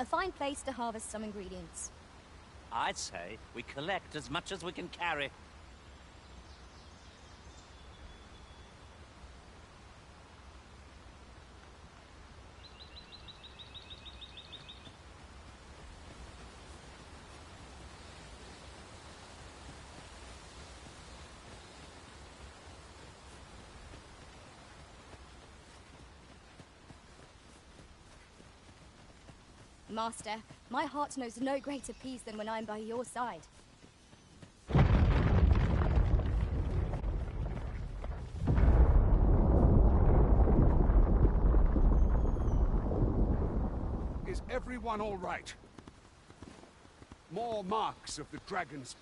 A fine place to harvest some ingredients. I'd say we collect as much as we can carry. Master, my heart knows no greater peace than when I'm by your side. Is everyone all right? More marks of the dragons.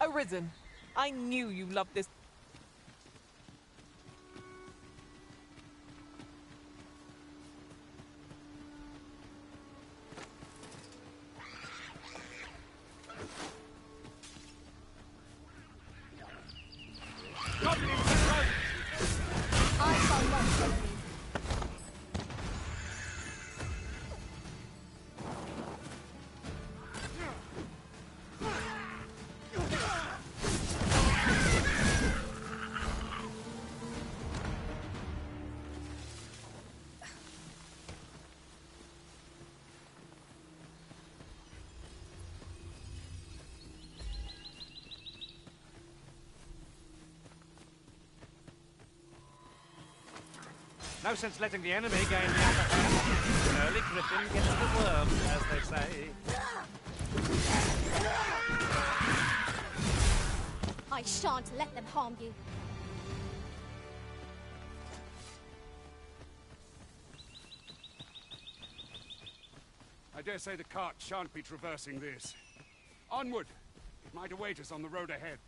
Arisen, I knew you loved this. No sense letting the enemy gain the upper hand. Early griffin gets the worm, as they say. I shan't let them harm you. I dare say the cart shan't be traversing this. Onward! It might await us on the road ahead.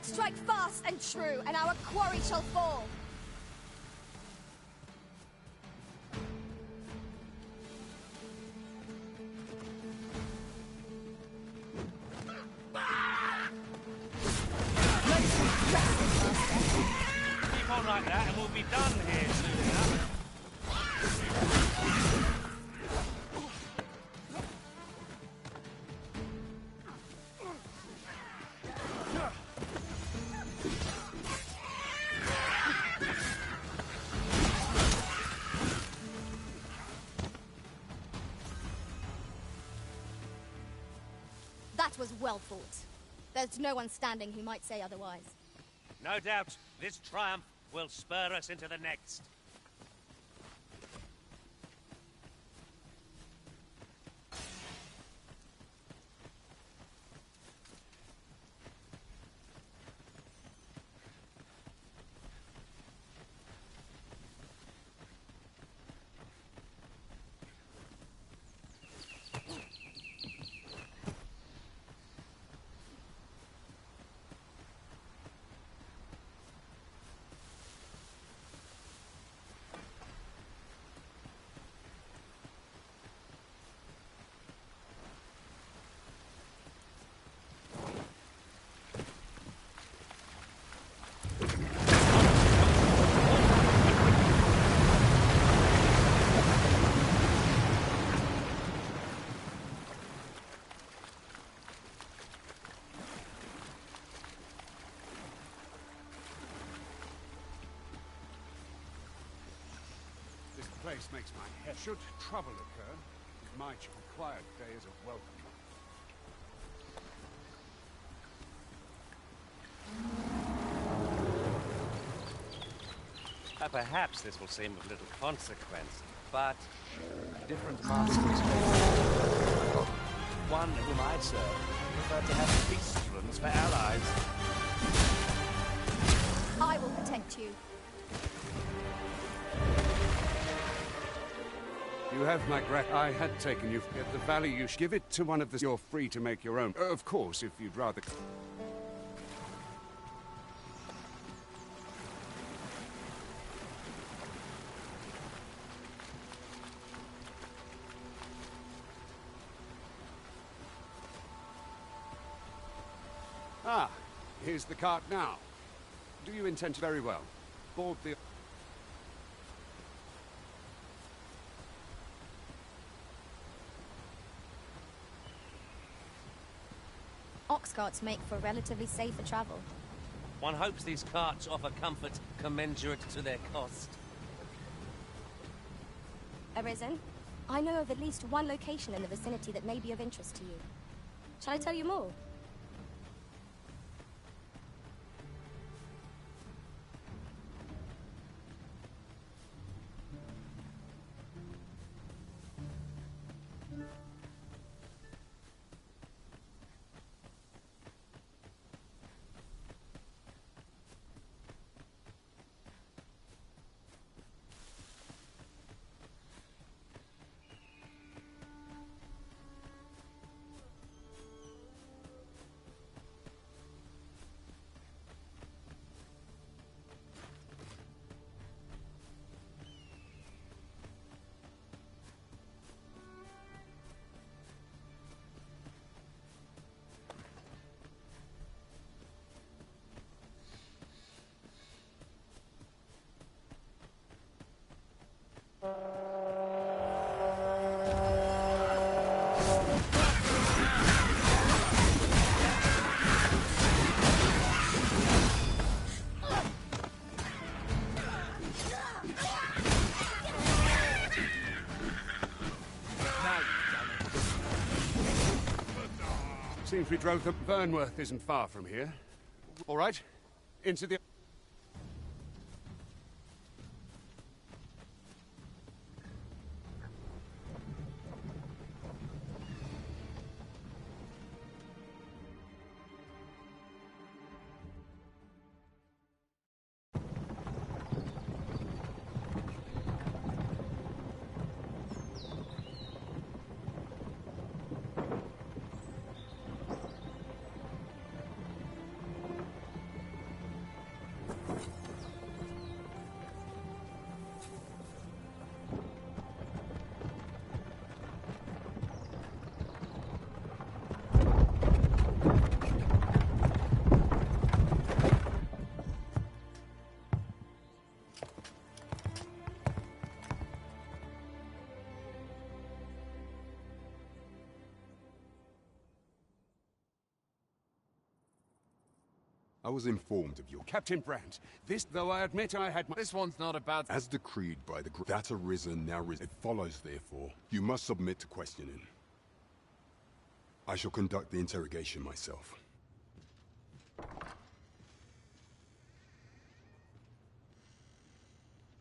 Strike fast and true, and our quarry shall fall. Keep on like that, and we'll be done here soon enough. That was well fought. There's no one standing who might say otherwise. No doubt, this triumph will spur us into the next. This place makes my head. Should trouble occur, it might require today as a welcome. Perhaps this will seem of little consequence, but different masters. one whom I'd serve preferred to have Feastrons for allies. I will protect you. You have my I had taken you at the valley. You should give it to one of the... You're free to make your own. Of course, if you'd rather... Ah, here's the cart now. Do you intend to... Very well. Board the... Ox carts make for relatively safer travel. One hopes these carts offer comfort commensurate to their cost. Arisen, I know of at least one location in the vicinity that may be of interest to you. Shall I tell you more? Seems we drove them. Vernworth isn't far from here. All right, into the... I was informed of your... Captain Brandt, this, though I admit I had my... This one's not about... As decreed by the... That arisen, now risen. It follows, therefore, you must submit to questioning. I shall conduct the interrogation myself.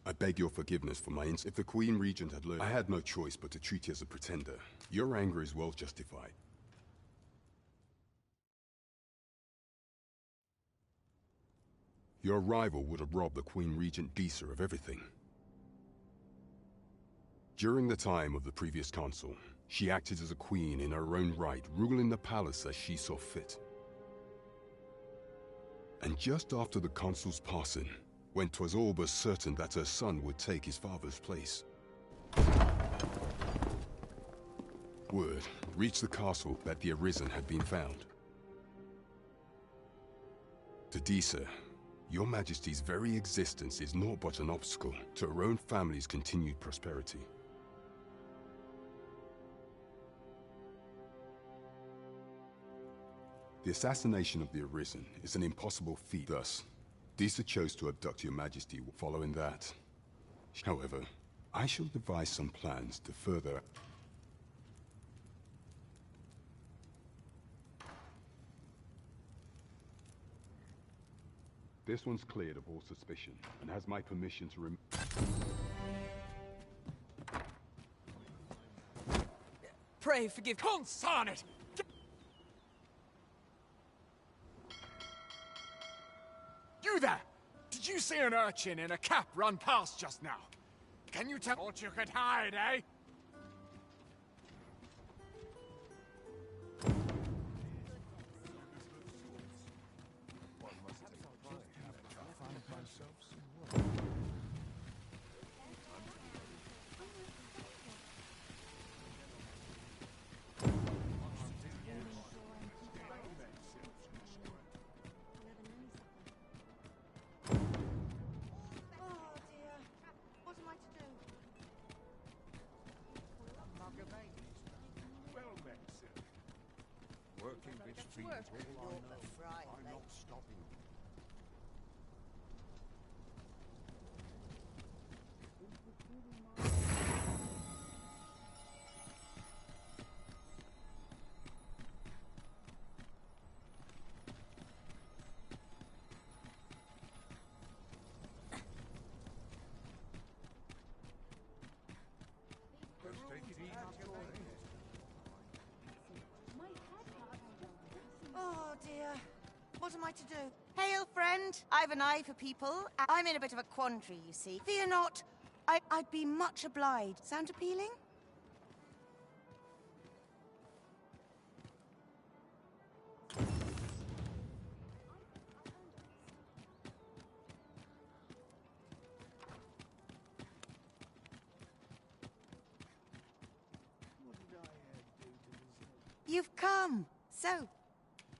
I beg your forgiveness for my If the Queen Regent had learned, I had no choice but to treat you as a pretender. Your anger is well justified. Your arrival would have robbed the Queen Regent Disa of everything. During the time of the previous consul, she acted as a queen in her own right, ruling the palace as she saw fit. And just after the consul's passing, when 'twas all but certain that her son would take his father's place, word reached the castle that the Arisen had been found. To Disa, Your Majesty's very existence is naught but an obstacle to her own family's continued prosperity. The assassination of the Arisen is an impossible feat. Thus, Disa chose to abduct Your Majesty. Following that, however, I shall devise some plans to further... This one's cleared of all suspicion, and has my permission to Pray forgive... Consarn it! there! Did you see an urchin in a cap run past just now? Can you tell what you could hide, eh? Working this field is all I know. I'm not stopping. Let's take it easy. Oh dear. What am I to do? Hail, friend. I've an eye for people. I'm in a bit of a quandary, you see. Fear not. I'd be much obliged. Sound appealing? You've come. So,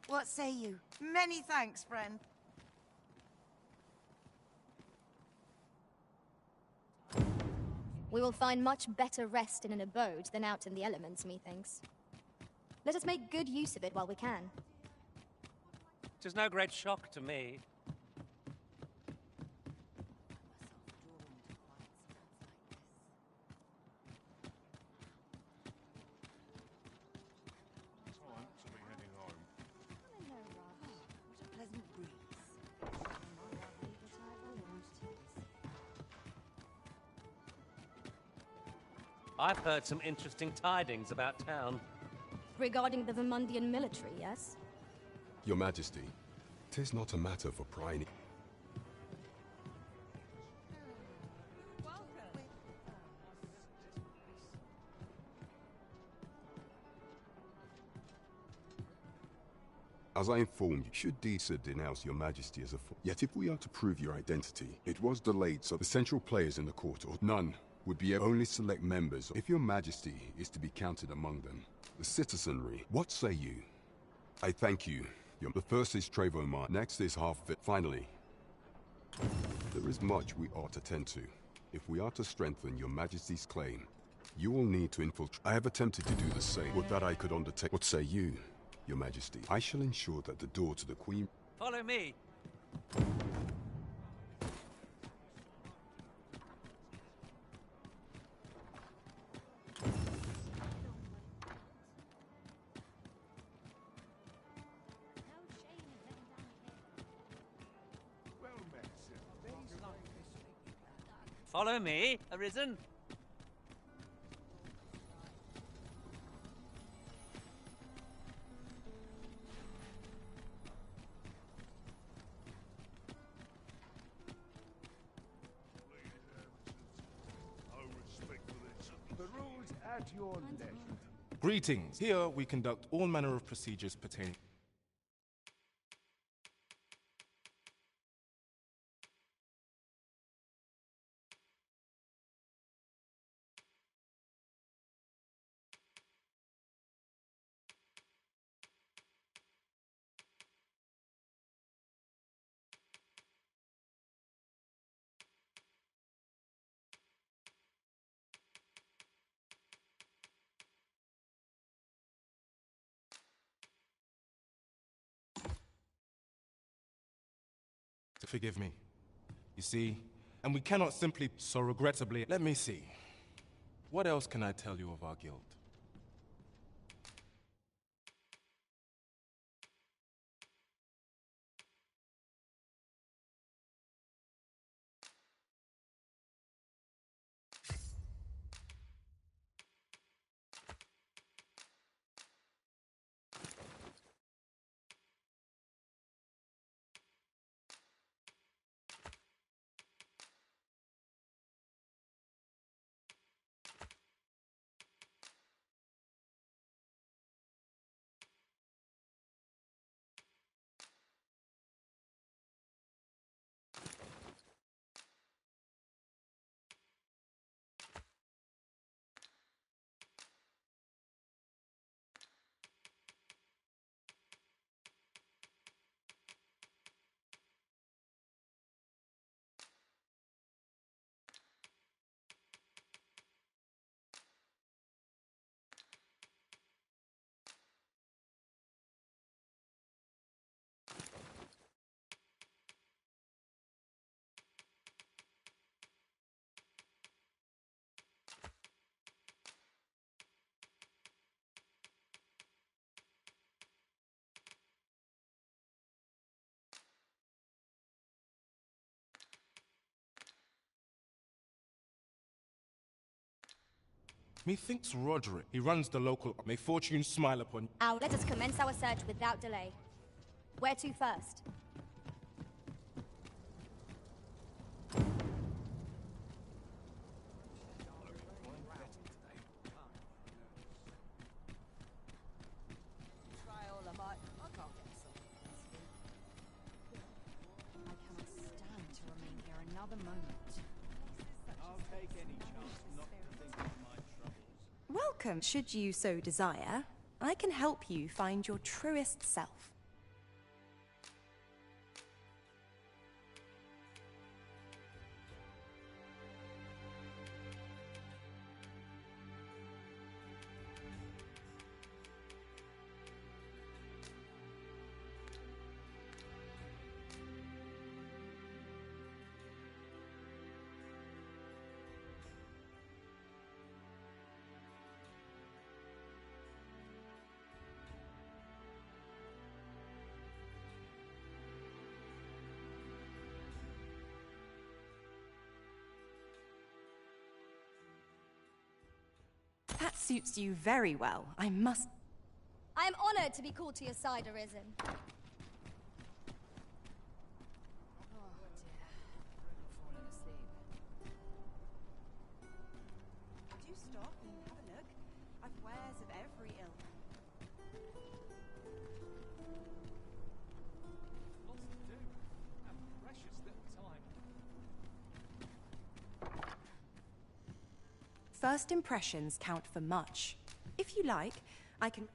what say you? Many thanks, friend. We will find much better rest in an abode than out in the elements, methinks. Let us make good use of it while we can. 'Tis no great shock to me. Time to be heading home. What a pleasant breeze. I've heard some interesting tidings about town. Regarding the Vermundian military, yes? Your Majesty, 'tis not a matter for prying. As I informed you, should Disa denounce your Majesty as a fool. Yet if we are to prove your identity, it was delayed so the central players in the court, or none, would be only select members. If your Majesty is to be counted among them, the citizenry, what say you? I thank you. The first is Trevomar, next is Half-Fit. Finally, there is much we ought to tend to. If we are to strengthen your Majesty's claim, you will need to infiltrate. I have attempted to do the same. Would that I could undertake. What say you, your Majesty? I shall ensure that the door to the Queen... Follow me. Well met, sir. Follow me, Arisen. The rules at your leisure. Greetings. Here we conduct all manner of procedures pertaining. Forgive me. You see, and we cannot simply, so regrettably, let me see. What else can I tell you of our guild? Methinks Roderick. He runs the local. May fortune smile upon you. Now, let us commence our search without delay. Where to first? Welcome. Should you so desire, I can help you find your truest self. That suits you very well, I must... I am honored to be called to your side, Arisen. Do stop and have a look. I've wares of every ilk. Lots to do. A precious little time. First impressions count for much. If you like, I can...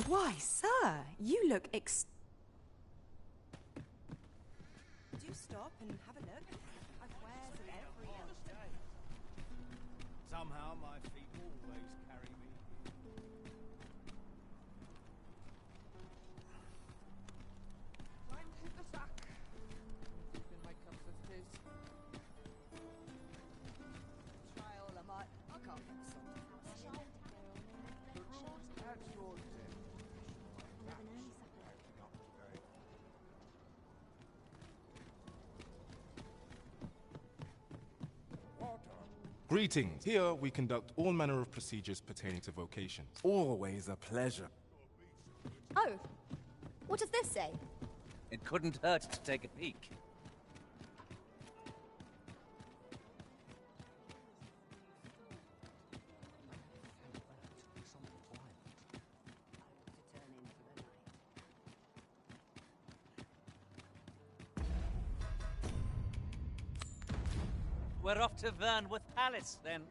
Why, sir, you look Do stop and have a look. I've wares of every ilk. Somehow my feet always carry me. Time to hit the sack. Can make up for this. Try all I might. I can't get the salt. The rules at your desk. Greetings. Here we conduct all manner of procedures pertaining to vocations. Always a pleasure. Oh, what does this say? It couldn't hurt to take a peek. We're off to Vernworth Palace, then.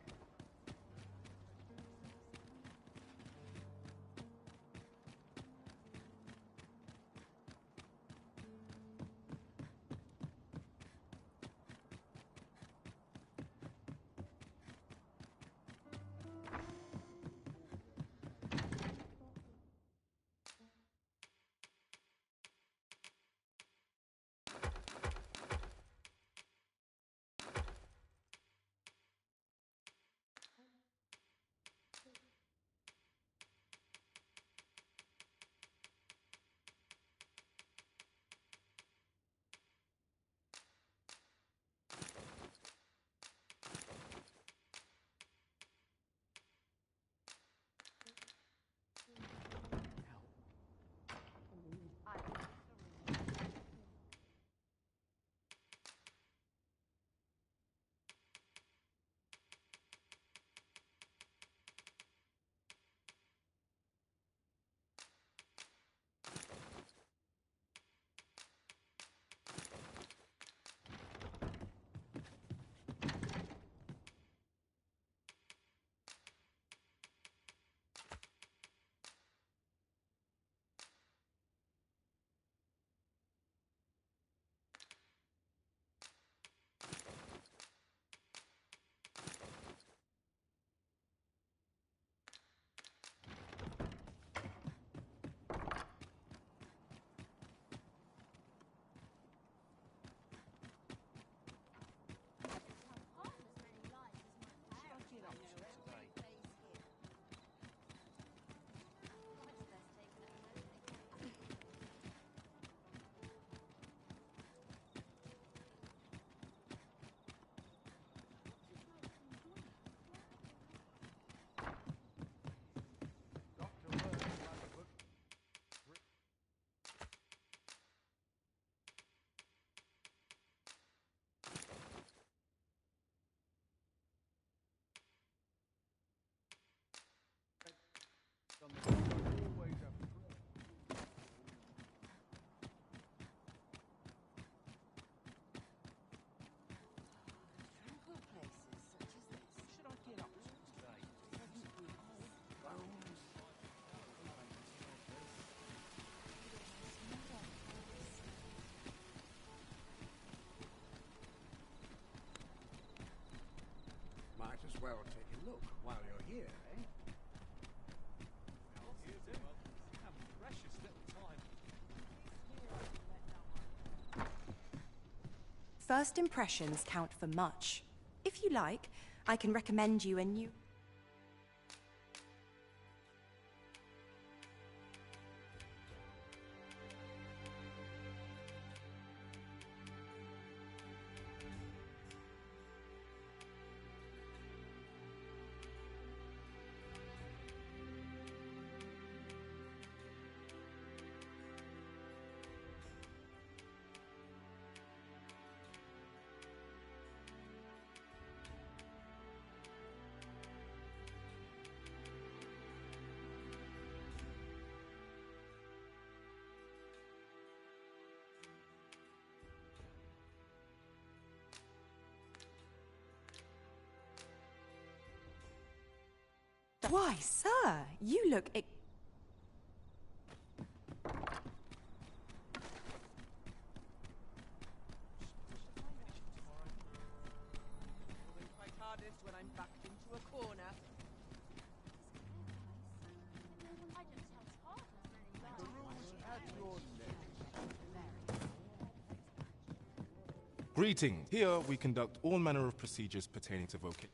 well take a look while you're here, eh? Precious little time. First impressions count for much. If you like, I can recommend you a new... Why, sir, you look... My hardest when I'm backed into a corner. Greeting. Here we conduct all manner of procedures pertaining to vocation.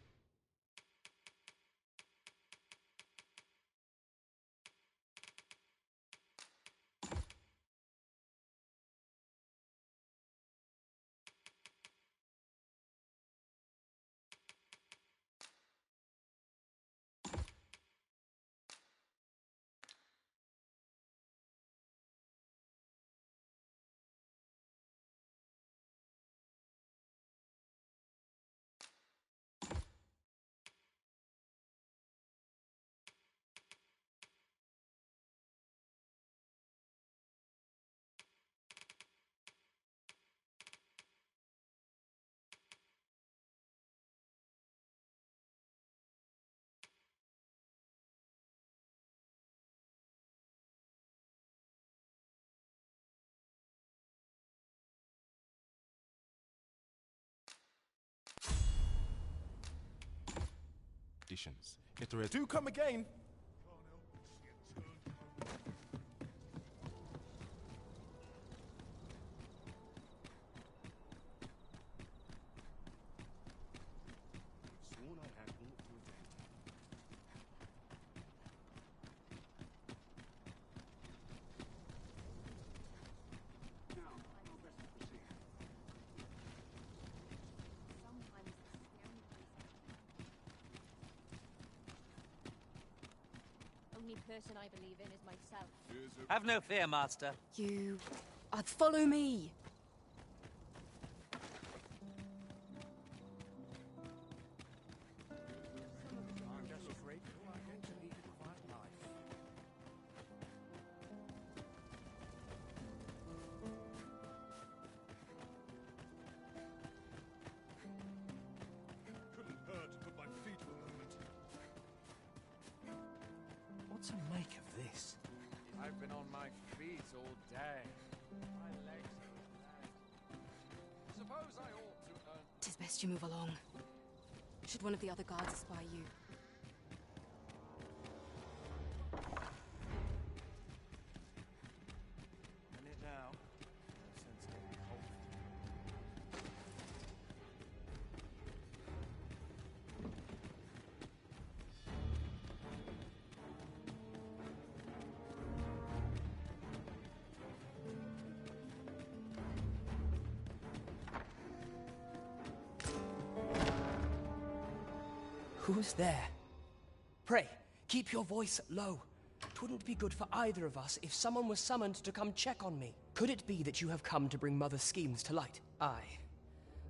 If there is, do come again. Only person I believe in is myself. Have no fear, Master. You... follow me! I'm just grateful I get to lead a quiet life. Couldn't hurt to put my feet on a moment. What to make of this? I've been on my feet all day. My legs are relaxed. Suppose I ought to earn... 'Tis best you move along. Should one of the other guards espy you? And it now. No sense getting cold. Who's there? Pray, keep your voice low. 'Twouldn't be good for either of us if someone was summoned to come check on me. Could it be that you have come to bring Mother's schemes to light? I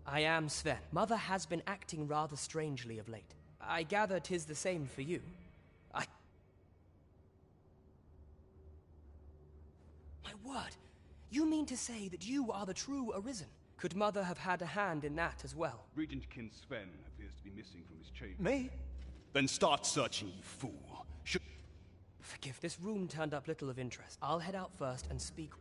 am Sven. Mother has been acting rather strangely of late. I gather 'tis the same for you. My word! You mean to say that you are the true Arisen? Could Mother have had a hand in that as well? Regent Kin Sven appears to be missing from his chamber. Me? Then start searching, you fool. Forgive, this room turned up little of interest. I'll head out first and speak...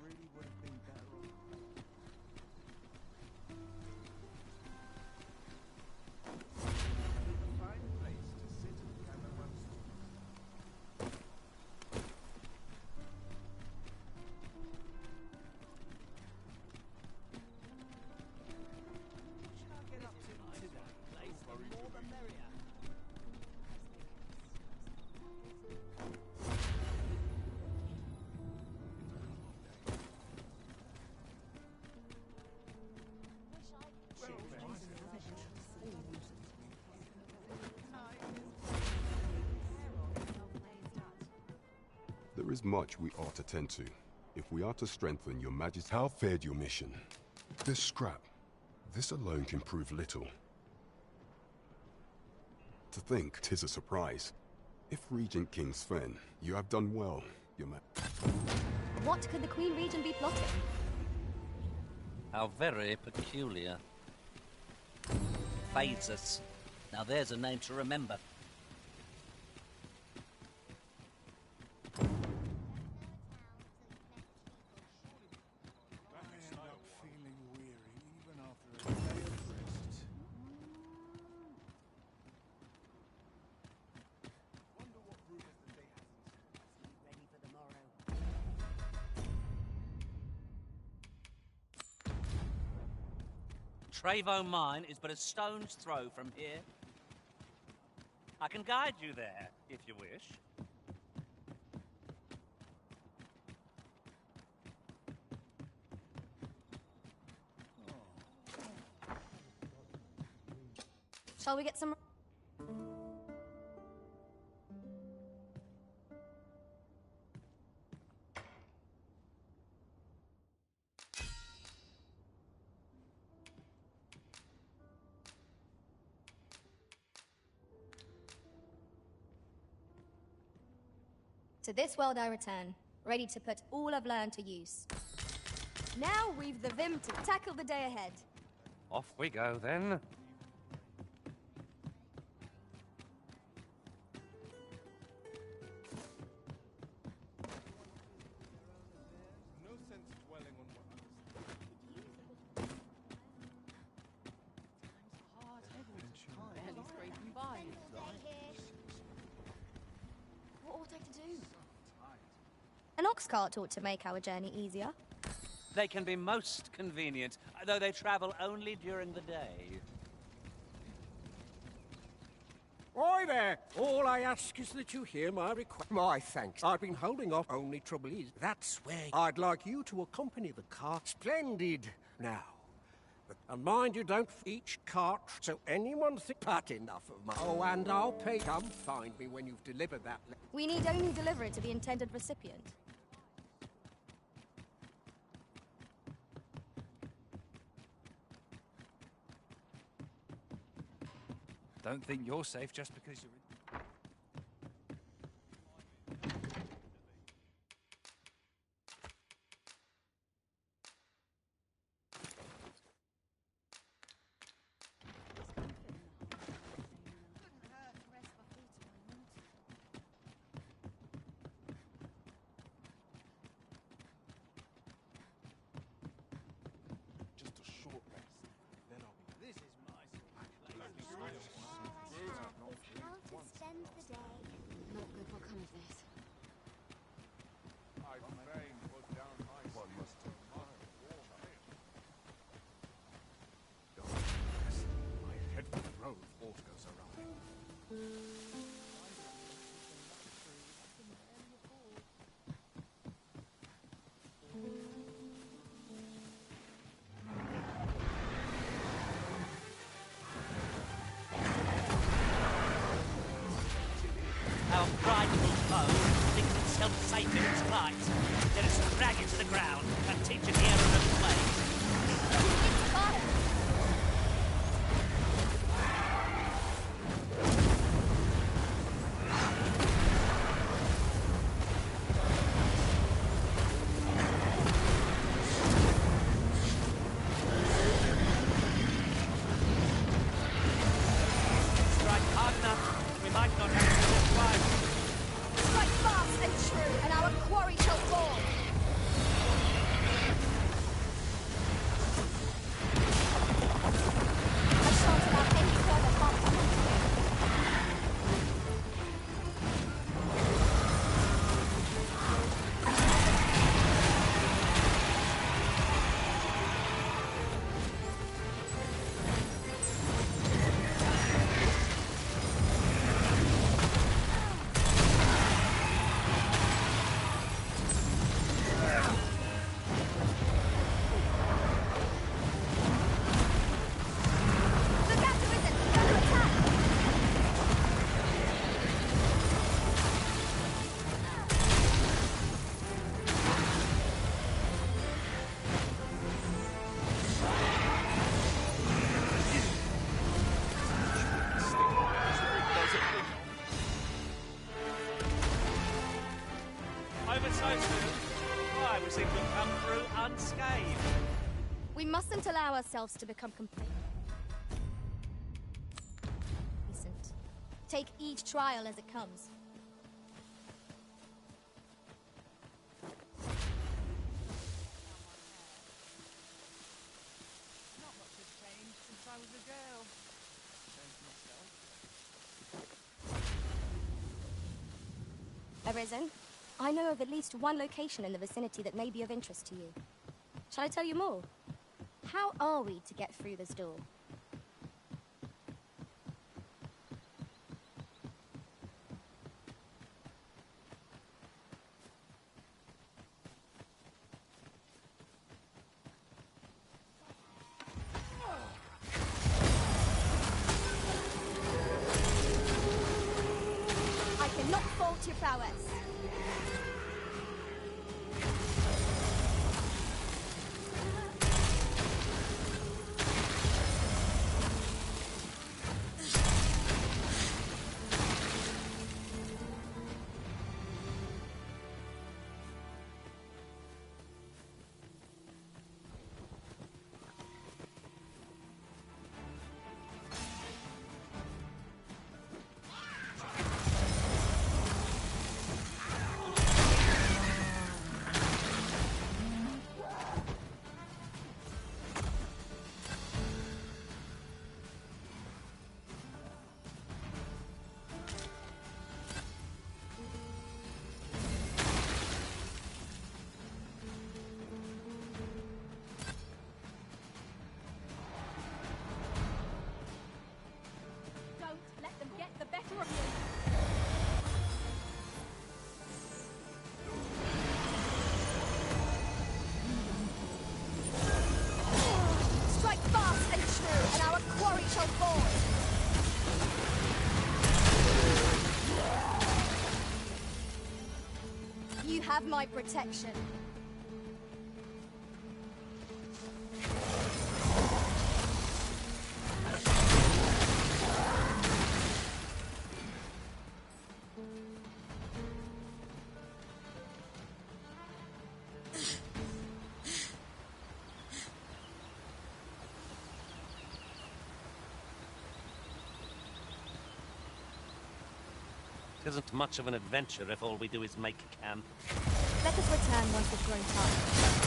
really would have been better off. A fine place to sit and gather one's get up to today. Place, the more the merrier. There is much we ought to tend to. If we are to strengthen your majesty, how fared your mission? This scrap. This alone can prove little. To think 'tis a surprise. If Regent King Sven, you have done well, your What could the Queen Regent be plotting? How very peculiar. Fades us. Now there's a name to remember. I end up feeling weary even after a day of rest. Wonder what rumors the day has. Ready for the morrow. Trevo Mine is but a stone's throw from here. I can guide you there, if you wish. Shall we get some... To this world I return, ready to put all I've learned to use. Now we've the vim to tackle the day ahead. Off we go, then. No sense dwelling on what Barely scraping by. What ought I to do? An ox cart ought to make our journey easier. They can be most convenient, though they travel only during the day. Oi there! All I ask is that you hear my request. My thanks. I've been holding off. Only trouble is, that's where I'd like you to accompany the cart. Splendid. Now. And mind you don't each cart, so anyone think that enough of my... Oh, and I'll pay. Come find me when you've delivered that... We need only deliver it to the intended recipient. Don't think you're safe just because you're... Just a short rest, then I'll be... This is my Spend the day. Not good will come of this. I fain put down my one must my head for the road all goes awry. Our prideful foe thinks itself safe in its flight. Let us drag it to the ground and teach it the error of play. Fire! Strike hard enough, we might not have to survive. Strike fast and true, and our quarry shall fall! seem to have come through unscathed. We mustn't allow ourselves to become complacent. Take each trial as it comes. Not much has changed since I was a girl. Arisen, I know of at least one location in the vicinity that may be of interest to you. Shall I tell you more? How are we to get through this door? I cannot fault your prowess. Have my protection. It isn't much of an adventure if all we do is make camp. Let us return once we've grown tired.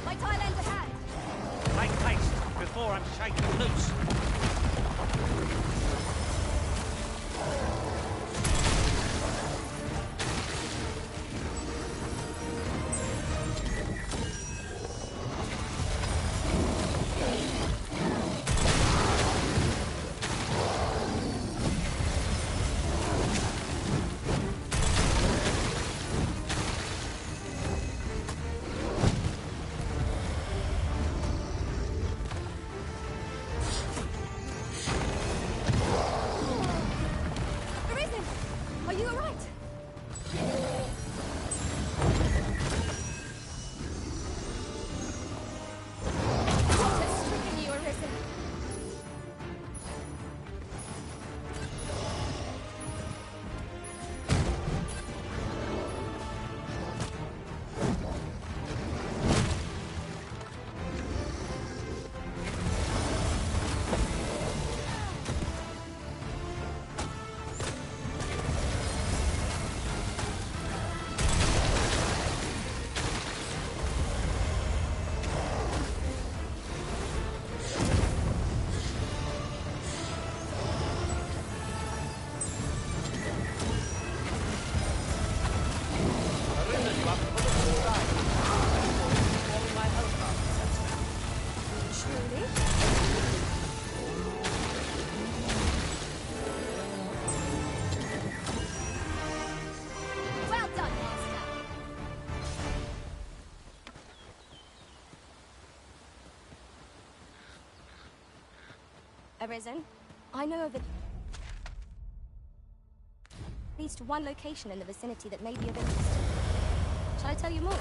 My tile ends at hand. Make haste before I'm shaken loose. Arisen, I know of at least one location in the vicinity that may be of interest. Shall I tell you more?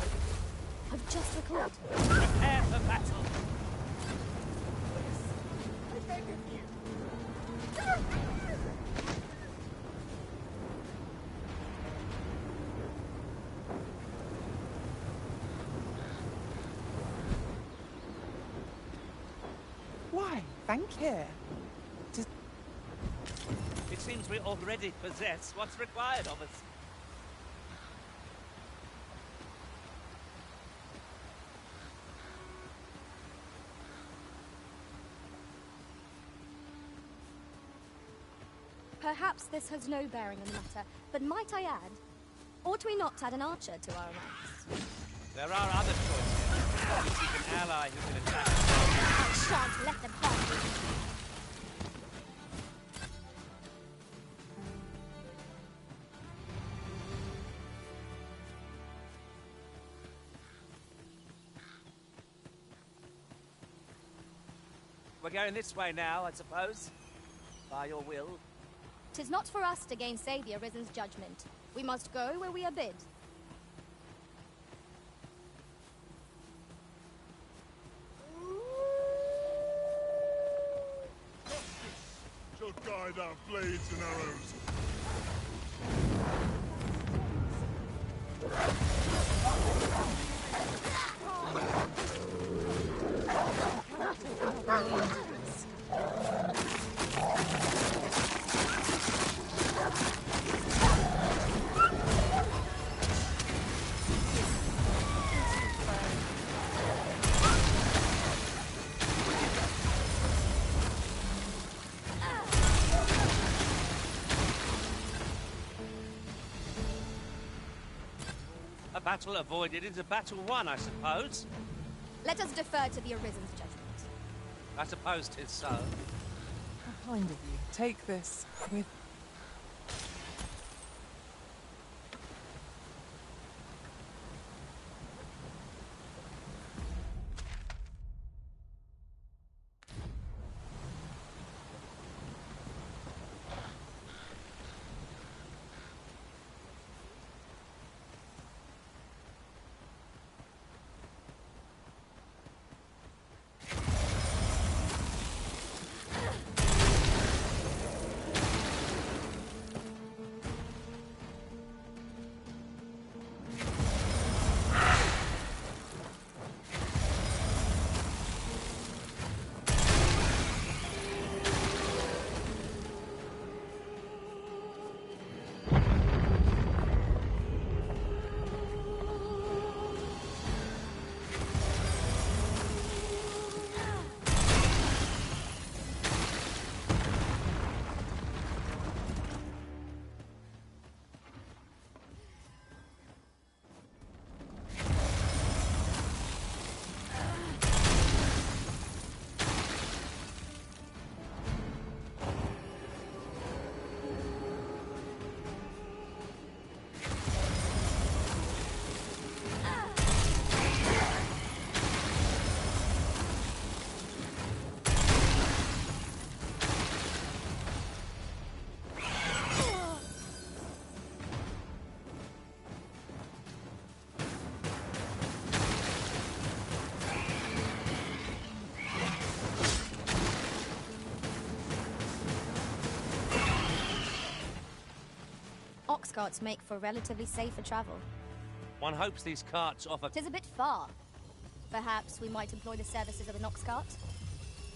I've just recalled. Prepare for battle. Why, thank you. It seems we already possess what's required of us. Perhaps this has no bearing on the matter, but might I add, ought we not add an archer to our ranks? There are other choices. Seek an ally who can attack. I shan't let them harm you. We're going this way now, I suppose. By your will. 'Tis not for us to gainsay the Arisen's judgment. We must go where we are bid. Shall guide our blades and arrows. A battle avoided is a battle won, I suppose. Let us defer to the Arisen's judgment. I suppose 'tis so. How kind of you. Take this with... Ox carts make for relatively safer travel. One hopes these carts offer... 'Tis a bit far. Perhaps we might employ the services of an ox cart?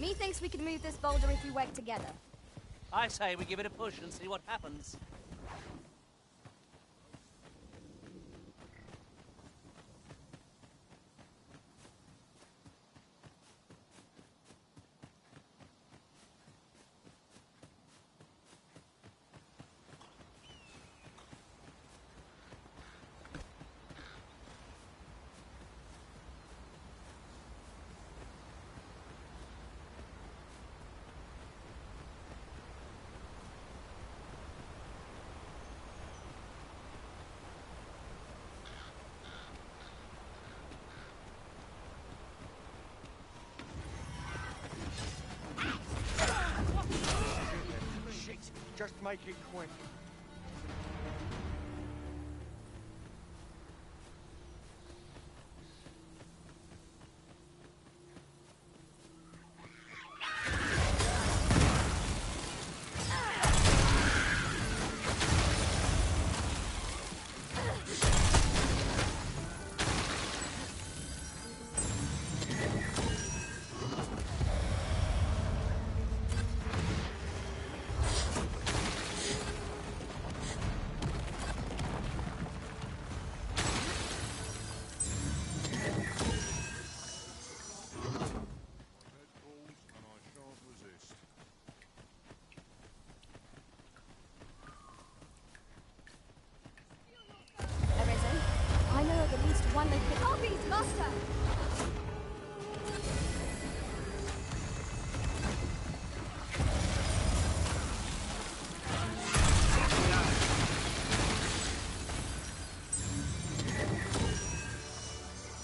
Methinks we could move this boulder if we work together. I say we give it a push and see what happens. Just make it quick. Arisen, I know of at least one location. Copies, Master!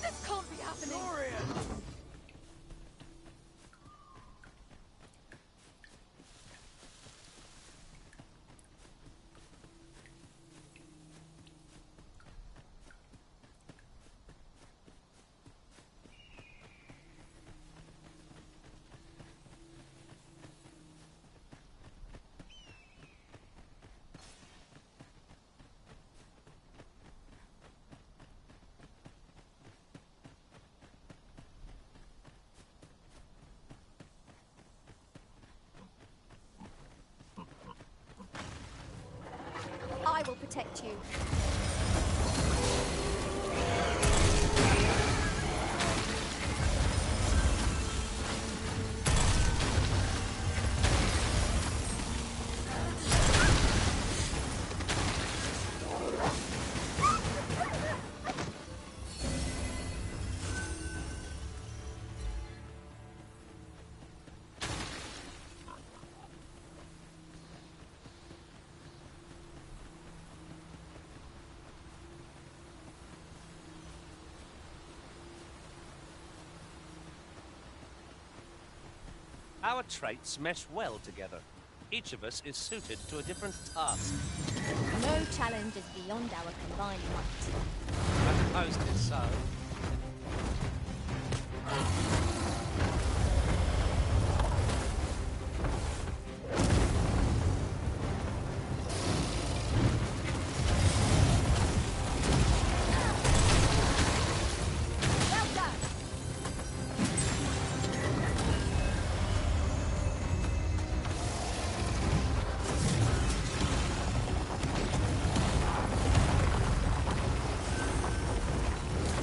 This can't be happening! I will protect you. Our traits mesh well together. Each of us is suited to a different task. No challenge is beyond our combined might. I suppose it is so. Well done!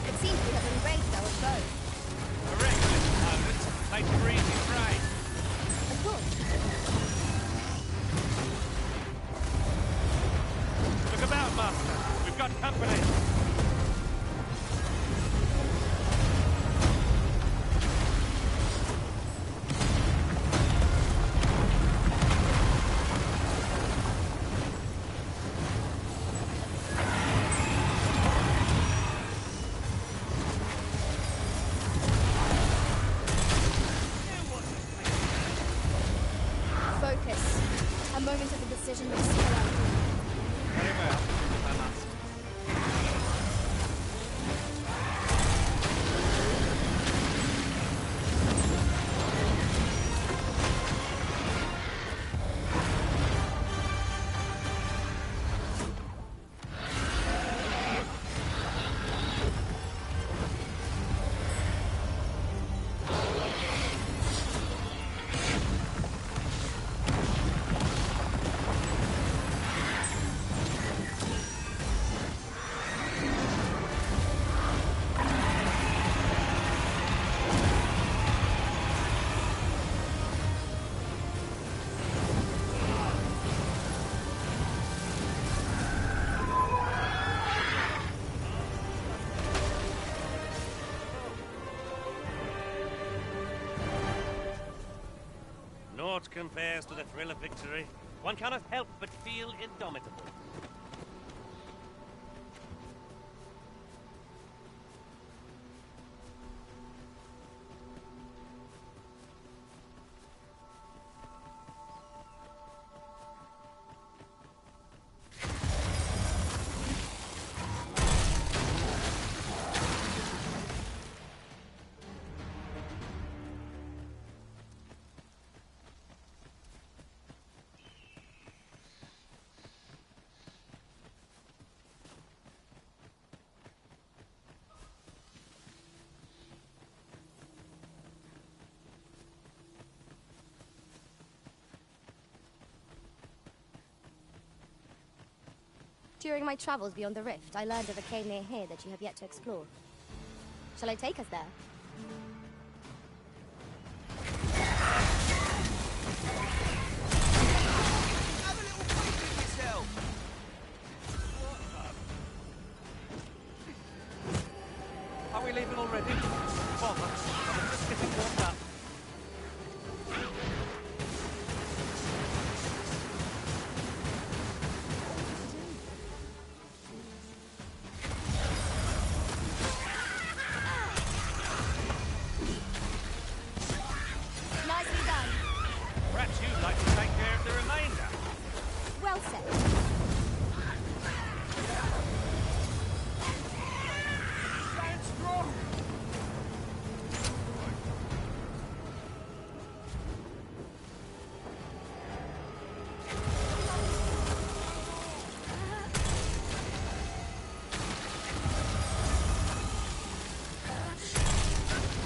It seems we have embraced our foe. A reckless opponent makes for easy prey. Of course. Look about, Master. We've got company. Focus. A moment of indecision will see our Very well. I must. Naught compares to the thrill of victory. One cannot help but feel indomitable. During my travels beyond the rift, I learned of a cave near here that you have yet to explore. Shall I take us there? Have a little peek at yourself! Are we leaving already? Bother. I'm just getting warmed up. Nicely done. Perhaps you'd like to take care of the remainder. Well said. Stand strong!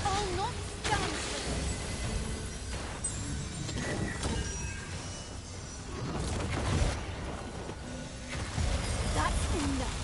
Oh, not done. That's enough.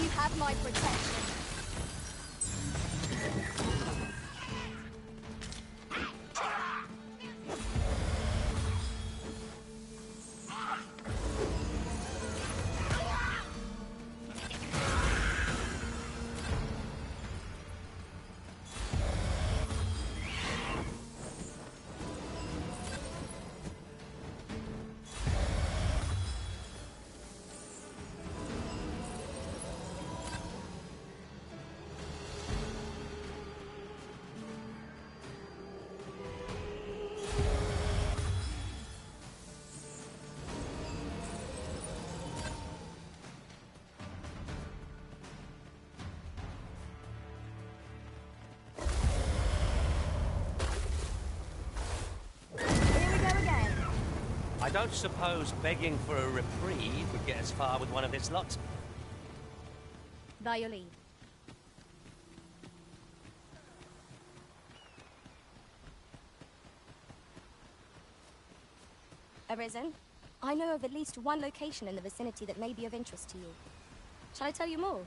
You have my protection. I don't suppose begging for a reprieve would get us far with one of this lot. By your leave. Arisen, I know of at least one location in the vicinity that may be of interest to you. Shall I tell you more?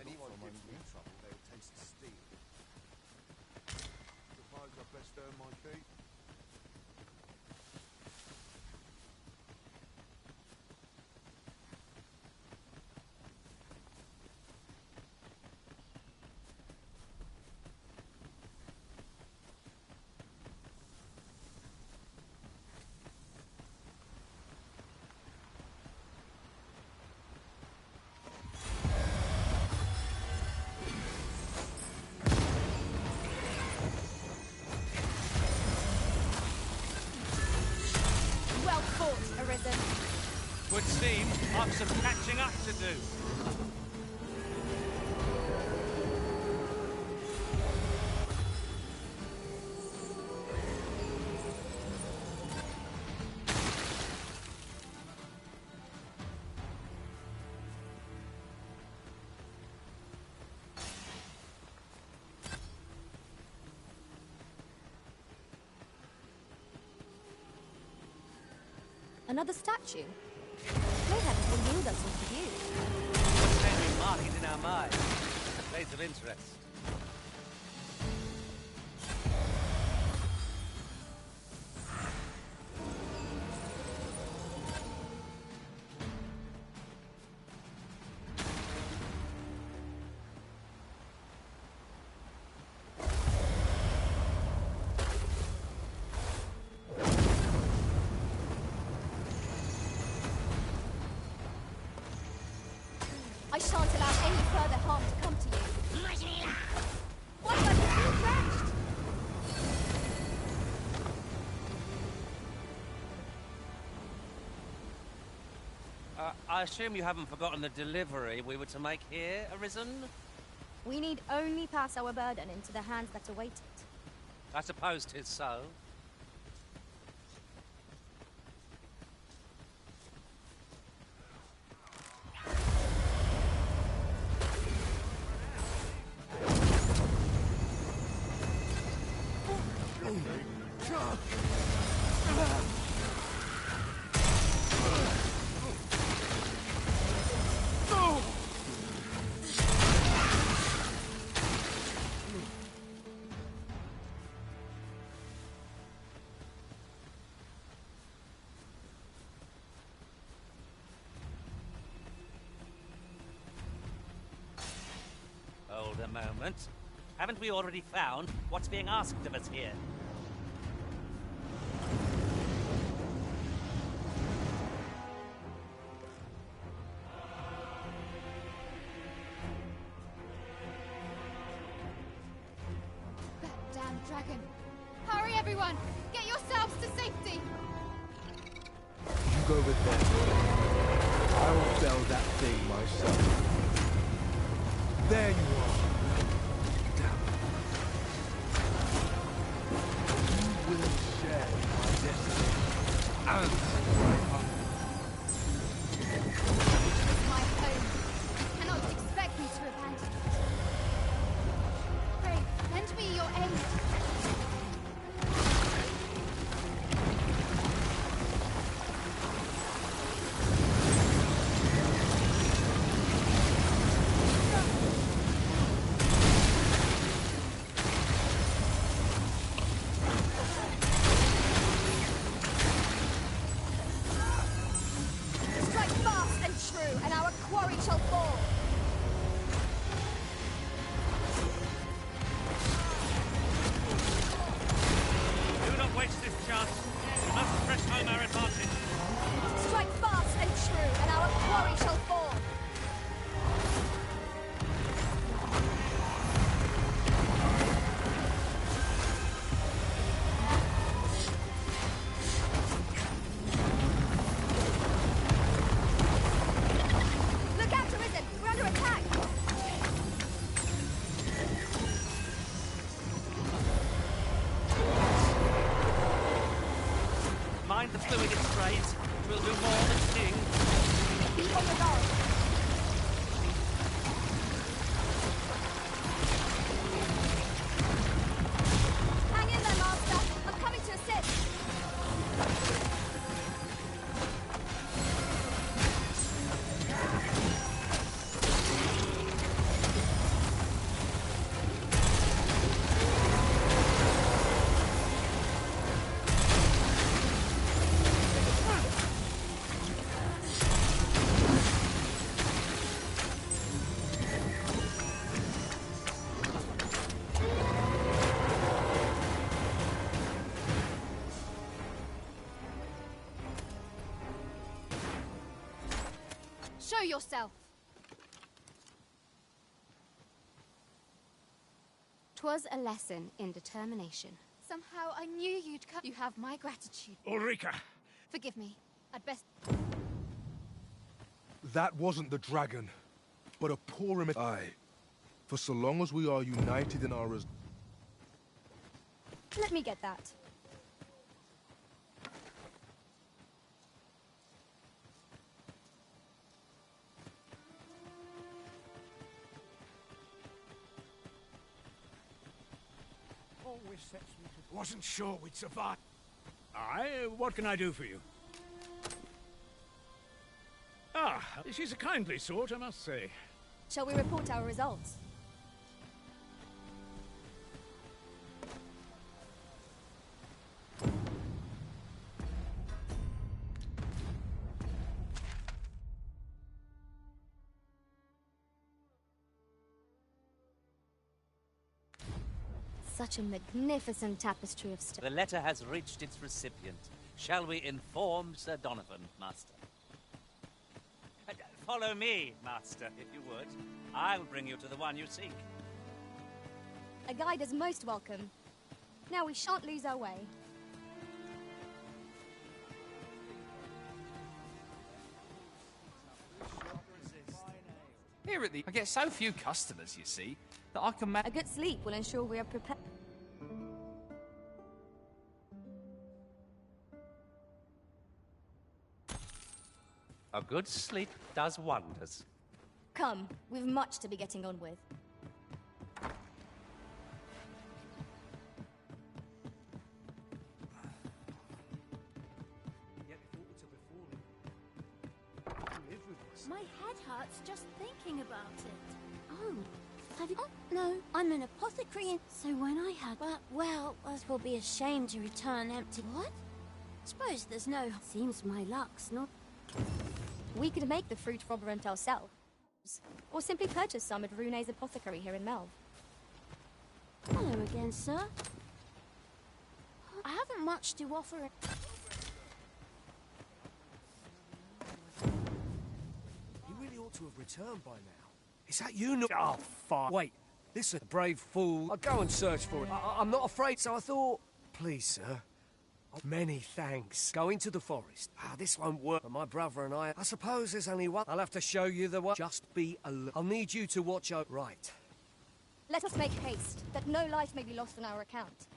Anyone gives me trouble, they'll taste steel. Suppose I best earn my keep. Well fought, Arisen. Would seem I've some catching up to do. Another statue? No heavens, the wheel doesn't confuse. What's Henry marking in our minds? Blades of interest. harm to come to you. Why are you so drenched? I assume you haven't forgotten the delivery we were to make here, Arisen? We need only pass our burden into the hands that await it. I suppose 'tis so. Hold a moment. Haven't we already found what's being asked of us here? That damn dragon. Hurry, everyone! Get yourselves to safety! You go with them. I will fell that thing myself. There you are. Damn. You will share my destiny. And my hunger. This is my home. You cannot expect me to abandon it. Pray, lend me your aid. Strike fast and true, and our quarry shall fall. Do not waste this chance. We must press home our advantage. Strike fast and true, and our quarry shall fall. Look out, Arisen! We're under attack! Mind the fluid it sprays. It will do more than sting. Be on the guard. Hang in there, Master. I'm coming to assist. Show yourself! 'Twas a lesson in determination. Somehow I knew you'd come. You have my gratitude. Ulrika! Forgive me. I'd best... That wasn't the dragon, but a poor Aye. For so long as we are united in our... Let me get that. Always sets me to... Wasn't sure we'd survive. Aye, what can I do for you? Ah, she's a kindly sort, I must say. Shall we report our results? Such a magnificent tapestry of stone. The letter has reached its recipient. Shall we inform Sir Donovan, Master? Follow me, Master, if you would. I'll bring you to the one you seek. A guide is most welcome. Now we shan't lose our way. Here at the... I get so few customers, you see, that I can A good sleep will ensure we are prepared. A good sleep does wonders. Come, we've much to be getting on with. My head hurts just thinking about it. Oh, have you... Oh, no, I'm an apothecary, and so when I had... Well, us will be ashamed to return empty... What? Suppose there's no... Seems my luck's not... We could make the fruit fragrant ourselves. Or simply purchase some at Rune's apothecary here in Melve. Hello again, sir. I haven't much to offer... To have returned by now. Is that you? Oh, fuck. Wait, listen, brave fool. I'll go and search for it. I'm not afraid, so I thought... Please, sir. Many thanks. Go into the forest. This won't work. But my brother and I suppose there's only one. I'll have to show you the way. Just be alert. I'll need you to watch out. Right. Let us make haste, that no life may be lost on our account.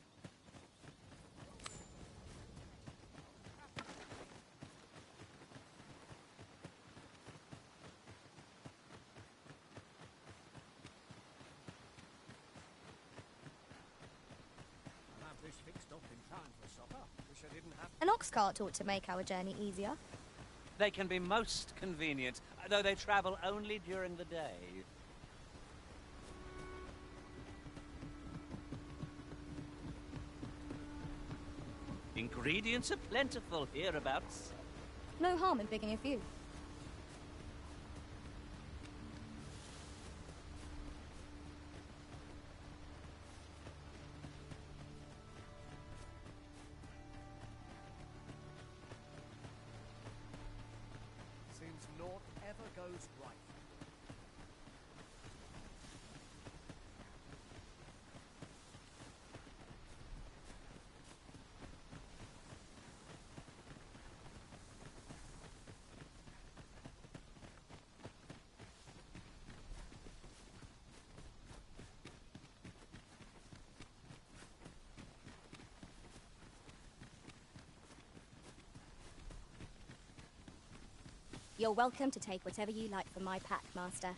An ox cart ought to make our journey easier. They can be most convenient, though they travel only during the day. Ingredients are plentiful hereabouts. No harm in picking a few. Seems naught ever goes right. You're welcome to take whatever you like from my pack, Master.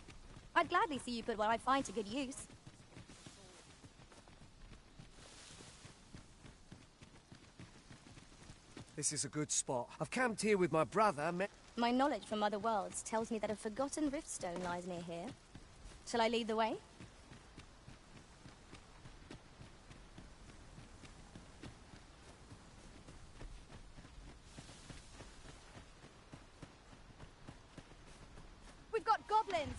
I'd gladly see you put what I find to good use. This is a good spot. I've camped here with my brother. My knowledge from other worlds tells me that a forgotten riftstone lies near here. Shall I lead the way? We've got goblins!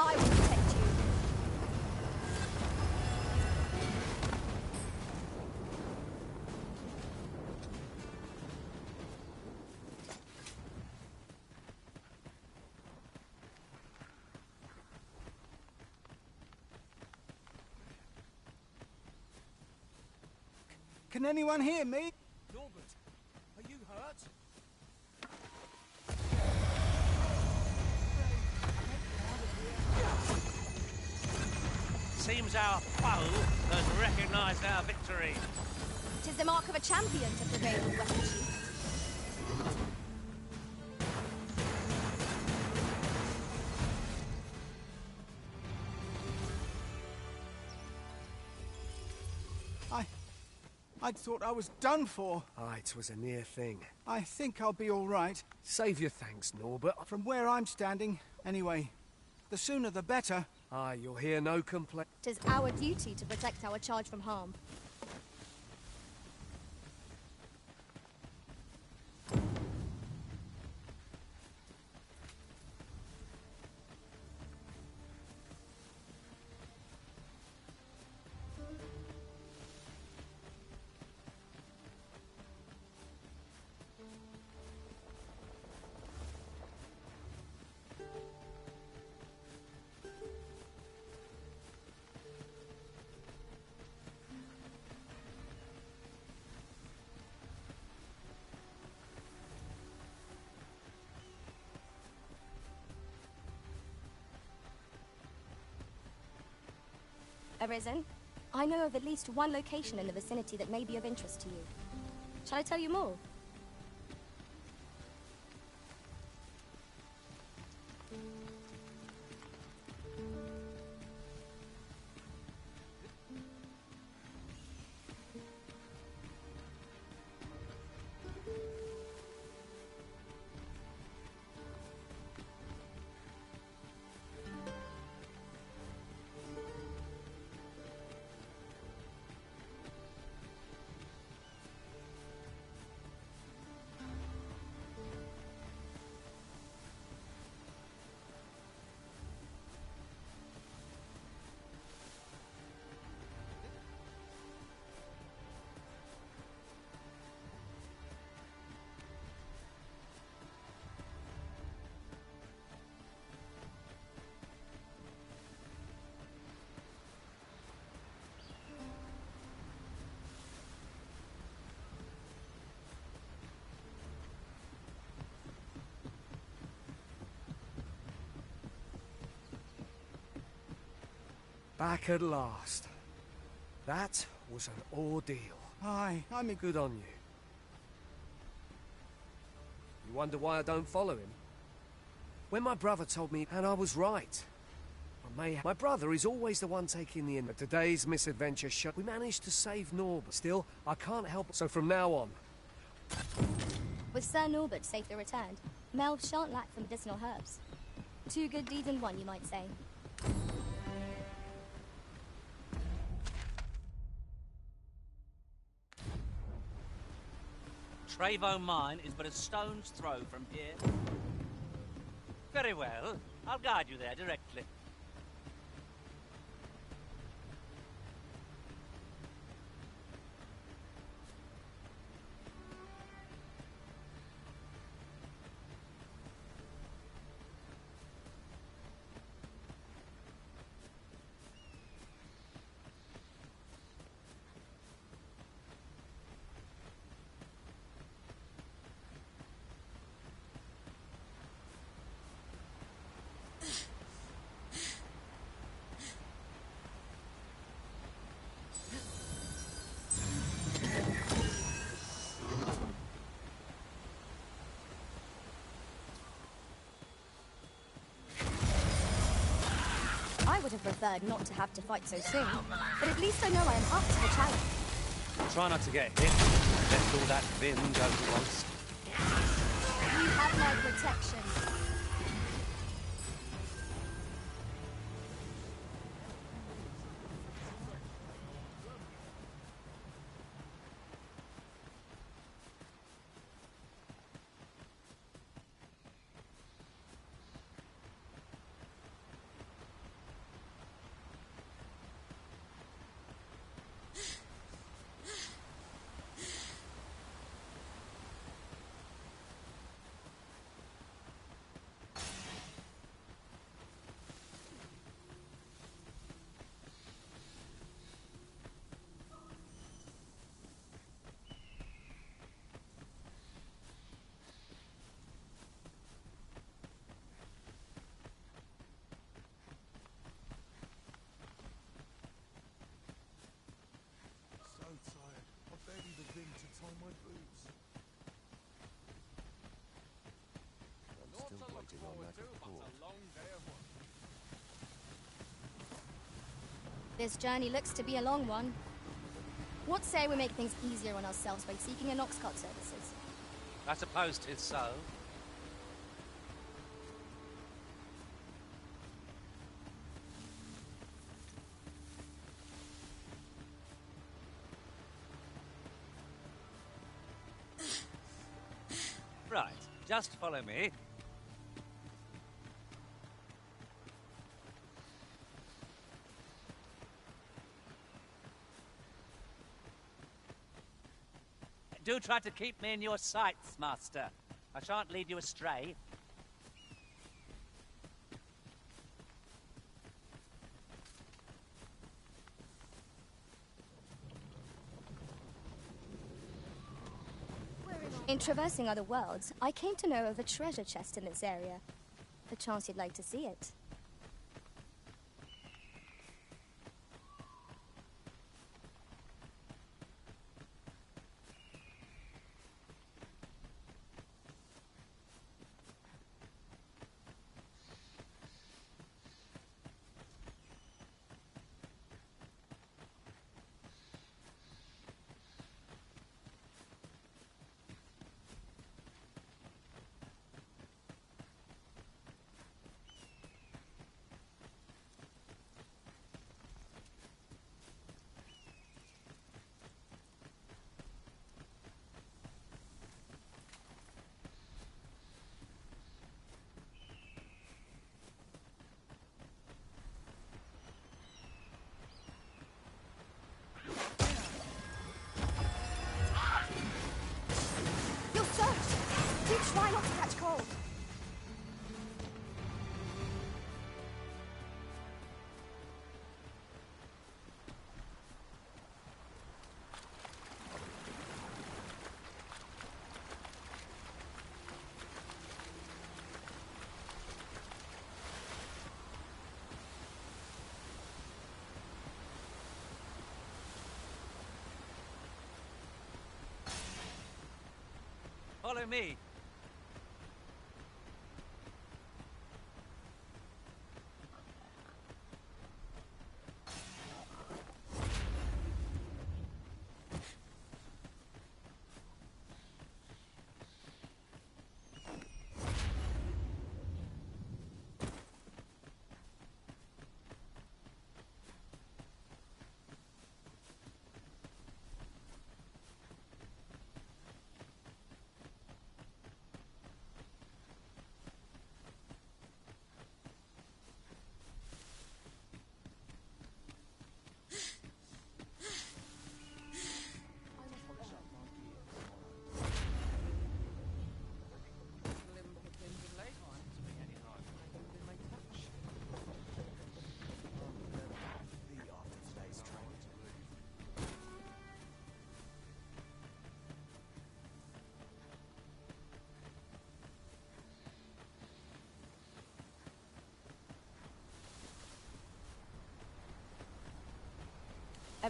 I will protect you. Can anyone hear me? Norbert, are you hurt? Seems our foe has recognized our victory. 'Tis the mark of a champion to prevail with weapon sheath. I'd thought I was done for. Aye, it was a near thing. I think I'll be all right. Save your thanks, Norbert. From where I'm standing, anyway. The sooner the better. Aye, you'll hear no complaint. 'Tis our duty to protect our charge from harm. Arisen, I know of at least one location in the vicinity that may be of interest to you. Shall I tell you more? Back at last. That was an ordeal. Aye, I'm Good on you. You wonder why I don't follow him? When my brother told me, and I was right. My brother is always the one taking the in. But today's misadventure we managed to save Norbert. Still, I can't help. So from now on. With Sir Norbert safely returned, Melv shan't lack for medicinal herbs. Two good deeds in one, you might say. Trevo Mine is but a stone's throw from here. Very well. I'll guide you there directly. I would have preferred not to have to fight so soon, but at least I know I am up to the challenge. Try not to get hit. Let all that vim go to waste. You have my protection. This journey looks to be a long one. What say we make things easier on ourselves by seeking an ox cart services? I suppose 'tis so. Right, just follow me. Do try to keep me in your sights, Master. I shan't lead you astray. In traversing other worlds, I came to know of a treasure chest in this area. Perchance you'd like to see it. Try not to catch cold. Follow me.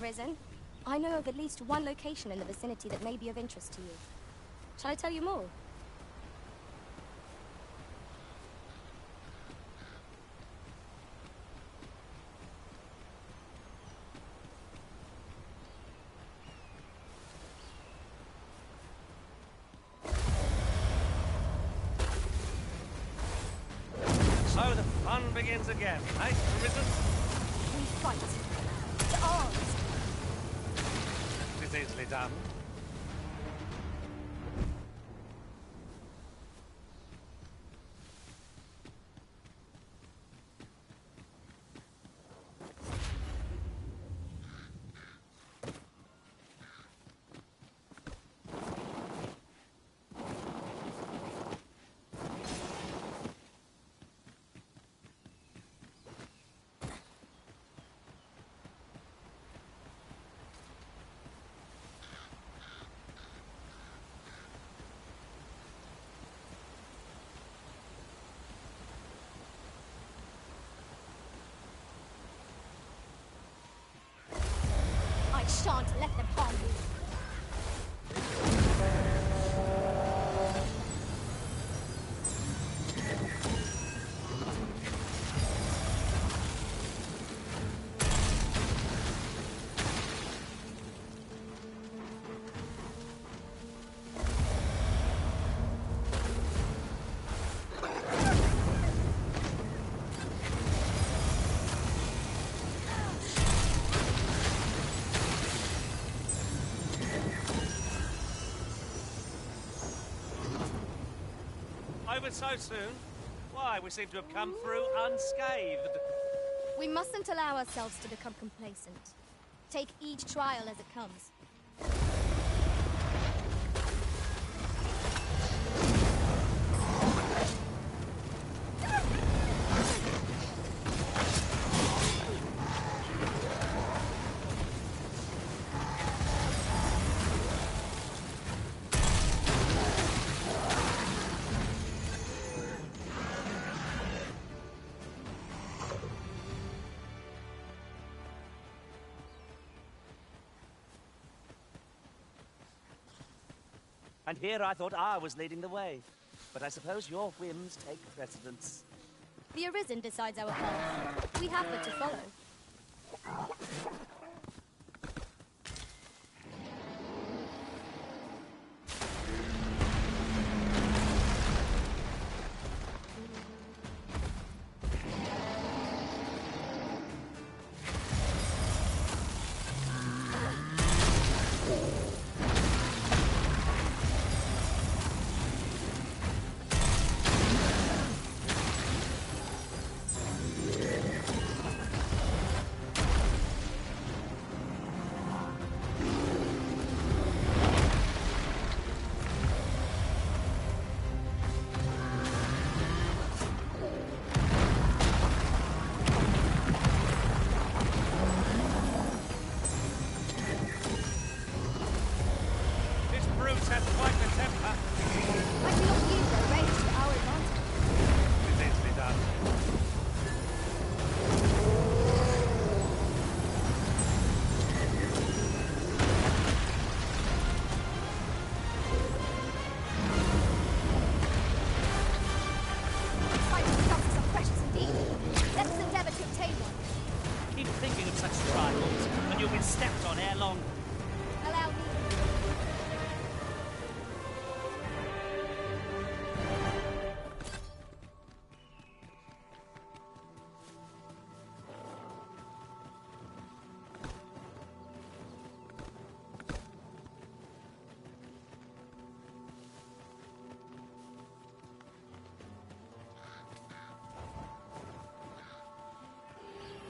Arisen, I know of at least one location in the vicinity that may be of interest to you. Shall I tell you more? So the fun begins again, eh, Arisen? We fight. To arms! It's easily done. over so soon? Why, we seem to have come through unscathed. We mustn't allow ourselves to become complacent. Take each trial as it comes. And here I thought I was leading the way. But I suppose your whims take precedence. The Arisen decides our path. We have but to follow.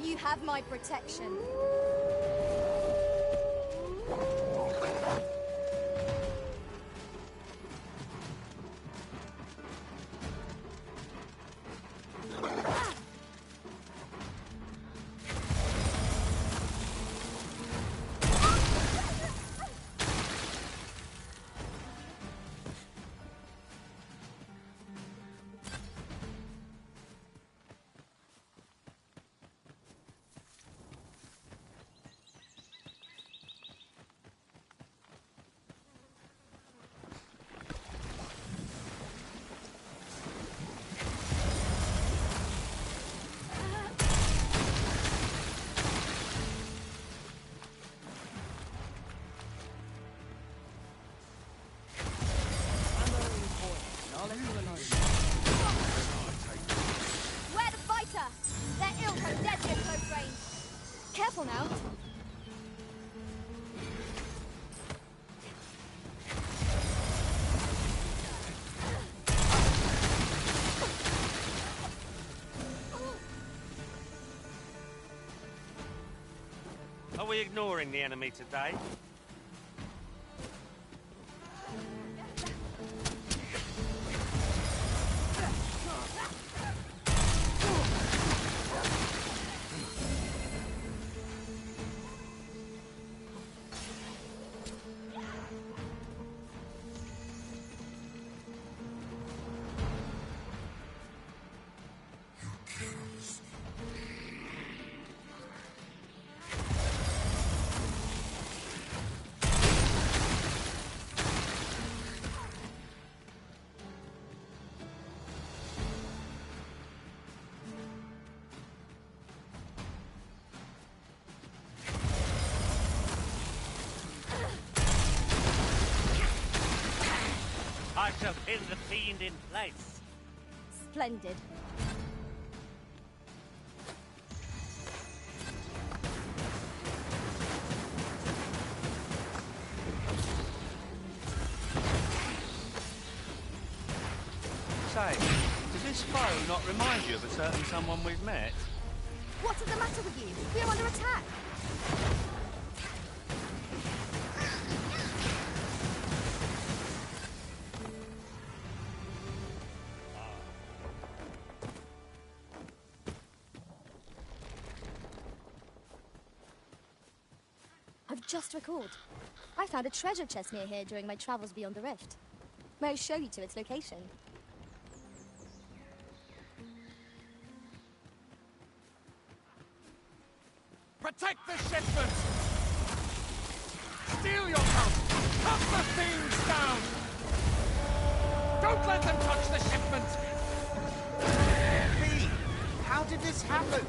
You have my protection. Where the fighter? Their ilk are deadly at close range. Careful now. Are we ignoring the enemy today? I shall pin the fiend in place. Splendid. say, does this foe not remind you of a certain someone we've met? What is the matter with you? We are under attack. I've just recalled. I found a treasure chest near here during my travels beyond the rift. May I show you to its location? Protect the shipment! Steal your help! Cut the thieves down! Don't let them touch the shipment! V, how did this happen?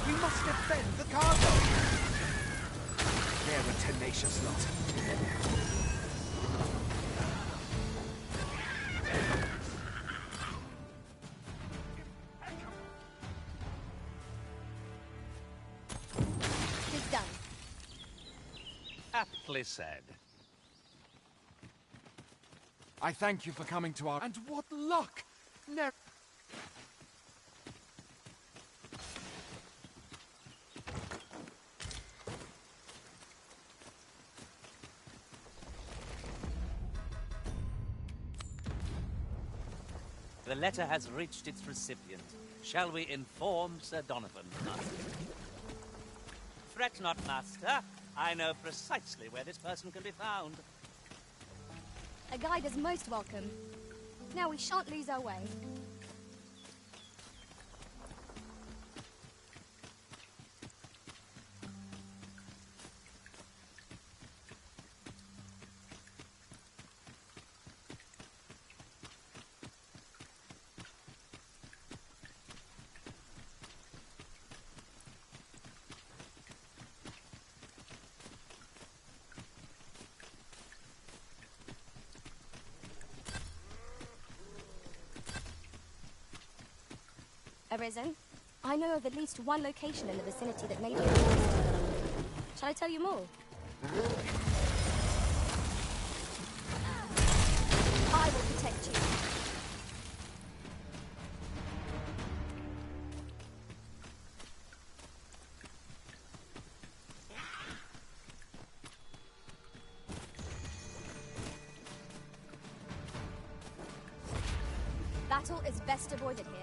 We must defend the cargo! They're a tenacious lot. It's done. Aptly said. I thank you for coming to our... And what luck! Never... The letter has reached its recipient. Shall we inform Sir Donovan, Master? Fret not, Master. I know precisely where this person can be found. A guide is most welcome. Now we shan't lose our way. Arisen, I know of at least one location in the vicinity that may be important. Shall I tell you more? I will protect you. Battle is best avoided here.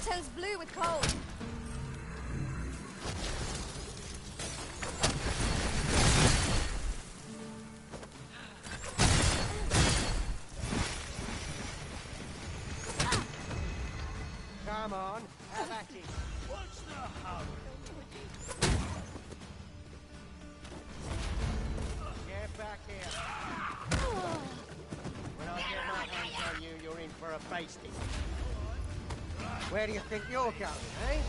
Turns blue with cold. Come on, have at it. What's the hurry? Get back here. When I get my hands on you, you're in for a basting. Where do you think you're going, eh?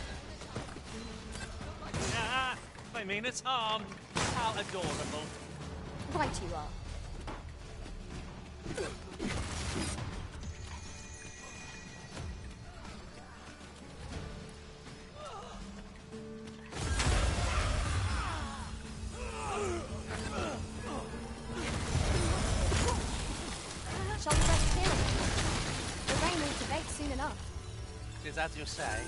Ah, I mean it's harm. How adorable. Right you are. Shall we rest here? The rain will abate soon enough. Is as you say.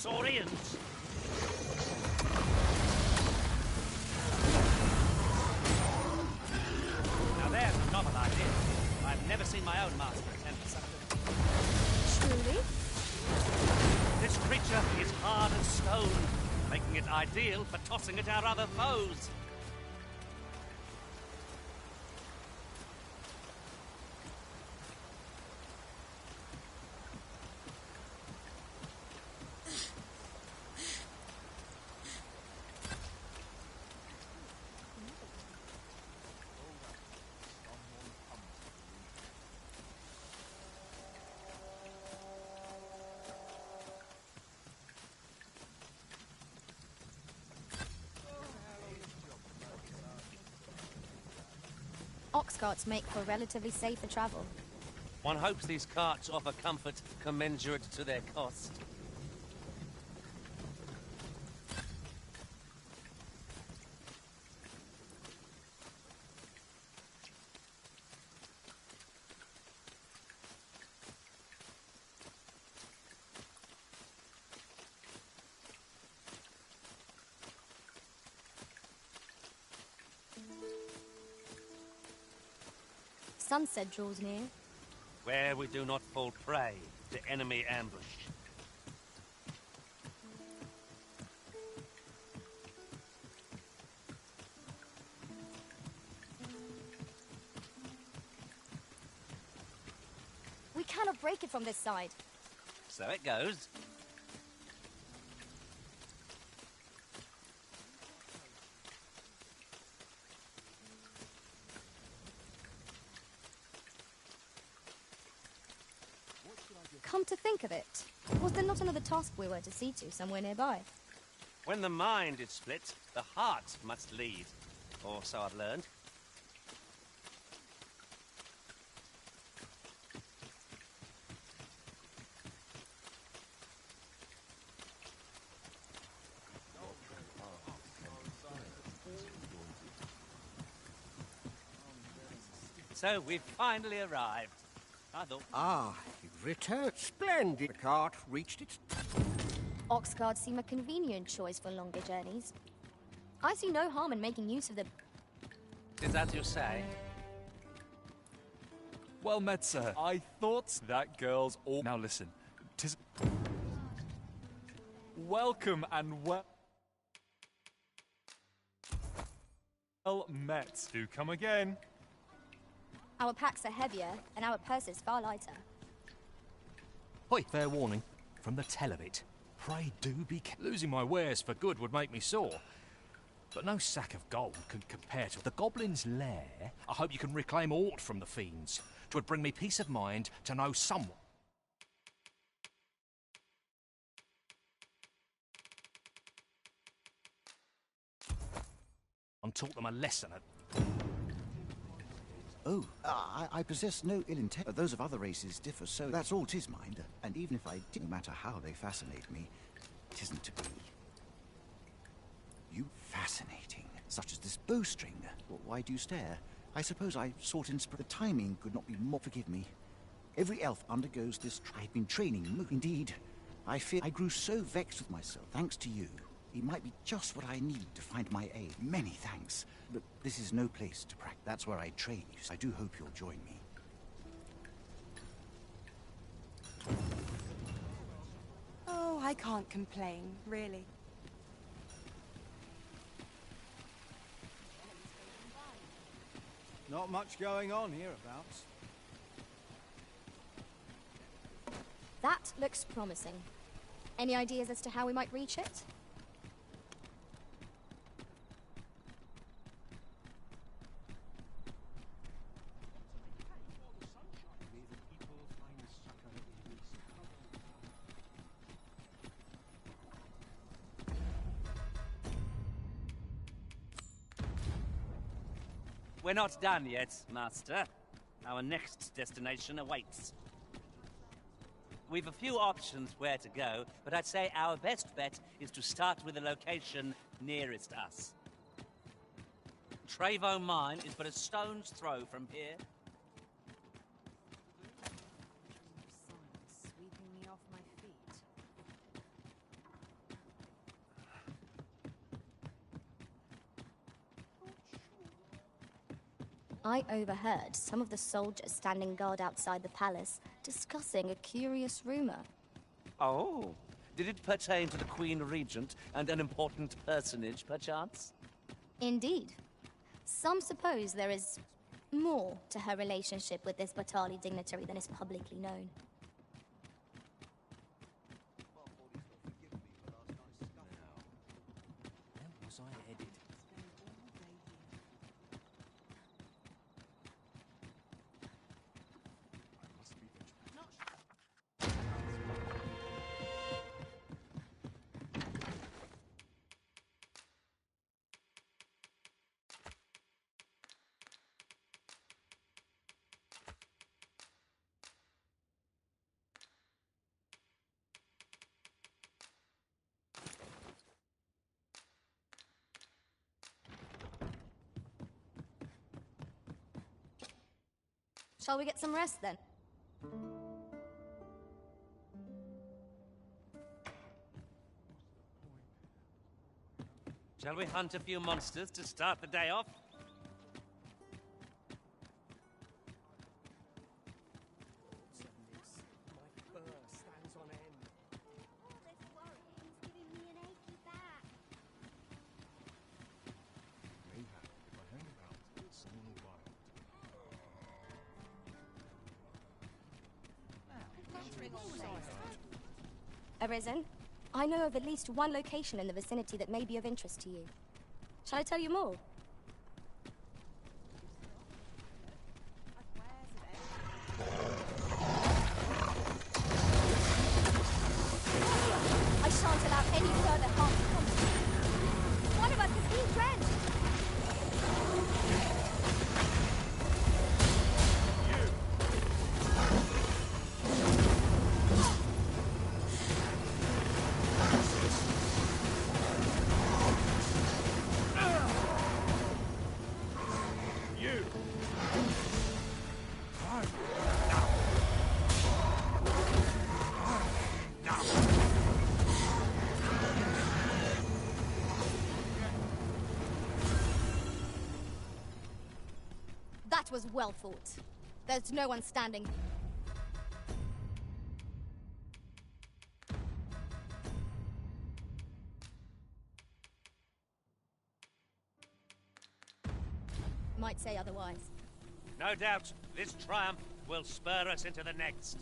Saurians. Now there's a novel idea. I've never seen my own master attempt something. Truly? This creature is hard as stone, making it ideal for tossing at our other foes. Ox carts make for relatively safer travel. One hopes these carts offer comfort commensurate to their cost. Sunset draws near. Where we do not fall prey to enemy ambush. We cannot break it from this side. So it goes. Come to think of it, was there not another task we were to see to somewhere nearby? When the mind is split, the heart must lead. Or so I've learned. So we've finally arrived. I thought... Ah, you've returned. Splendid. The cart reached its... Ox carts seem a convenient choice for longer journeys. I see no harm in making use of them. Is that you say? Well met, sir. I thought that girl's all... Now listen, 'tis... Welcome and well met. Do come again. Our packs are heavier, and our purses far lighter. Hoi, fair warning. From the tell of it, pray do be losing my wares for good would make me sore. But no sack of gold can compare to the goblin's lair. I hope you can reclaim aught from the fiends. 'Twould bring me peace of mind to know someone. And taught them a lesson at... Oh, I possess no ill intent. Those of other races differ, so that's all 'tis mind. And even if I did, no matter how they fascinate me, 'tisn't to be. You fascinating, such as this bowstring. Well, why do you stare? I suppose I sought the timing could not be more. Forgive me. Every elf undergoes this. I've been training. Indeed, I fear I grew so vexed with myself. Thanks to you. It might be just what I need to find my aid. Many thanks. But this is no place to practice. That's where I train you. I do hope you'll join me. Oh, I can't complain, really. Not much going on hereabouts. That looks promising. Any ideas as to how we might reach it? We're not done yet, Master. Our next destination awaits. We've a few options where to go, but I'd say our best bet is to start with the location nearest us. Trevo Mine is but a stone's throw from here. Sweeping me off my feet. I overheard some of the soldiers standing guard outside the palace discussing a curious rumor. Oh, did it pertain to the Queen Regent and an important personage, perchance? Indeed. Some suppose there is more to her relationship with this Batali dignitary than is publicly known. Where was I headed? Shall we get some rest then? Shall we hunt a few monsters to start the day off? Arisen, I know of at least one location in the vicinity that may be of interest to you. Shall I tell you more? I shan't allow any further harm to come to you. One of us is being drenched. That was well fought. There's no one standing. Might say otherwise. No doubt, this triumph will spur us into the next.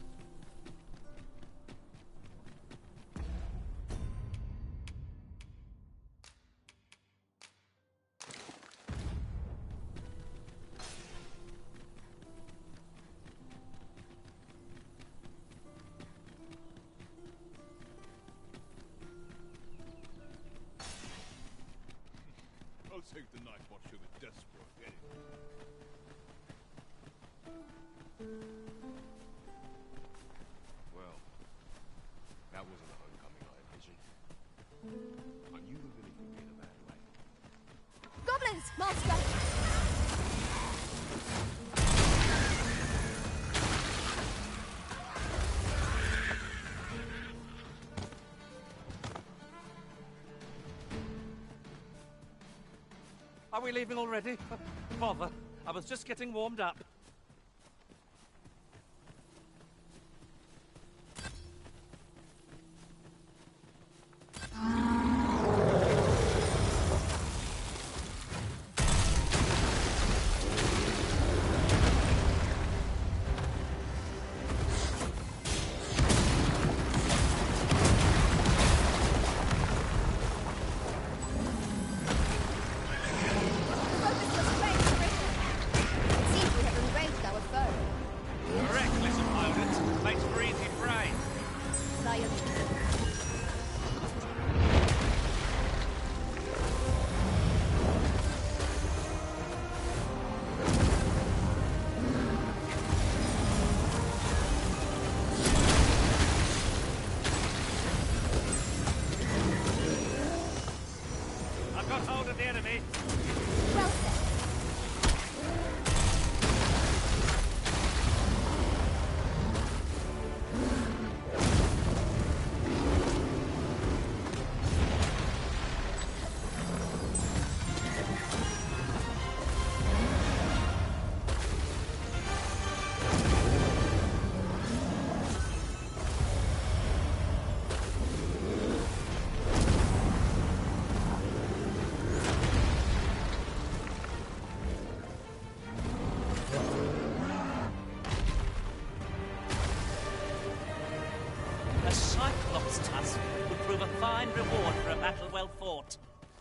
I'll take the knife while sugar desperate. Get it. Well, that wasn't a homecoming I envisioned. I knew the village would be in a bad way. Goblins, Master! Are we leaving already? Bother. I was just getting warmed up.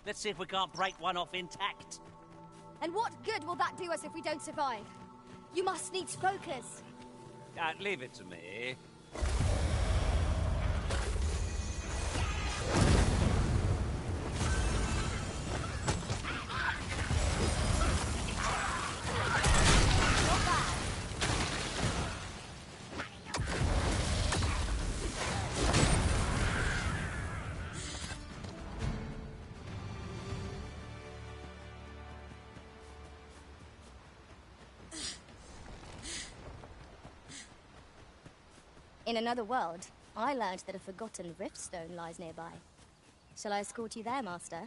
Let's see if we can't break one off intact. And what good will that do us if we don't survive? You must needs focus. Leave it to me. In another world, I learned that a forgotten riftstone lies nearby. Shall I escort you there, Master?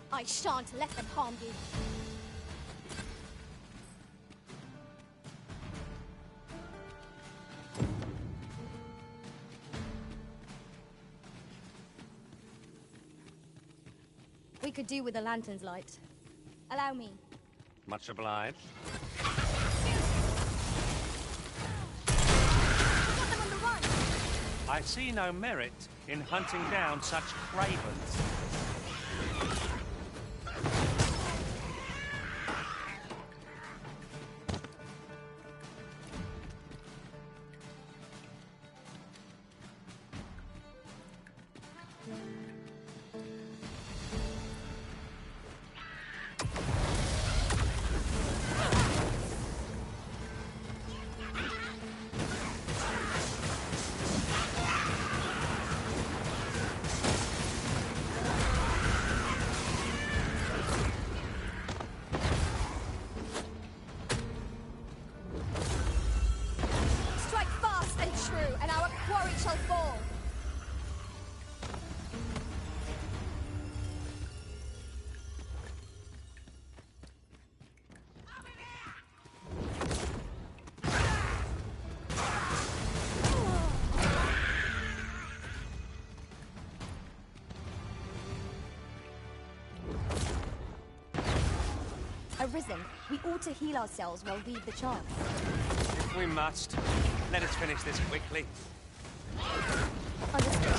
I shan't let them harm you. We could do with a lantern's light. Allow me. Much obliged. I see no merit in hunting down such cravens. Arisen, we ought to heal ourselves while we've the chance. If we must, let us finish this quickly. Understood.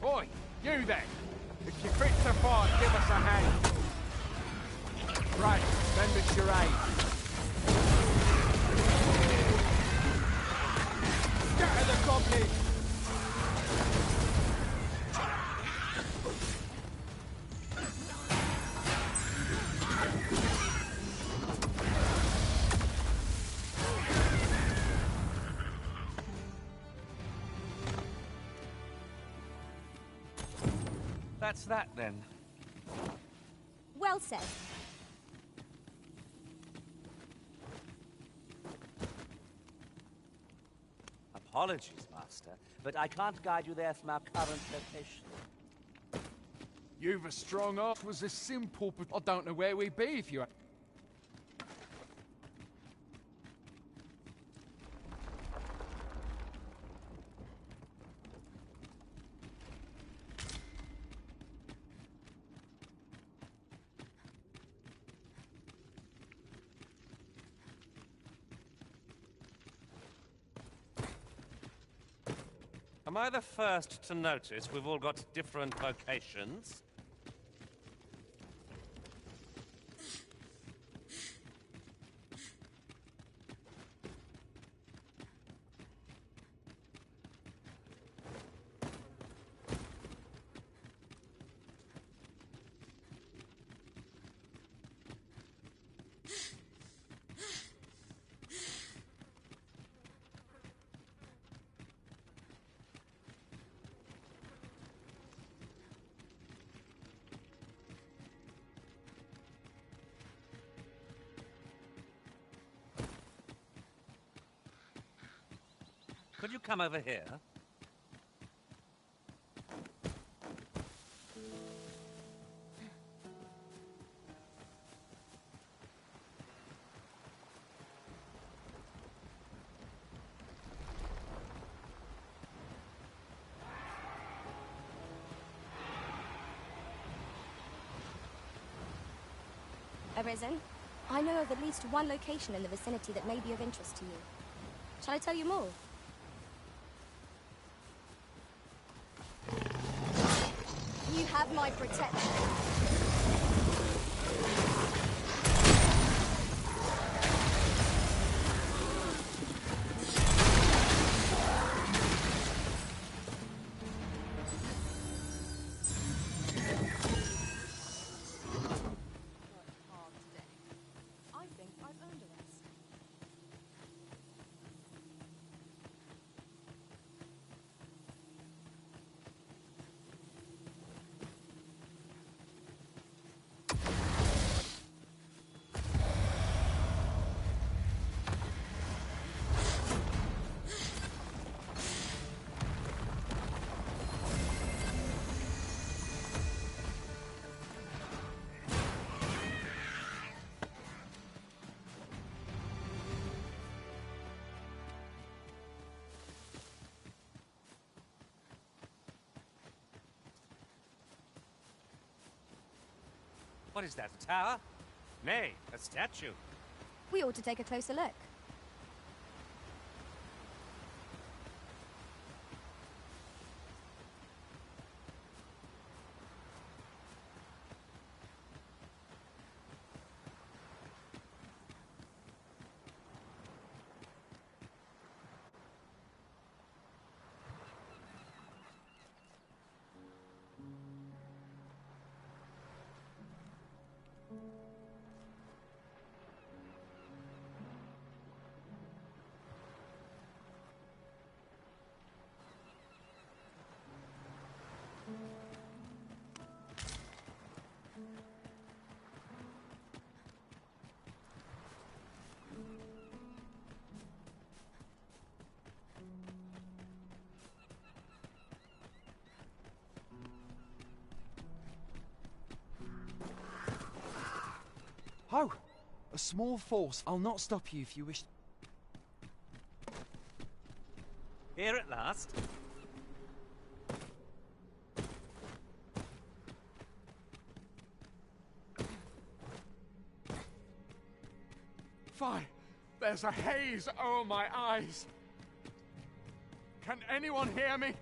Oi, you then! If you're fit to fight, give us a hand. Right, send us your aid. Scatter the goblins! That's that, then. Well said. Apologies, Master, but I can't guide you there from our current location. You've a strong arm. It was a simple, but I don't know where we'd be if you... Am I the first to notice we've all got different vocations? Could you come over here? Arisen, I know of at least one location in the vicinity that may be of interest to you. Shall I tell you more? You have my protection. What is that, a tower? Nay, a statue. We ought to take a closer look. Oh, a small force. I'll not stop you if you wish. Here at last. Fie! There's a haze over my eyes. Can anyone hear me?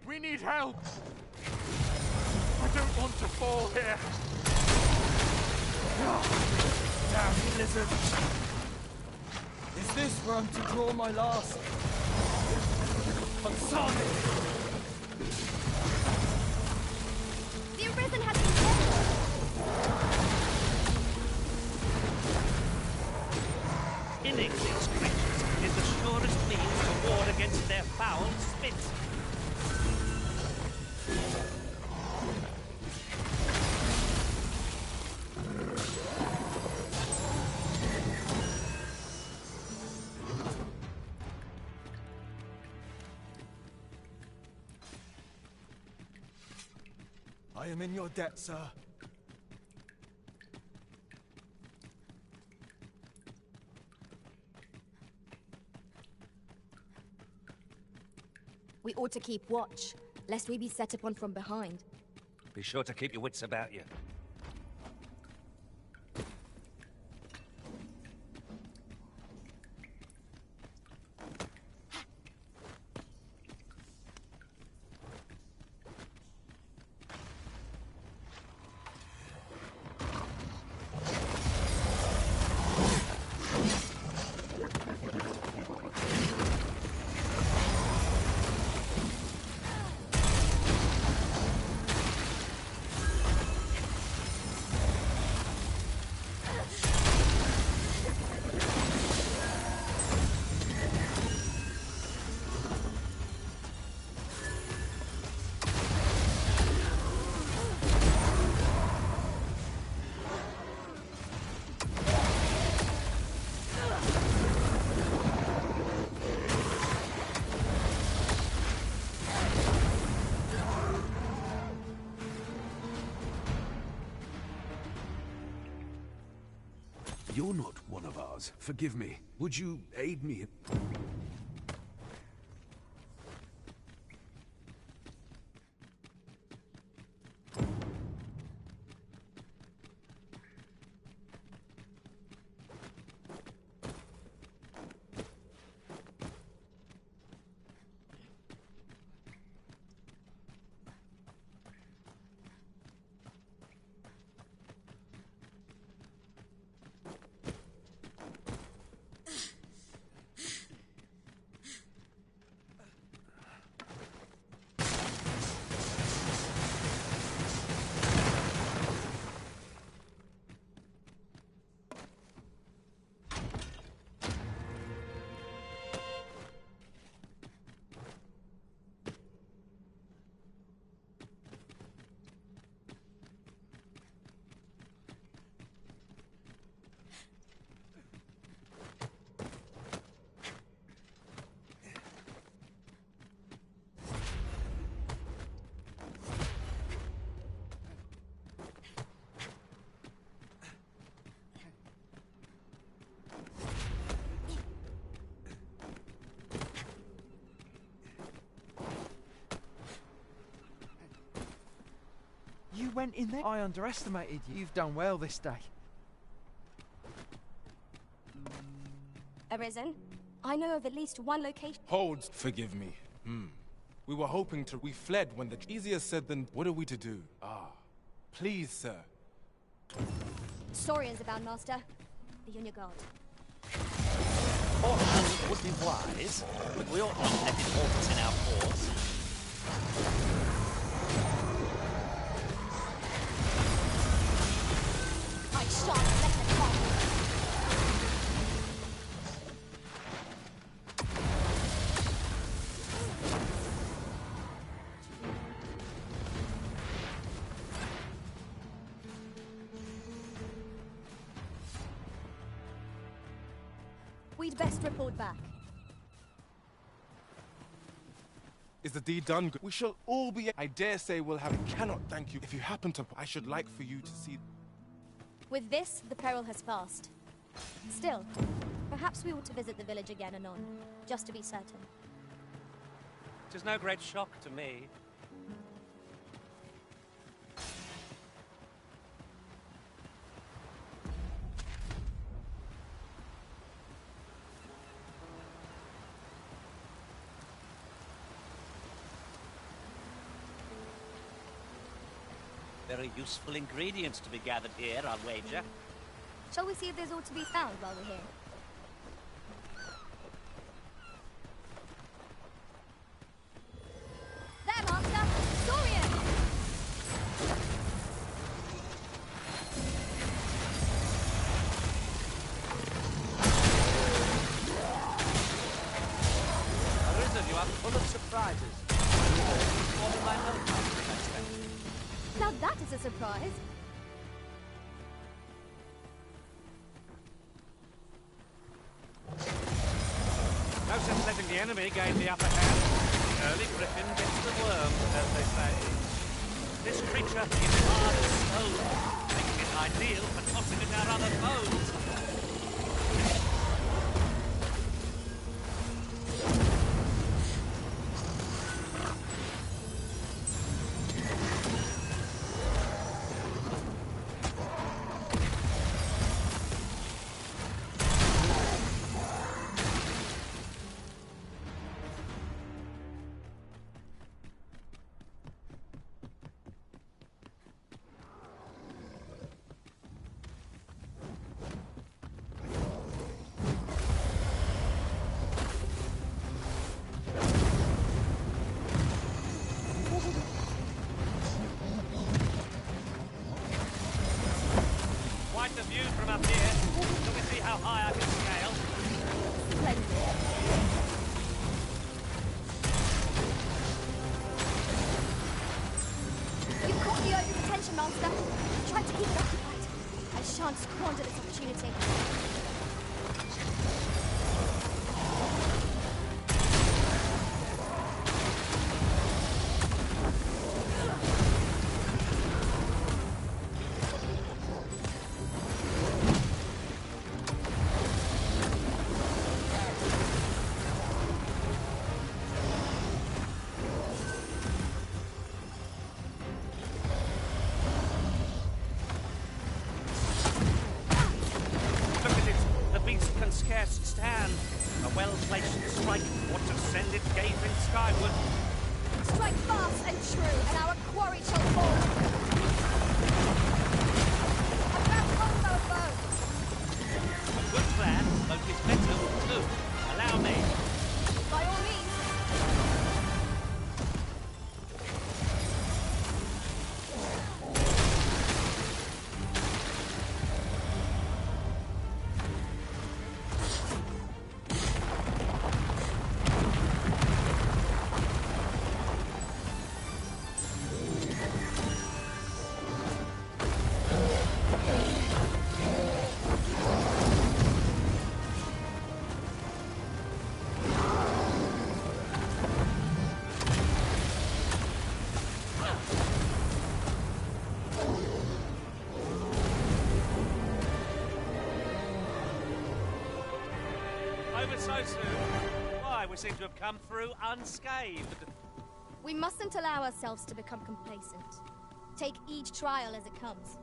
We need help. I don't want to fall here. Damn you, lizard! Is this where I'm to draw my last? Console! The Arisen has been killed! Killing these creatures is the surest means to ward against their foul spit. I am in your debt, sir. We ought to keep watch, lest we be set upon from behind. Be sure to keep your wits about you. You're not one of ours. Forgive me. Would you aid me? You went in there? I underestimated you. You've done well this day. Arisen, I know of at least one location. Hold. Forgive me. We were hoping to... We fled when the... Easier said than... What are we to do? Please, sir. Saurians abound, Master. Be on your guard. Caution would be wise, but we ought not let it halt us in our course. I shan't let them come. We'd best report back. Is the deed done? We shall all be... I dare say we'll have... I cannot thank you. If you happen to... I should like for you to see... With this, the peril has passed. Still, perhaps we ought to visit the village again anon, just to be certain. It is no great shock to me. Very useful ingredients to be gathered here, I'll wager. Shall we see if there's aught to be found while we're here? There, Master! Saurian! Arisen, you are full of surprises. All my own master, I expect. Now that is a surprise. No sense letting the enemy gain the upper hand. Early griffin gets the worm, as they say. This creature is hard as stone, making it ideal for tossing at our other foes. The view from up here. Shall we see how high I can scale? You've caught the open attention, Master. Try to keep it occupied. I shan't squander this opportunity. scarce stand. A well-placed strike ought to send it gaping skyward. Strike fast and true, and our quarry shall fall. About longbow bow. A good plan, though 'tis better with two. Allow me. By all means. Over so soon? Why, we seem to have come through unscathed. We mustn't allow ourselves to become complacent. Take each trial as it comes.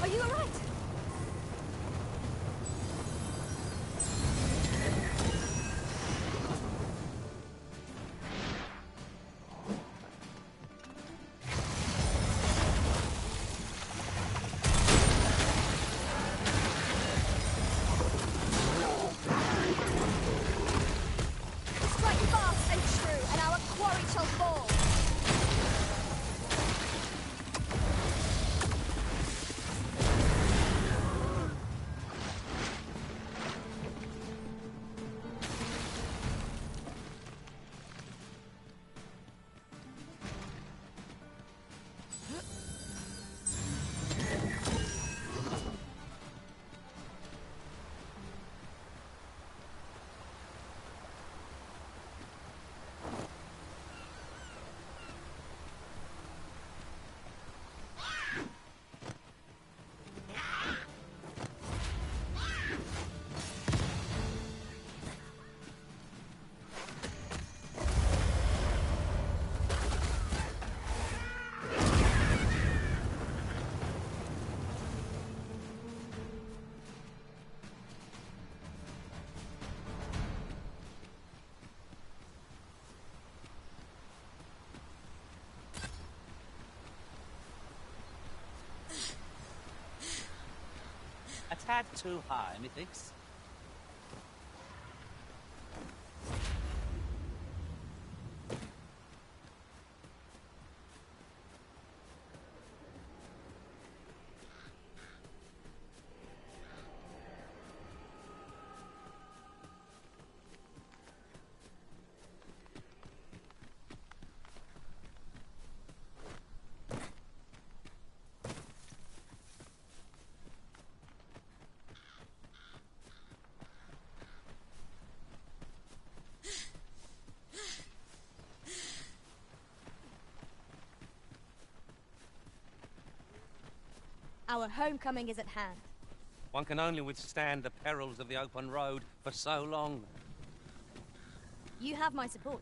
Are you alright? Strike fast and true, and our quarry shall fall. A tad too high, methinks. Our homecoming is at hand. One can only withstand the perils of the open road for so long. You have my support.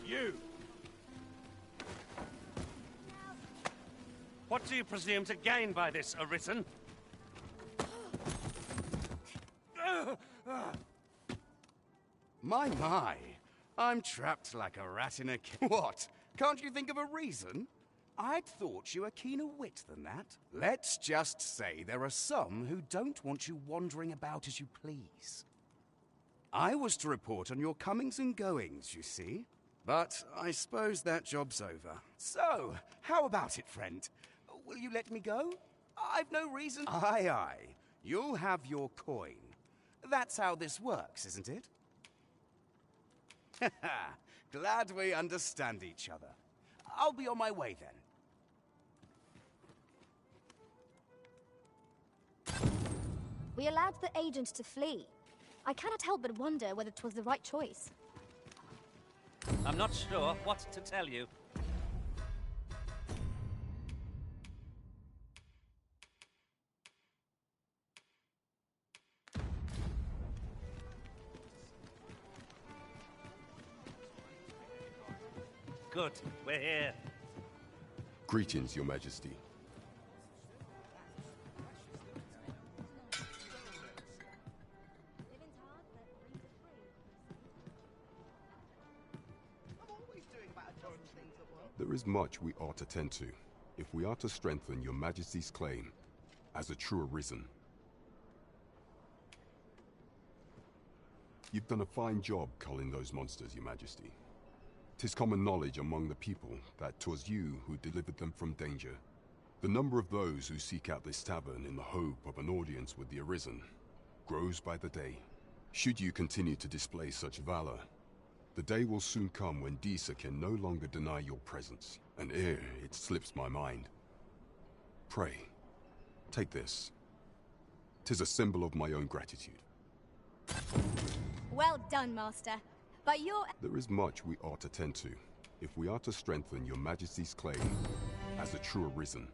You! What do you presume to gain by this, Arisen? My. I'm trapped like a rat in a What? Can't you think of a reason? I'd thought you were keener wit than that. Let's just say there are some who don't want you wandering about as you please. I was to report on your comings and goings, you see. But I suppose that job's over. So, how about it, friend? Will you let me go? I've no reason... Aye, aye. You'll have your coin. That's how this works, isn't it? Glad we understand each other. I'll be on my way then. We allowed the agent to flee. I cannot help but wonder whether 'twas the right choice. I'm not sure what to tell you. Good, we're here. Greetings, Your Majesty. There is much we ought to tend to, if we are to strengthen Your Majesty's claim as a true arisen. You've done a fine job culling those monsters, Your Majesty. 'Tis common knowledge among the people that 'twas you who delivered them from danger. The number of those who seek out this tavern in the hope of an audience with the Arisen grows by the day. Should you continue to display such valor, the day will soon come when Disa can no longer deny your presence, and ere it slips my mind. Pray, take this. 'Tis a symbol of my own gratitude. Well done, Master. By your... There is much we ought to tend to, if we are to strengthen Your Majesty's claim as a true Arisen.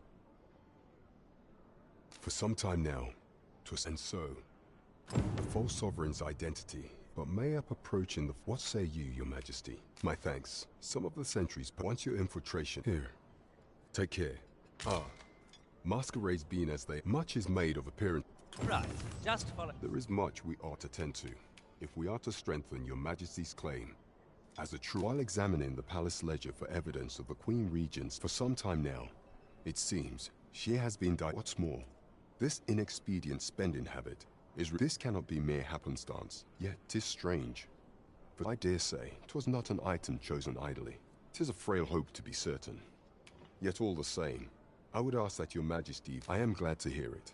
For some time now, 'twas and so, the false sovereign's identity, but may up approaching the... What say you, Your Majesty? My thanks. Some of the sentries, once your infiltration... Here, take care. Masquerades being as they... Much is made of appearance... Right, just follow... There is much we ought to tend to, if we are to strengthen Your Majesty's claim as a true... While examining the palace ledger for evidence of the Queen Regent's for some time now, it seems she has been What's more, this inexpedient spending habit is... This cannot be mere happenstance, yet 'tis strange. For I dare say 'twas not an item chosen idly. 'Tis a frail hope to be certain. Yet all the same, I would ask that Your Majesty... I am glad to hear it.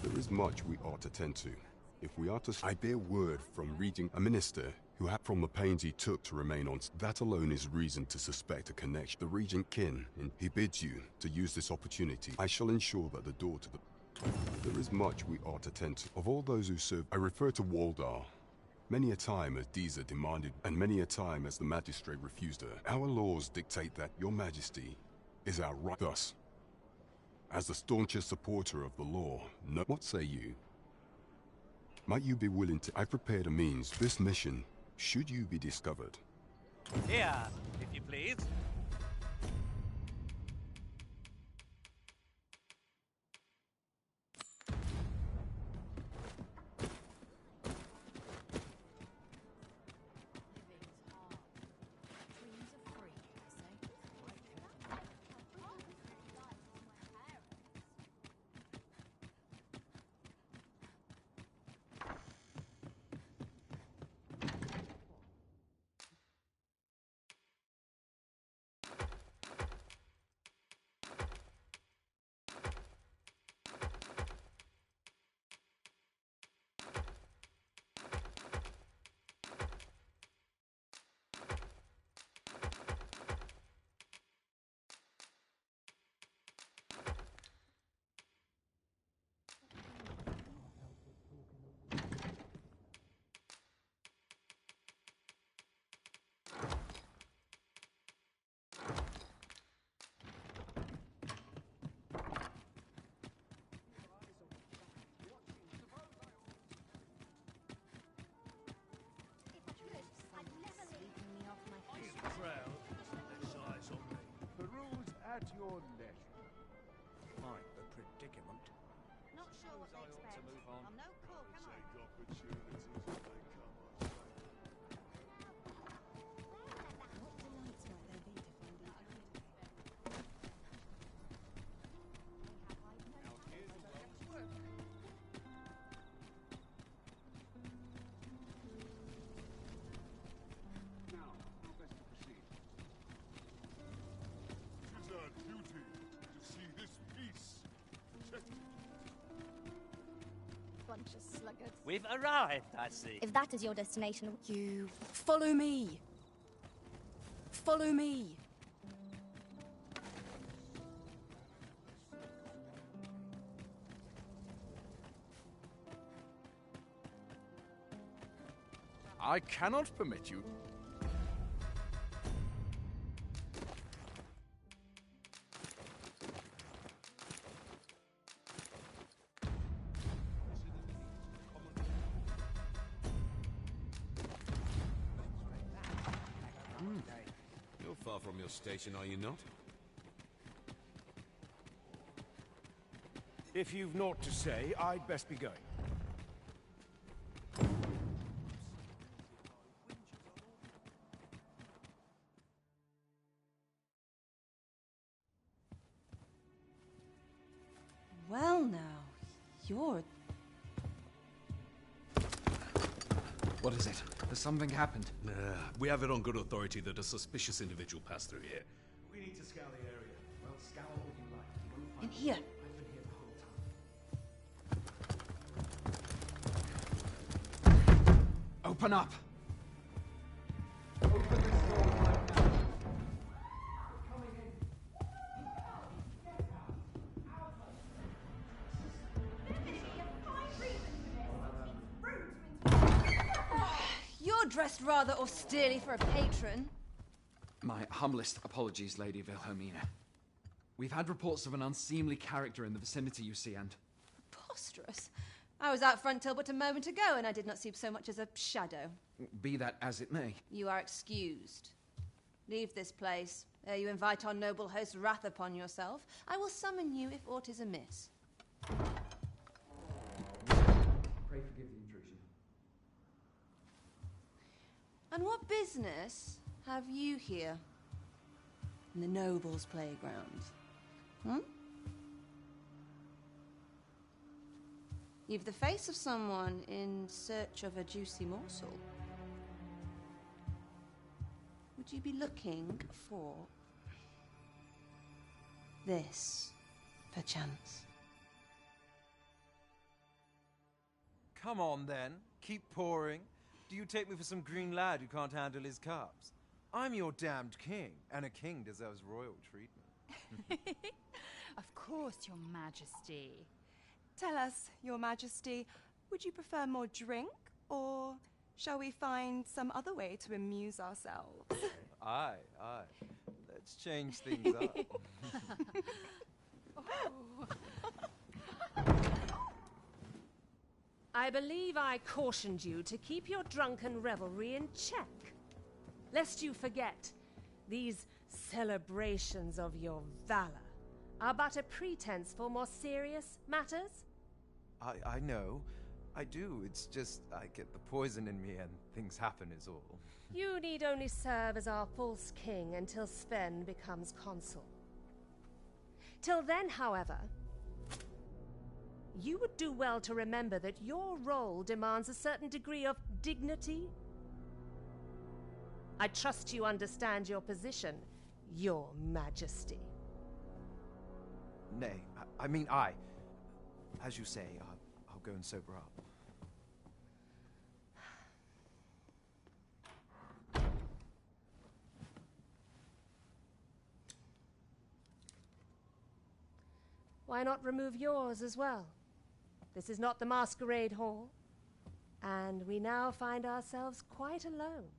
There is much we ought to tend to, if we are to... I bear word from reading a minister who had from the pains he took to remain on... That alone is reason to suspect a connection. The regent kin, and he bids you to use this opportunity. I shall ensure that the door to the... There is much we ought to tend to. Of all those who serve, I refer to Waldar. Many a time as Disa demanded, and many a time as the magistrate refused her. Our laws dictate that Your Majesty is our right. Thus, as the staunchest supporter of the law, no... What say you? Might you be willing to... I prepared a means. This mission, should you be discovered. Here, if you please. At your leisure. Quite a predicament. Not sure what to expect. I'm no cook, am I? Take opportunities as they come. Bunch of sluggards. We've arrived, I see. If that is your destination, You follow me. Follow me. I cannot permit you. You're far from your station, are you not? If you've naught to say, I'd best be going. Well now, you're... What is it? Has something happened? We have it on good authority that a suspicious individual passed through here. We need to scour the area. Well, scour all you like. You won't find In here. I've been here the whole time. Open up! You're dressed rather austerely for a patron. My humblest apologies, Lady Wilhelmina. We've had reports of an unseemly character in the vicinity, you see, and... Preposterous. I was out front till but a moment ago, and I did not see so much as a shadow. Be that as it may. You are excused. Leave this place, ere you invite our noble host's wrath upon yourself. I will summon you if aught is amiss. Pray forgive the intrusion. And what business have you here? In the nobles' playground? Hmm? You've the face of someone in search of a juicy morsel. Would you be looking for this, perchance? Come on, then. Keep pouring. Do you take me for some green lad who can't handle his cups? I'm your damned king, and a king deserves royal treatment. Of course, Your Majesty. Tell us, Your Majesty, would you prefer more drink, or shall we find some other way to amuse ourselves? Aye, aye. Let's change things up. I believe I cautioned you to keep your drunken revelry in check, lest you forget these celebrations of your valor are but a pretense for more serious matters. I know. I do. It's just I get the poison in me and things happen is all. You need only serve as our false king until Sven becomes consul. Till then, however, you would do well to remember that your role demands a certain degree of dignity. I trust you understand your position, Your Majesty. Nay, I mean I. As you say, I'll go and sober up. Why not remove yours as well? This is not the masquerade hall, and we now find ourselves quite alone.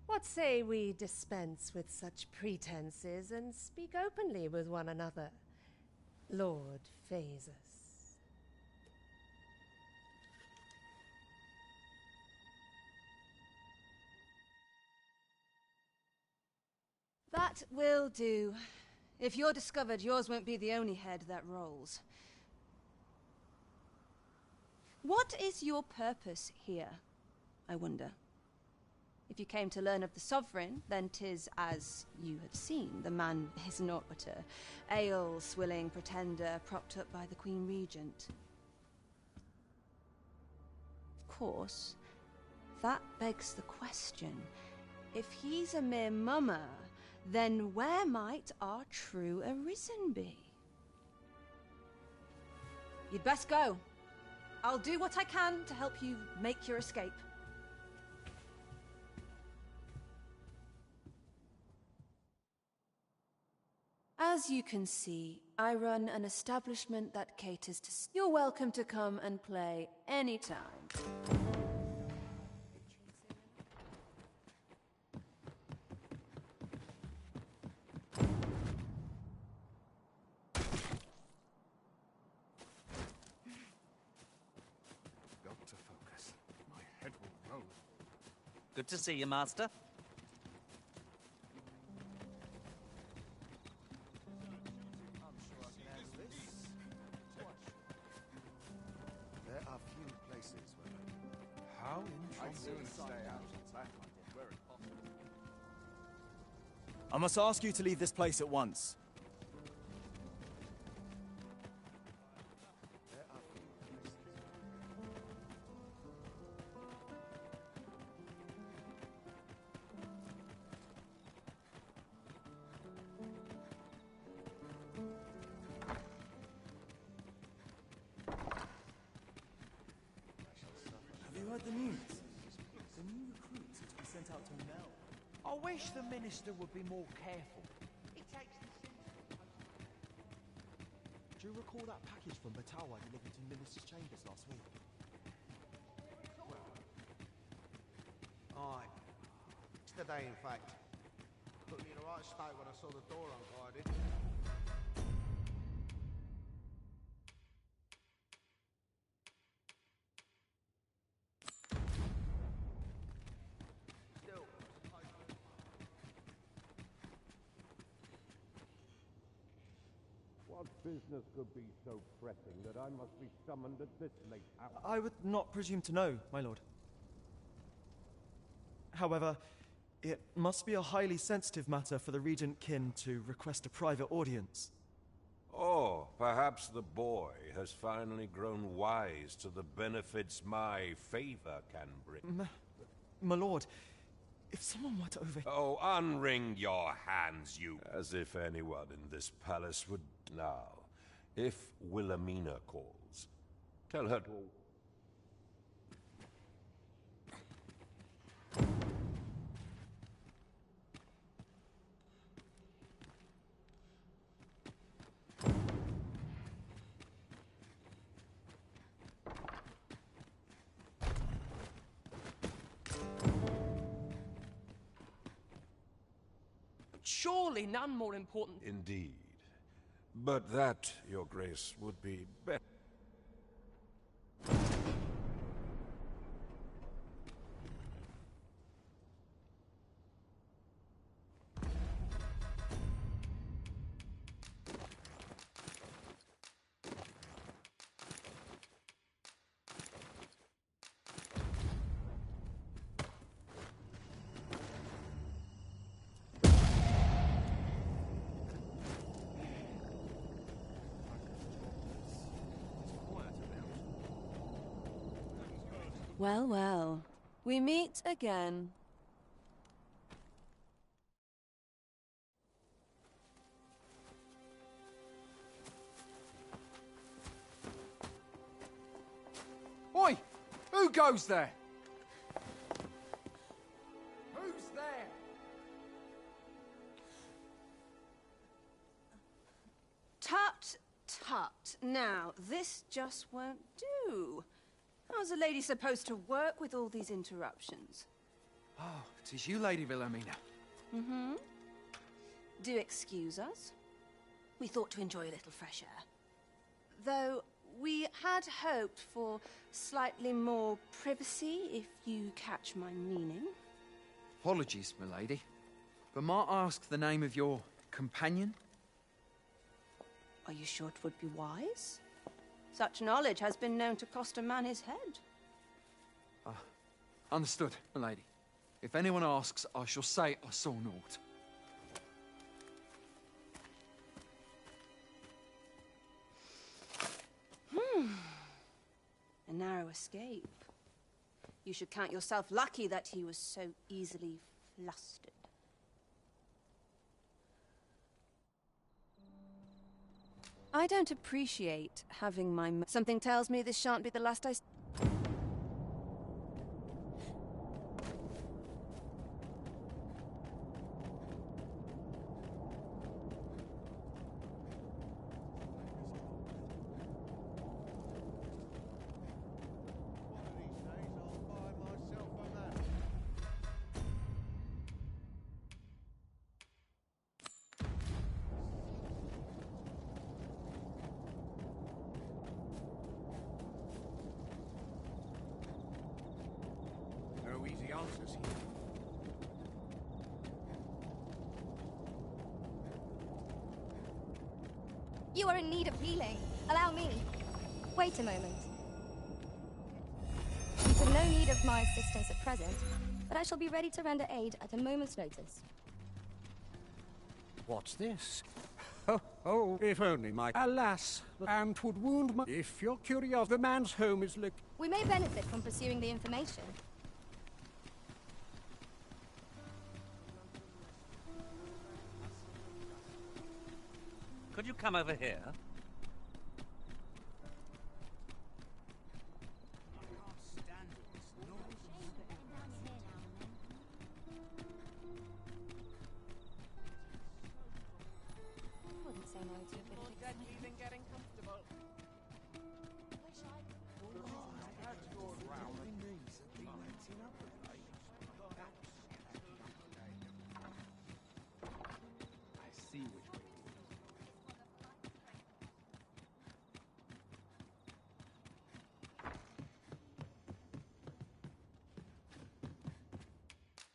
What say we dispense with such pretenses and speak openly with one another, Lord Phasus? That will do. If you're discovered, yours won't be the only head that rolls. What is your purpose here, I wonder? If you came to learn of the Sovereign, then 'tis as you have seen. The man is naught but a ale-swilling pretender propped up by the Queen Regent. Of course, that begs the question. If he's a mere mummer, then where might our true Arisen be? You'd best go. I'll do what I can to help you make your escape. As you can see, I run an establishment that caters to... You're welcome to come and play anytime. Got to focus. My head will roll. Good to see you, Master. There are few places where... How I'd interesting. sooner stay out of that where it's possible. I must ask you to leave this place at once. There are few places Have you heard the news? The new recruits are to be sent out to Mel. I wish the minister would be more careful. Do you recall that package from Batawa delivered to Minister's chambers last week? Aye. Yesterday, in fact. Put me in the right state when I saw the door unguarded. What business could be so pressing that I must be summoned at this late hour? I would not presume to know, my lord. However, it must be a highly sensitive matter for the Regent Kin to request a private audience. Oh, perhaps the boy has finally grown wise to the benefits my favor can bring. My lord, if someone were to over... Oh, unwring your hands, you... As if anyone in this palace would... Now, if Wilhelmina calls, tell her to... Surely none more important. Indeed. But that, Your Grace, would be better. Well, well. We meet again. Oi! Who goes there? Who's there? Tut, tut. Now, this just won't do. How's a lady supposed to work with all these interruptions? Oh, it is you, Lady Wilhelmina. Mm-hmm. Do excuse us. We thought to enjoy a little fresh air. Though we had hoped for slightly more privacy, if you catch my meaning. Apologies, milady. But might I ask the name of your companion? Are you sure it would be wise? Such knowledge has been known to cost a man his head. Understood, milady. If anyone asks, I shall say I saw naught. A narrow escape. You should count yourself lucky that he was so easily flustered. I don't appreciate having my... Something tells me this shan't be the last I... No easy answers here. You are in need of healing. Allow me. Wait a moment. You've no need of my assistance at present, but I shall be ready to render aid at a moment's notice. What's this? Oh, if only my... Alas, the ant would wound my... If you're curious, the man's home is We may benefit from pursuing the information. Could you come over here? Wouldn't say no to a bit of excitement. Getting comfortable. I see which way.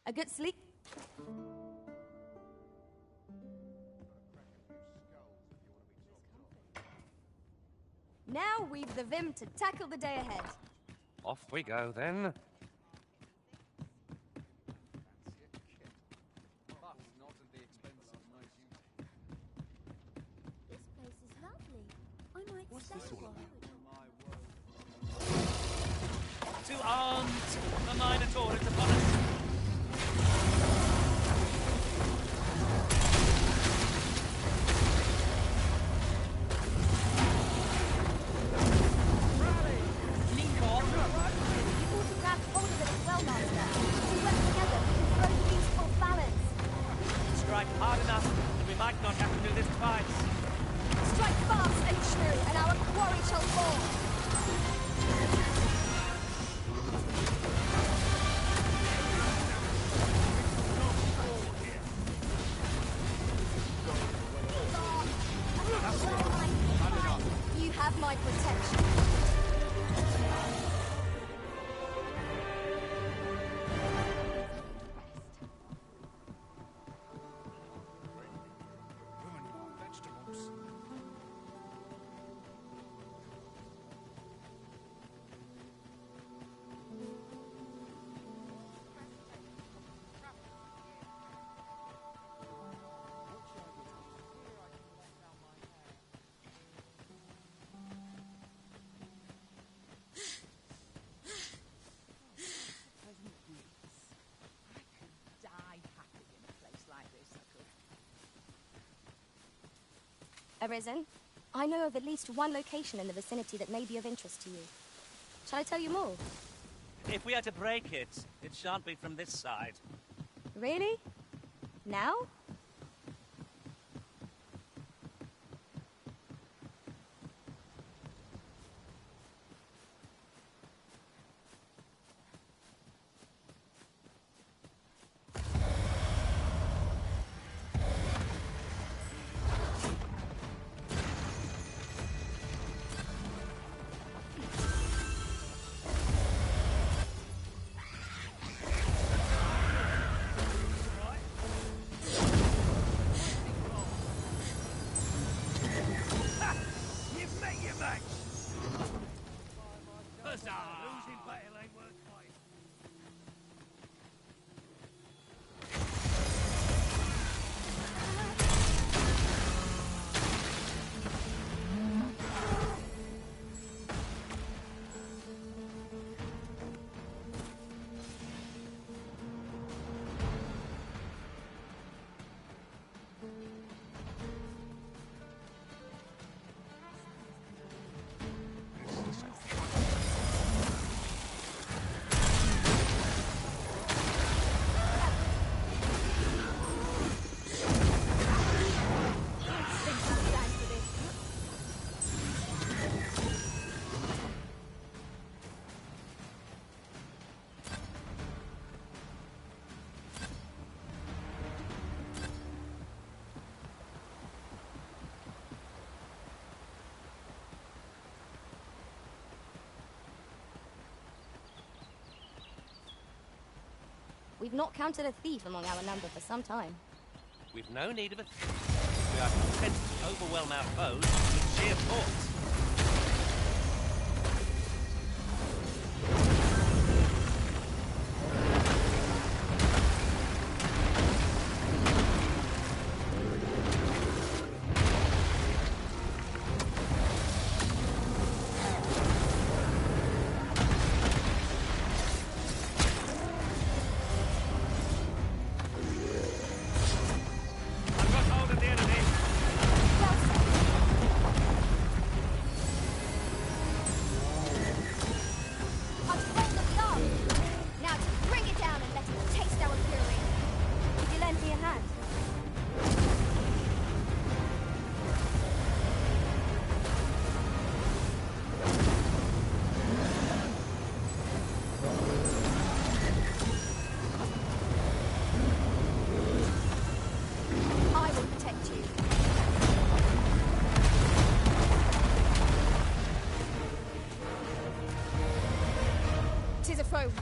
A good sleep. Now we've the vim to tackle the day ahead. Off we go, then. This place is lovely. I might stay a while. To arms! The Minotaur is upon us! Strike hard enough that we might not have to do this twice. Strike fast and true, and our quarry shall fall. You have my protection. Arisen, I know of at least one location in the vicinity that may be of interest to you. Shall I tell you more? If we are to break it, it shan't be from this side. Really? Now? We've not counted a thief among our number for some time. We've no need of a thief. We are content to overwhelm our foes with sheer force.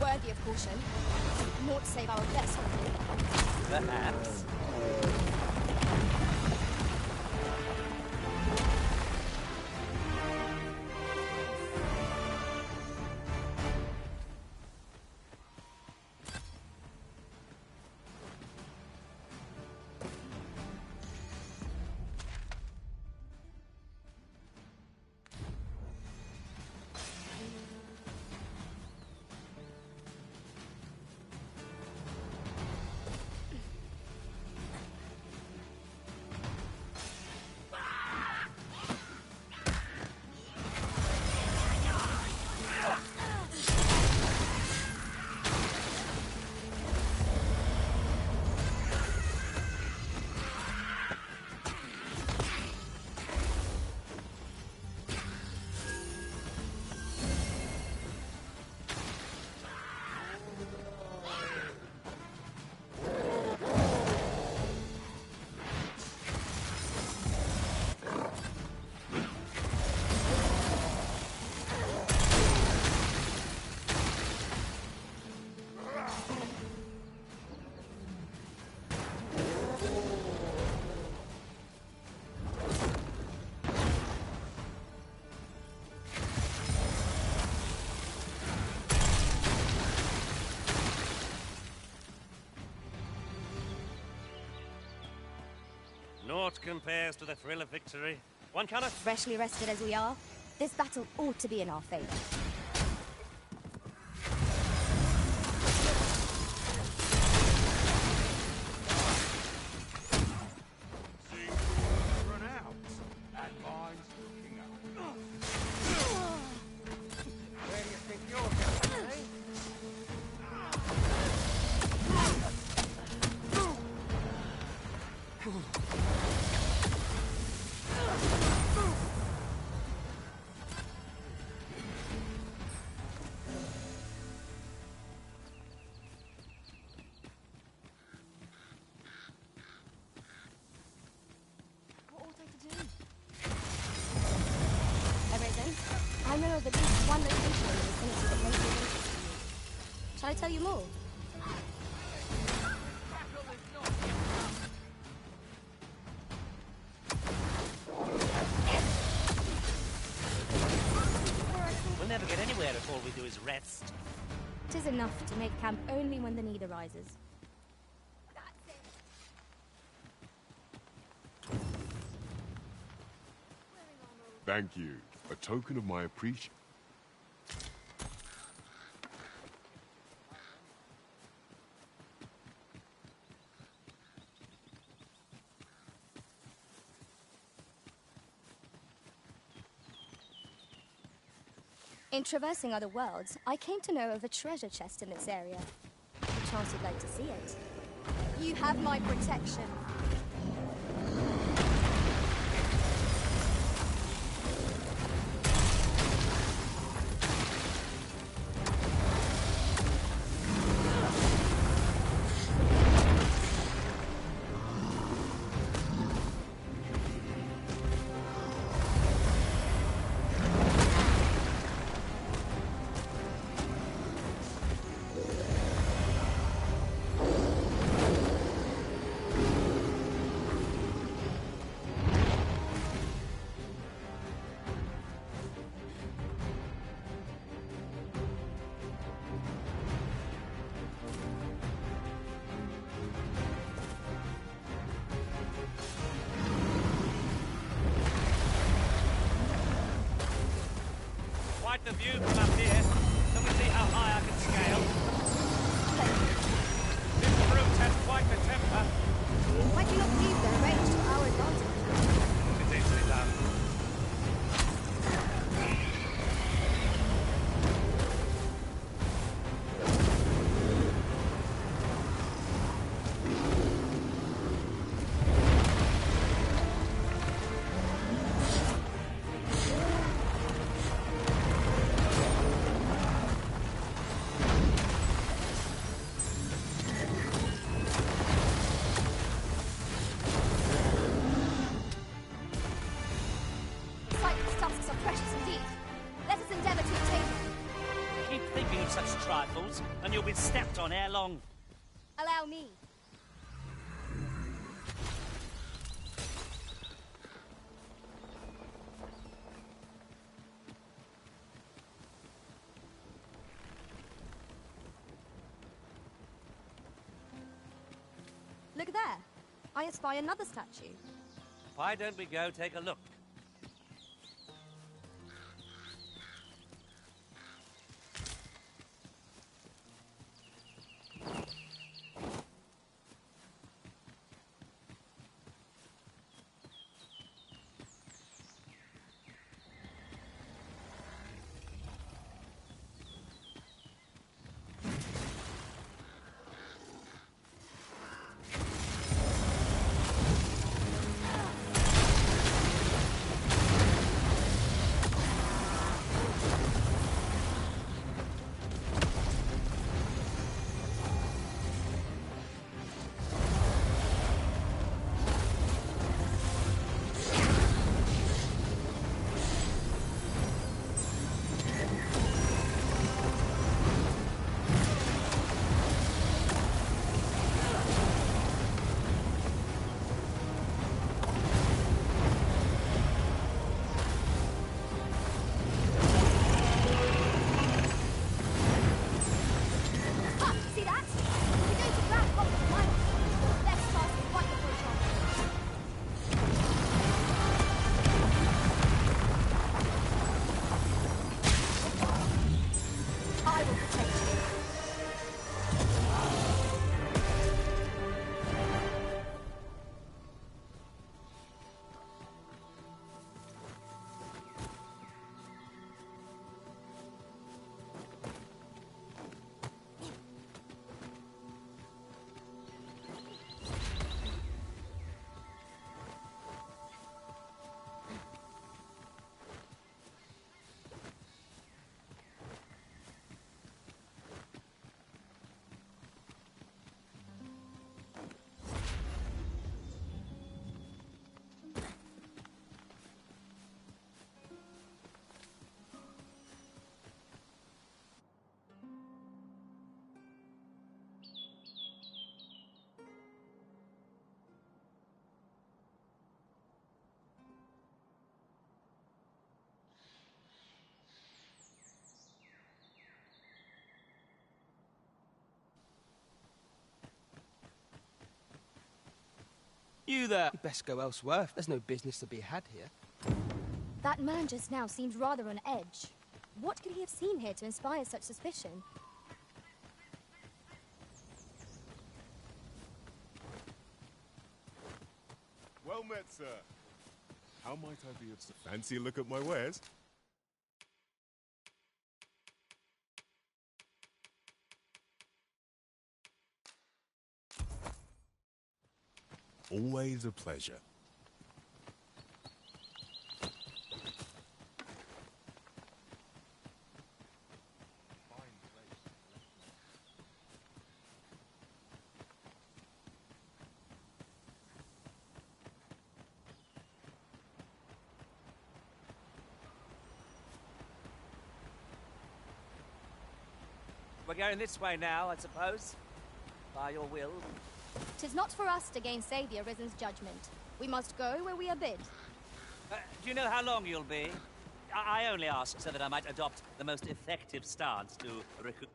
Worthy of caution. More to save our best for you. Perhaps. Naught compares to the thrill of victory. One cannot... Freshly rested as we are, this battle ought to be in our favor. Run out, and mine's looking up. Where do you think you're going, eh? I know of at least one location in the vicinity that may be of interest to you. Shall I tell you more? We'll never get anywhere if all we do is rest. 'Tis enough to make camp only when the need arises. Thank you. A token of my appreciation. In traversing other worlds, I came to know of a treasure chest in this area. Perchance you'd like to see it. You have my protection. like the view from up here. Can we see how high I can scale? This brute has quite the temper. I do not believe their range to our advantage. It's easily done. Cyclops' tusks are precious indeed. Let us endeavour to obtain them. Keep thinking of such trifles, and you'll be stepped on ere long. Allow me. Look there. I espy another statue. Why don't we go take a look? Ha! See that? We're going to grab hold of mine. Let's pass it right before it comes. I will protect you. You there! You'd best go elsewhere. There's no business to be had here. That man just now seemed rather on edge. What could he have seen here to inspire such suspicion? Well met, sir. How might I be of so fancy a look at my wares? Always a pleasure. We're going this way now, I suppose. By your will. 'Tis not for us to gainsay the Arisen's judgment. We must go where we are bid. Do you know how long you'll be? I only ask so that I might adopt the most effective stance to recruit.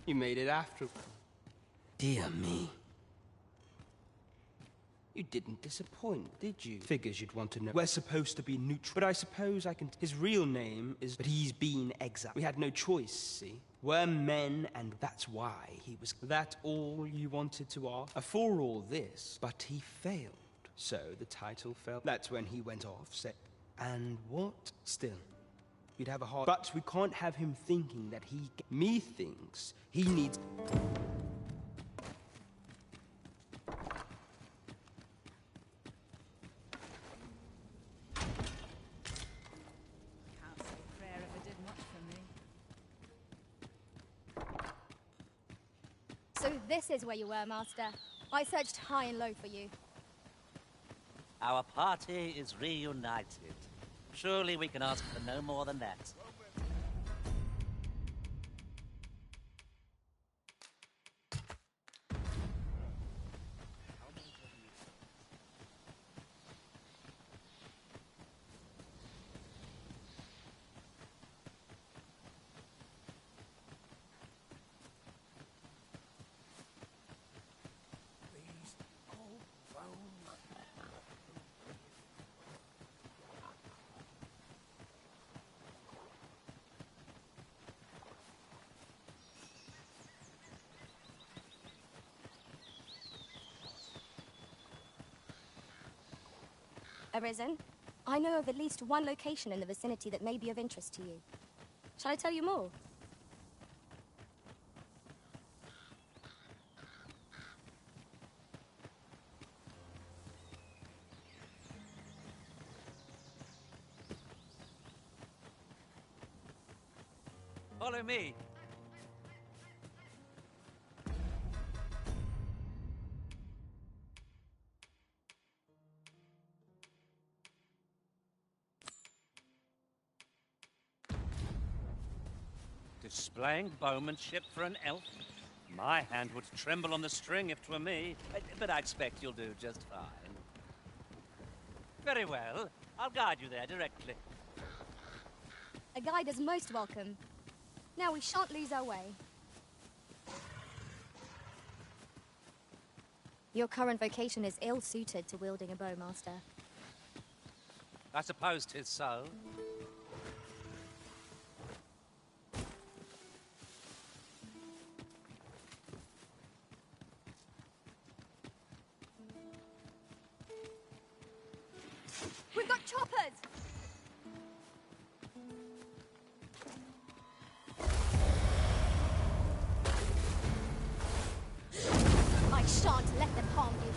You made it after. Dear me. You didn't disappoint, did you? Figures you'd want to know. We're supposed to be neutral, but I suppose I can... His real name is... But he's been exiled. We had no choice, see? We're men, and that's why he was... That all you wanted to ask? For all this, but he failed. So the title fell. That's when he went off, said... And what? Still, we'd have a hard... But we can't have him thinking that he... Me thinks he needs... So this is where you were, Master. I searched high and low for you. Our party is reunited. Surely we can ask for no more than that. Arisen, I know of at least one location in the vicinity that may be of interest to you. Shall I tell you more? Follow me. Displaying bowmanship for an elf? My hand would tremble on the string if 'twere me, but I expect you'll do just fine. Very well. I'll guide you there directly. A guide is most welcome. Now we shan't lose our way. Your current vocation is ill-suited to wielding a bow, Master. I suppose 'tis so. We've got choppers! I shan't let them harm you.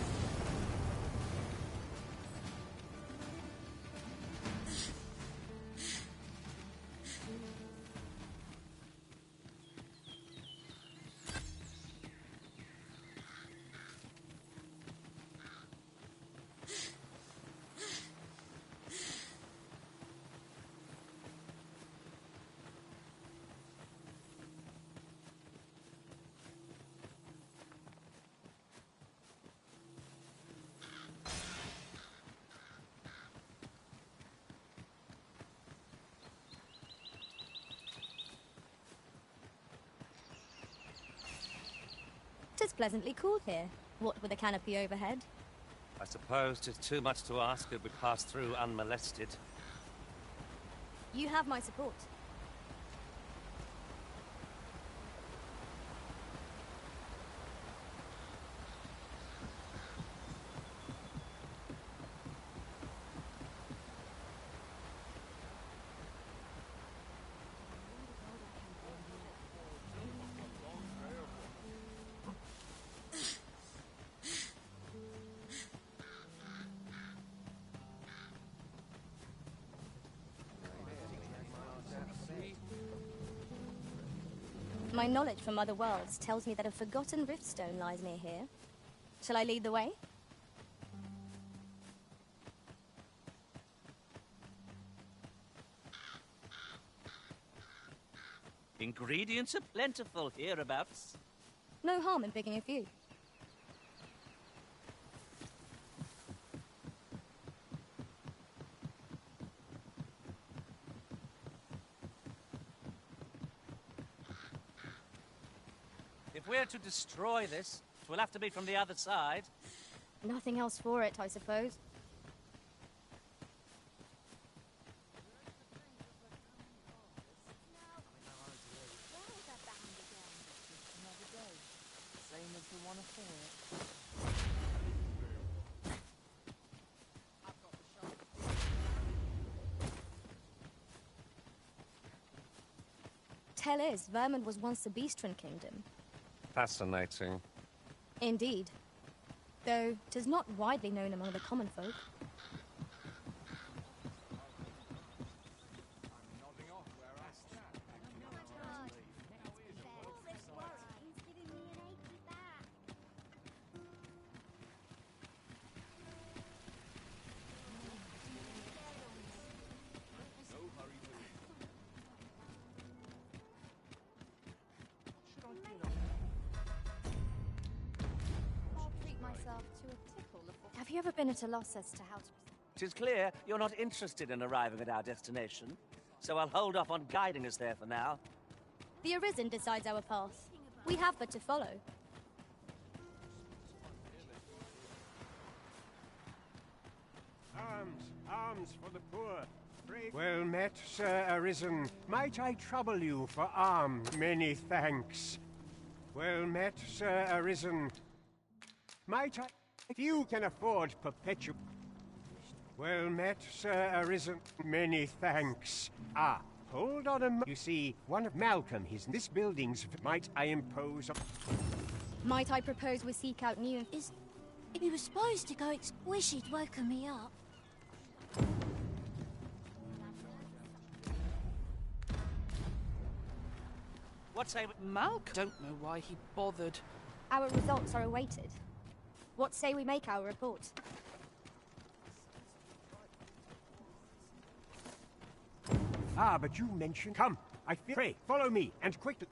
Tis pleasantly cool here, what with a canopy overhead. I suppose 'tis too much to ask that we pass through unmolested. You have my support. My knowledge from other worlds tells me that a forgotten riftstone lies near here. Shall I lead the way? Ingredients are plentiful hereabouts. No harm in picking a few. to destroy this, it will have to be from the other side. Nothing else for it, I suppose. Same as the one afore. Tell is, Vermund was once the Beastren Kingdom. Fascinating. Indeed. Though 'tis not widely known among the common folk. I'll treat myself to a tipple of... Have you ever been at a loss as to how to... Tis clear you're not interested in arriving at our destination, so I'll hold off on guiding us there for now. The Arisen decides our path. We have but to follow. Arms, arms for the poor. Pray. Well met, Sir Arisen. Might I trouble you for arms? Many thanks. Well met, Sir Arisen. Might I... Few can afford perpetual... Well met, Sir Arisen. Many thanks. Ah, hold on a You see, one of Malcolm, this building's... Might I impose... Might I propose we seek out new... If you were supposed to go, wish he'd woken me up. What say Malcolm? Don't know why he bothered. Our results are awaited. What say we make our report? Ah, but you mentioned... Come, I fear... Pray, follow me, and quickly...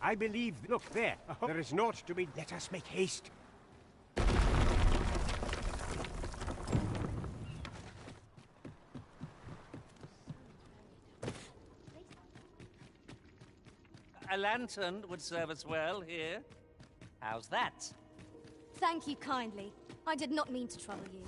I believe... Look, there. There is naught to be... Let us make haste. A lantern would serve us well here. How's that? Thank you kindly. I did not mean to trouble you.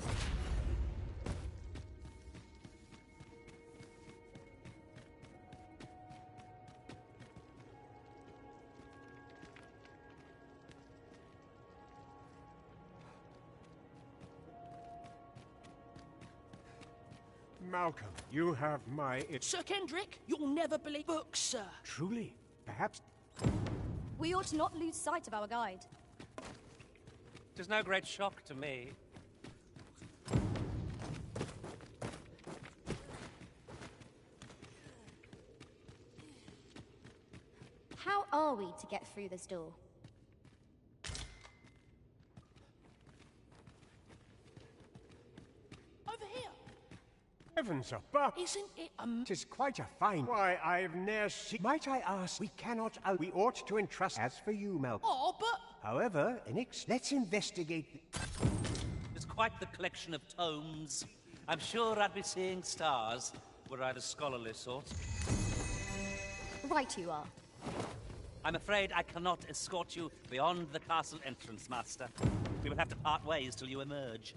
Malcolm, you have my... Sir Kendrick, you'll never believe books, sir. Truly? Perhaps... We ought not lose sight of our guide. Tis no great shock to me. How are we to get through this door? Over here. Heavens above! Isn't it Tis quite a fine... Why, I've ne'er seen... Might I ask? We cannot... We ought to entrust... As for you, Malcolm... Oh, but... However, let's investigate... It's quite the collection of tomes. I'm sure I'd be seeing stars, were I the scholarly sort. Right you are. I'm afraid I cannot escort you beyond the castle entrance, Master. We will have to part ways till you emerge.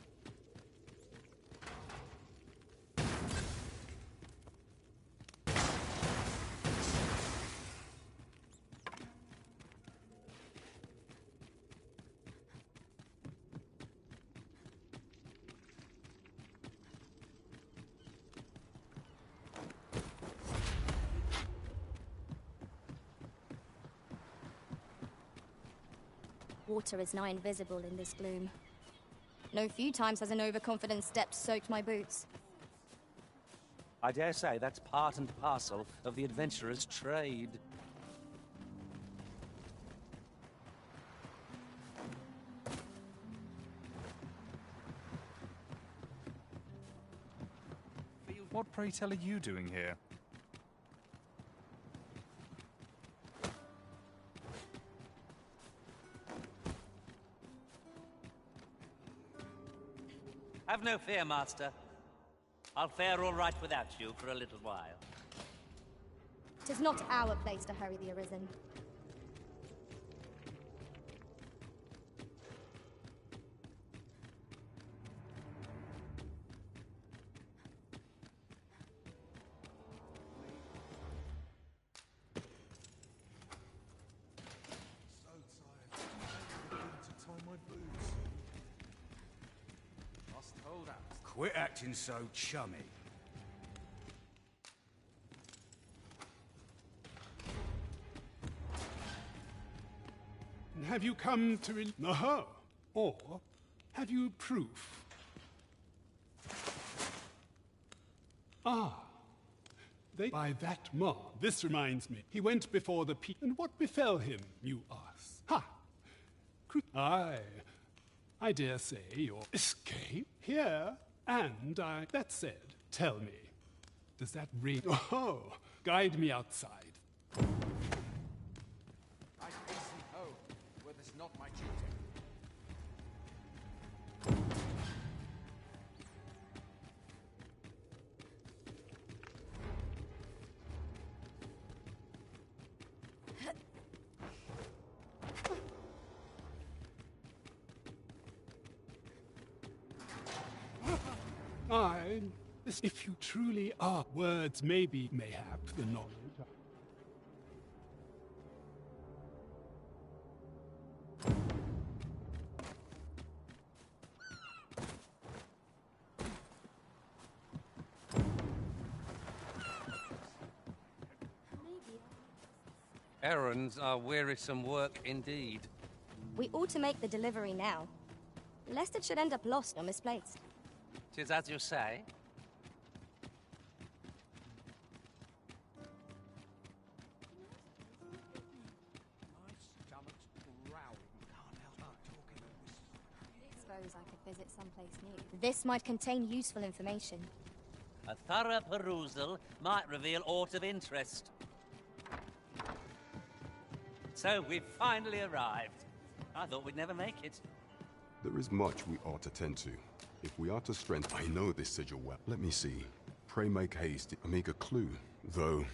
Water is nigh invisible in this gloom. No few times has an overconfident step soaked my boots. I dare say that's part and parcel of the adventurer's trade. What, pray tell, are you doing here? Have no fear, Master. I'll fare all right without you for a little while. 'Tis not our place to hurry the Arisen. Lost hold out. Quit acting so chummy. Have you come to Aha! Or have you proof? Ah. By that mark. This reminds me. He went before the and what befell him, you ask? Ha! I dare say your escape here, and that said, tell me, does that ring? Oh, guide me outside. I hasten home, were this not my duty. If you truly are, words maybe, mayhap, the knowledge. Errands are wearisome work indeed. We ought to make the delivery now, lest it should end up lost or misplaced. 'Tis as you say. Suppose I could visit someplace new. This might contain useful information. A thorough perusal might reveal aught of interest. So we've finally arrived. I thought we'd never make it. There is much we ought to tend to. If we are to strengthen... I know this sigil well. Let me see. Pray make haste. A meager clue. Though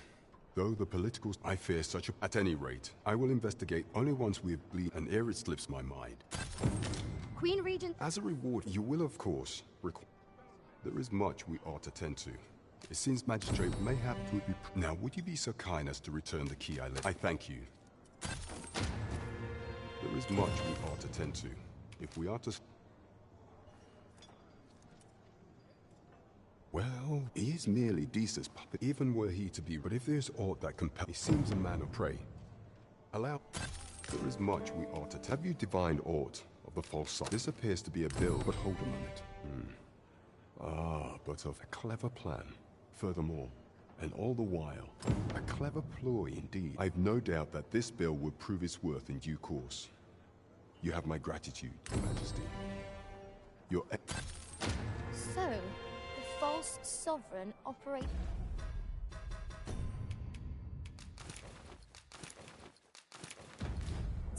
the political... I fear such a... At any rate, I will investigate only once we have bleed and ere it slips my mind. Queen Regent... As a reward, you will of course... There is much we ought to tend to. It seems Magistrate mayhap would be... Now, would you be so kind as to return the key I left? I thank you. There is much we ought to tend to. If we are to... Well, he is merely Deesa's puppet, even were he to be... But if there's aught that compels... He seems a man of prey. Allow... There is much we ought to... Have you divined aught of the false side? This appears to be a bill, but hold a moment. But of a clever plan. Furthermore, and all the while, a clever ploy indeed. I've no doubt that this bill would prove its worth in due course. You have my gratitude, Your Majesty. Your... So, the false sovereign operates...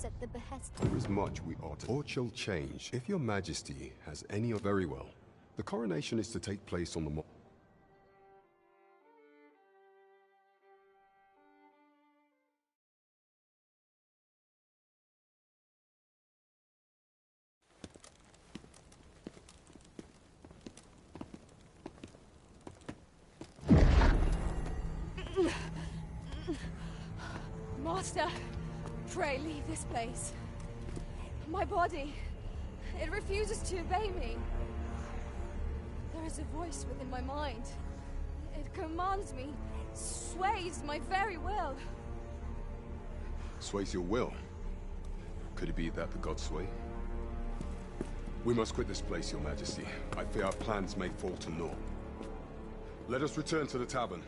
at the behest... There is much we ought to... Or shall change. If Your Majesty has any... Very well. The coronation is to take place on the... Master, pray leave this place. My body, it refuses to obey me. There is a voice within my mind. It commands me, sways my very will. Sways your will? Could it be that the gods sway? We must quit this place, Your Majesty. I fear our plans may fall to naught. Let us return to the tavern.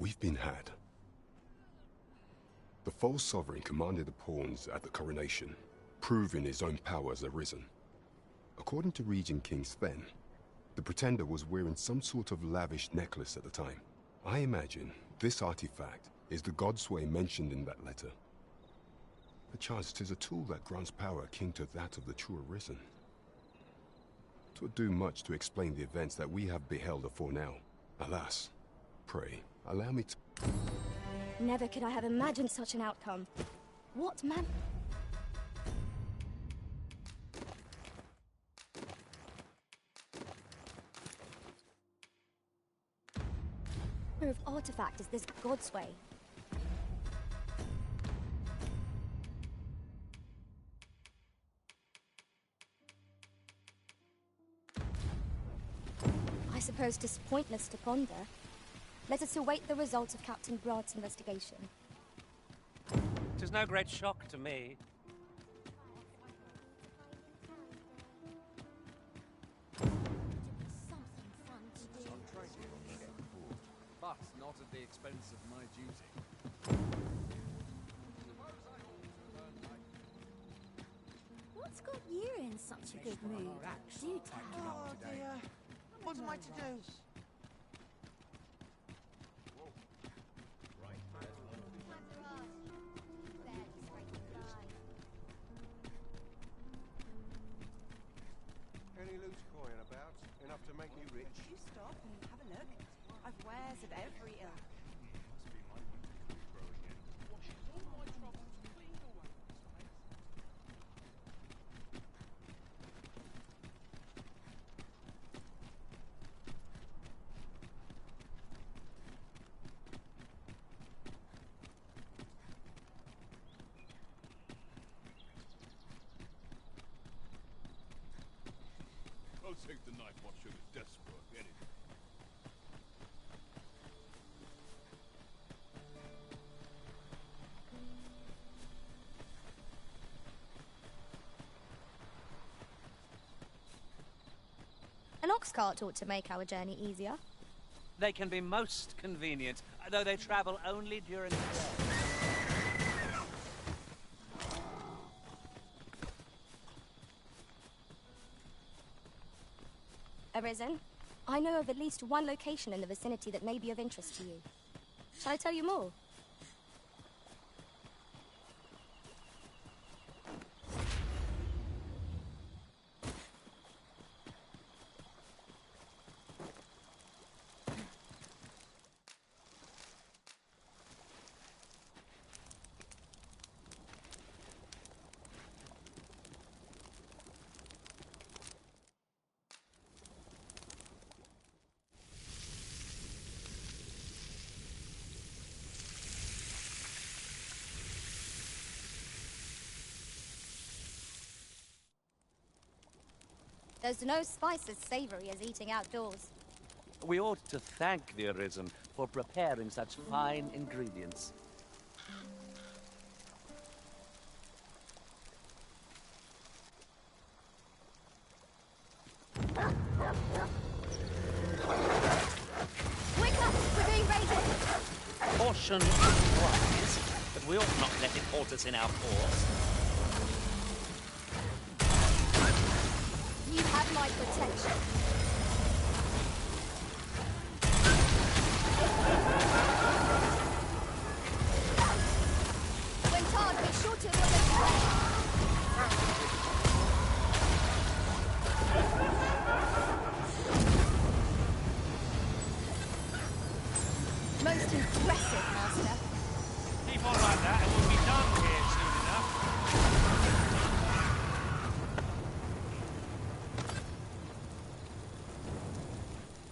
We've been had. The false sovereign commanded the pawns at the coronation, proving his own power as arisen. According to Regent King Sven, the pretender was wearing some sort of lavish necklace at the time. I imagine this artifact is the Godsway mentioned in that letter. Perchance 'tis a tool that grants power akin to that of the true arisen. 'Twould do much to explain the events that we have beheld afore now. Alas, pray, allow me to... Never could I have imagined such an outcome. What man... of artifact is this Godsway? I suppose 'tis pointless to ponder. Let us await the results of Captain Brant's investigation. 'Tis no great shock to me. But not at the expense of my duty. What's got you in such a good mood? Do tell. Oh dear. What am I to do? Any loose coin about? Enough to make me rich? You stop and have a look. I've wares of every ilk. I'll take the knife while you're desperate, get it? An ox cart ought to make our journey easier. They can be most convenient, though they travel only during the day. Arisen, I know of at least one location in the vicinity that may be of interest to you. Shall I tell you more? There's no spice as savory as eating outdoors. We ought to thank the Arisen for preparing such fine ingredients. Wake up! We're being raided! Caution is wise, but we ought not let it halt us in our course. You have my protection. When tarred, be sure to avoid the Most impressive, Master. Keep on like that and we'll be done here soon enough.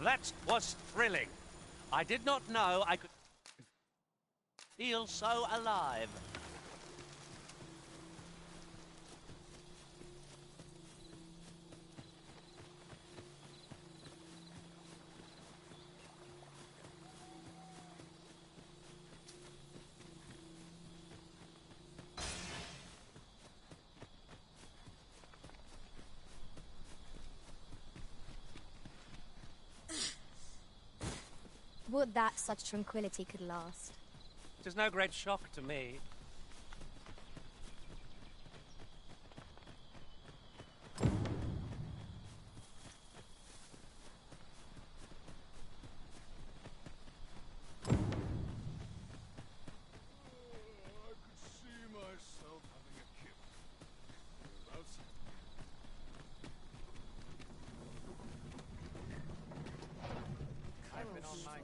That was thrilling. I did not know I could feel so alive. Would that such tranquility could last. It is no great shock to me.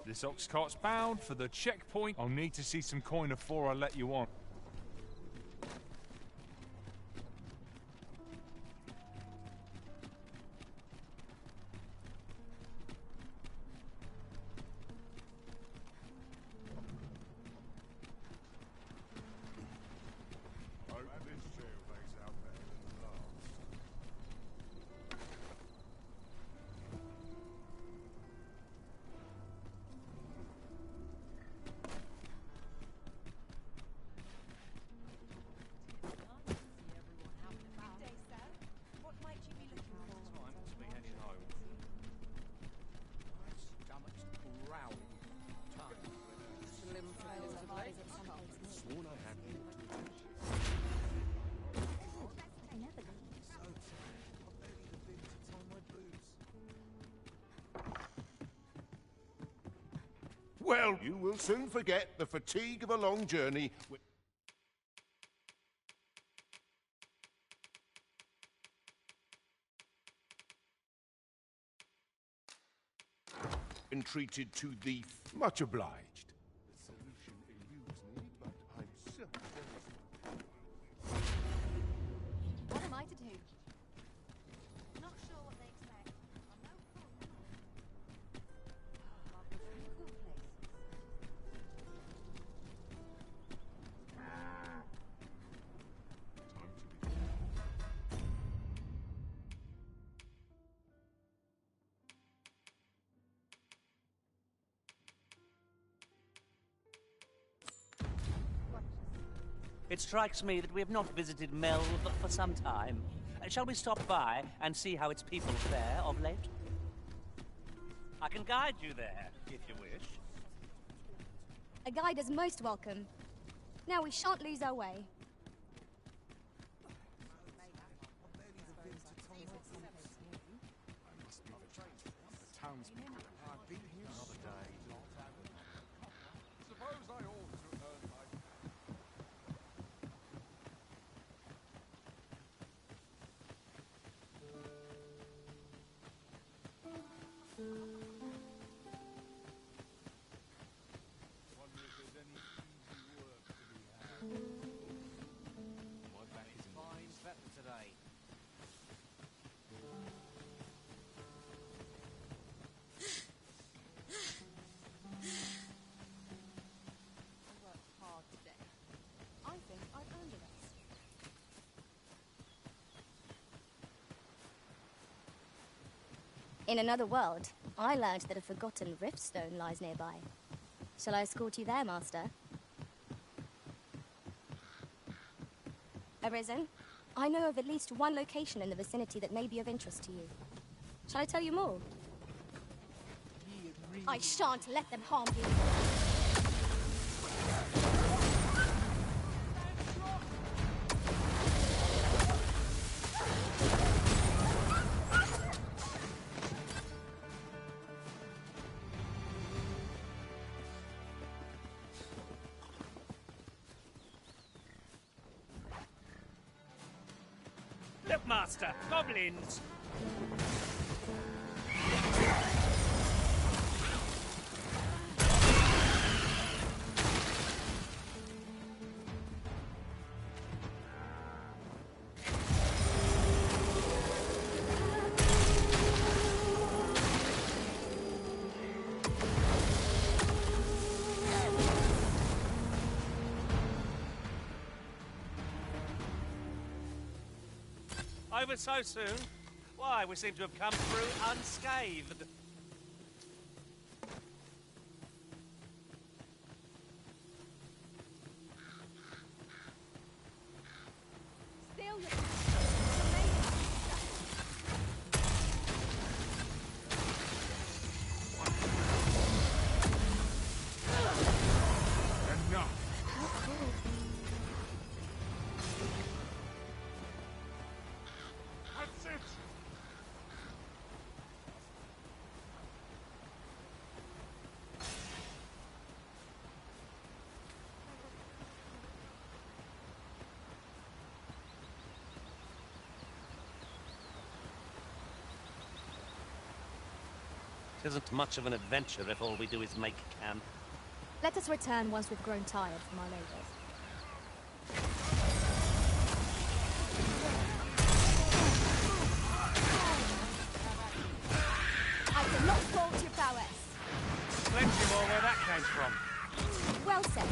This ox cart's bound for the checkpoint. I'll need to see some coin before I let you on. Well, you will soon forget the fatigue of a long journey. Entreated to the... Much obliged. The solution eludes me, but I'm certain... What am I to do? Not sure what they expect. I'm no fool. Cool place. It strikes me that we have not visited Melve for some time. Shall we stop by and see how its people fare of late? I can guide you there, if you wish. A guide is most welcome. Now we shan't lose our way. I've been here another day. Suppose I ought to earn my... Wonder if there's any easy work to be had. My back isn't Fine vet today. I worked hard today. I think I've earned a rest. In another world, I learned that a forgotten riftstone lies nearby. Shall I escort you there, Master? Arisen, I know of at least one location in the vicinity that may be of interest to you. Shall I tell you more? I shan't let them harm you. Look, Master! Goblins! Over so soon? Why, we seem to have come through unscathed. Still, you're... Isn't much of an adventure if all we do is make camp. Let us return once we've grown tired from our labors. I cannot fault your prowess. Plenty more where that came from. Well said.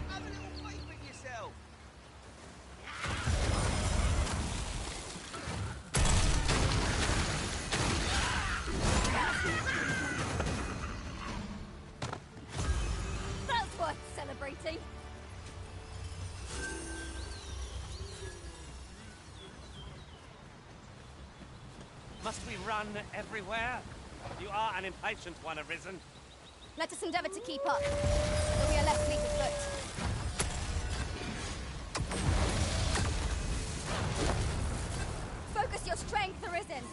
Have a little faith in yourself. That's worth celebrating. Must we run everywhere? You are an impatient one, Arisen. Let us endeavor to keep up, though we are less fleet of foot. Focus your strength, Arisen.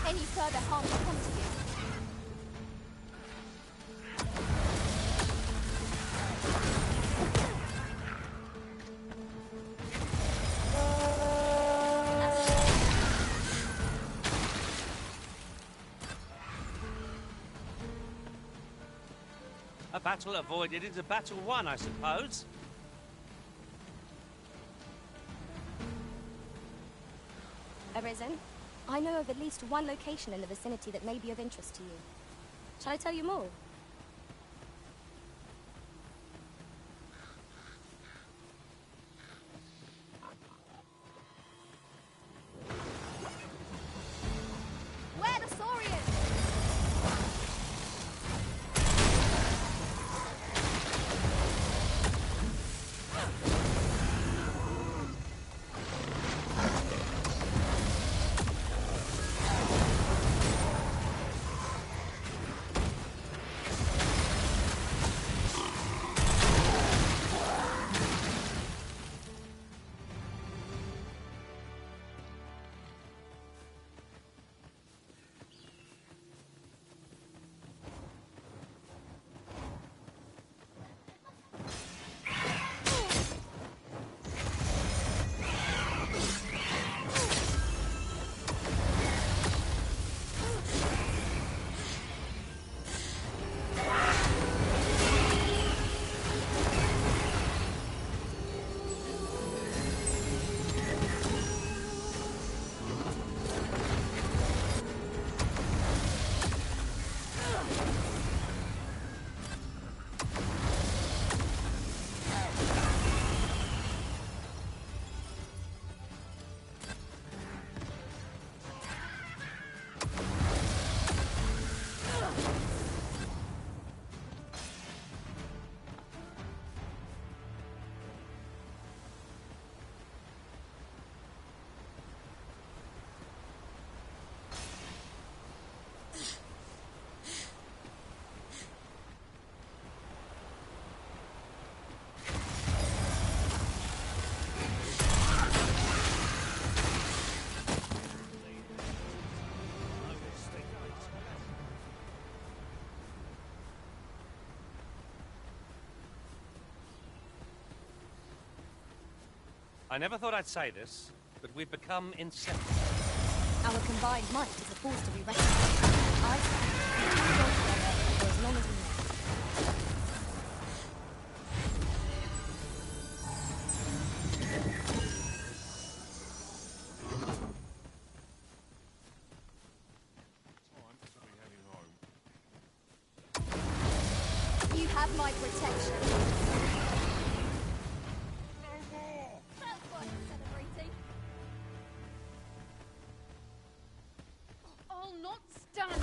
Any further harm will come to you. A battle avoided is a battle won, I suppose. Arisen, I know of at least one location in the vicinity that may be of interest to you. Shall I tell you more? Where the Saurians? I never thought I'd say this, but we've become inseparable. Our combined might is a force to be reckoned with. I say we can go together for as long as we live. You have my protection. That's worth celebrating. I'll not stand.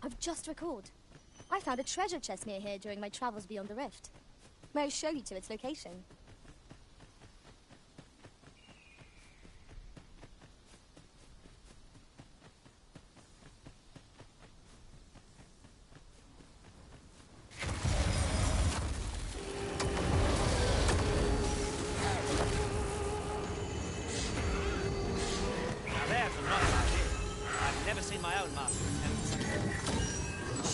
I've just recalled. I found a treasure chest near here during my travels beyond the rift. May I show you to its location? Now there's a nice idea. I've never seen my own master attempt something.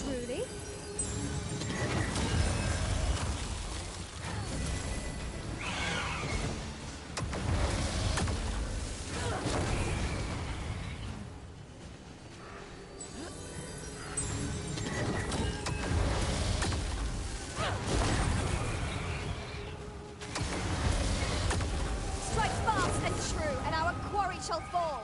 Truly? Strike fast and true, and our quarry shall fall.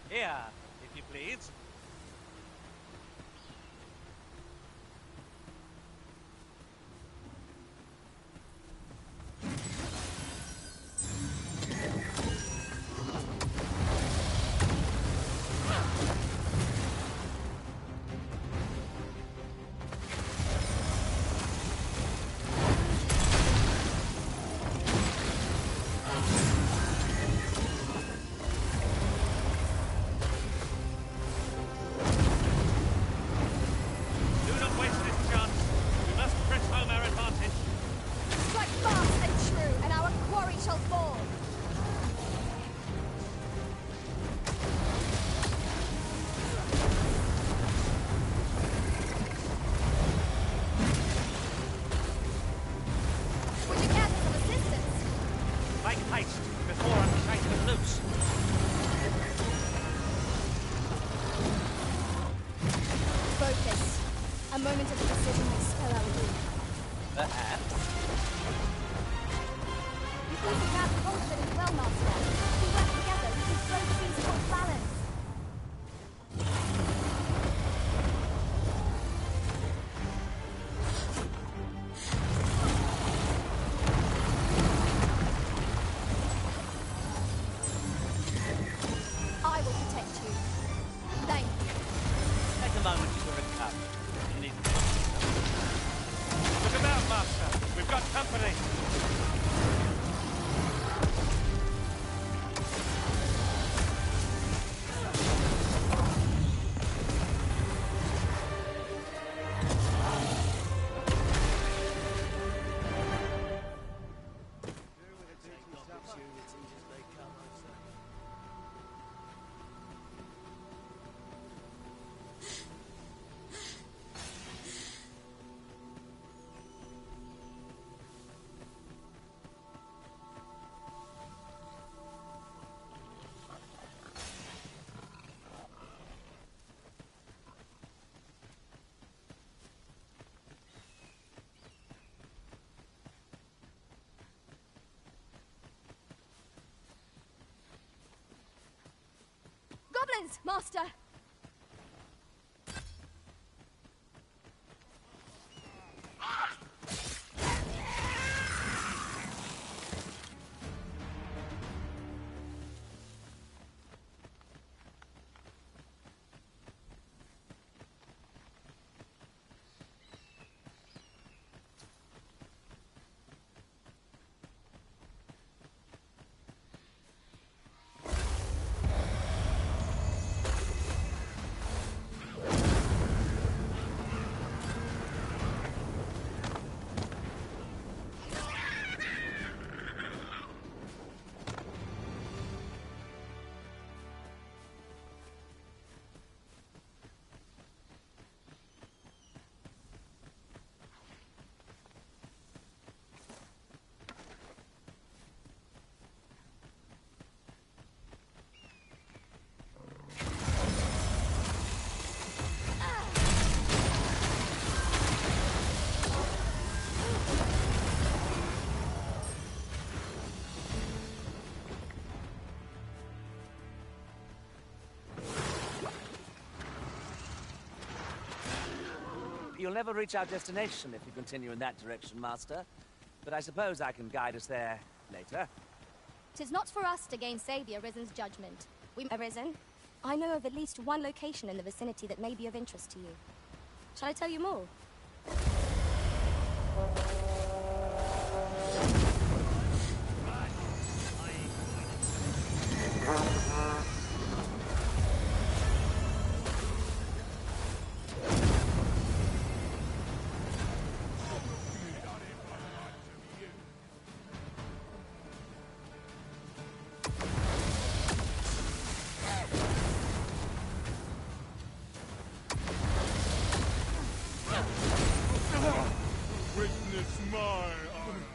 Here, if you please. Do not waste this chance. We must press home our advantage. Strike fast and true, and our quarry shall fall. Would you gather some assistance? Make haste before I'm shaken loose. Focus. A moment of decision may spell our doom. Perhaps. You seem to grab confident well, Master. If we work together, we can throw the beast off balance. I will protect you. Thank you. Take a moment to recover. You need to look about, Master. We've got company. Goblins, Master! We'll never reach our destination if we continue in that direction, Master. But I suppose I can guide us there later. 'Tis not for us to gainsay the Arisen's judgment. Arisen, I know of at least one location in the vicinity that may be of interest to you. Shall I tell you more? Witness my honor.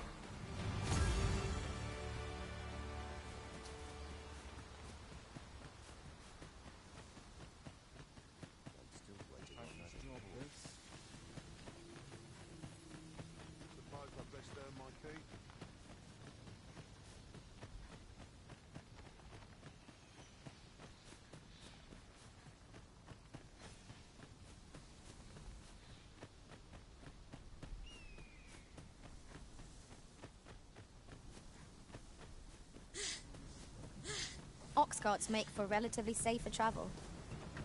Suppose I'd best earn my keep. Ox carts make for relatively safer travel.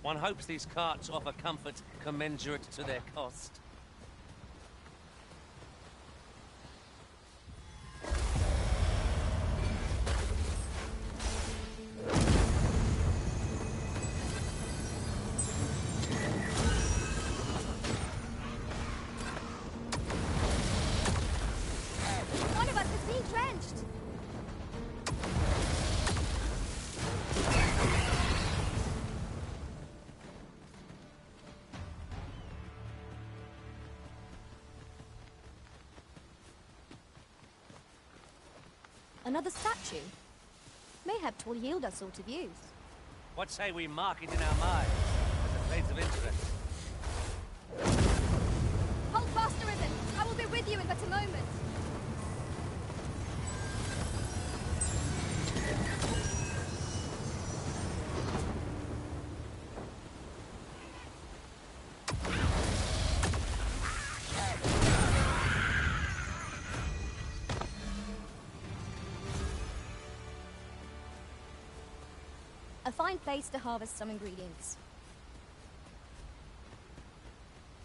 One hopes these carts offer comfort commensurate to their cost. One of us is being drenched! Another statue? Mayhap 'twill yield us all to views. What say we mark it in our minds as a place of interest? Hold fast, Arisen! I will be with you in but a moment! A fine place to harvest some ingredients.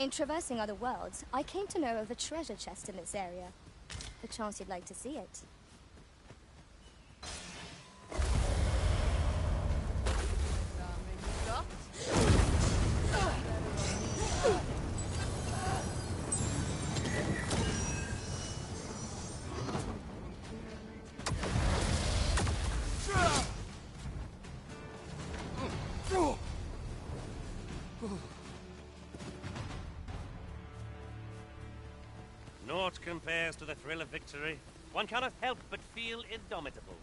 In traversing other worlds, I came to know of a treasure chest in this area. Perchance you'd like to see it. Naught compares to the thrill of victory. One cannot help but feel indomitable.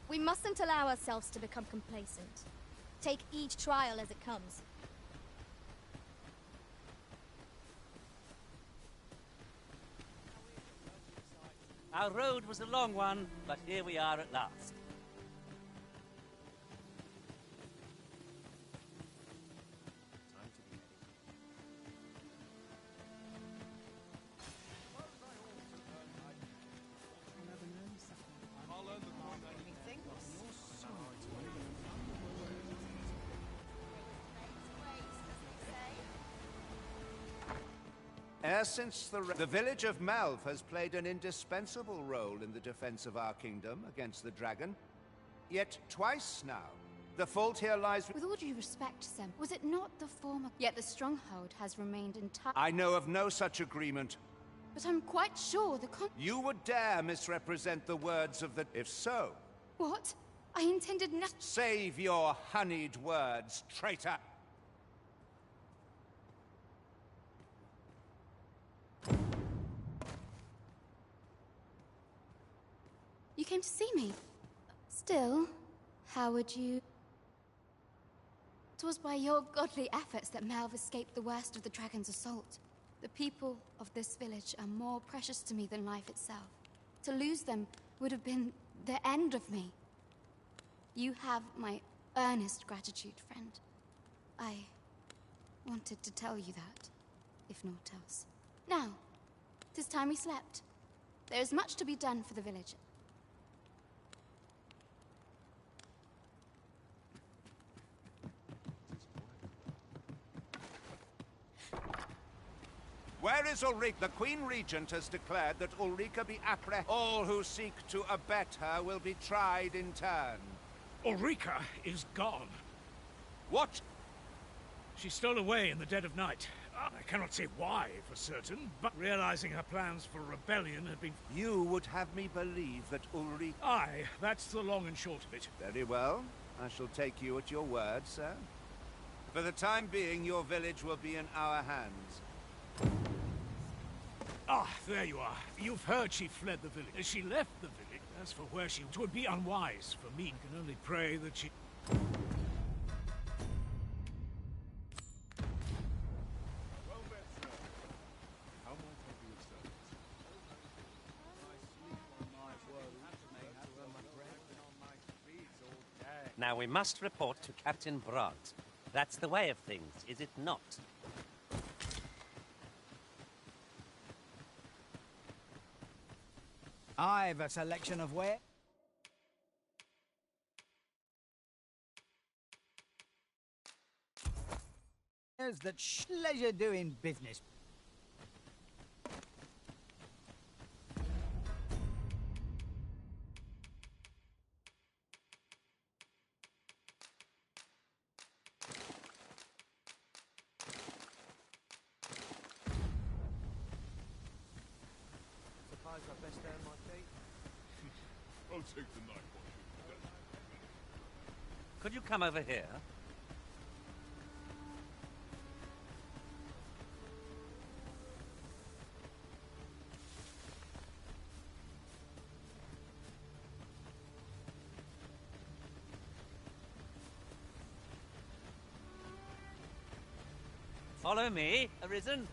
We mustn't allow ourselves to become complacent. Take each trial as it comes. Our road was a long one, but here we are at last. Ever since the village of Malv has played an indispensable role in the defense of our kingdom against the dragon. Yet twice now, the fault here lies with all due respect, Sem, was it not the former? Yet the stronghold has remained intact. I know of no such agreement. But I'm quite sure the You would dare misrepresent the words of the... If so... What? I intended nothing. Save your honeyed words, traitor! You came to see me. Still, how would you... 'Twas by your godly efforts that Malv escaped the worst of the dragon's assault. The people of this village are more precious to me than life itself. To lose them would have been the end of me. You have my earnest gratitude, friend. I wanted to tell you that. if naught else. Now, 'tis time we slept. There is much to be done for the village. Where is Ulrika? The Queen Regent has declared that Ulrika be apprehended. All who seek to abet her will be tried in turn. Ulrika is gone. What? She stole away in the dead of night. I cannot say why for certain, but realizing her plans for rebellion had been... You would have me believe that Ulrika... Aye, that's the long and short of it. Very well. I shall take you at your word, sir. For the time being, your village will be in our hands. Ah, there you are. You've heard she fled the village. She left the village. As for where she... It would be unwise for me. I can only pray that she... Now we must report to Captain Brandt. That's the way of things, is it not? I've a selection of where... that leisure doing business. I'll take the night watch. Could you come over here? Follow me, Arisen.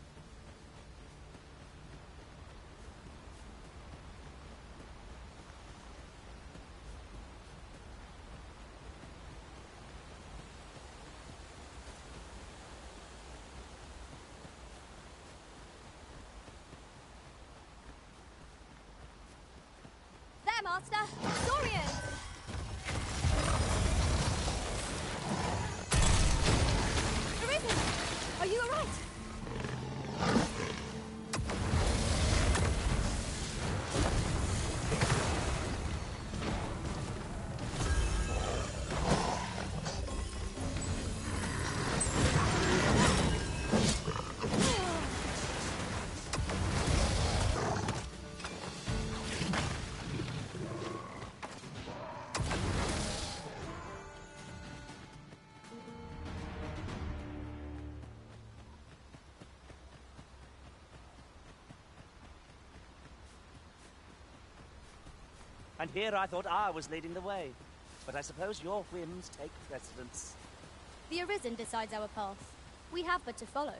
There, Master! Dorian! Arisen! Are you alright? And here I thought I was leading the way. But I suppose your whims take precedence. The Arisen decides our path. We have but to follow.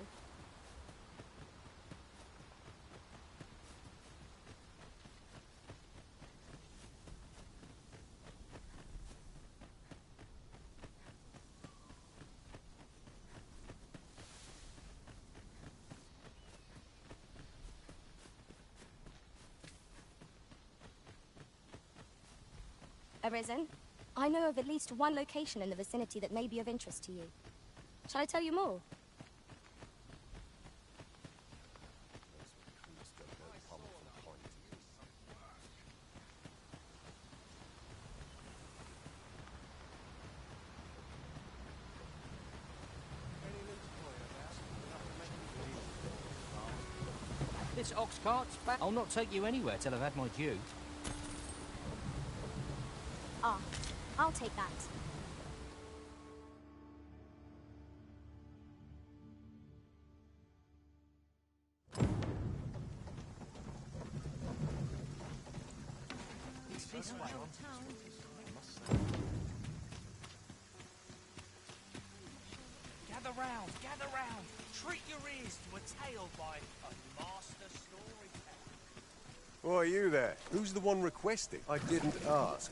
Arisen, I know of at least one location in the vicinity that may be of interest to you. Shall I tell you more? This ox cart's back. I'll not take you anywhere till I've had my due. Ah, I'll take that. It's this way. Gather round, gather round. Treat your ears to a tale by a master storyteller. Oh, are you there? Who's the one requesting? I didn't ask.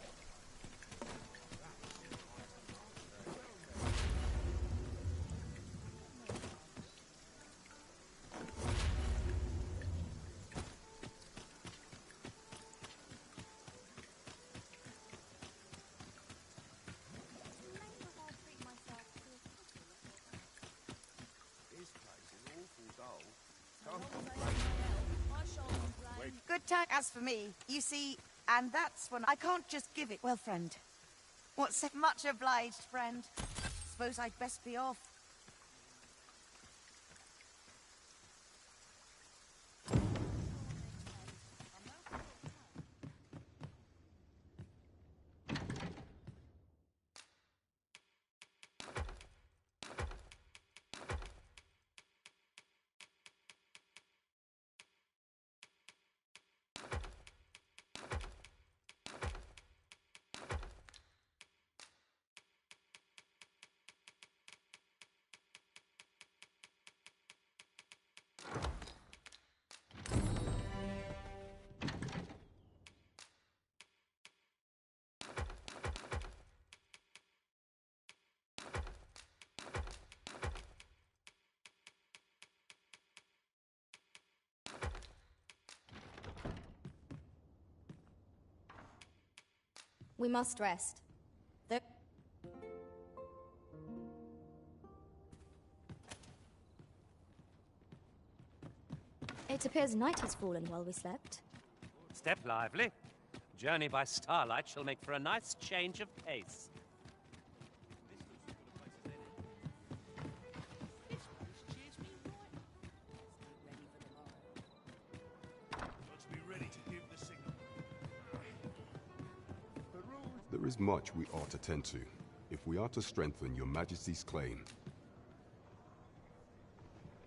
time. As for me, you see, and that's when I can't just give it. Well, friend, what's much obliged, friend. Suppose I'd best be off. We must rest. It appears night has fallen while we slept. Step lively. Journey by starlight shall make for a nice change of pace. There is much we ought to tend to, if we are to strengthen your Majesty's claim.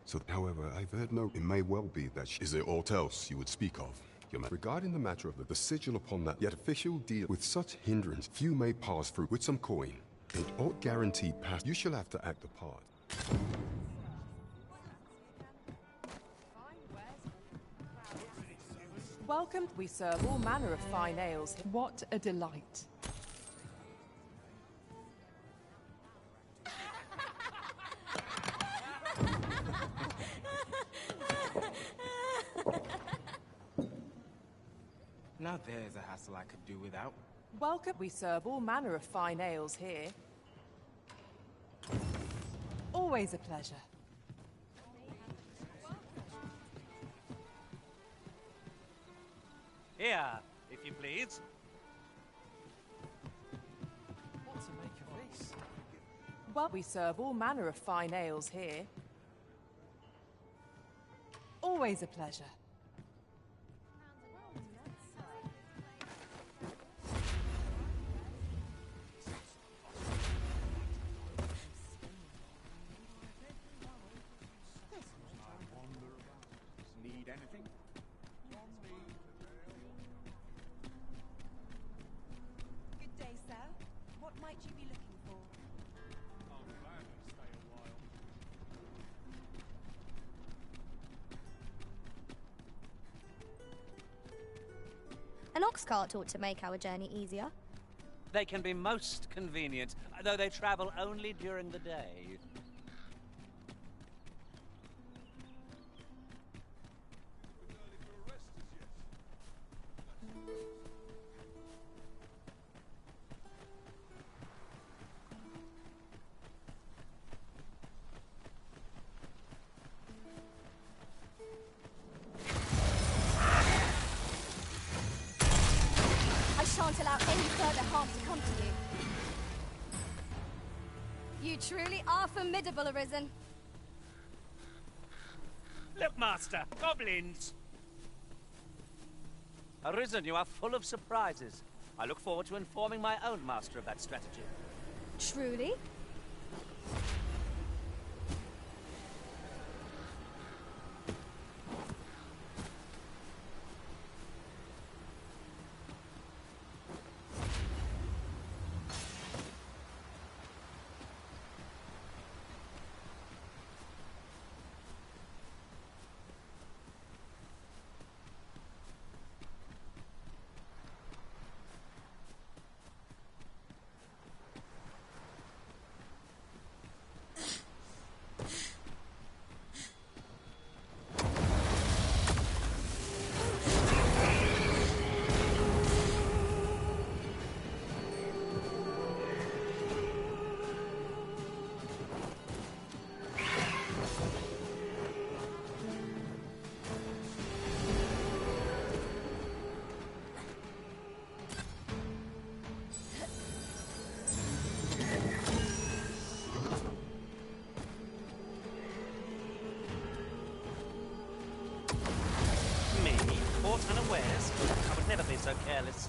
So, however, I've heard it may well be that is there aught else you would speak of, Your Majesty? Regarding the matter of the sigil upon that yet official deal, with such hindrance, few may pass through with some coin. It ought guaranteed pass. You shall have to act a part. Welcome. We serve all manner of fine ales. What a delight. Now there's a hassle I could do without. Welcome. We serve all manner of fine ales here. Always a pleasure. Here, if you please. What to make of this? Well, we serve all manner of fine ales here. Always a pleasure. Need anything? Good day, sir. What might you be looking for? I'm glad to stay a while. An ox cart ought to make our journey easier. They can be most convenient, though they travel only during the day. I shan't allow any further harm to come to you. You truly are formidable, Arisen. Look, Master, goblins! Arisen, you are full of surprises. I look forward to informing my own master of that strategy. Truly? wares, I would never be so careless.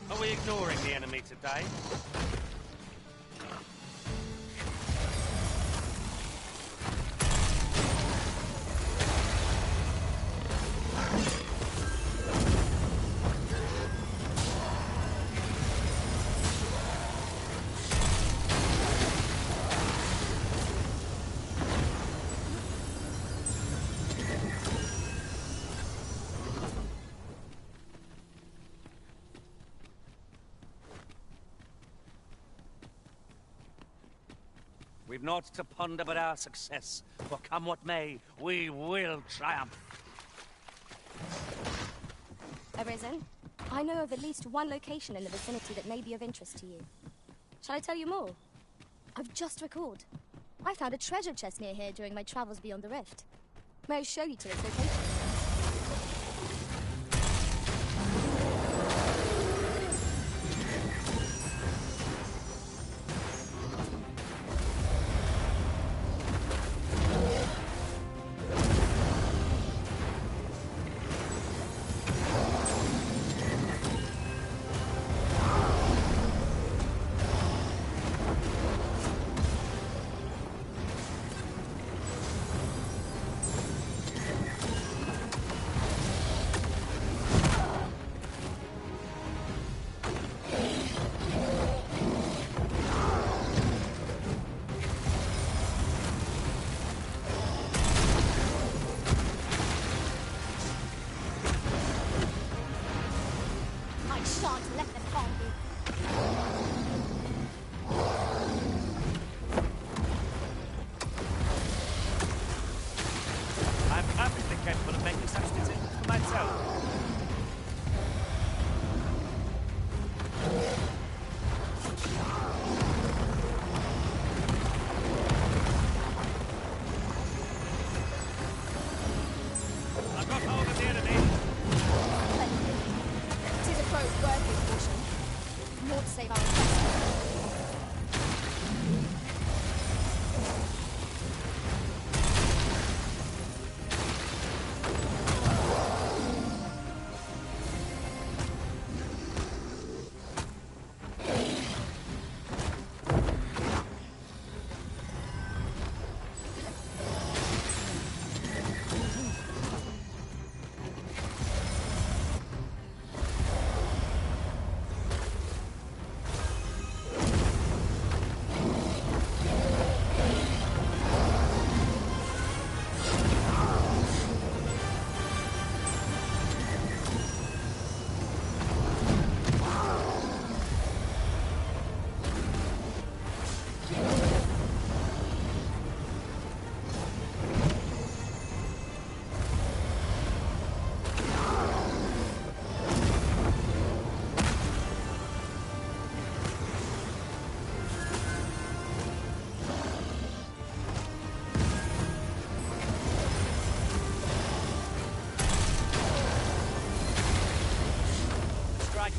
Are we ignoring the enemy today? We've naught to ponder but our success, for come what may, we will triumph. Arisen, I know of at least one location in the vicinity that may be of interest to you. Shall I tell you more? I've just recalled. I found a treasure chest near here during my travels beyond the rift. May I show you to its location?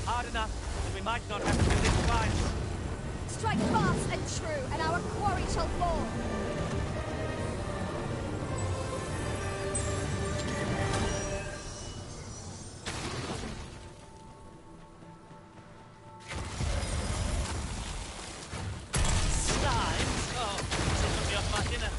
Hard enough, and we might not have to do this twice. Strike fast and true, and our quarry shall fall. Slimes? Oh, this will put me off my dinner.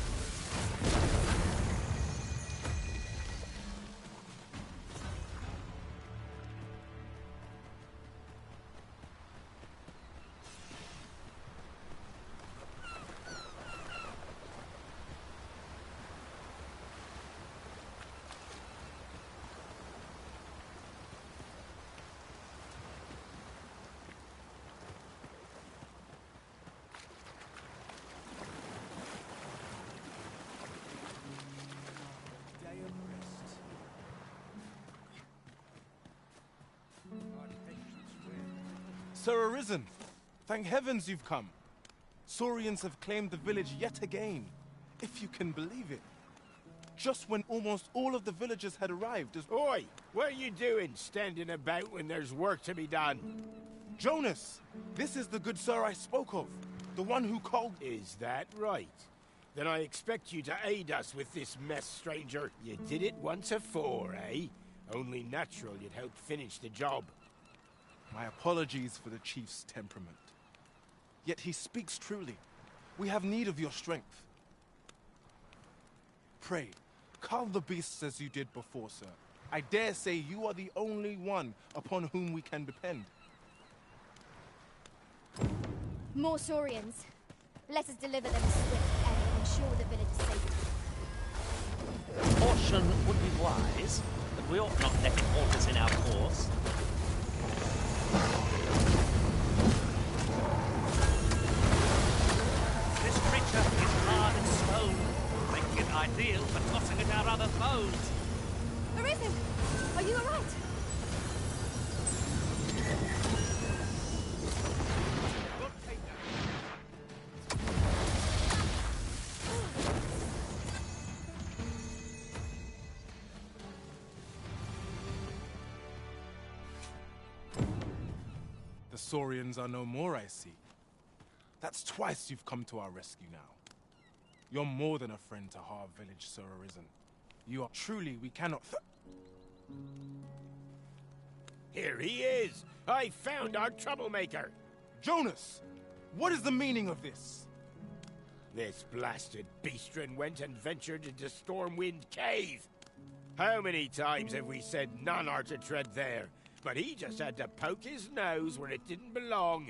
Sir Arisen, thank heavens you've come. Saurians have claimed the village yet again, if you can believe it. Just when almost all of the villagers had arrived as— Oi! What are you doing, standing about when there's work to be done? Jonas, this is the good sir I spoke of, the one who called— Is that right? Then I expect you to aid us with this mess, stranger. You did it once afore, eh? Only natural you'd help finish the job. My apologies for the chief's temperament. Yet he speaks truly. We have need of your strength. Pray, cull the beasts as you did before, sir. I dare say you are the only one upon whom we can depend. More Saurians. Let us deliver them swift and ensure the village's safety. Caution would be wise, but we ought not let it halt us in our course. This creature is hard as stone, making it ideal for tossing at our other foes. Arisen! Are you alright? The Saurians are no more, I see. That's twice you've come to our rescue now. You're more than a friend to Har Village, Sir Arisen. You are truly, we cannot Here he is! I found our troublemaker! Jonas! What is the meaning of this? This blasted beastren went and ventured into Stormwind Cave! How many times have we said none are to tread there? But he just had to poke his nose where it didn't belong.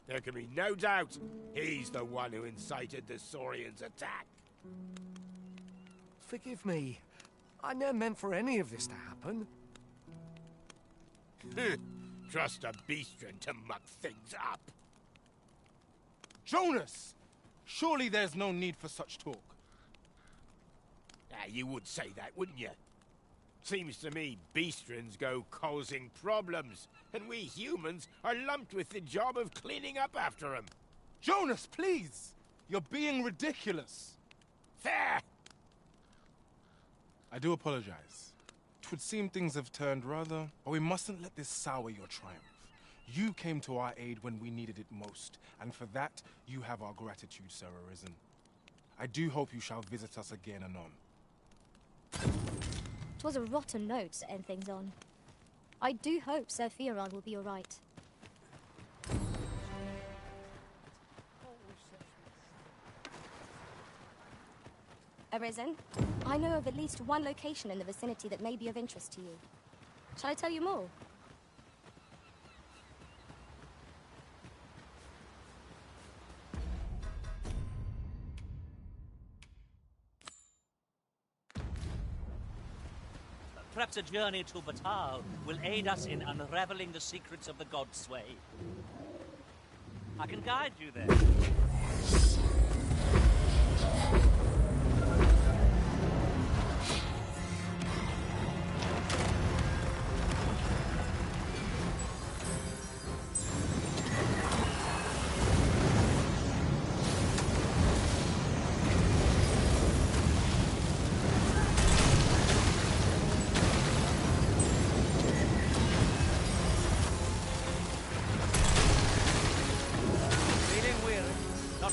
There can be no doubt he's the one who incited the Saurians' attack. Forgive me. I never meant for any of this to happen. Trust a beastren to muck things up. Jonas! Surely there's no need for such talk. You would say that, wouldn't you? Seems to me beastrens go causing problems, and we humans are lumped with the job of cleaning up after them. Jonas, please! You're being ridiculous. Fair! I do apologize. 'Twould seem things have turned rather... But we mustn't let this sour your triumph. You came to our aid when we needed it most, and for that, you have our gratitude, Sir Arisen. I do hope you shall visit us again anon. 'Twas a rotten note to end things on. I do hope Sir Fioran will be alright. Arisen, I know of at least one location in the vicinity that may be of interest to you. Shall I tell you more? Perhaps a journey to Batal will aid us in unraveling the secrets of the Godsway. I can guide you there.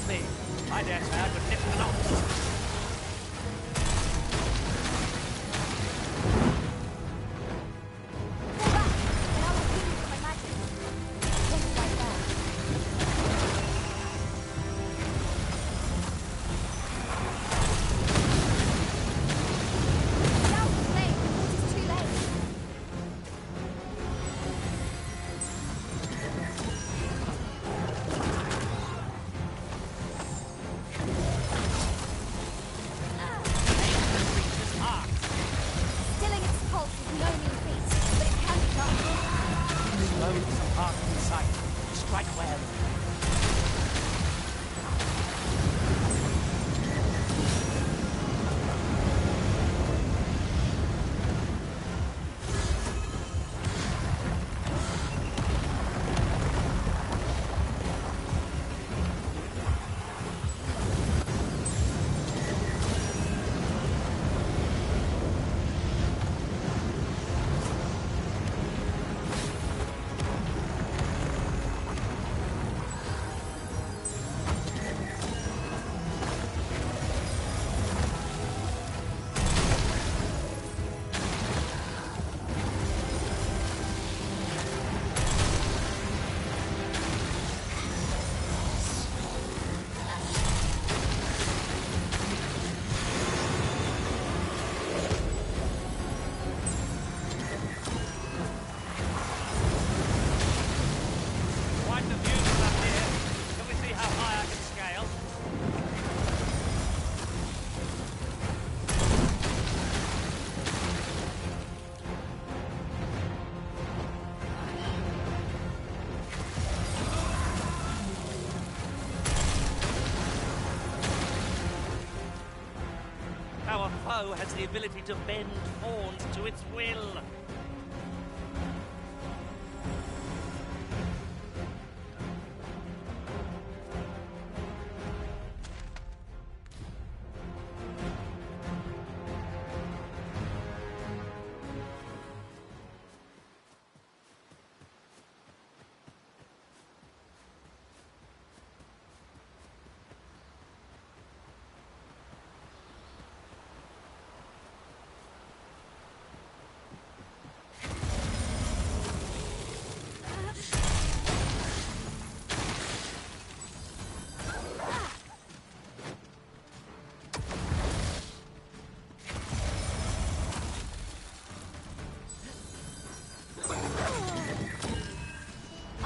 with me. I dare say I could nip the knots. Our foe has the ability to bend horns to its will.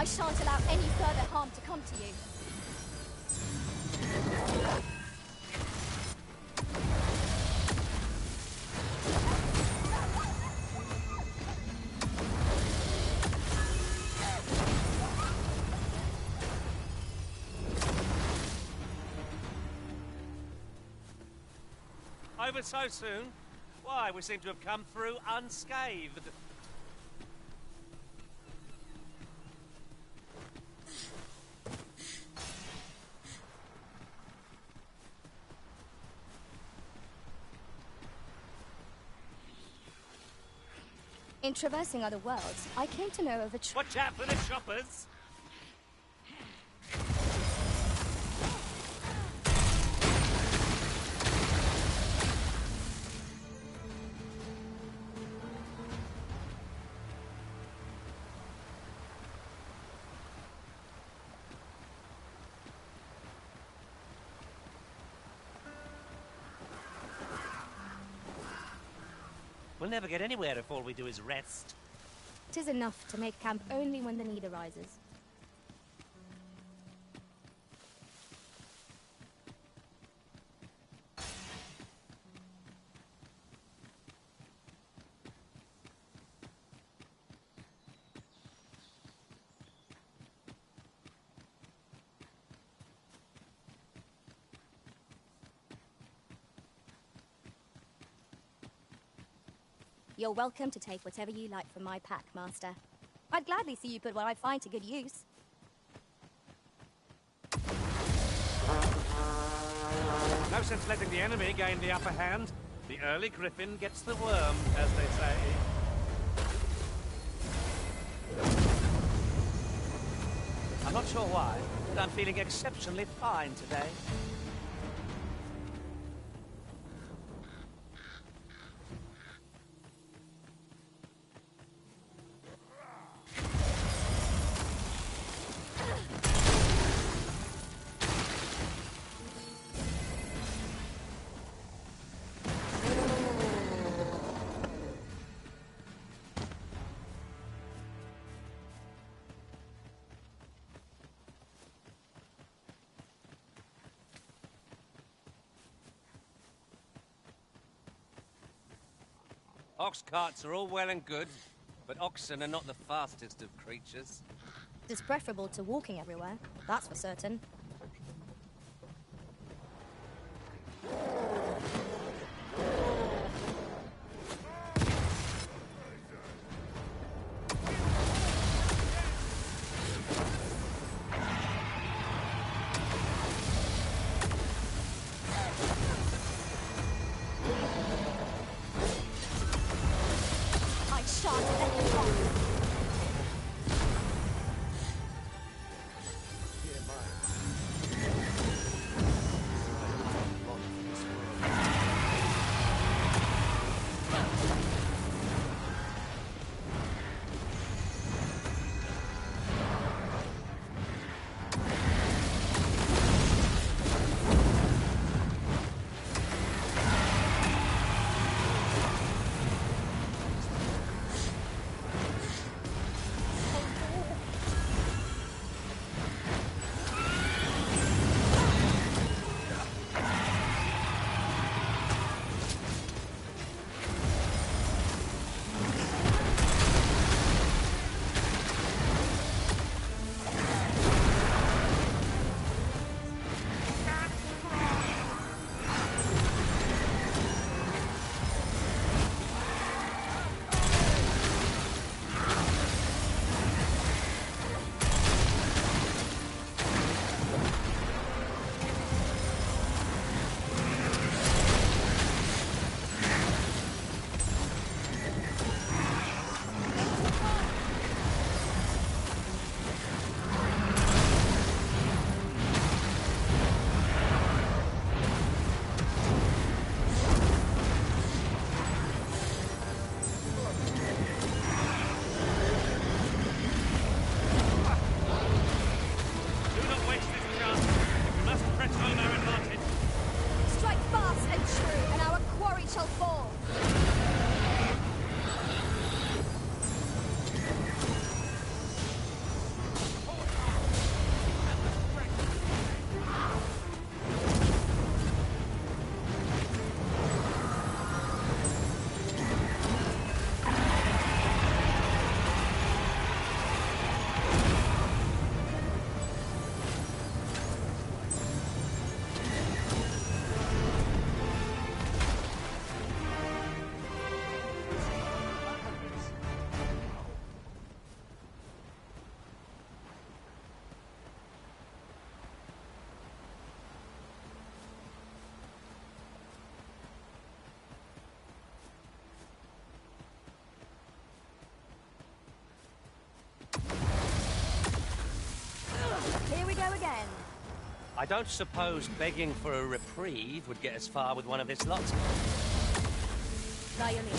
I shan't allow any further harm to come to you. Over so soon? Why, we seem to have come through unscathed. In traversing other worlds, I came to know of a Watch out for the choppers! We'll never get anywhere if all we do is rest. 'Tis enough to make camp only when the need arises. You're welcome to take whatever you like from my pack, Master. I'd gladly see you put what I find to good use. No sense letting the enemy gain the upper hand. The early griffin gets the worm, as they say. I'm not sure why, but I'm feeling exceptionally fine today. Ox carts are all well and good, but oxen are not the fastest of creatures. It's preferable to walking everywhere, that's for certain. Again. I don't suppose begging for a reprieve would get us far with one of this lot. Now you're leaving.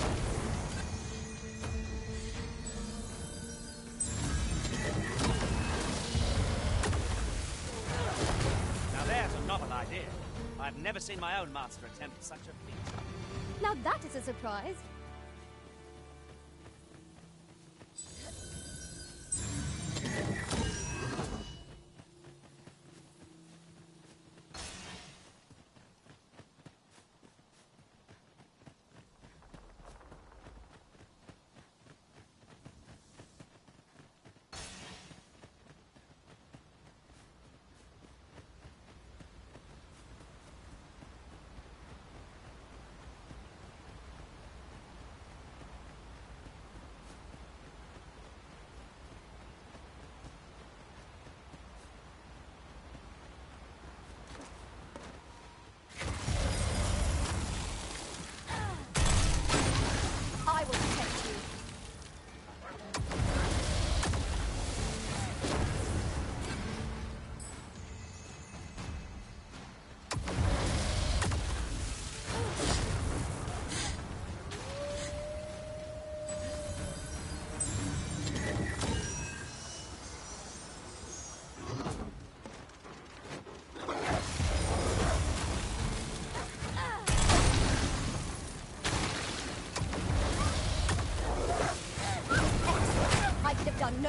Now there's a novel idea. I've never seen my own master attempt such a feat. Now that is a surprise.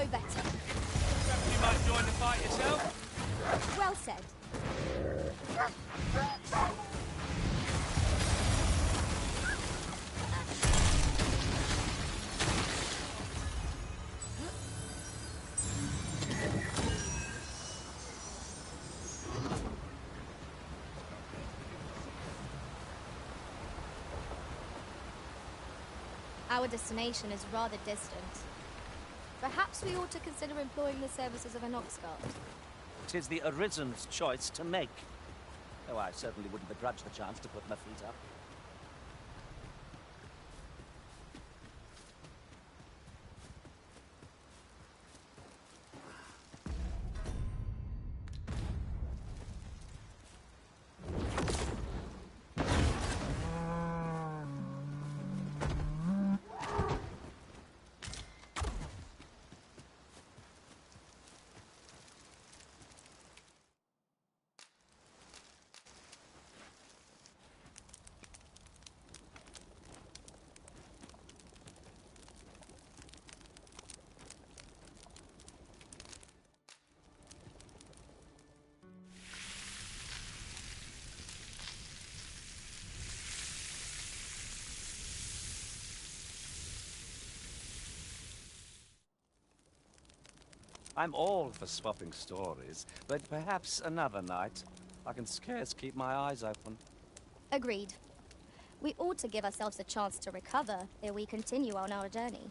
know better. You might join the fight yourself? Well said. Our destination is rather distant. Perhaps we ought to consider employing the services of an ox cart. 'Tis the Arisen's choice to make. Though I certainly wouldn't begrudge the chance to put my feet up. I'm all for swapping stories, but perhaps another night. I can scarce keep my eyes open. Agreed. We ought to give ourselves a chance to recover ere we continue on our journey.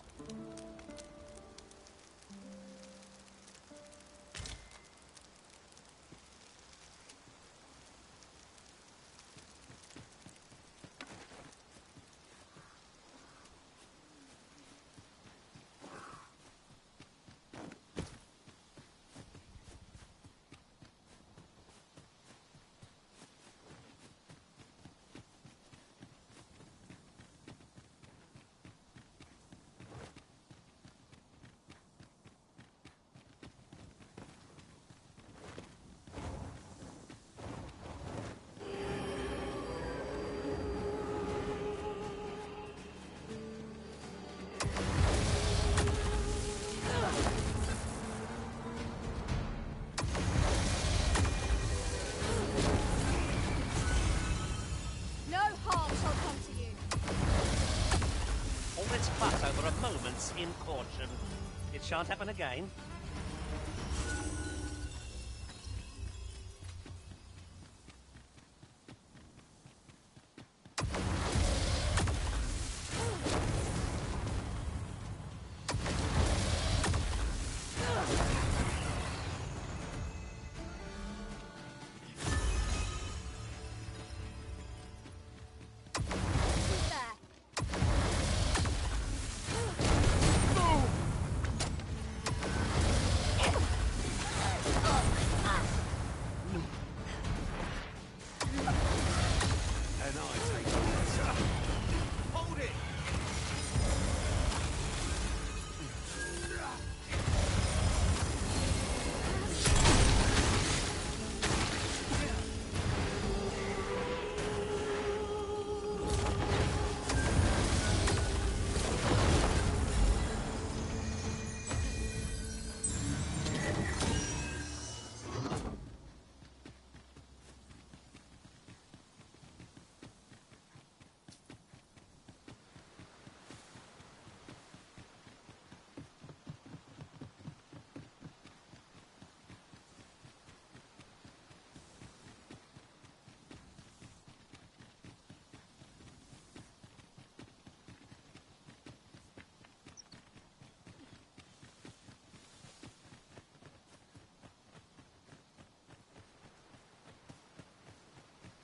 Over a moment's incaution. It shan't happen again.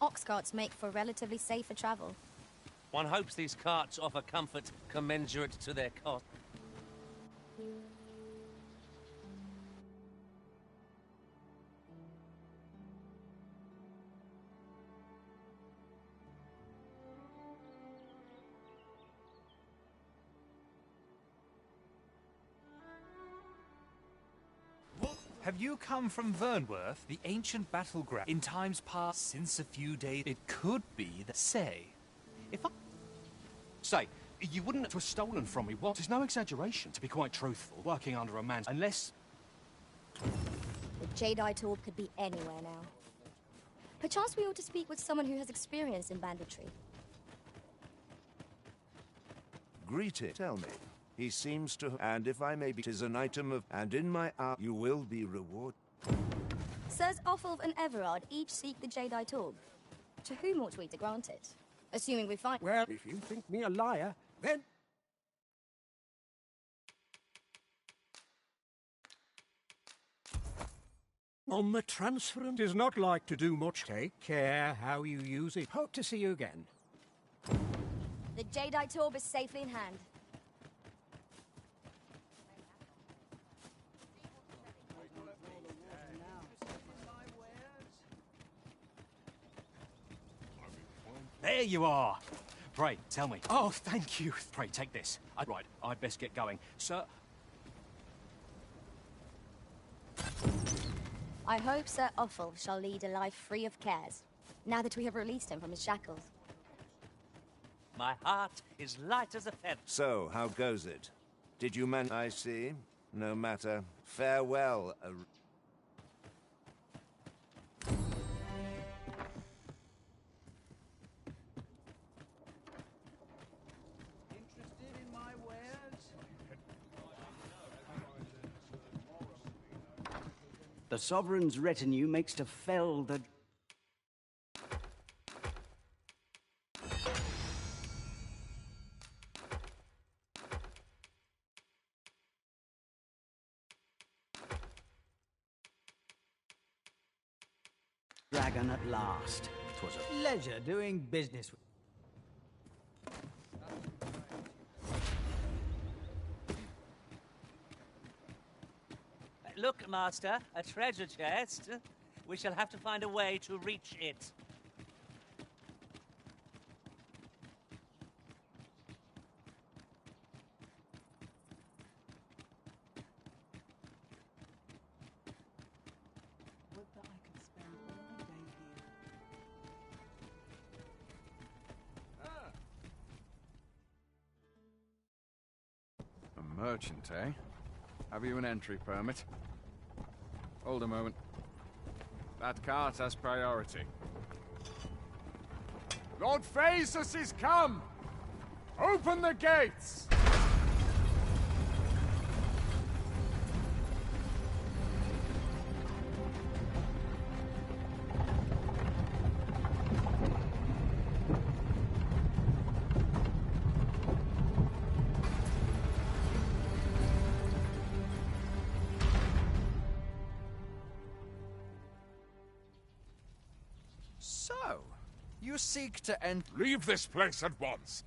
Ox carts make for relatively safer travel. One hopes these carts offer comfort commensurate to their cost. Have you come from Vernworth, the ancient battleground? In times past, since a few days, it could be that... Say, if I... Say, You wouldn't have stolen from me. What? It's no exaggeration, to be quite truthful. Working under a man, unless... The Jadeite orb could be anywhere now. Perchance we ought to speak with someone who has experience in banditry. Greeting. Tell me. He seems to... And if I may be... 'Tis an item of... And in my hour... You will be rewarded. Sirs Offulf and Everard each seek the Jadeite orb. To whom ought we to grant it? Assuming we find... Well, if you think me a liar, then... On the transference is not like to do much. Take care how you use it. Hope to see you again. The Jadeite orb is safely in hand. There you are! Pray, tell me. Oh, thank you. Pray, take this. Right, I'd best get going. Sir... I hope Sir Offulf shall lead a life free of cares, now that we have released him from his shackles. My heart is light as a feather. So, how goes it? Did you man... I see. No matter. Farewell, The Sovereign's retinue makes to fell the... Dragon at last. 'Twas a pleasure doing business with... Look, Master, a treasure chest. We shall have to find a way to reach it. Would that I could spend all day here. A merchant, eh? Have you an entry permit? Hold a moment. That cart has priority. Lord Phaesus is come! Open the gates! So, you seek to enter... Leave this place at once!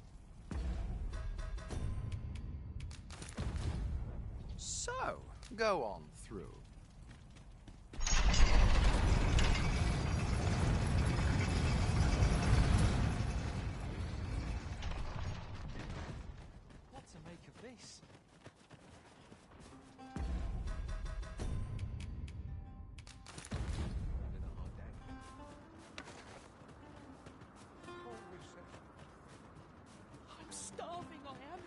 So, go on through. What to make of this? I'm starving, I am.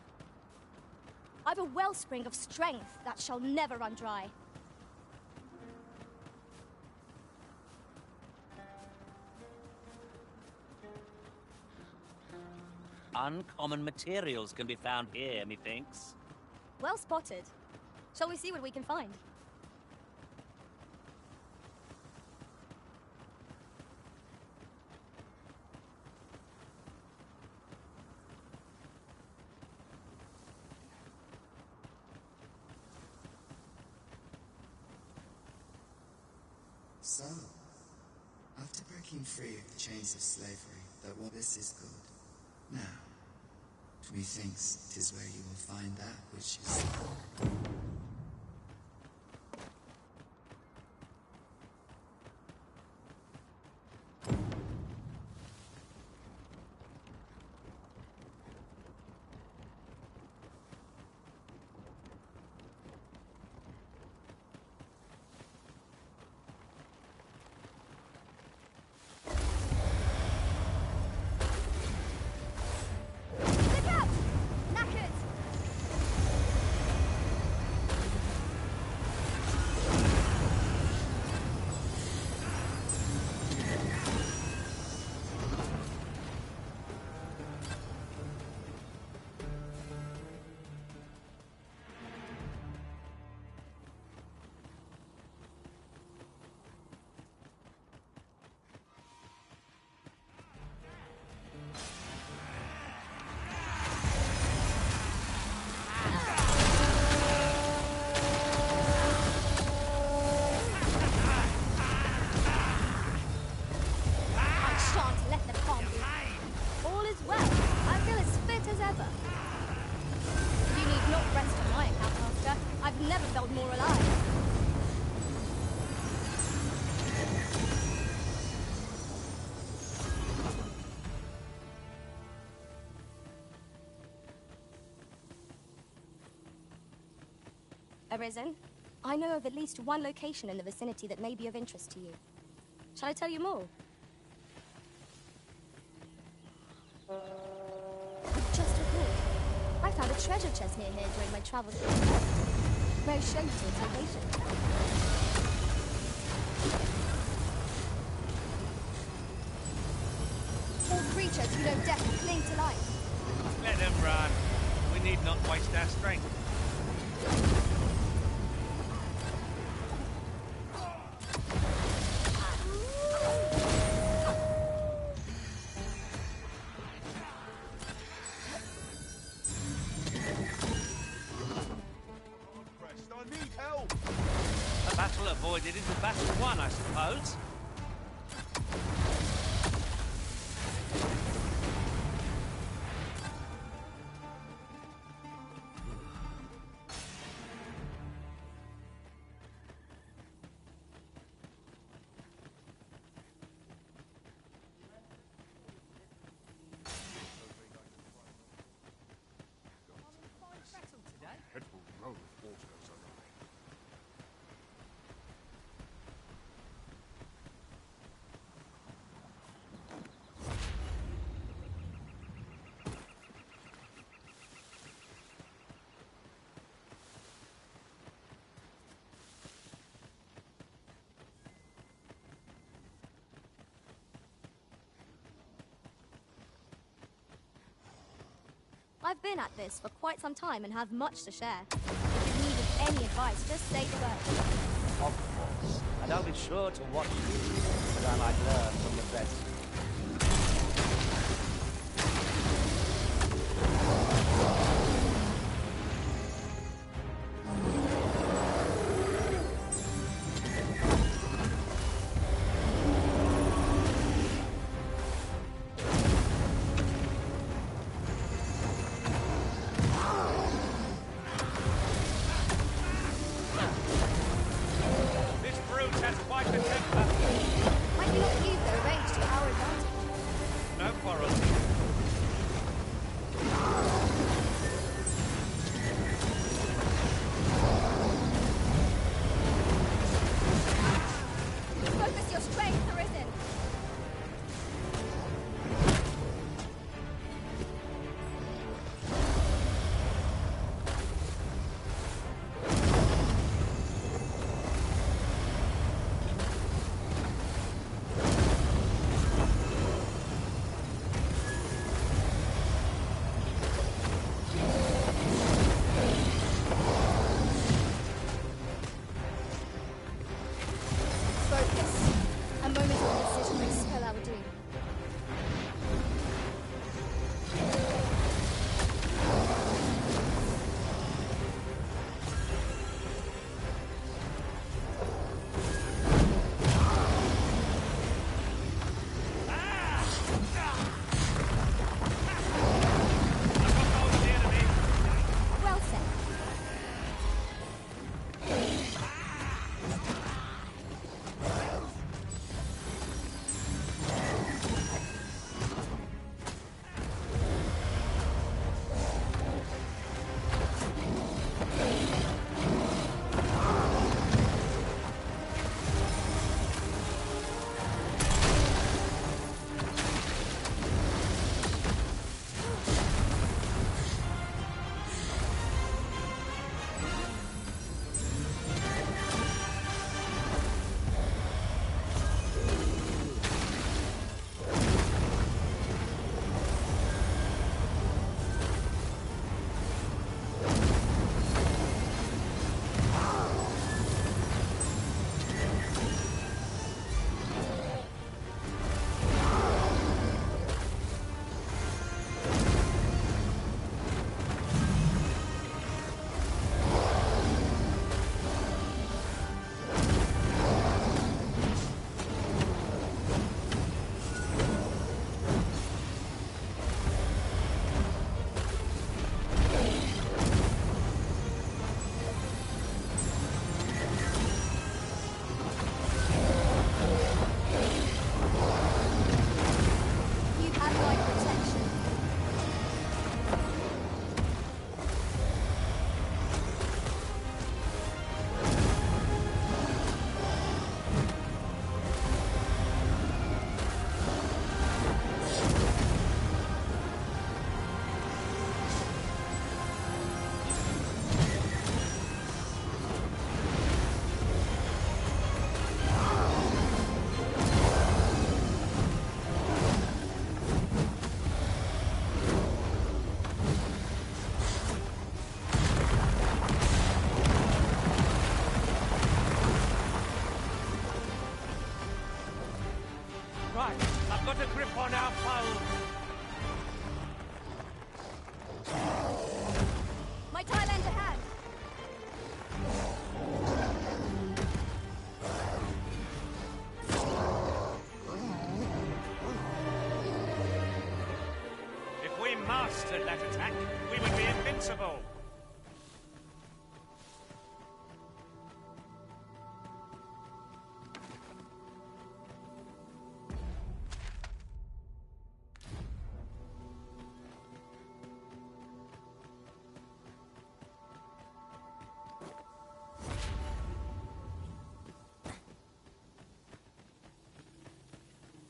I've a wellspring of strength that shall never run dry. Uncommon materials can be found here, methinks. Well spotted. Shall we see what we can find? So, after breaking free of the chains of slavery, that what this is good. Now, methinks 'tis where you will find that which is... Arisen, I know of at least one location in the vicinity that may be of interest to you. Shall I tell you more? I've just recalled. I found a treasure chest near here during my travels. May I show you to its location? All creatures who know death cling to life. Let them run. We need not waste our strength. I need help! A battle avoided is a battle won, I suppose. It will roll if water goes awry. I've been at this for quite some time and have much to share. If you need any advice, just say the word. Of course. And I'll be sure to watch you, that I might learn from the best. Might we not use their range to our advantage? Right, I've got a grip on our foe. My tile end to hand. If we mastered that attack, we would be invincible.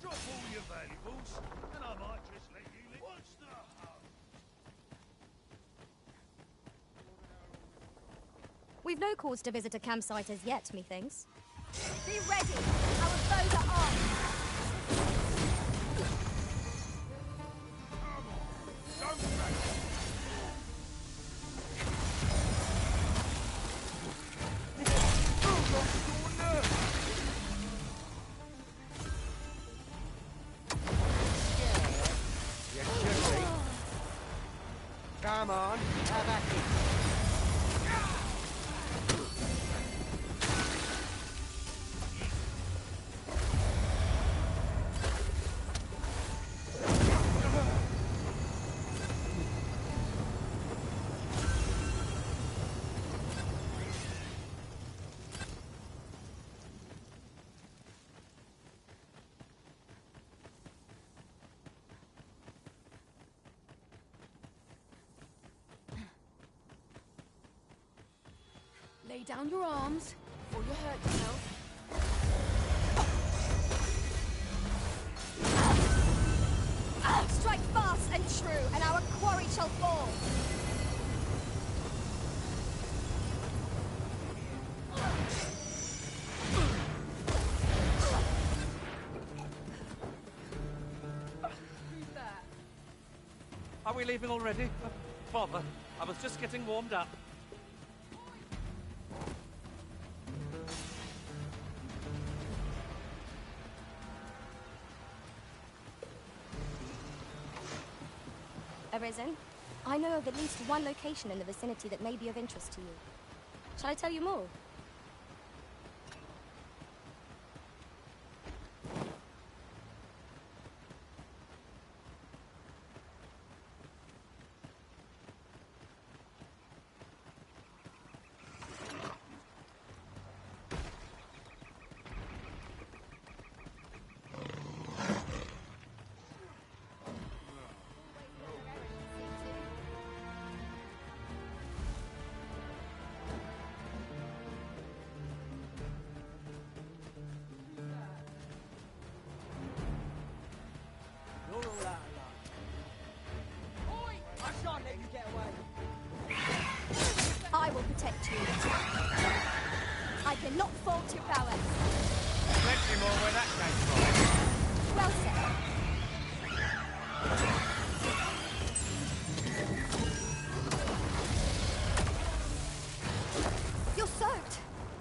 Drop all your valuables, and I might just let you live. What's the hurry? We've no cause to visit a campsite as yet, methinks. Be ready! Our foes are armed! Come on, have at it. Lay down your arms, or you hurt yourself. Strike fast and true, and our quarry shall fall! Who's that? Are we leaving already? Bother, I was just getting warmed up. Arisen, I know of at least one location in the vicinity that may be of interest to you. Shall I tell you more? I will protect you. I cannot fault your prowess. Plenty more where that came from. Well said. You're soaked.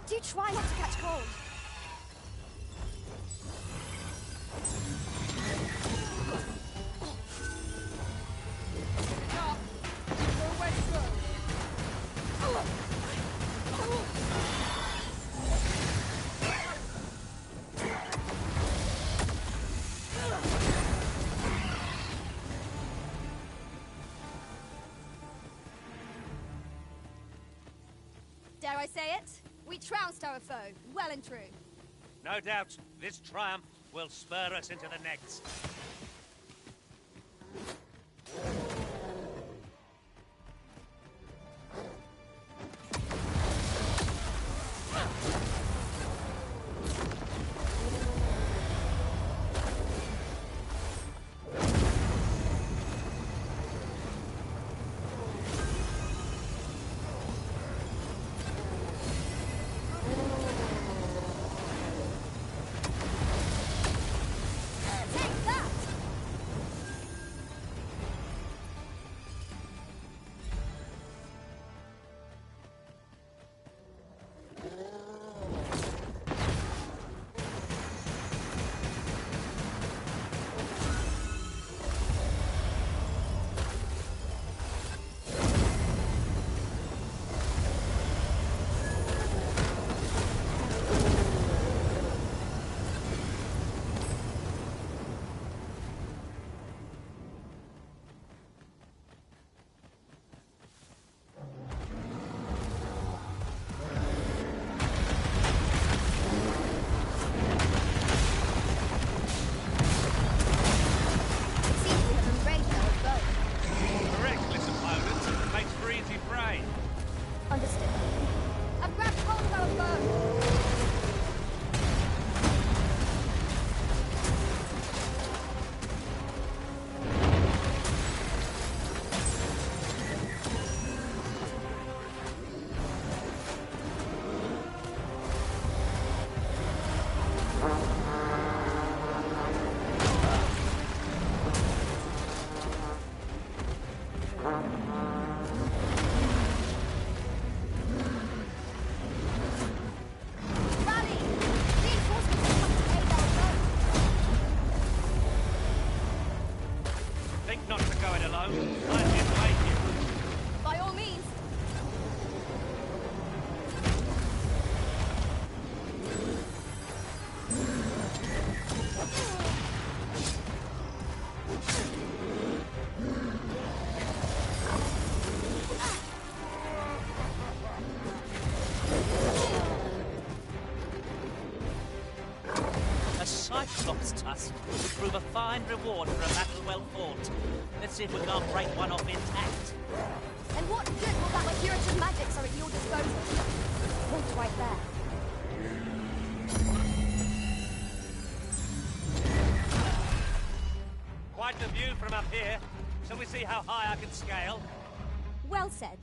Do try not to catch cold. Dare I say it? We trounced our foe, well and true. No doubt, this triumph will spur us into the next. Take that! Cyclops tusk would prove a fine reward for a battle well fought. Let's see if we can't break one off intact. And what good will that with curative magics are at your disposal? Point right there. Quite the view from up here. Shall we see how high I can scale? Well said.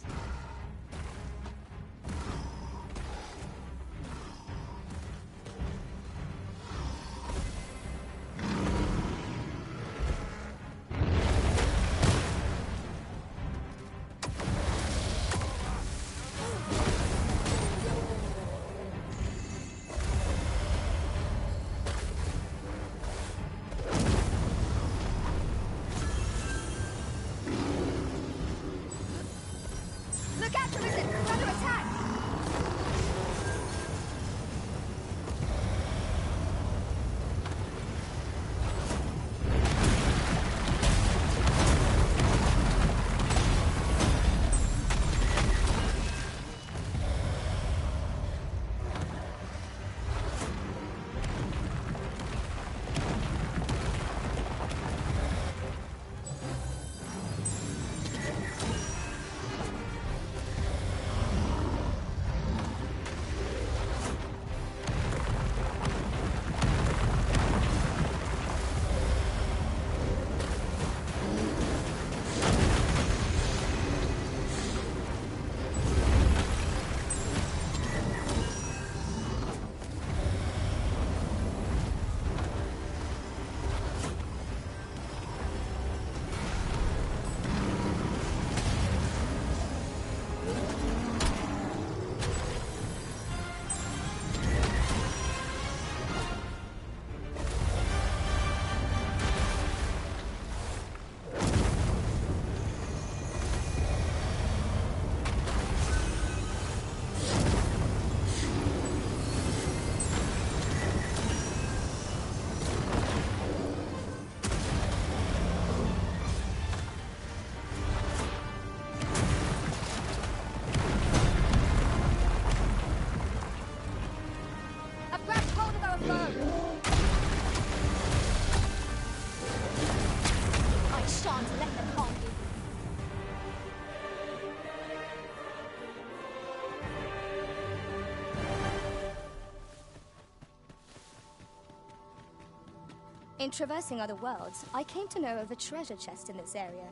In traversing other worlds, I came to know of a treasure chest in this area.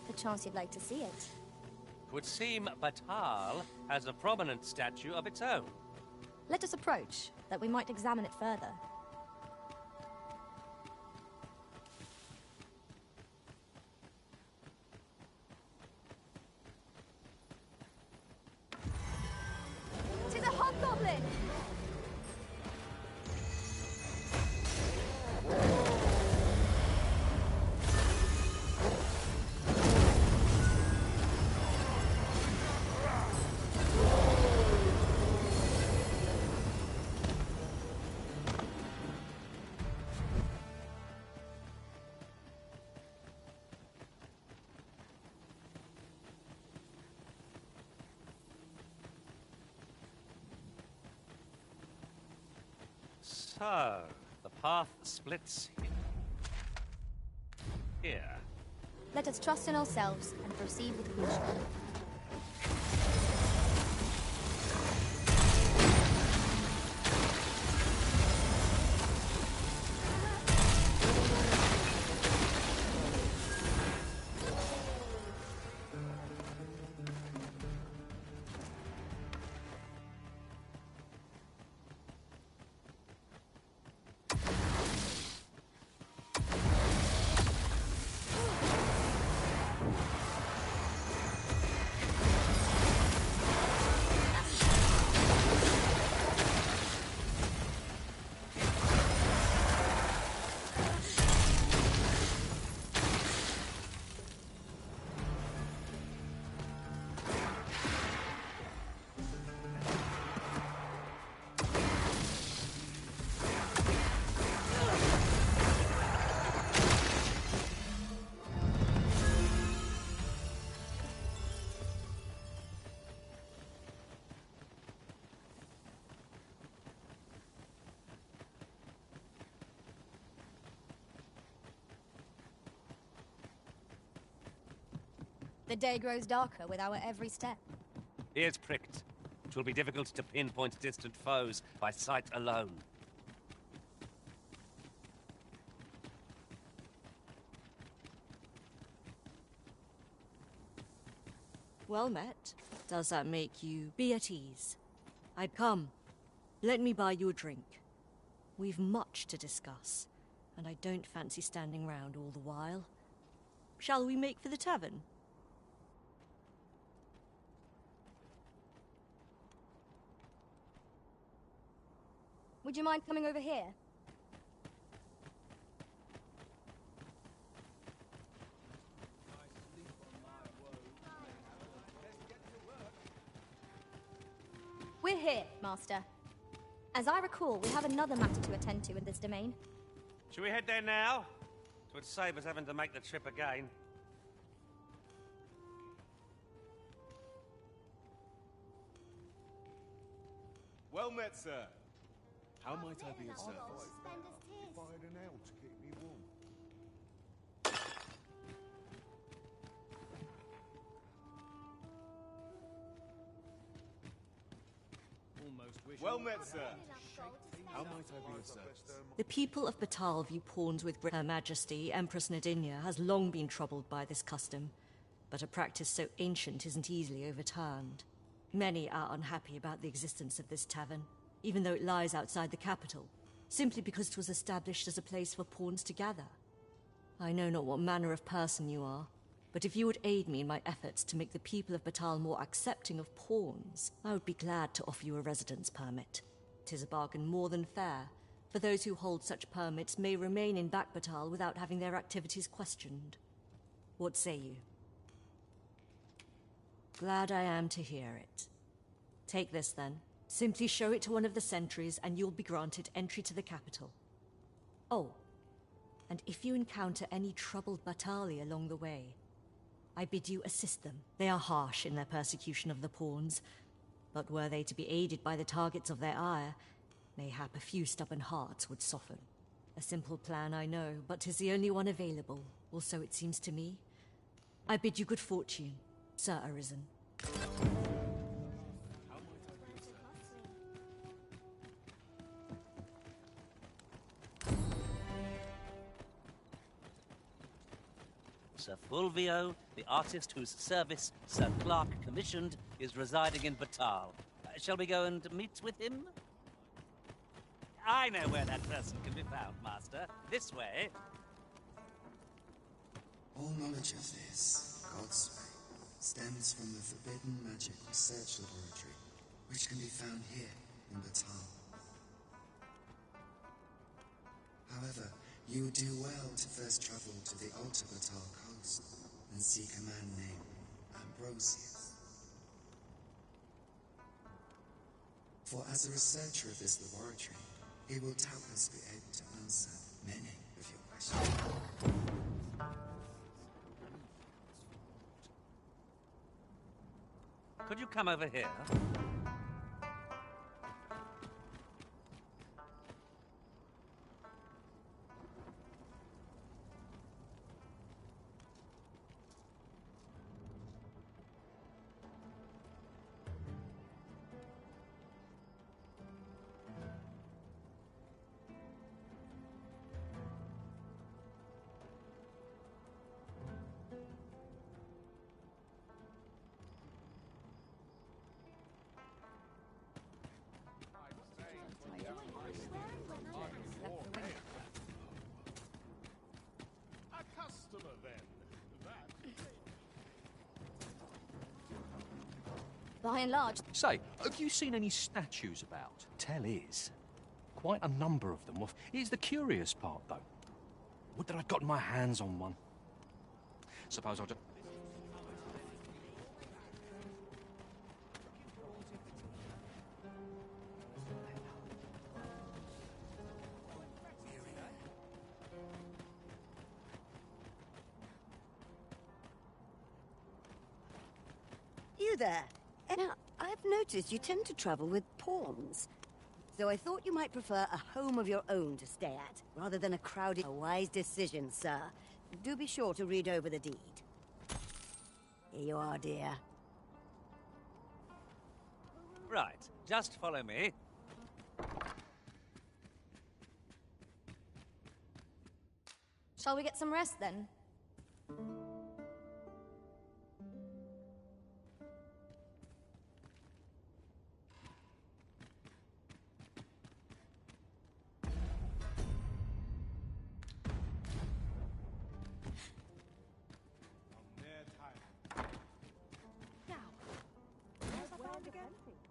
Perchance you'd like to see it. Would seem Batal has a prominent statue of its own. Let us approach, that we might examine it further. "'Tis a hobgoblin!" So, the path splits here. Let us trust in ourselves and proceed with caution. The day grows darker with our every step. Ears pricked. It will be difficult to pinpoint distant foes by sight alone. Well met. Does that make you be at ease? I'd come. Let me buy you a drink. We've much to discuss, and I don't fancy standing round all the while. Shall we make for the tavern? Would you mind coming over here? We're here, Master. As I recall, we have another matter to attend to in this domain. Should we head there now? It would save us having to make the trip again. Well met, sir. How might I be of service? If I had an ale to keep me warm. Well met, sir. How might I be of service? The people of Batal view pawns with Her Majesty, Empress Nadinia, has long been troubled by this custom, but a practice so ancient isn't easily overturned. Many are unhappy about the existence of this tavern, even though it lies outside the capital, simply because it was established as a place for pawns to gather. I know not what manner of person you are, but if you would aid me in my efforts to make the people of Batal more accepting of pawns, I would be glad to offer you a residence permit. 'Tis a bargain more than fair, for those who hold such permits may remain in Back Batal without having their activities questioned. What say you? Glad I am to hear it. Take this then. Simply show it to one of the sentries and you'll be granted entry to the capital. Oh, and if you encounter any troubled Batali along the way, I bid you assist them. They are harsh in their persecution of the pawns, but were they to be aided by the targets of their ire, mayhap a few stubborn hearts would soften. A simple plan, I know, but 'tis the only one available, or so it seems to me. I bid you good fortune, Sir Arisen. Sir Fulvio, the artist whose service Sir Clark commissioned, is residing in Batal. Shall we go and meet with him? I know where that person can be found, Master. This way. All knowledge of this, God's way, stems from the forbidden magic research laboratory, which can be found here in Batal. However, you would do well to first travel to the Alta Batal coast and seek a man named Ambrosius. For as a researcher of this laboratory, he will doubtless be able to answer many of your questions. Could you come over here? By and large... Say, have you seen any statues about? Tell is. Quite a number of them. Here's the curious part, though. Would that I'd gotten my hands on one. Suppose I'll just... You there? Now, I've noticed you tend to travel with pawns. So I thought you might prefer a home of your own to stay at, rather than a crowded... A wise decision, sir. Do be sure to read over the deed. Here you are, dear. Right, just follow me. Shall we get some rest then?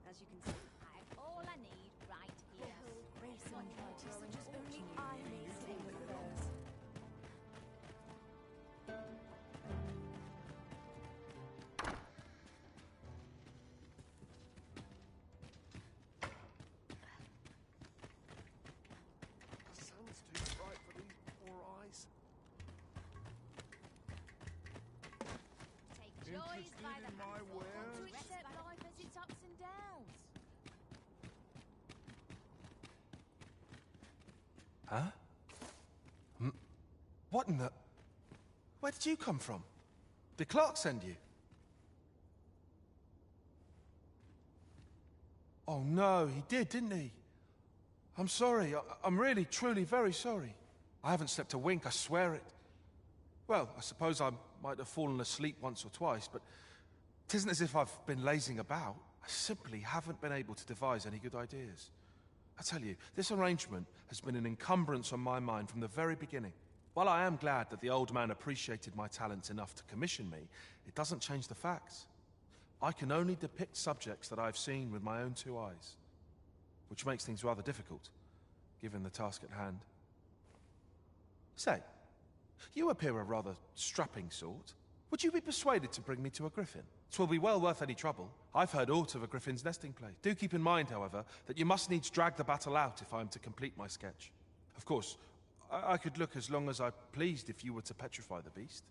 As you can see, I've all I need right here. Racing parties such as only I may say with those. The sun's too bright for these poor eyes. Take joys by the handful to accept life as its ups and downs. Huh? What in the... Where did you come from? Did Clark send you? Oh no, he did, didn't he? I'm sorry. I'm really, truly very sorry. I haven't slept a wink, I swear it. Well, I suppose I might have fallen asleep once or twice, but it isn't as if I've been lazing about. I simply haven't been able to devise any good ideas. I tell you, this arrangement has been an encumbrance on my mind from the very beginning. While I am glad that the old man appreciated my talents enough to commission me, it doesn't change the facts. I can only depict subjects that I've seen with my own two eyes, which makes things rather difficult, given the task at hand. Say, you appear a rather strapping sort. Would you be persuaded to bring me to a griffin? 'Twill be well worth any trouble. I've heard aught of a griffin's nesting place. Do keep in mind, however, that you must needs drag the battle out if I am to complete my sketch. Of course, I could look as long as I pleased if you were to petrify the beast.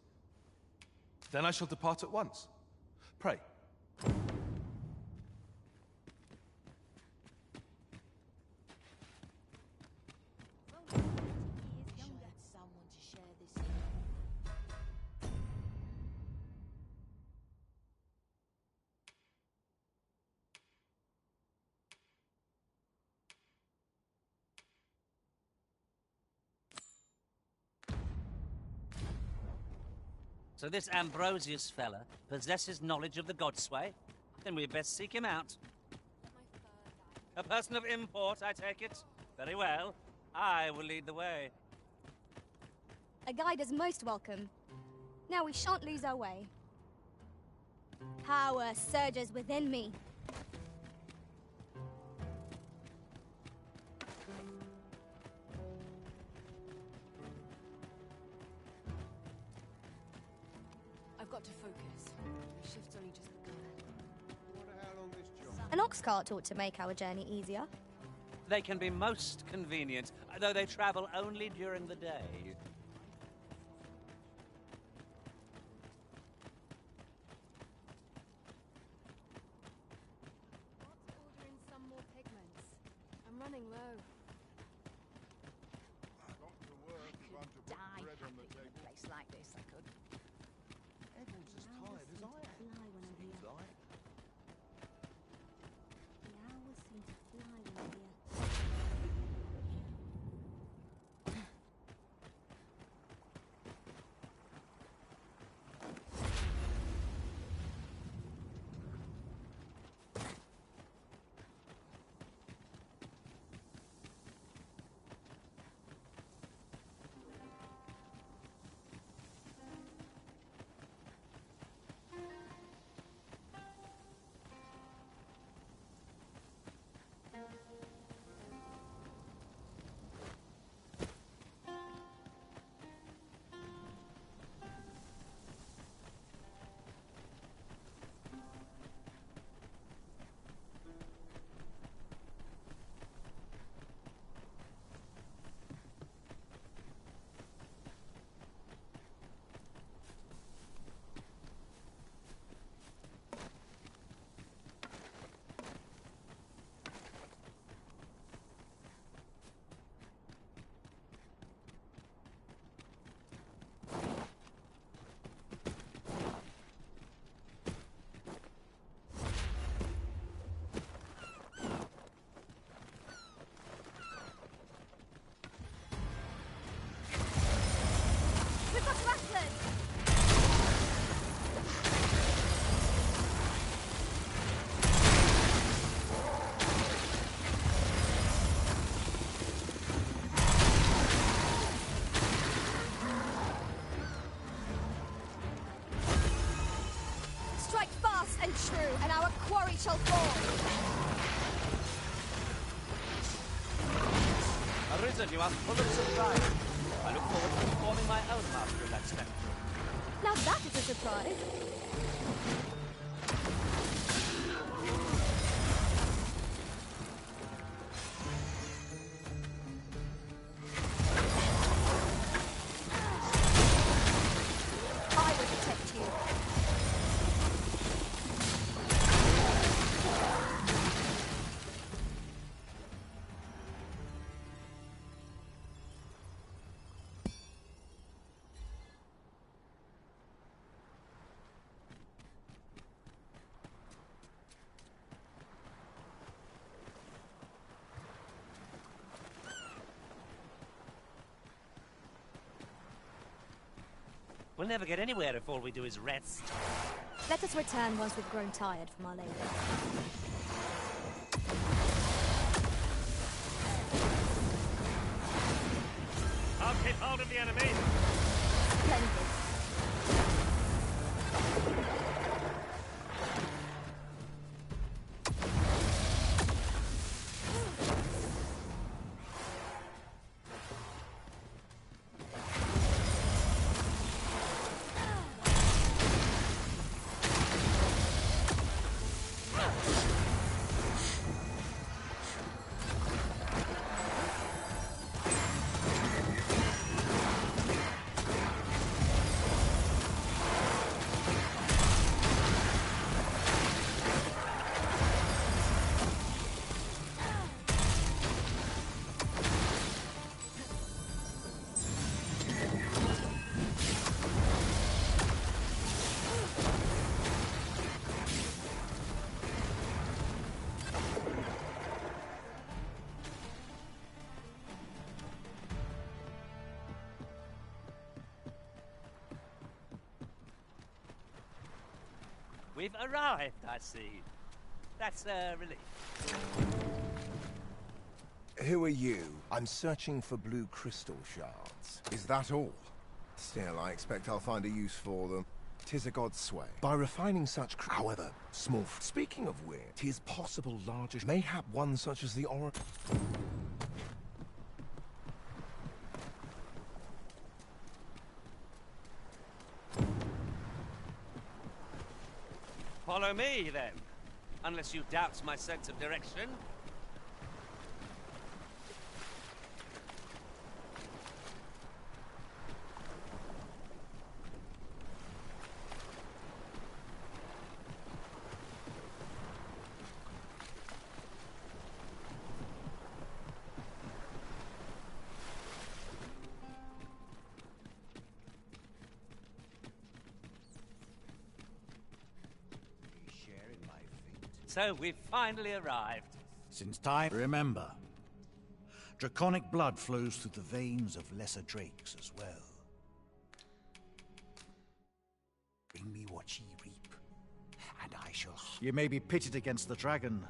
Then I shall depart at once. Pray. Someone to share this. So this Ambrosius fella possesses knowledge of the Godsway? Then we'd best seek him out. A person of import, I take it? Very well. I will lead the way. A guide is most welcome. Now we shan't lose our way. Power surges within me. I've got to focus. The shift's only just begun. An ox cart ought to make our journey easier. They can be most convenient, though they travel only during the day. Ordering some more pigments. I'm running low. Die happy in a place like this, I could. Everyone's as tired as I am. Seems like. The hours seem to fly when I'm here. glory shall fall! Arisen, you are full of surprise. I look forward to informing my own master of that spectral. Now that is a surprise. I will protect you. We'll never get anywhere if all we do is rest. Let us return once we've grown tired from our labor. I'll keep hold of the enemy. Splendid. We've arrived, I see. That's a relief. Who are you? I'm searching for blue crystal shards. Is that all? Still, I expect I'll find a use for them. 'Tis a god's sway. By refining such however, small... Speaking of which, 'tis possible larger... Mayhap one such as the oracle... Follow me, then. Unless you doubt my sense of direction. So we've finally arrived. Since time, remember, draconic blood flows through the veins of lesser drakes as well. Bring me what ye reap, and I shall... You may be pitted against the dragon,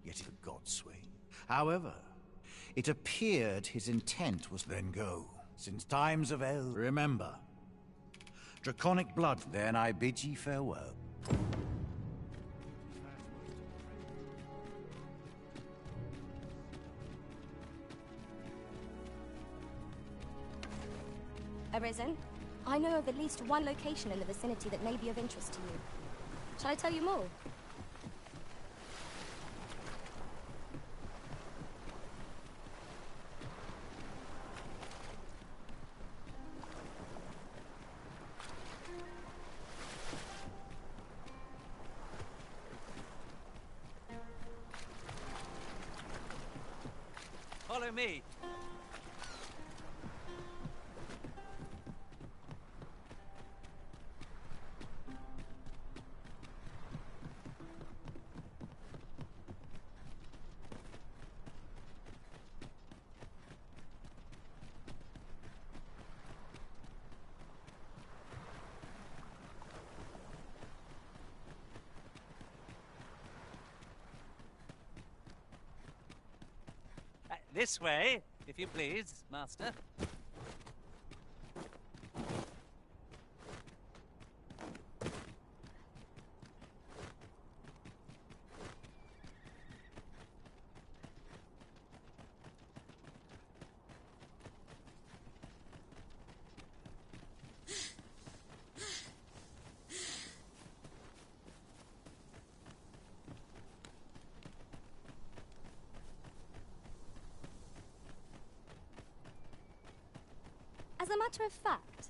yet it a god's sway. However, it appeared his intent was then go. Since times of El, remember, draconic blood, then I bid ye farewell. Arisen, I know of at least one location in the vicinity that may be of interest to you. Shall I tell you more? Follow me. This way, if you please, Master. As a matter of fact,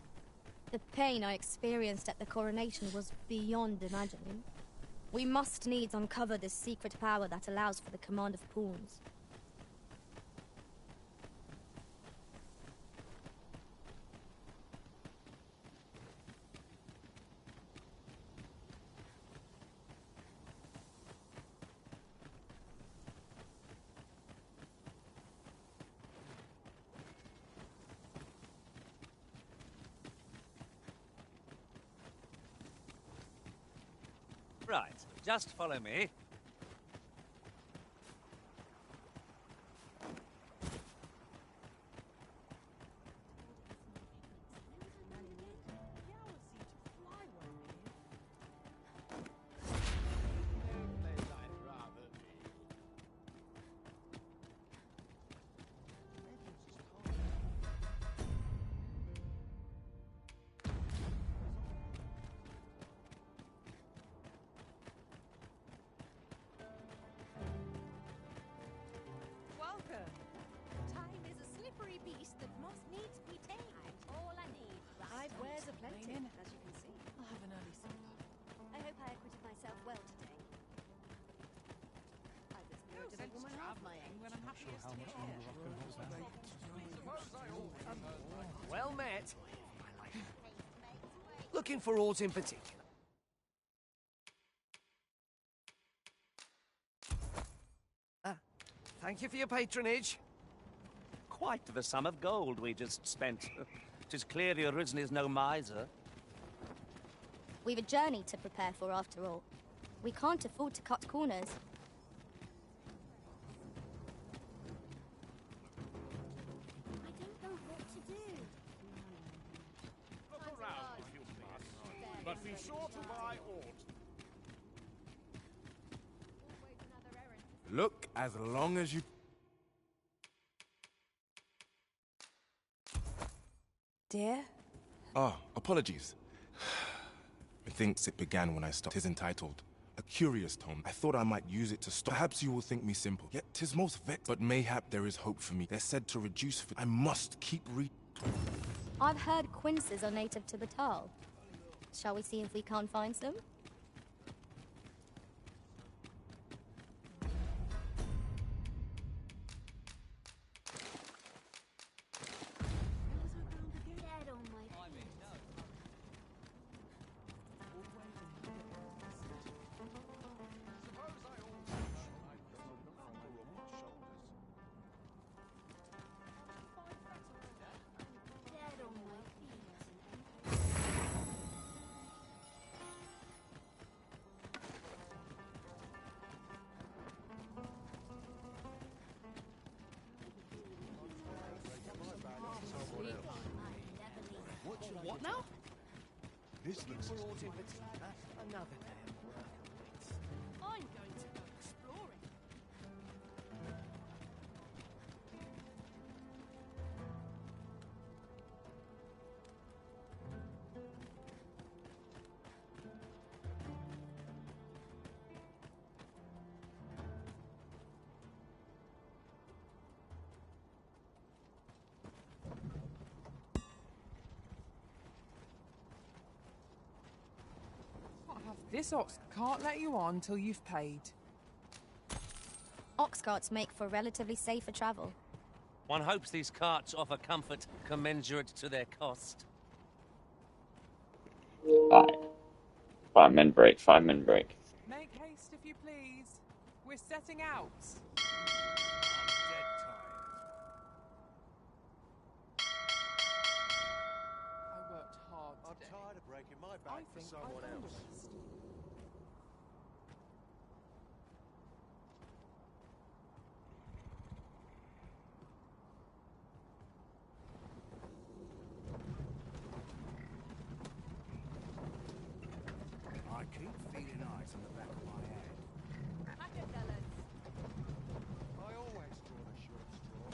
the pain I experienced at the coronation was beyond imagining. We must needs uncover this secret power that allows for the command of pawns. Right, just follow me. Welcome. Time is a slippery beast that must needs be tamed. All I need. I've wares aplenty, as you can see. I'll have an early supper. I hope I acquitted myself well today. I was no a woman half my age. When I'm happiest to be here. Well met. Looking for aught in particular? Thank you for your patronage. Quite the sum of gold we just spent. 'Tis clear the Arisen is no miser. We've a journey to prepare for after all. We can't afford to cut corners. I don't know what to do. Look around, if you please. But be sure to buy aught. Look, as long as you... Dear? Ah, apologies. Methinks it began when I stopped. 'Tis entitled, A Curious Tome. I thought I might use it to stop. Perhaps you will think me simple. Yet 'tis most vexed. But mayhap there is hope for me. They're said to reduce... I must keep I've heard quinces are native to Batal. Shall we see if we can't find some? Dead on my Dead on my feet. What now? This looks... For aught in particular? Another day of work awaits. I'm going to go exploring. This ox can't let you on till you've paid. Ox carts make for relatively safer travel. One hopes these carts offer comfort commensurate to their cost. 5-minute break, 5-minute break. Make haste if you please. We're setting out. I worked hard today. I'm tired of breaking my I back for think someone I've earned a else. rest. I keep feeling eyes on the back of my head. I always draw the short straw.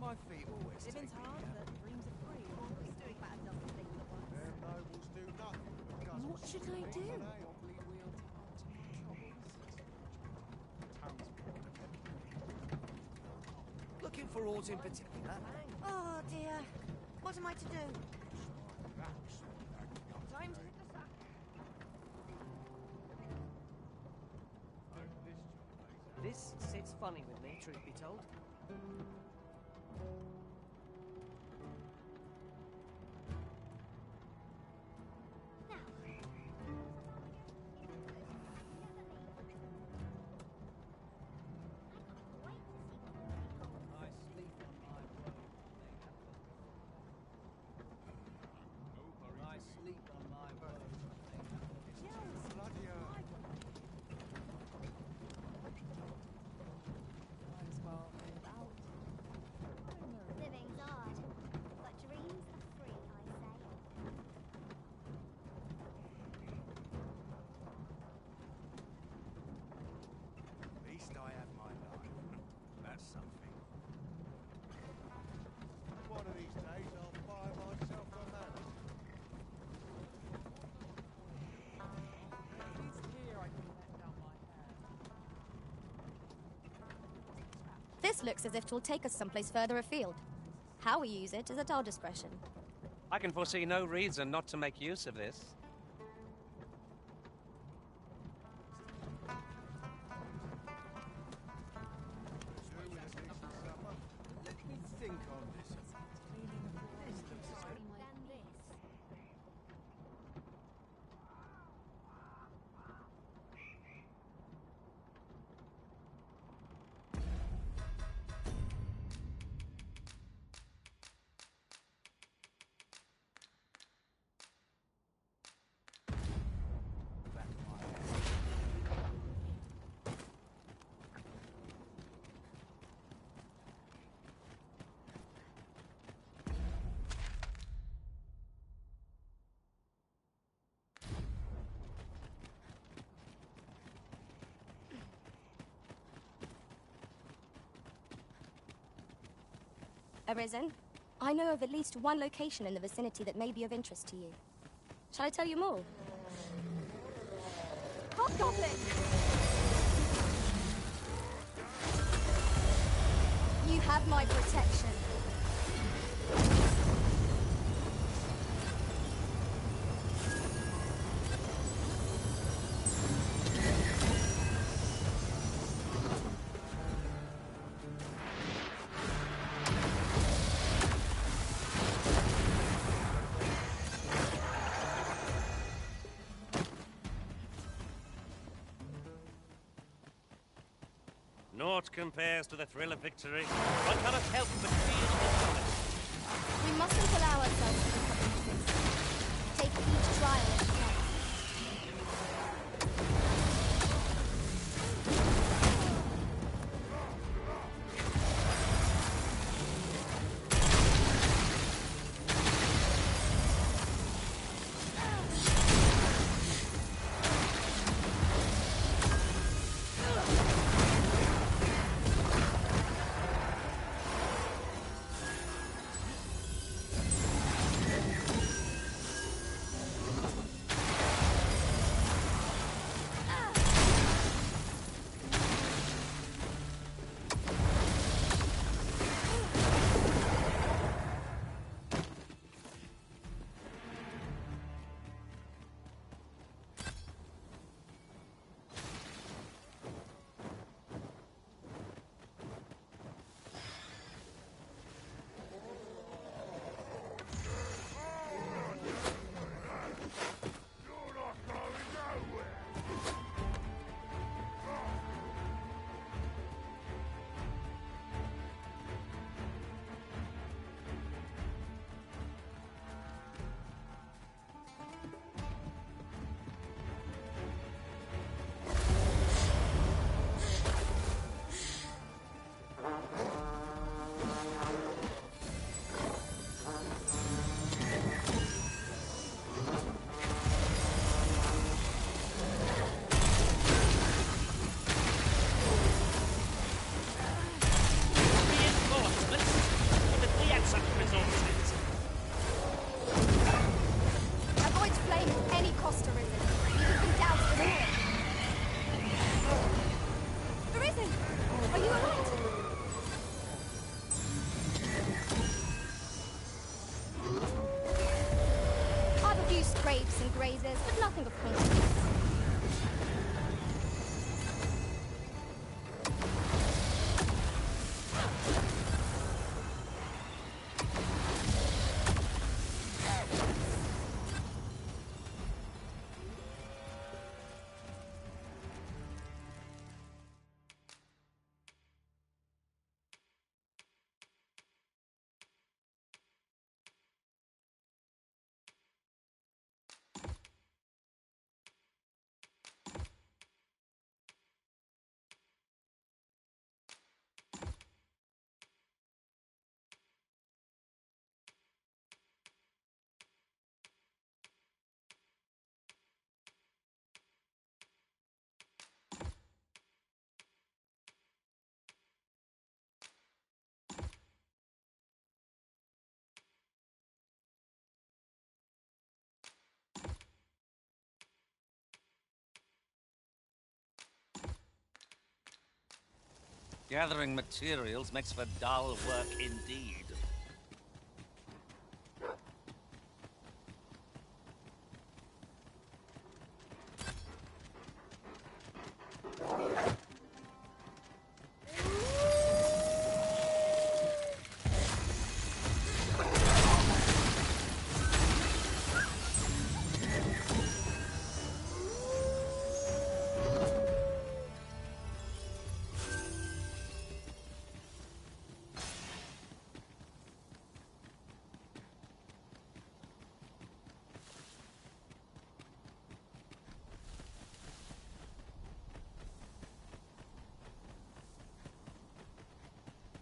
My feet always Living's hard, but dreams are free. Always doing about a dozen things at once. Them nobles do nothing but guzzle. What should I do? Looking for aught in particular? Oh dear. What am I to do? Time to hit the sack. This sits funny with me, truth be told. Living's hard, but dreams are free, I say. At least I have my life. That's something. One of these days I'll buy myself a manor. It's here I can let down my hair. This looks as if it will take us someplace further afield. How we use it is at our discretion. I can foresee no reason not to make use of this. Let me think on this. Arisen, I know of at least one location in the vicinity that may be of interest to you. Shall I tell you more? Hobgoblin! You have my protection. Naught compares to the thrill of victory. One cannot help but feel the We mustn't allow ourselves to become complacent. Take each trial as it comes. phrases, but nothing of consequence. Gathering materials makes for dull work indeed.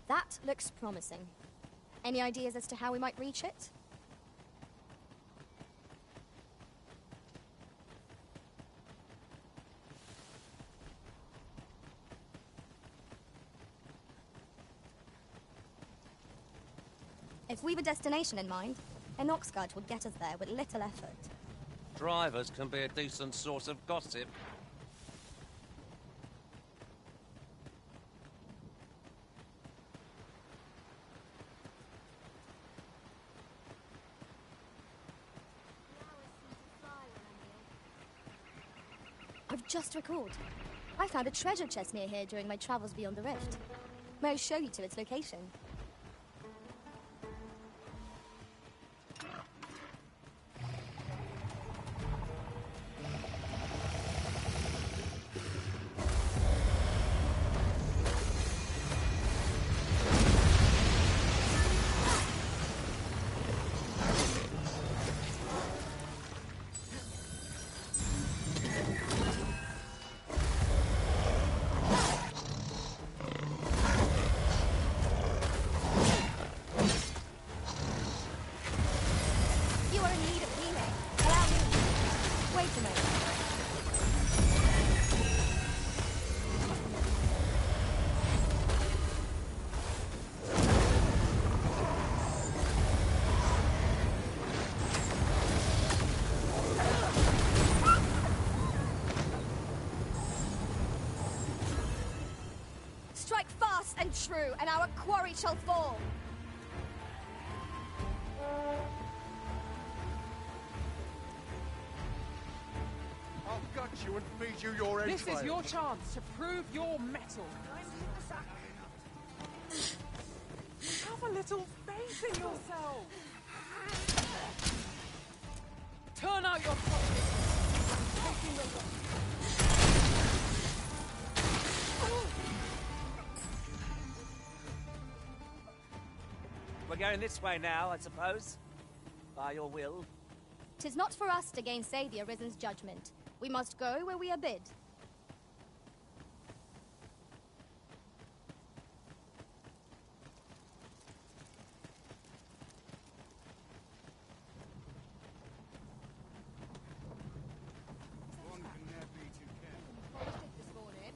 That looks promising. Any ideas as to how we might reach it? If we've a destination in mind, an ox guard will get us there with little effort. Drivers can be a decent source of gossip. I've just recalled. I found a treasure chest near here during my travels beyond the rift. May I show you to its location? Strike fast and true, and our quarry shall fall. I'll gut you and feed you your entrails. This is your chance to prove your mettle. Have a little faith in yourself. Turn out your pockets. Taking the look. We're going this way now, I suppose. By your will. 'Tis not for us to gainsay the Arisen's judgment. We must go where we are bid. One can never be too careful. This morning.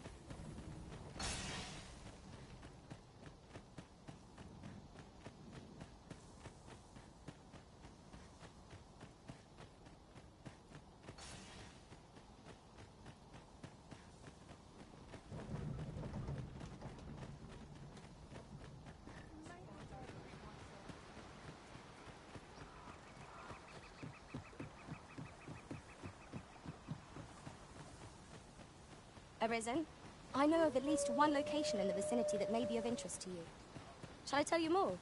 Arisen, I know of at least one location in the vicinity that may be of interest to you. Shall I tell you more?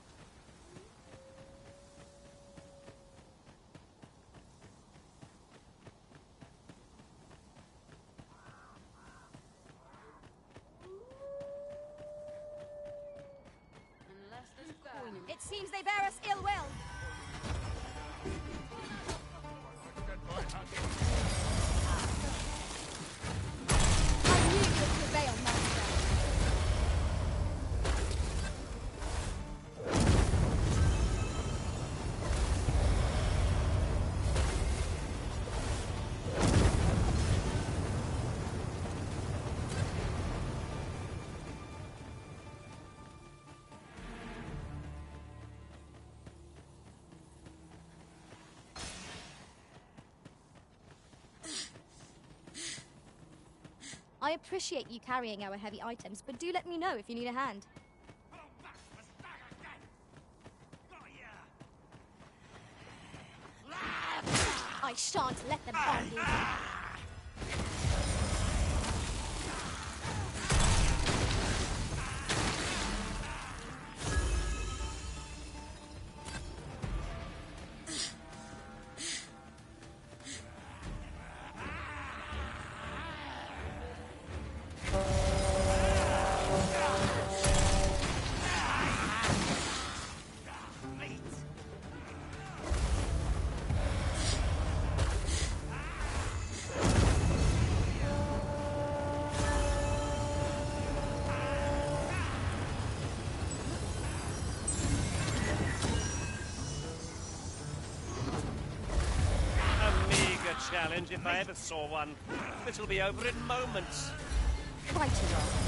It seems they bear us ill will. I knew you would prevail, Master. I appreciate you carrying our heavy items, but do let me know if you need a hand. I shan't let them harm you. Challenge if I ever saw one. It'll be over in moments. Quite wrong.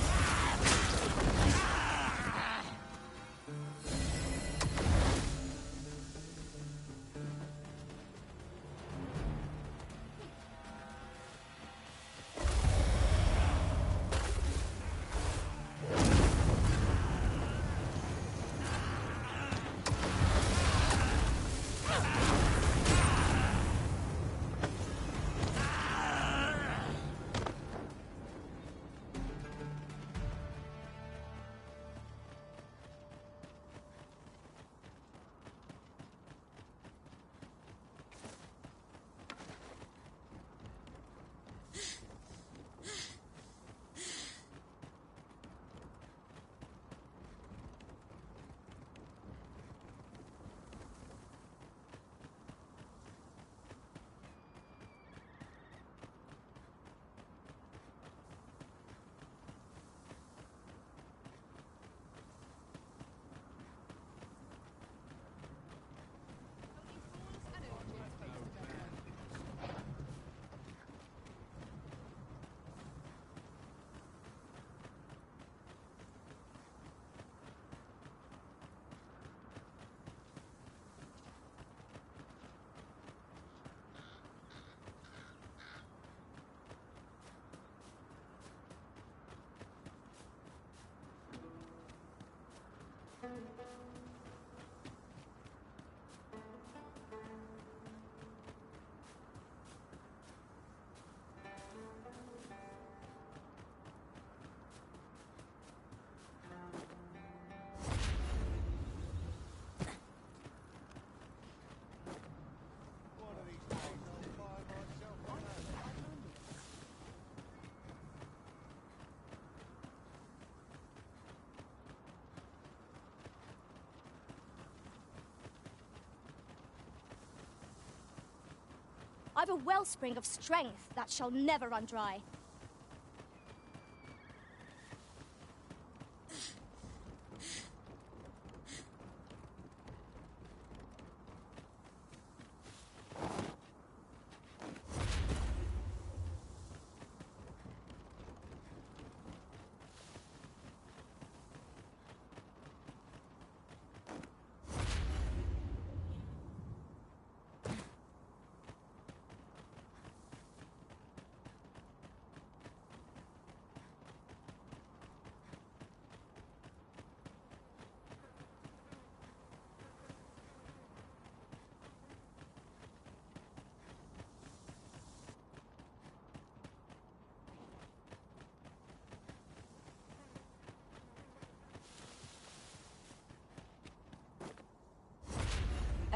I've a wellspring of strength that shall never run dry.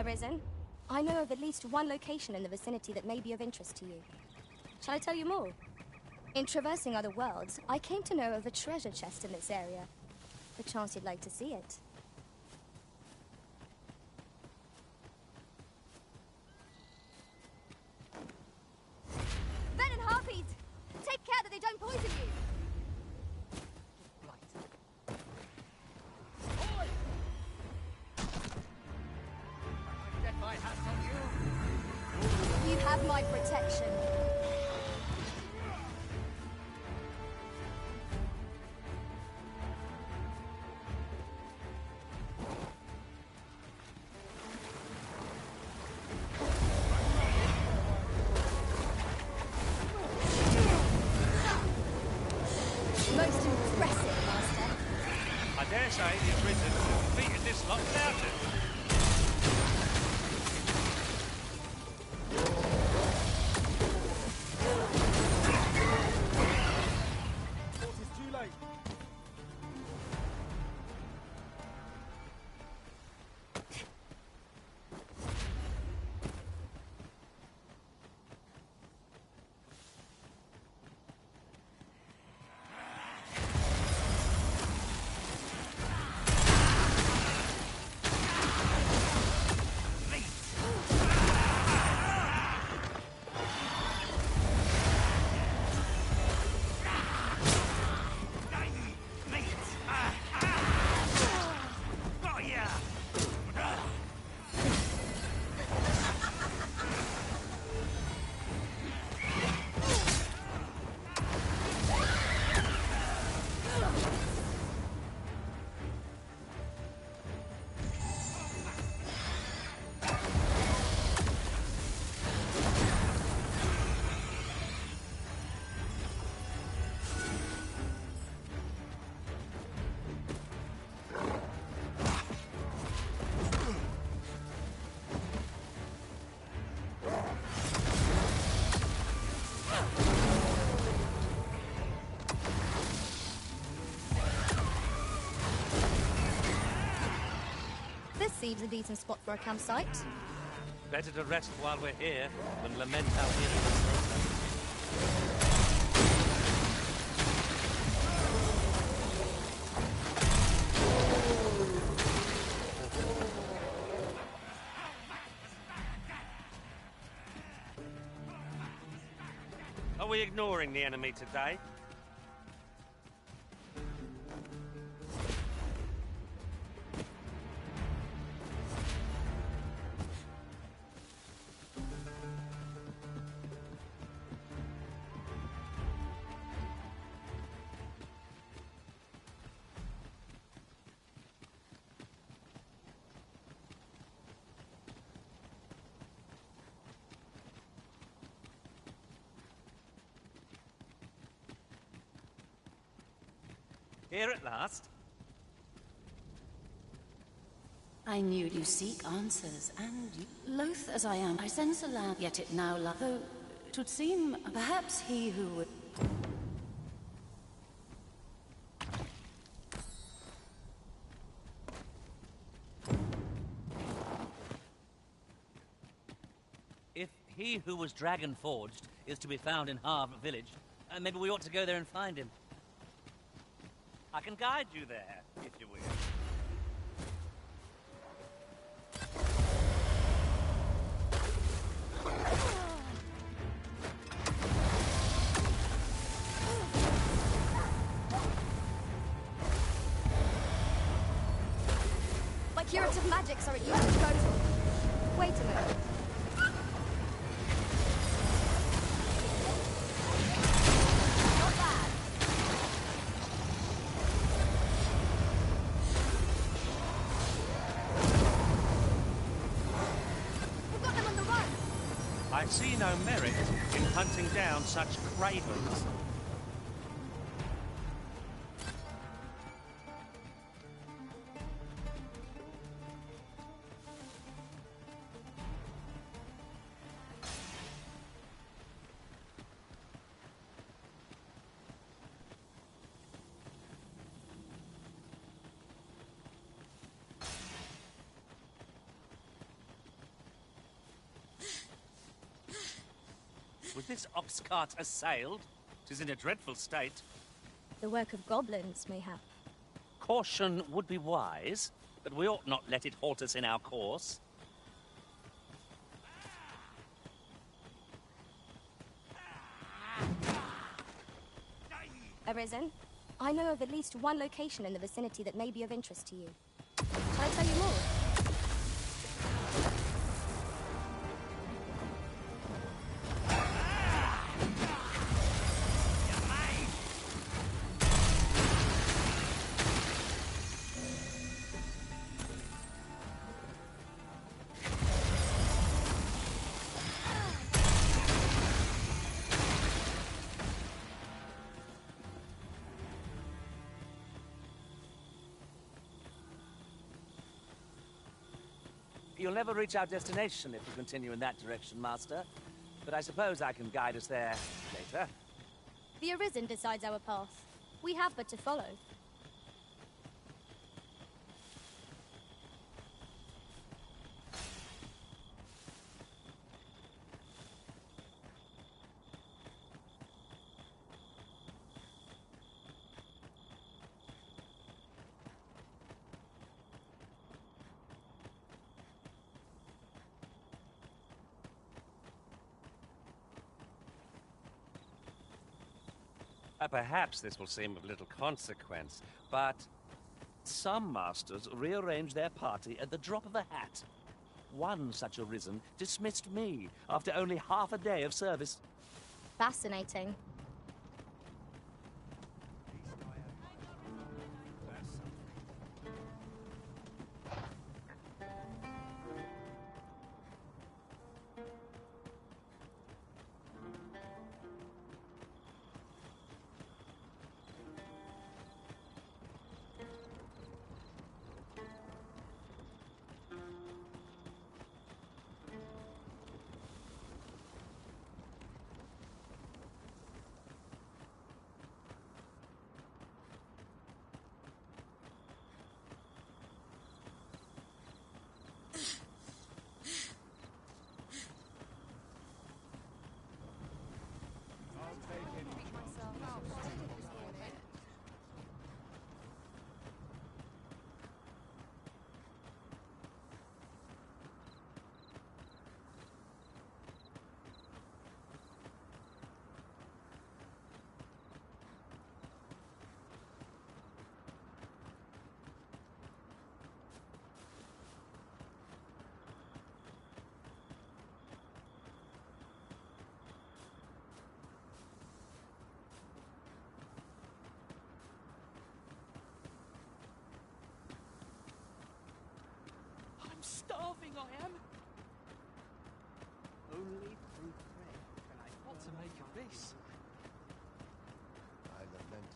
Arisen, I know of at least one location in the vicinity that may be of interest to you. Shall I tell you more? In traversing other worlds, I came to know of a treasure chest in this area. Perchance you'd like to see it. Venom harpies! Take care that they don't poison you! Get my hands on you! You have my protection. Most impressive, Master. I dare say the Arisen defeated this lot without it. This seems a decent spot for a campsite. Better to rest while we're here than lament our weariness. Are we ignoring the enemy today? Here at last. I knew you seek answers, and loath as I am, I sense a lamp, yet it now though it would seem perhaps he who would... If he who was dragon forged is to be found in Harv Village, maybe we ought to go there and find him. I can guide you there, if you wish. My curative magics are at your disposal. Wait a minute. Not bad. We've got them on the run. I see no merit in hunting down such cravens. Was this ox cart assailed? 'Tis in a dreadful state. The work of goblins, mayhap. Caution would be wise, but we ought not let it halt us in our course. Arisen, I know of at least one location in the vicinity that may be of interest to you. Shall I tell you more? You'll never reach our destination if we continue in that direction, Master. But I suppose I can guide us there later. The Arisen decides our path. We have but to follow. Perhaps this will seem of little consequence, but some masters rearrange their party at the drop of a hat. One such Arisen dismissed me after only half a day of service. Fascinating. Starving I am. Only through prayer can I what to make of this. I lament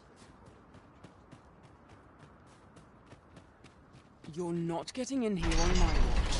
this. You're not getting in here on my watch.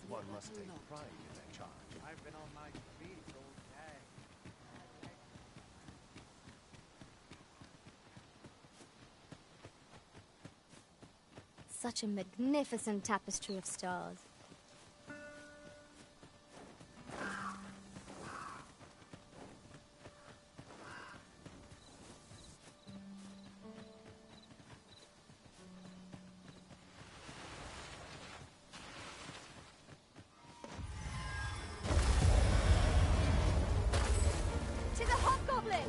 One must take pride in their charge. I've been on my feet all day. Such a magnificent tapestry of stars. To the hobgoblin!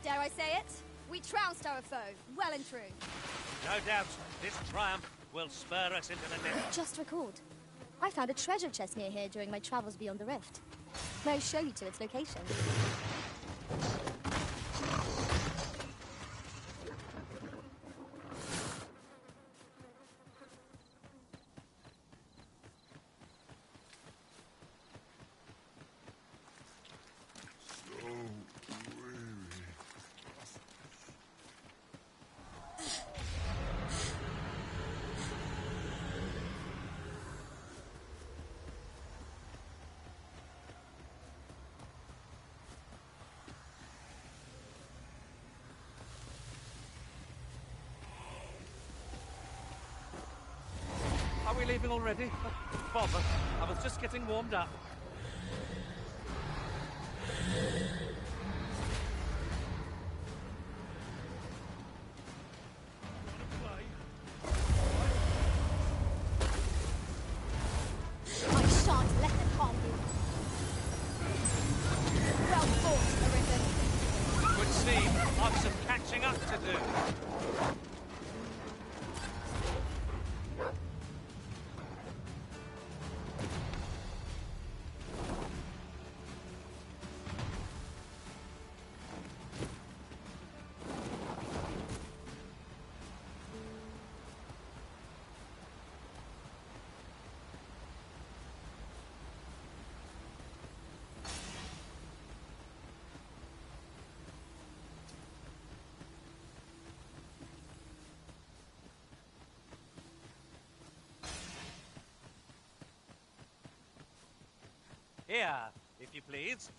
Dare I say it? We trounced our foe, well and true. No doubt, this triumph will spur us into the next. Just recalled. I found a treasure chest near here during my travels beyond the rift. May I show you to its location? Are we leaving already? Bother. I was just getting warmed up. I shan't let them harm you. Well fought, Arisen. Would seem I've some catching up to do. Here, if you please.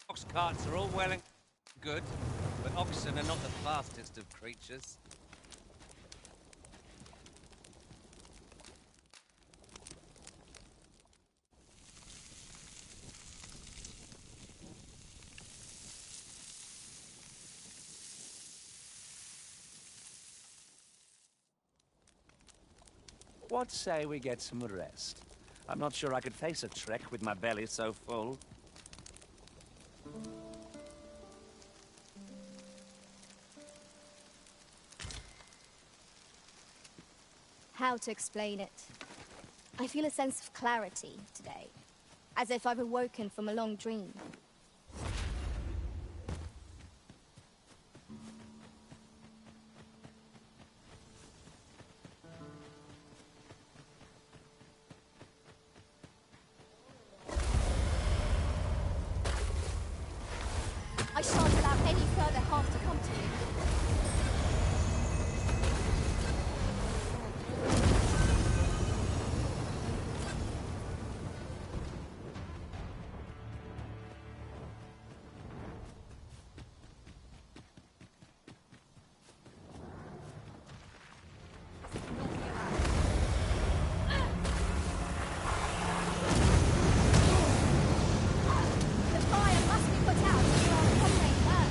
Ox carts are all well and good, but oxen are not the fastest of creatures. What say we get some rest? I'm not sure I could face a trek with my belly so full. How to explain it? I feel a sense of clarity today, as if I've awoken from a long dream. I shan't allow any further harm to come to you. The fire must be put out so our comrades burn.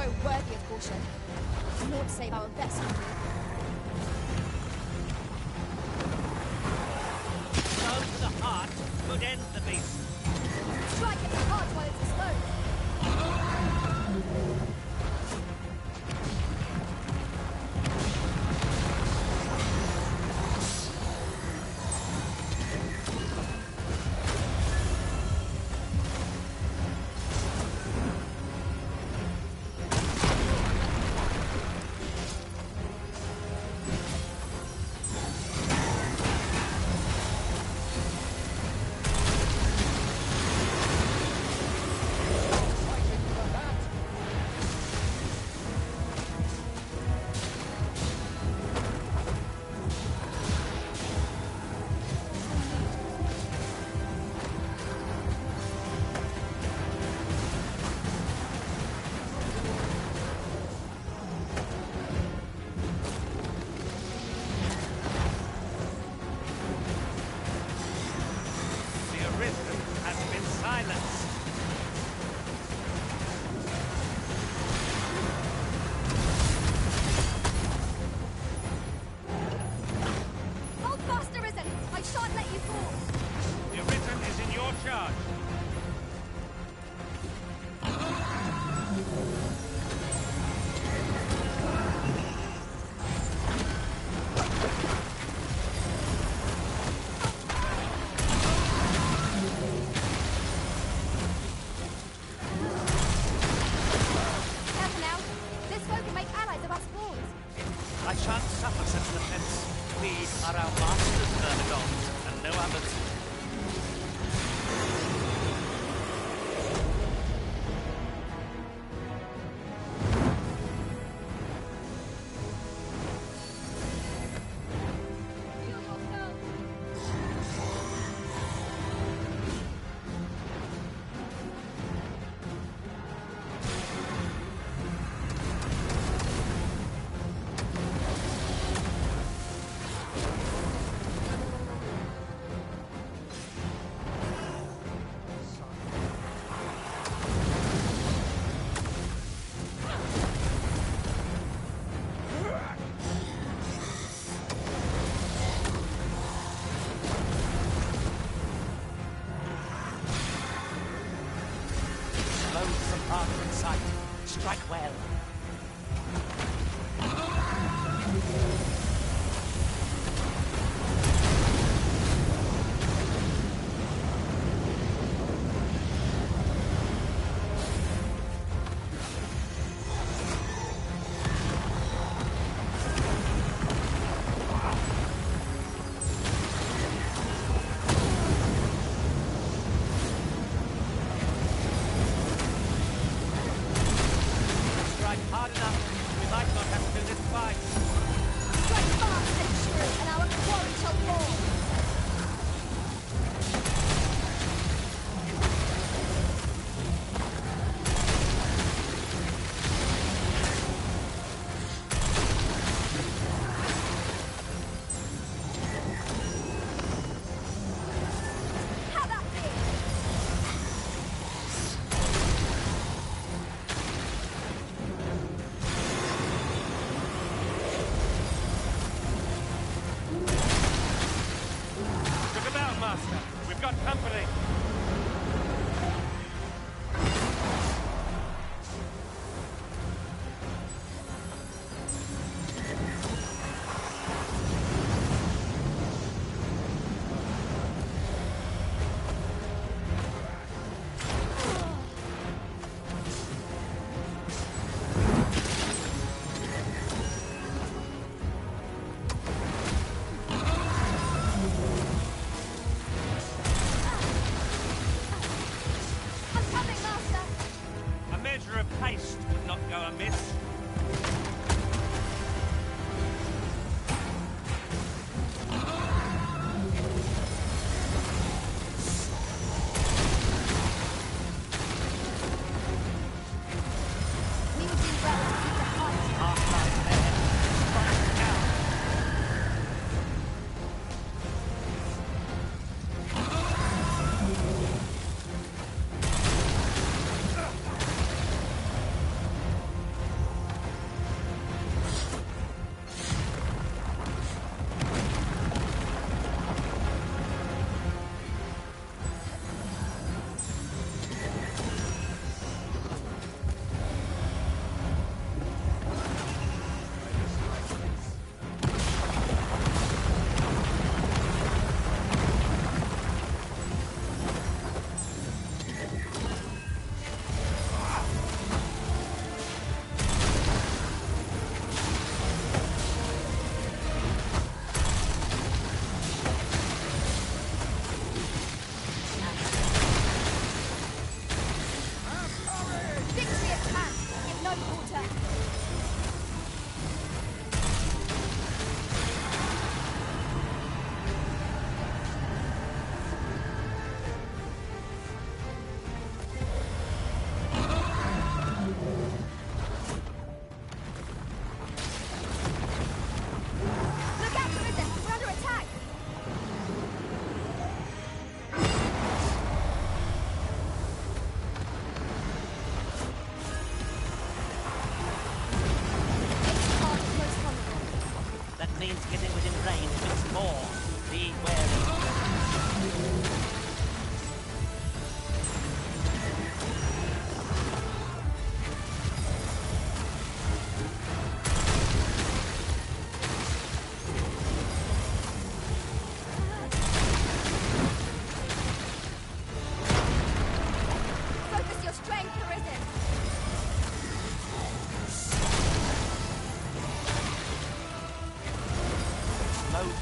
sorrow worthy of caution. Naught save our best for you. Blow to the heart could end the beast. Strike at the heart while it's exposed. Strike well.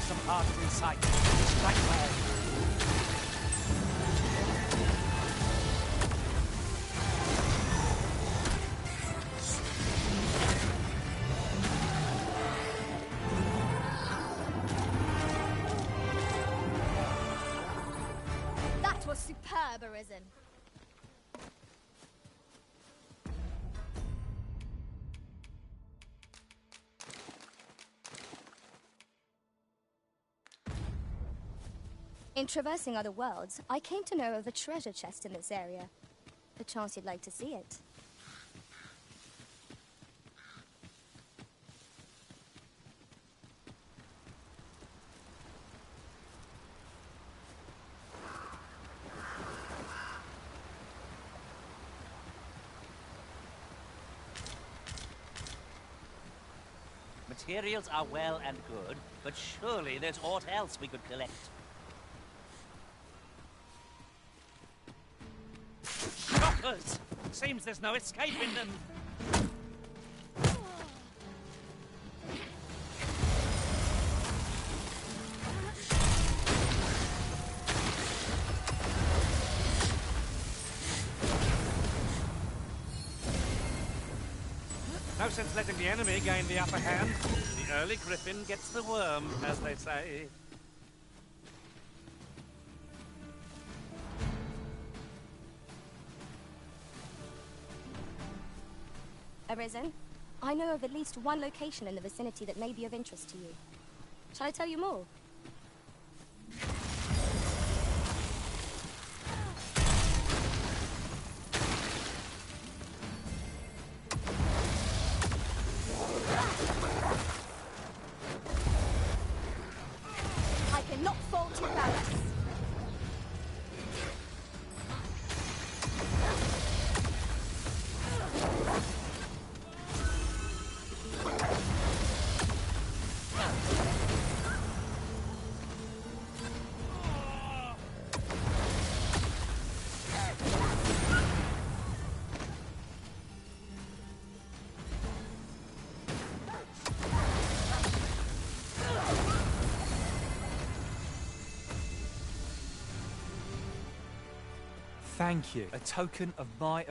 some parties in sight. Strike well. That was superb, Arisen. In traversing other worlds, I came to know of a treasure chest in this area. A chance you'd like to see it. Materials are well and good, but surely there's aught else we could collect. Shockers! Seems there's no escaping them. No sense letting the enemy gain the upper hand. The early griffin gets the worm, as they say. Arisen, I know of at least one location in the vicinity that may be of interest to you. Shall I tell you more? I cannot fault your prowess. Thank you. A token of my...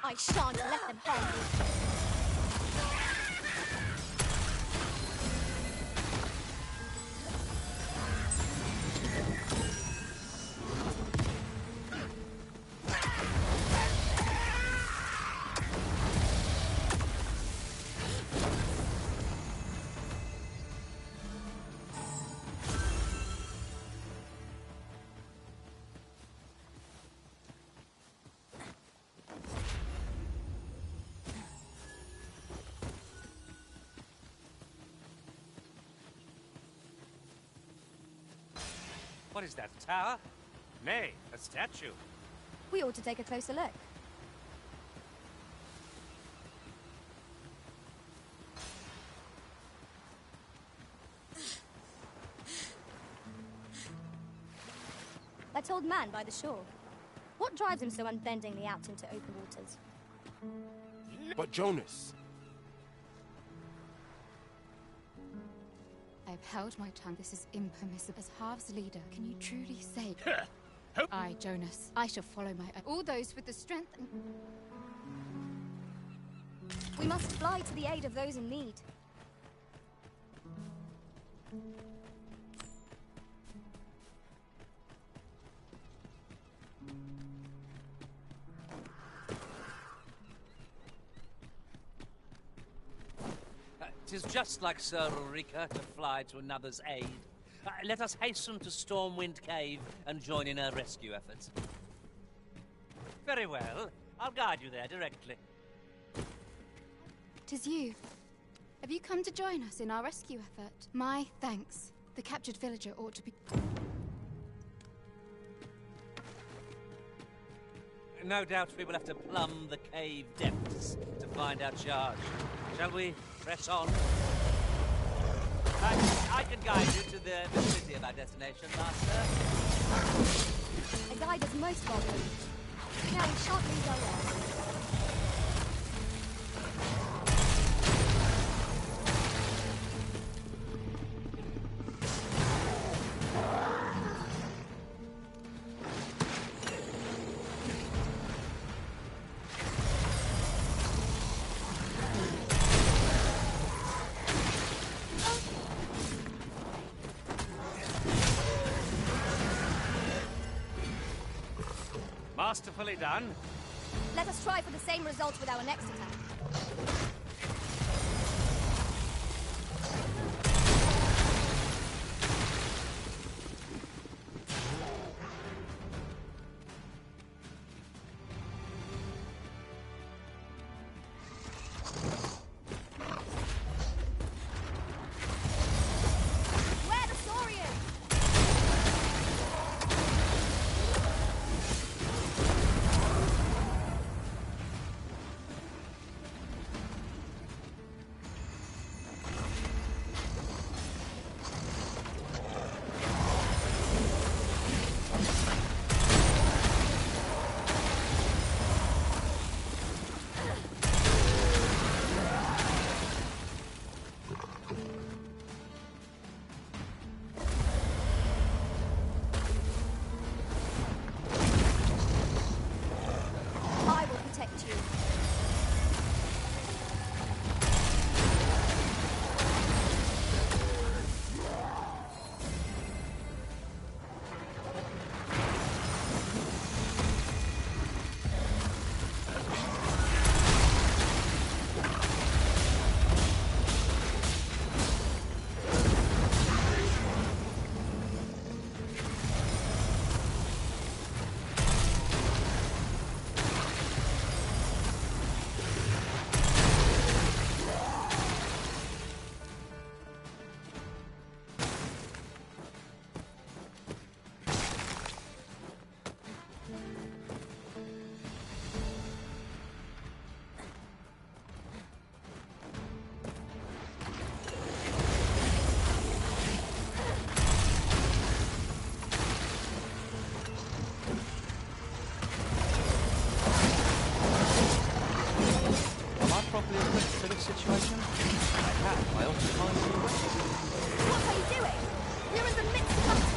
I shan't let them harm you. What is that, a tower? Nay, a statue. We ought to take a closer look. That old man by the shore. What drives him so unbendingly out into open waters? But Jonas... I've held my tongue. This is impermissible. As Half's leader, can you truly say... I, Jonas, I shall follow my... All those with the strength and... We must fly to the aid of those in need. Tis just like Sir Ulrika to fly to another's aid. Let us hasten to Stormwind Cave and join in her rescue efforts. Very well. I'll guide you there directly. is you. Have you come to join us in our rescue effort? My thanks. The captured villager ought to be... No doubt we will have to plumb the cave depths to find our charge. Shall we press on? I can guide you to the vicinity of our destination, Master. A guide is most welcome. Now we shan't lose our way. Masterfully done. Let us try for the same result with our next attack. Situation? I ought to find you. What are you doing? We're in the midst of battle.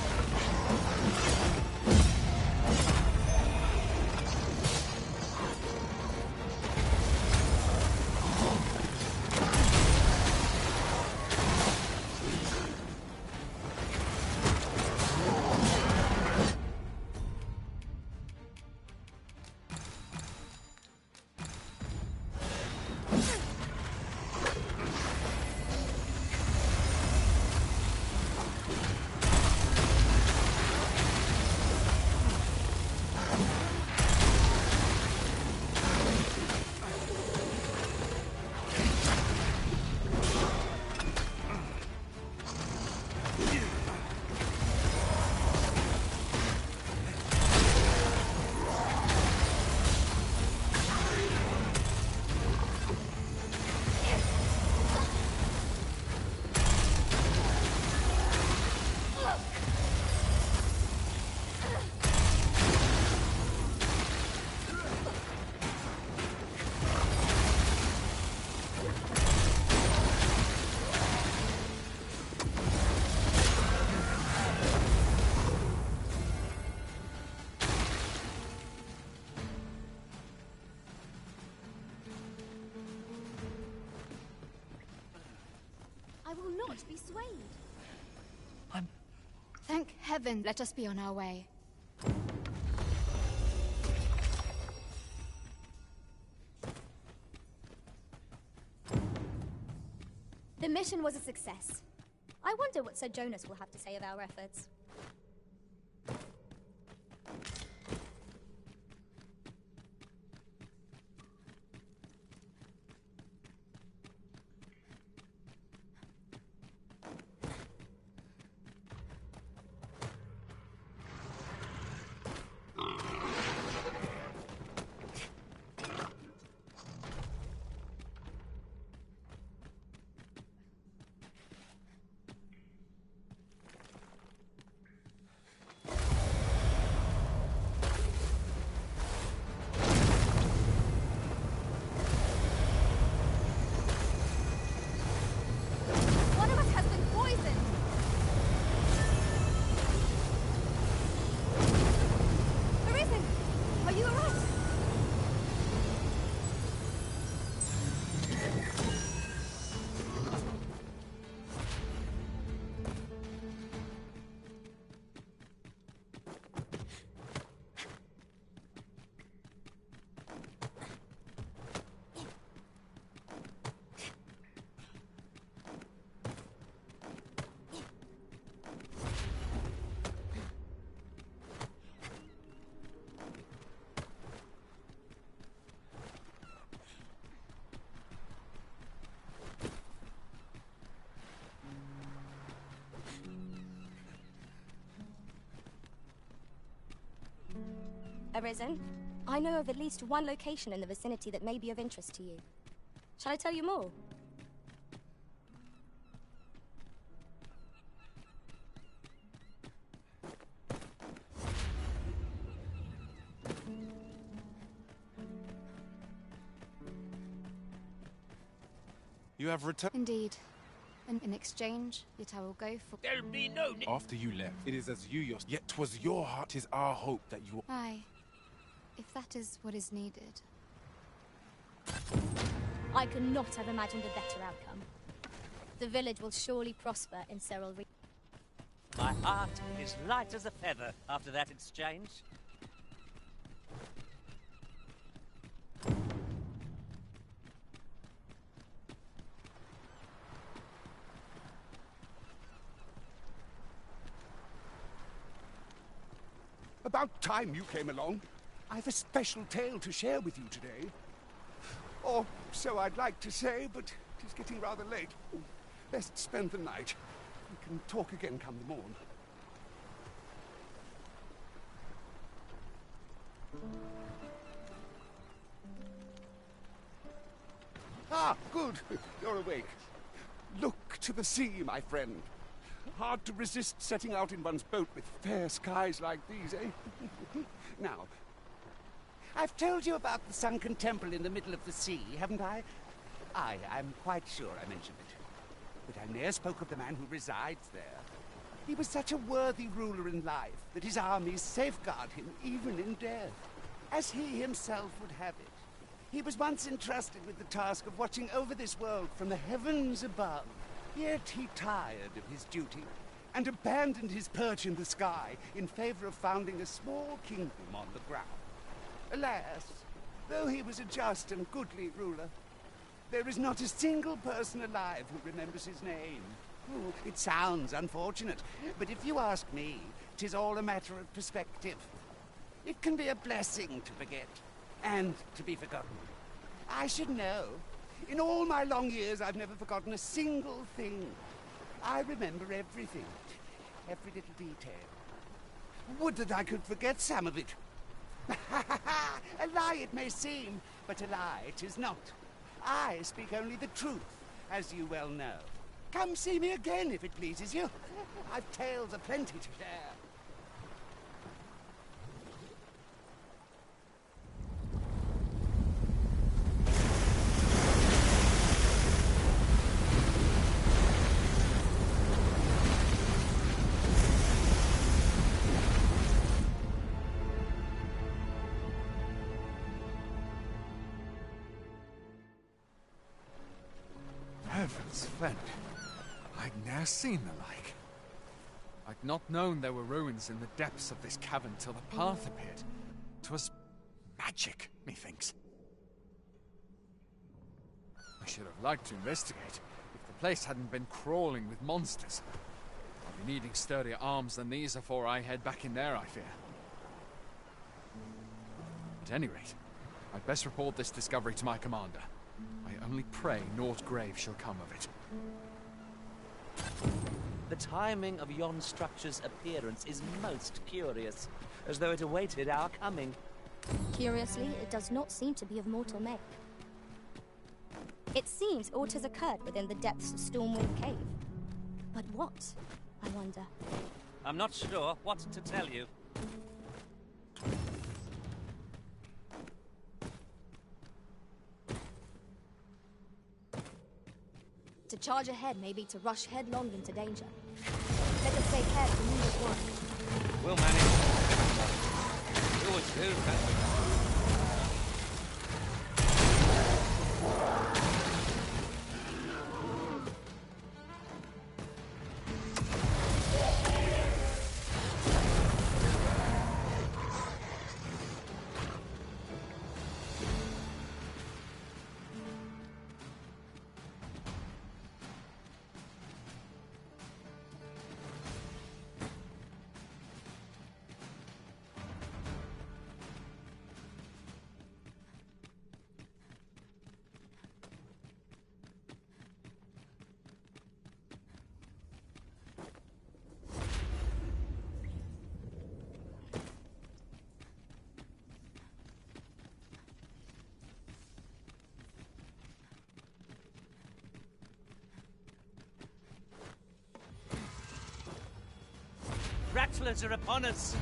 I will not be swayed. Thank heaven, let us be on our way. The mission was a success. I wonder what Sir Jonas will have to say of our efforts. Arisen, I know of at least one location in the vicinity that may be of interest to you. Shall I tell you more? You have returned. Indeed. And in exchange, yet I will go for... There'll be no... After you left, it is as you yourself. Yet 'twas your heart, 'tis our hope that you... Aye. If that is what is needed. I could not have imagined a better outcome. The village will surely prosper in Cyril. My heart is light as a feather after that exchange. About time you came along. I've a special tale to share with you today. Or so I'd like to say, but it is getting rather late. Best spend the night. We can talk again come the morn. Ah, good. You're awake. Look to the sea, my friend. Hard to resist setting out in one's boat with fair skies like these, eh? Now, I've told you about the sunken temple in the middle of the sea, haven't I? Aye, I'm quite sure I mentioned it. But I ne'er spoke of the man who resides there. He was such a worthy ruler in life that his armies safeguard him even in death, as he himself would have it. He was once entrusted with the task of watching over this world from the heavens above. Yet he tired of his duty and abandoned his perch in the sky in favor of founding a small kingdom on the ground. Alas, though he was a just and goodly ruler, there is not a single person alive who remembers his name. Oh, it sounds unfortunate, but if you ask me, 'tis all a matter of perspective. It can be a blessing to forget, and to be forgotten. I should know. In all my long years, I've never forgotten a single thing. I remember everything, every little detail. Would that I could forget some of it. A lie it may seem, but a lie it is not. I speak only the truth, as you well know. Come see me again if it pleases you. I've tales aplenty to share. Heavens fend. I'd ne'er seen the like. I'd not known there were ruins in the depths of this cavern till the path appeared. 'Twas magic, methinks. I should have liked to investigate if the place hadn't been crawling with monsters. I'll be needing sturdier arms than these afore I head back in there, I fear. At any rate, I'd best report this discovery to my commander. I only pray naught grave shall come of it. The timing of yon structure's appearance is most curious, as though it awaited our coming. Curiously, it does not seem to be of mortal make. It seems aught has occurred within the depths of Stormwind Cave. But what, I wonder? I'm not sure what to tell you. To charge ahead may be to rush headlong into danger. Let us take care to move at once. We'll manage. We always do, don't we? battlers are upon us.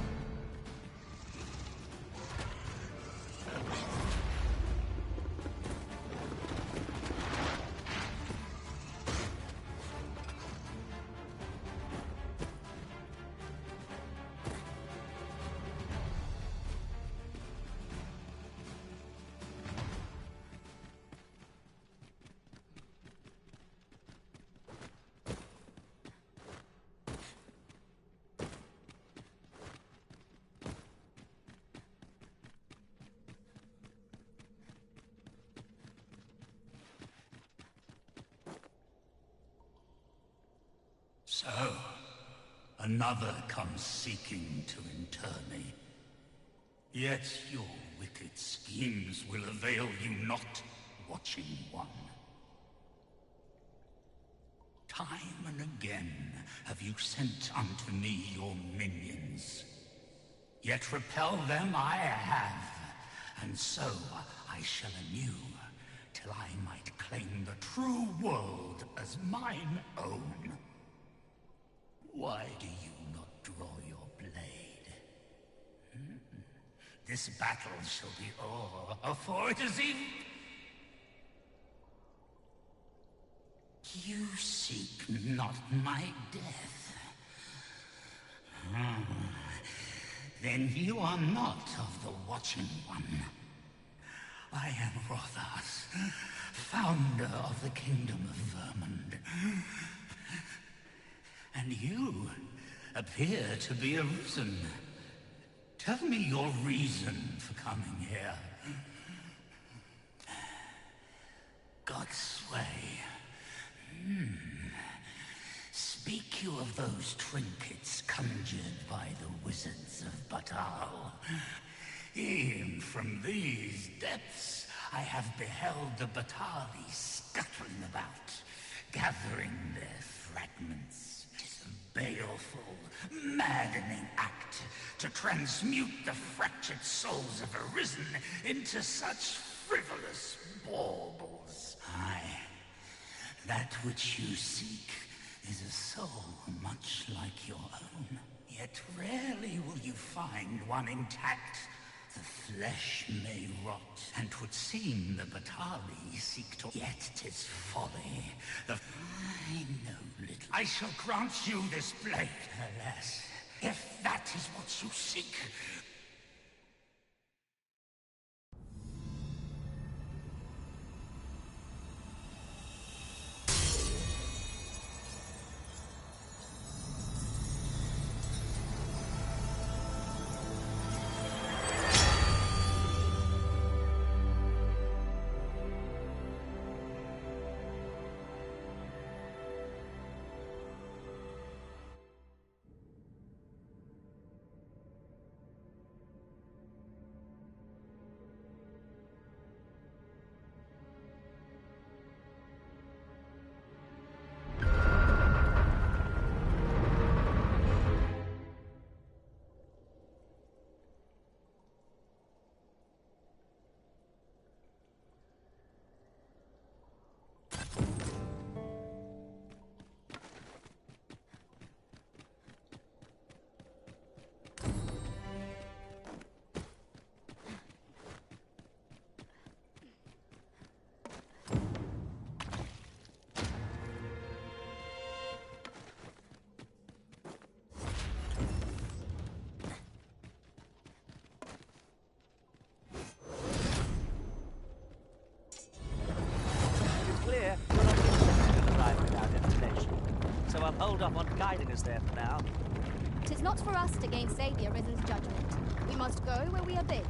So, another comes seeking to inter me. Yet your wicked schemes will avail you not, Watching One. Time and again have you sent unto me your minions. Yet repel them I have, and so I shall anew, till I might claim the true world as mine own. Why do you not draw your blade? This battle shall be o'er, for it is even... You seek not my death. Then you are not of the Watching One. I am Rothas, founder of the Kingdom of Vermund. And you appear to be arisen. Tell me your reason for coming here. Godsway. Speak you of those trinkets conjured by the wizards of Batal. E'en from these depths I have beheld the Batali scuttling about, gathering their fragments. 'Tis a baleful, maddening act to transmute the fractured souls of Arisen into such frivolous baubles. Aye, that which you seek is a soul much like your own. Yet rarely will you find one intact. The flesh may rot, and 'twould seem the Batali seek to... Yet 'tis folly. I know little. I shall grant you this blade. Alas, if that is what you seek... So I'll hold off on guiding us there for now. 'Tis not for us to gainsay the Arisen's judgment. We must go where we are bid.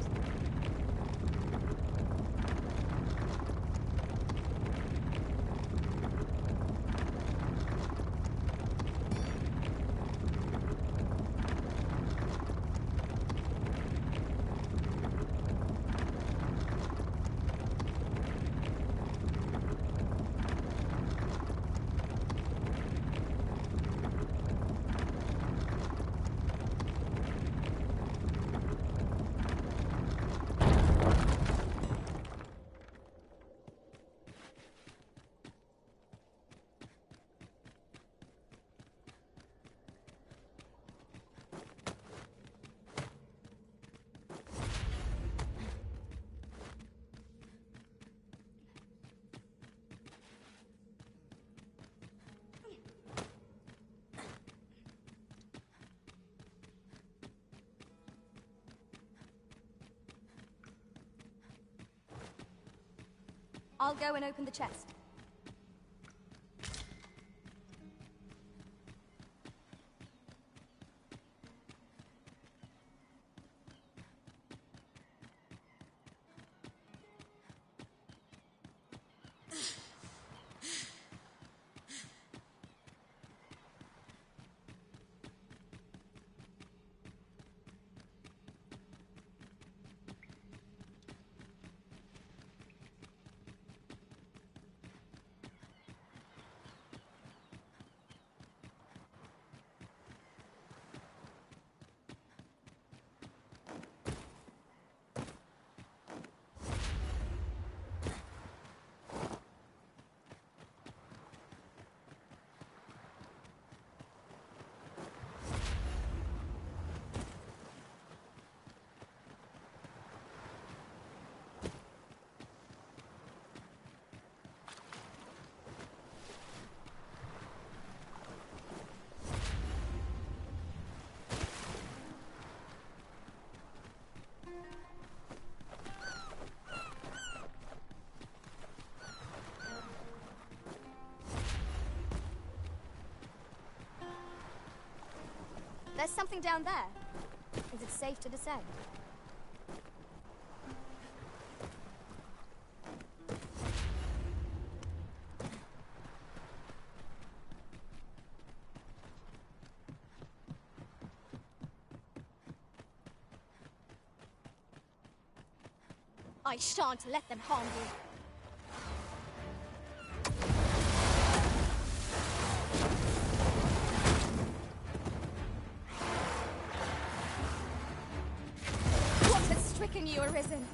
I'll go and open the chest. There's something down there. Is it safe to descend? I shan't let them harm you. You arisen.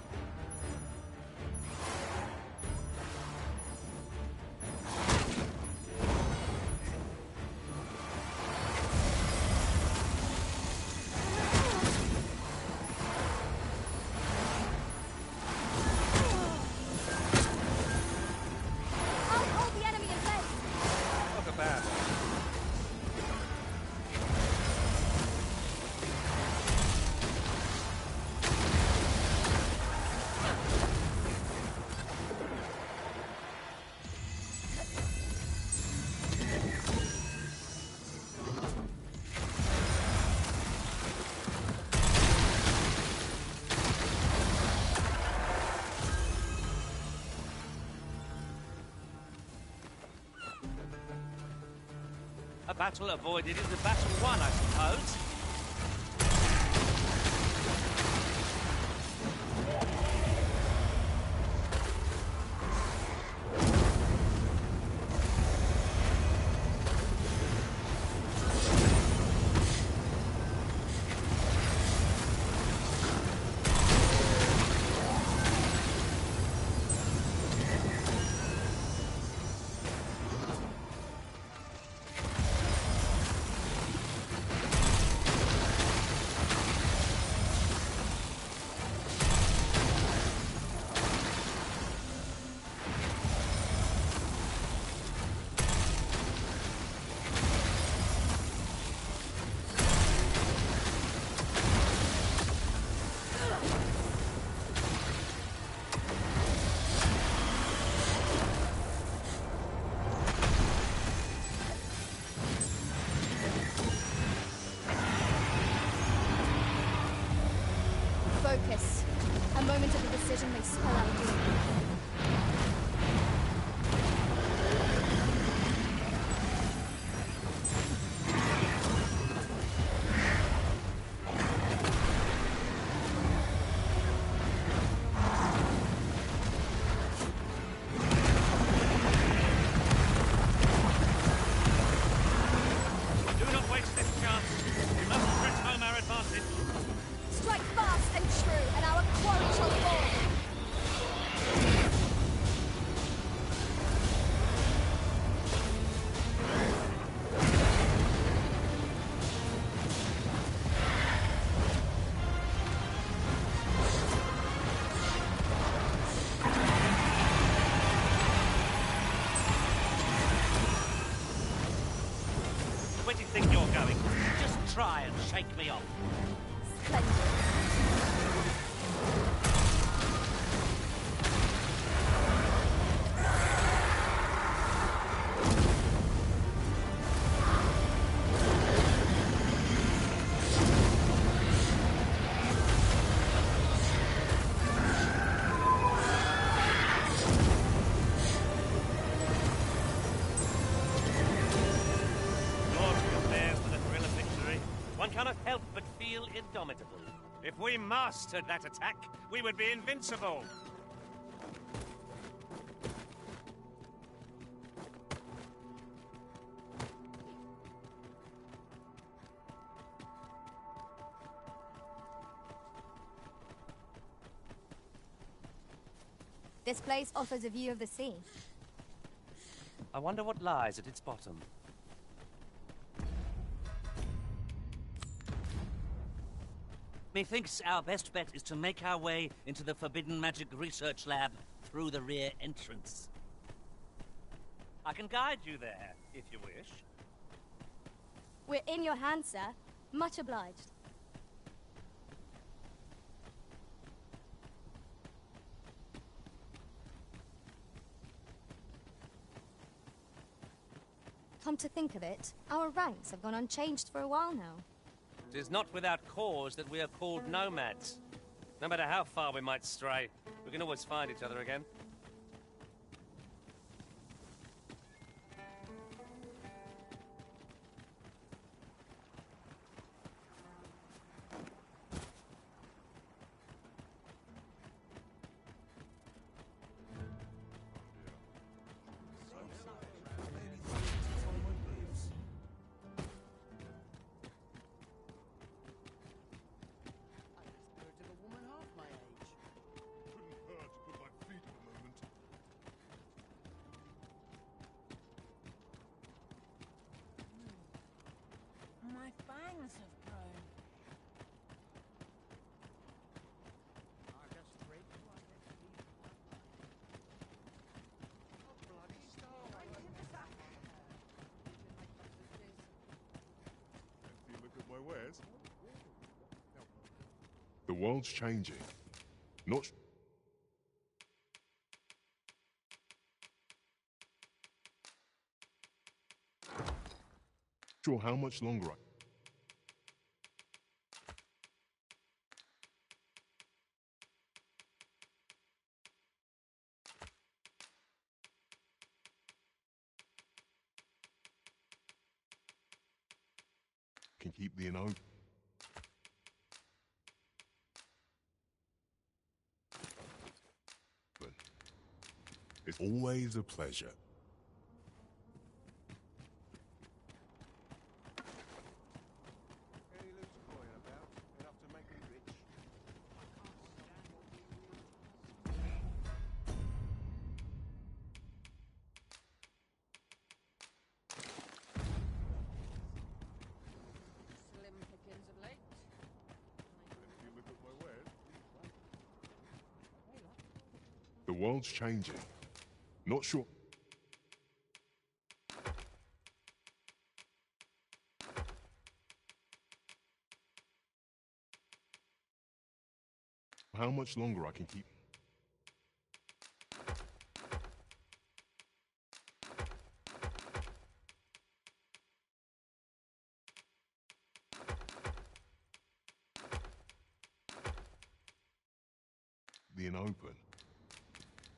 I'll hold the enemy in place. Not a bad. A battle avoided is a battle won, I suppose. Focus. A moment of indecision may spell out doom. Do not waste this chance. We must press home our advantage. Strike fast and true, and our quarry shall fall. Where do you think you're going? Just try and shake me off. cannot help but feel indomitable. If we mastered that attack, we would be invincible. This place offers a view of the sea. I wonder what lies at its bottom. Methinks our best bet is to make our way into the Forbidden Magic Research Lab through the rear entrance. I can guide you there, if you wish. We're in your hands, sir. Much obliged. Come to think of it, our ranks have gone unchanged for a while now. It is not without cause that we are called nomads. No matter how far we might stray, we can always find each other again. My fangs have grown. Fancy a look at my wares? The world's changing. Not sure how much longer I can keep the inn open. It's always a pleasure. Slim pickings of late. You look at my wares. The world's changing. Not sure. How much longer I can keep. The inn open.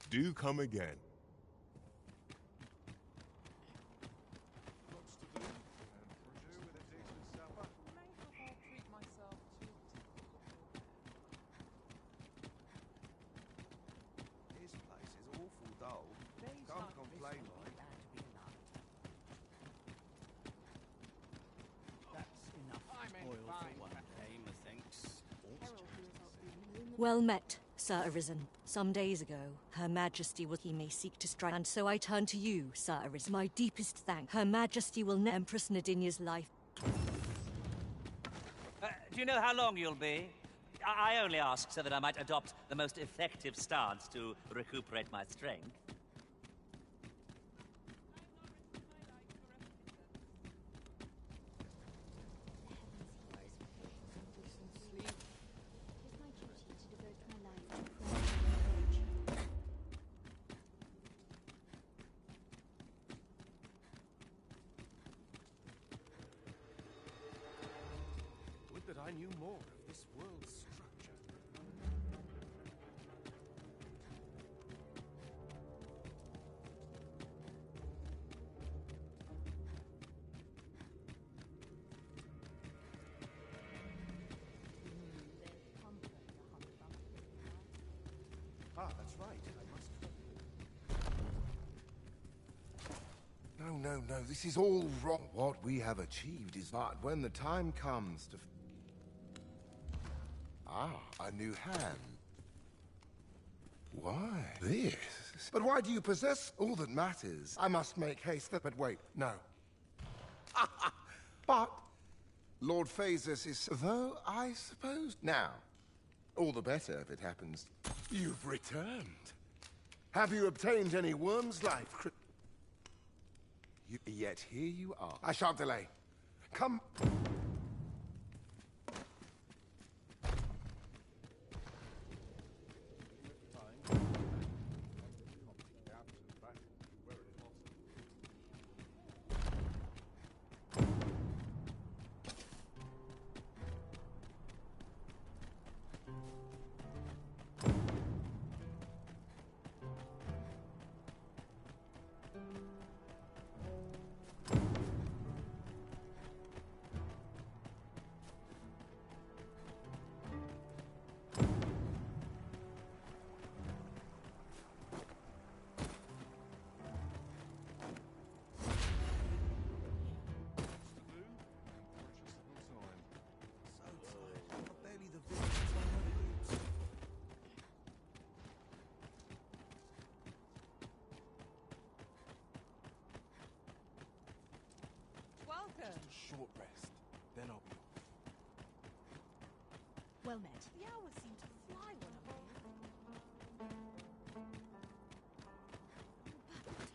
Do come again. I'll treat myself to This place is awful dull. Can't complain, right? That's enough oil for one day, methinks. Well met, Sir Arisen. Some days ago, Her Majesty he may seek to strike, and so I turn to you, Sir Arisen. My deepest thanks. Her Majesty will Empress Nadinia's life. Do you know how long you'll be? I only ask so that I might adopt the most effective stance to recuperate my strength. Would that I knew more of this world's structure. Ah, that's right. No, this is all wrong. What we have achieved is that when the time comes to... a new hand. Why? This? But why do you possess all that matters? I must make haste, but wait, no. But Lord Phasus is... Though, I suppose... Now, all the better if it happens. You've returned. Have you obtained any worm's life? Yet here you are. I shan't delay. Come... Short rest, then I'll be off. Well met. The hours seem to fly when I'm here.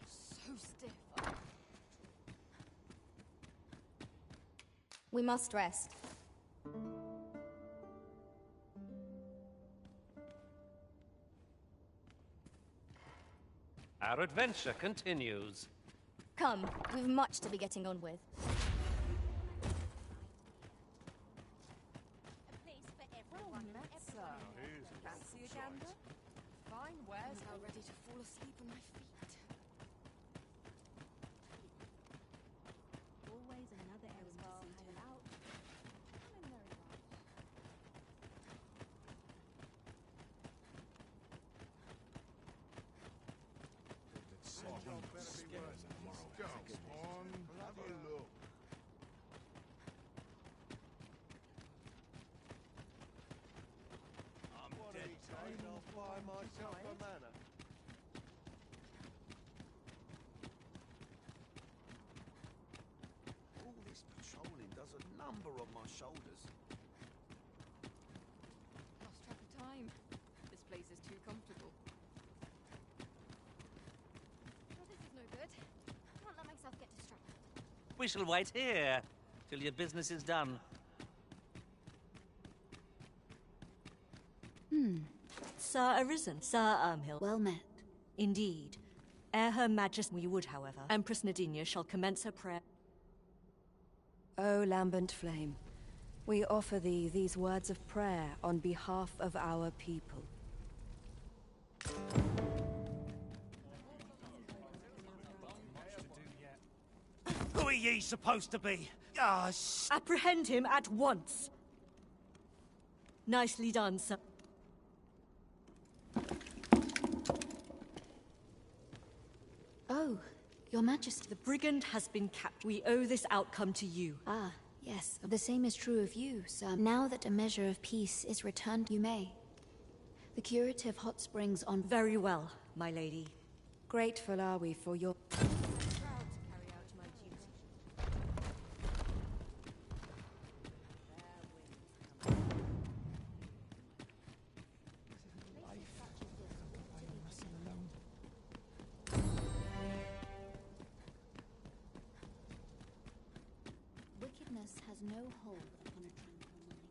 So stiff. We must rest. Our adventure continues. Come, we've much to be getting on with. Fancy a gander? Fine wares now ready to fall asleep on my feet. Always another errand to see to. Out. I'm in very rush. Have a look. Myself a manor. All this patrolling does a number on my shoulders. Lost track of time. This place is too comfortable. Well, this is no good. Can't let myself get distracted. We shall wait here till your business is done. Sir Arisen, Sir Ermhill. Well met. Indeed. Ere Her Majesty we would, however, Empress Nadinia shall commence her prayer. O lambent flame, we offer thee these words of prayer on behalf of our people. Who are ye supposed to be? Apprehend him at once! Nicely done, sir. Oh, Your Majesty. The brigand has been captured. We owe this outcome to you. Ah, yes. The same is true of you, sir. Now that a measure of peace is returned, you may. The curative hot springs on... Very well, my lady. Grateful are we for your... Wickedness has no hold upon a tranquil mind.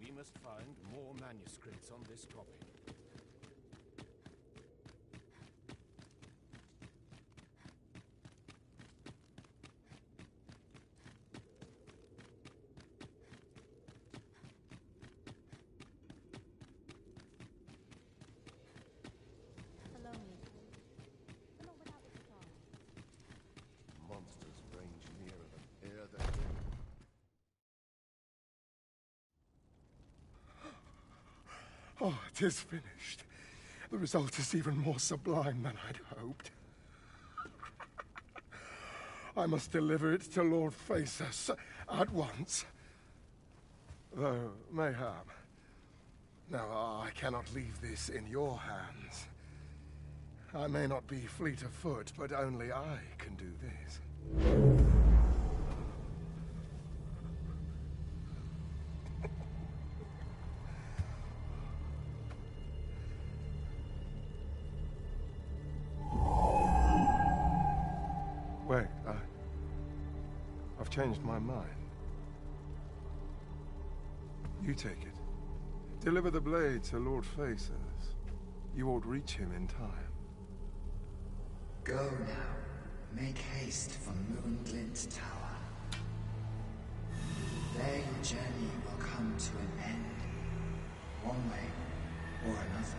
We must find more manuscripts on this copy. Monsters range nearer than ere they do. Oh, it is finished. The result is even more sublime than I'd hoped. I must deliver it to Lord Facer at once. Though, mayhap. Now, I cannot leave this in your hands. I may not be fleet of foot, but only I can do this. Wait, I've changed my mind. You take it. Deliver the blade to Lord Facers. You won't reach him in time. Go now. Make haste for Moonglint Tower. There your journey will come to an end. One way or another.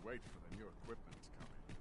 Wait for the new equipment to come in.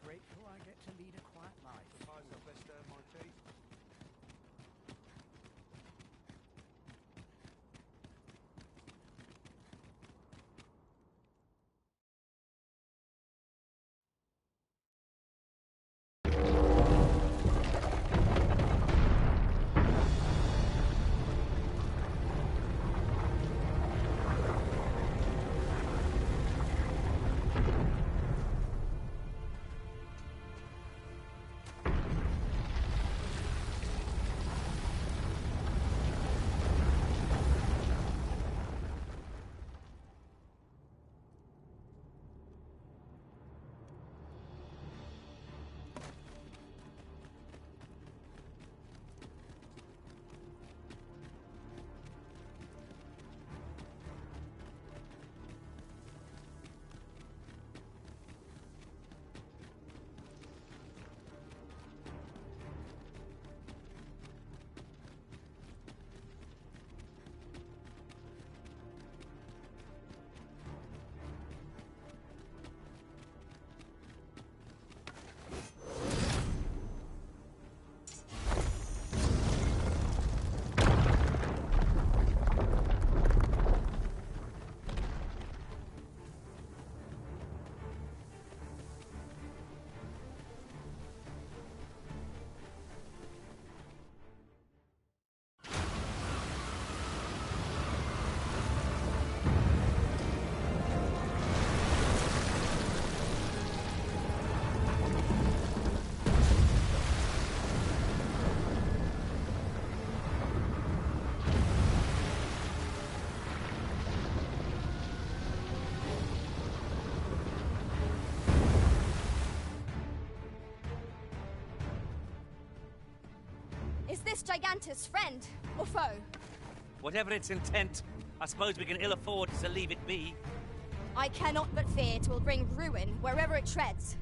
Grateful I get to lead a quiet life. Suppose I best earn my keep. Is this Gigantus friend or foe? Whatever its intent, I suppose we can ill afford to leave it be. I cannot but fear it will bring ruin wherever it treads.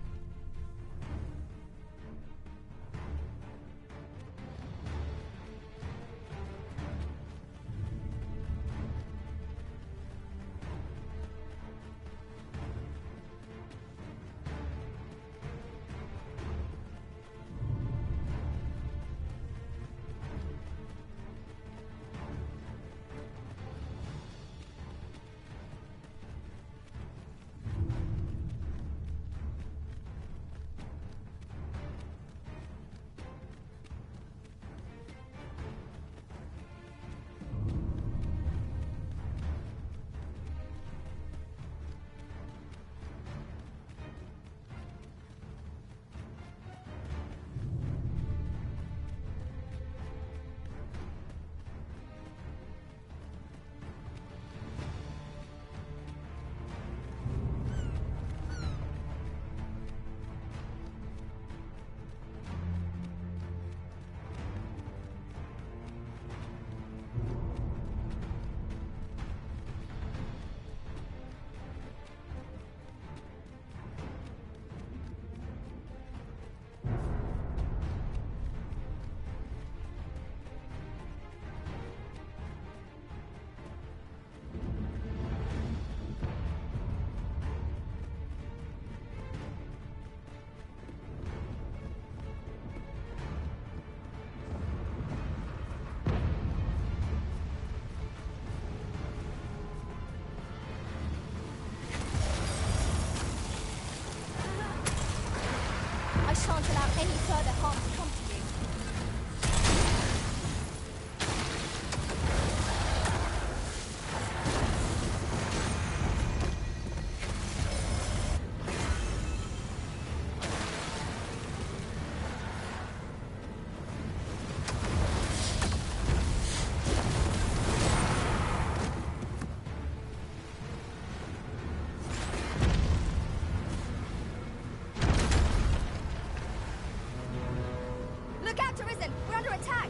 I shan't allow any further harm to come to you. Look out, Arisen! We're under attack!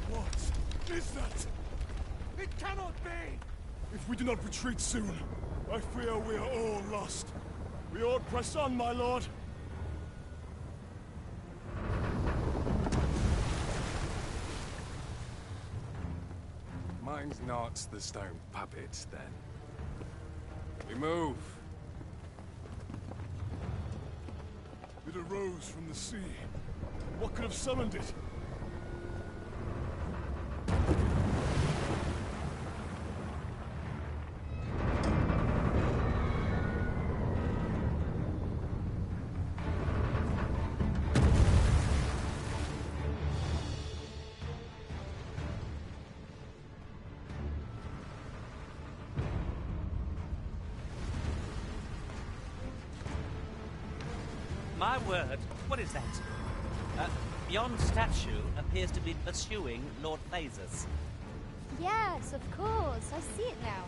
What is that? It cannot be! If we do not retreat soon, I fear we are all lost. We ought press on, my lord. Mine's not the stone puppet, then. We move. It arose from the sea. What could have summoned it? My word, what is that? Yon statue appears to be pursuing Lord Phasus. Yes, of course. I see it now.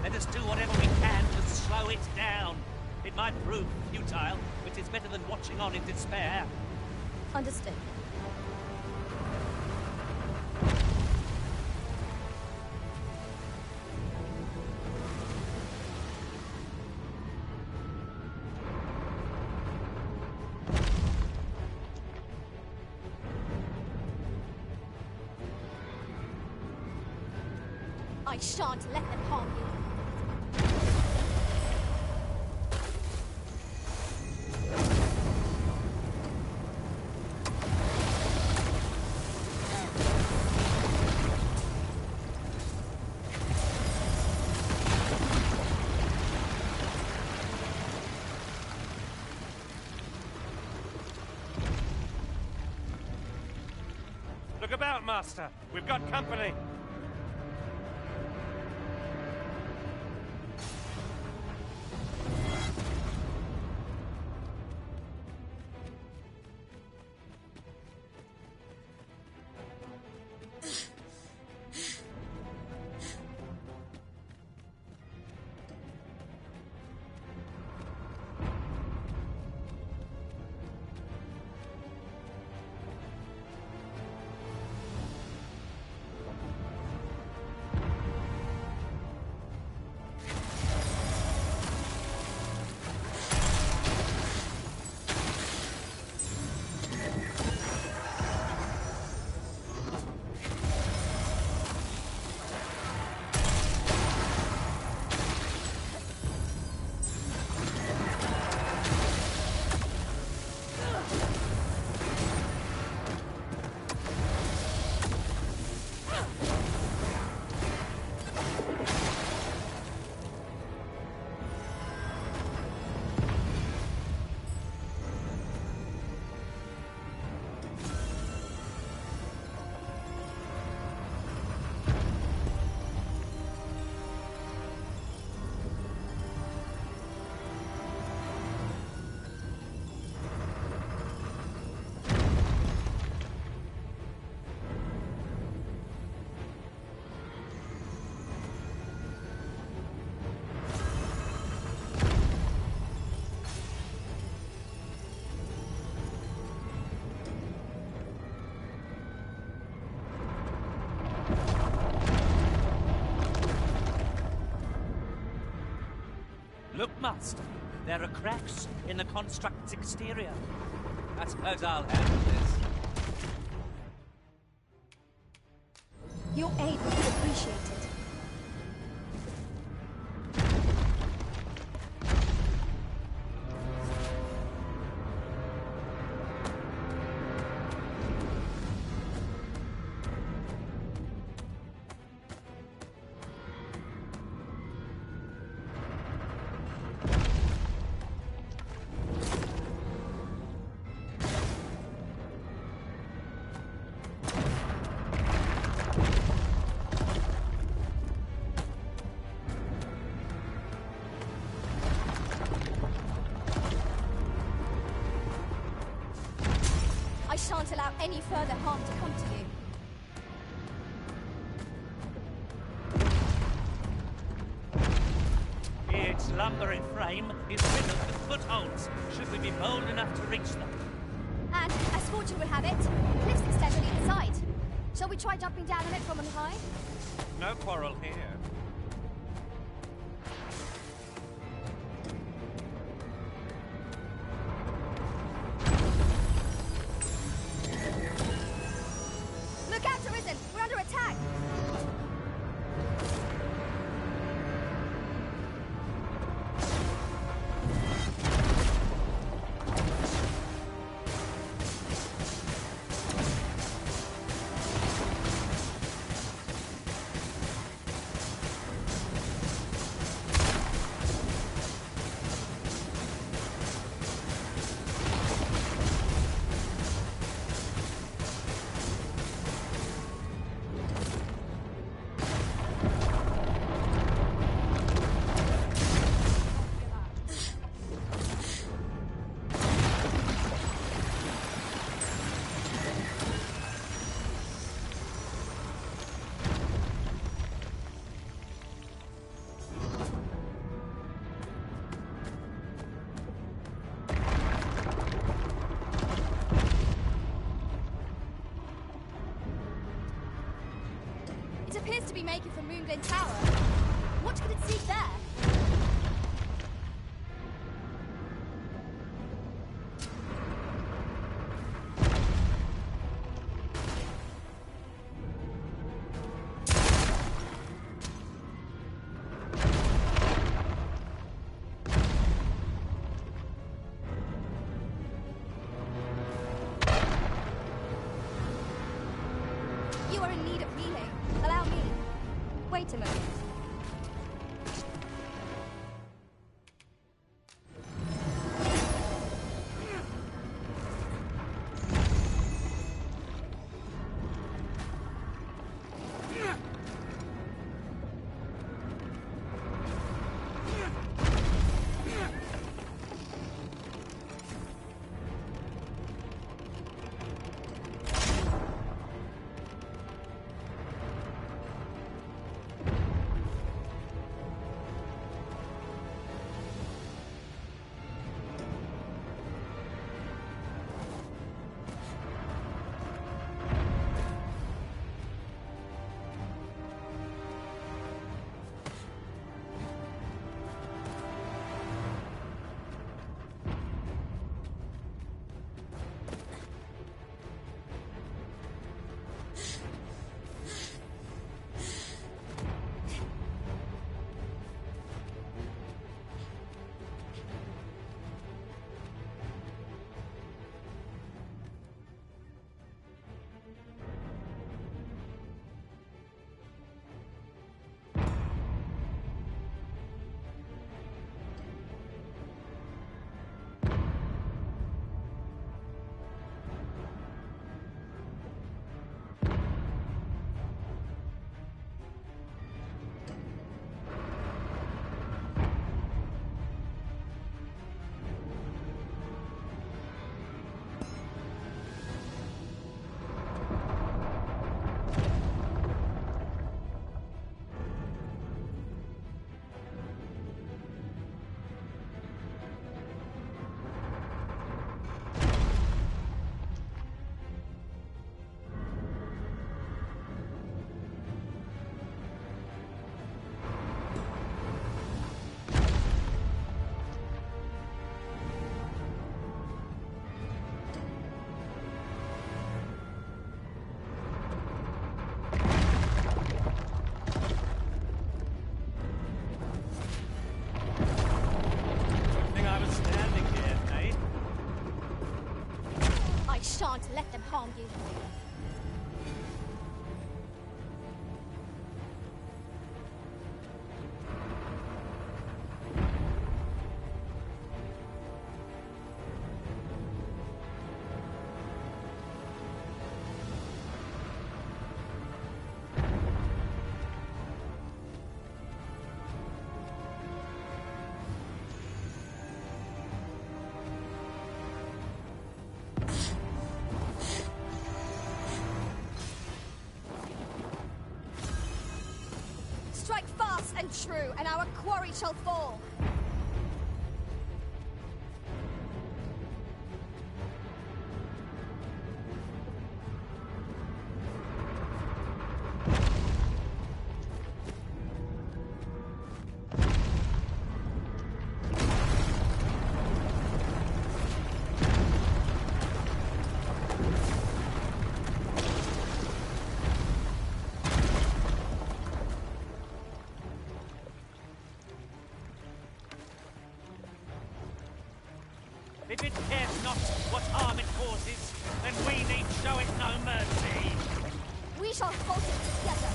Let us do whatever we can to slow it down. It might prove futile, but it's better than watching on in despair. Understood. I shan't let them harm you. Look about, Master. We've got company. Look, Master. There are cracks in the construct's exterior. I suppose I'll handle this. Your aid will be appreciated. I shan't allow any further harm to come to you. Its lumbering frame is riddled with footholds. Should we be bold enough to reach them? And, as fortune would have it, cliffs extend on either side. Shall we try jumping down on it from on high? No quarrel here. Look out, Arisen! We're under attack! It appears to be making for Moonglin Tower. What could it seek there? You are in need of healing. Allow me. Wait a moment. shan't let them harm you. Strike fast and true, and our quarry shall fall. If it cares not what harm it causes, then we need show it no mercy. We shall halt it together.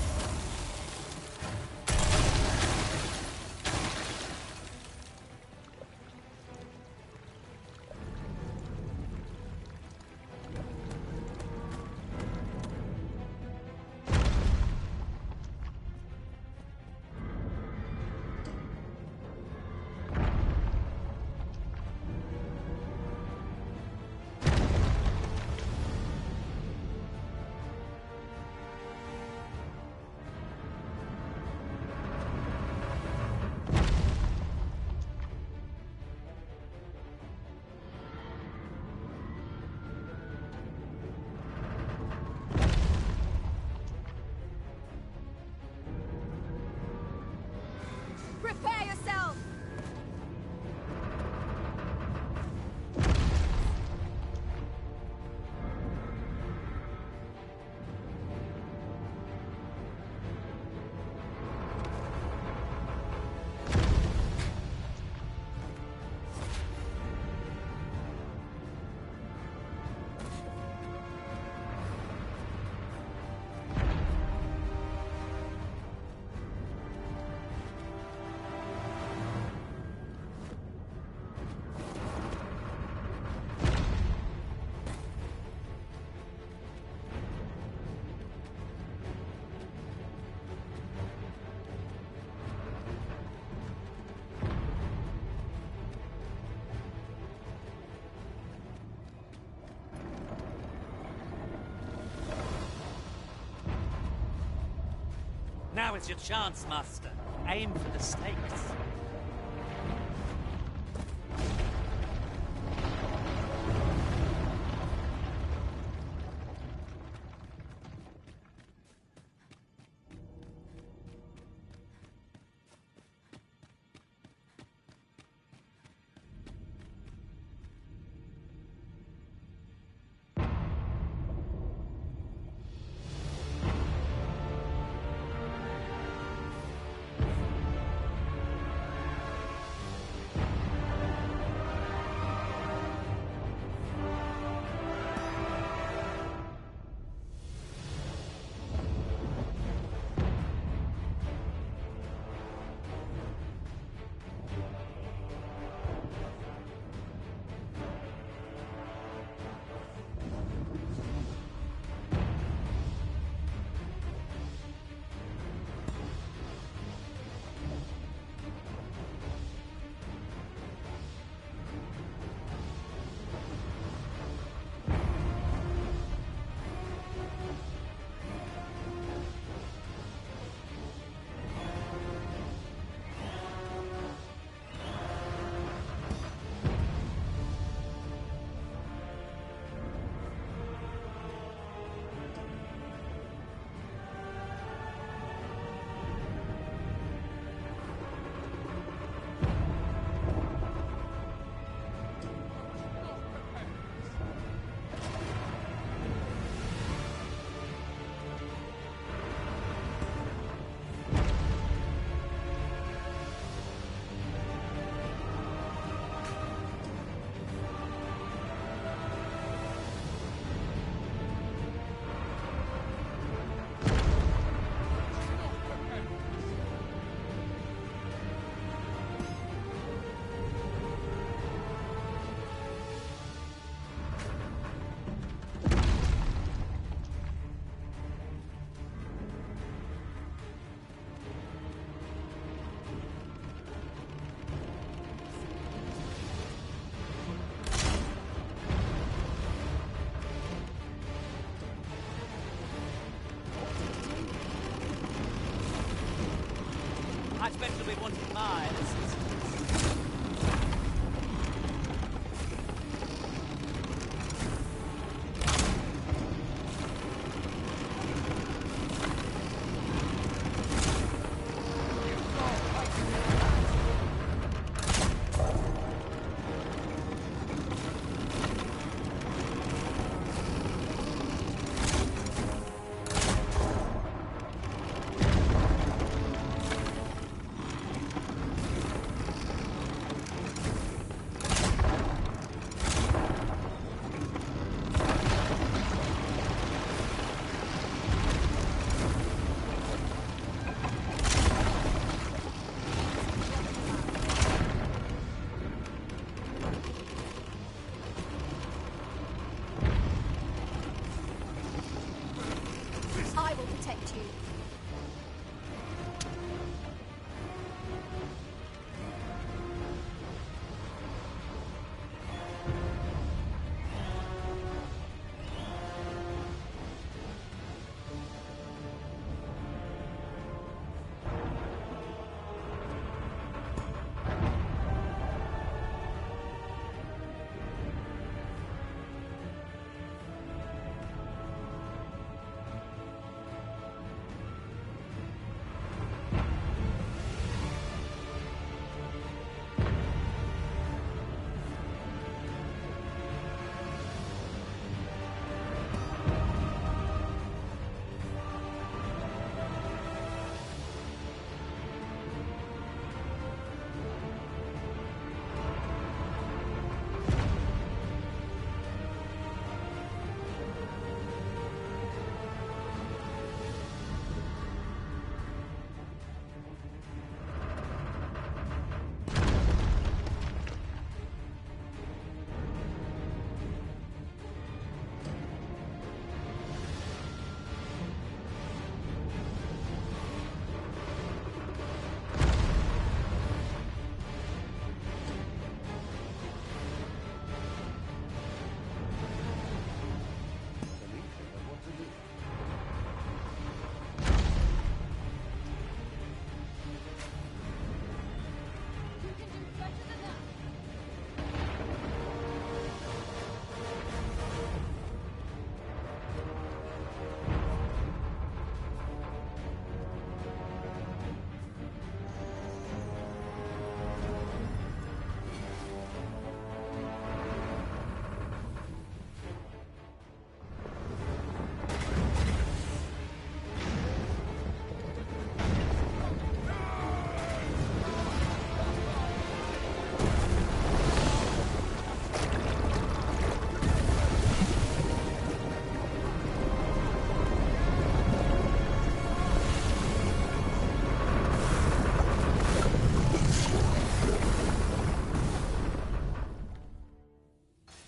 Prepare yourself! Now is your chance, Master. Aim for the stakes. expect to be wanting my assistance. I will protect you.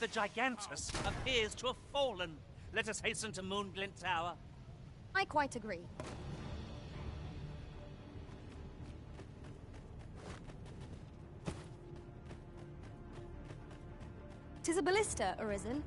The Gigantus appears to have fallen. Let us hasten to Moonglint Tower. I quite agree. "'Tis a ballista, Arisen.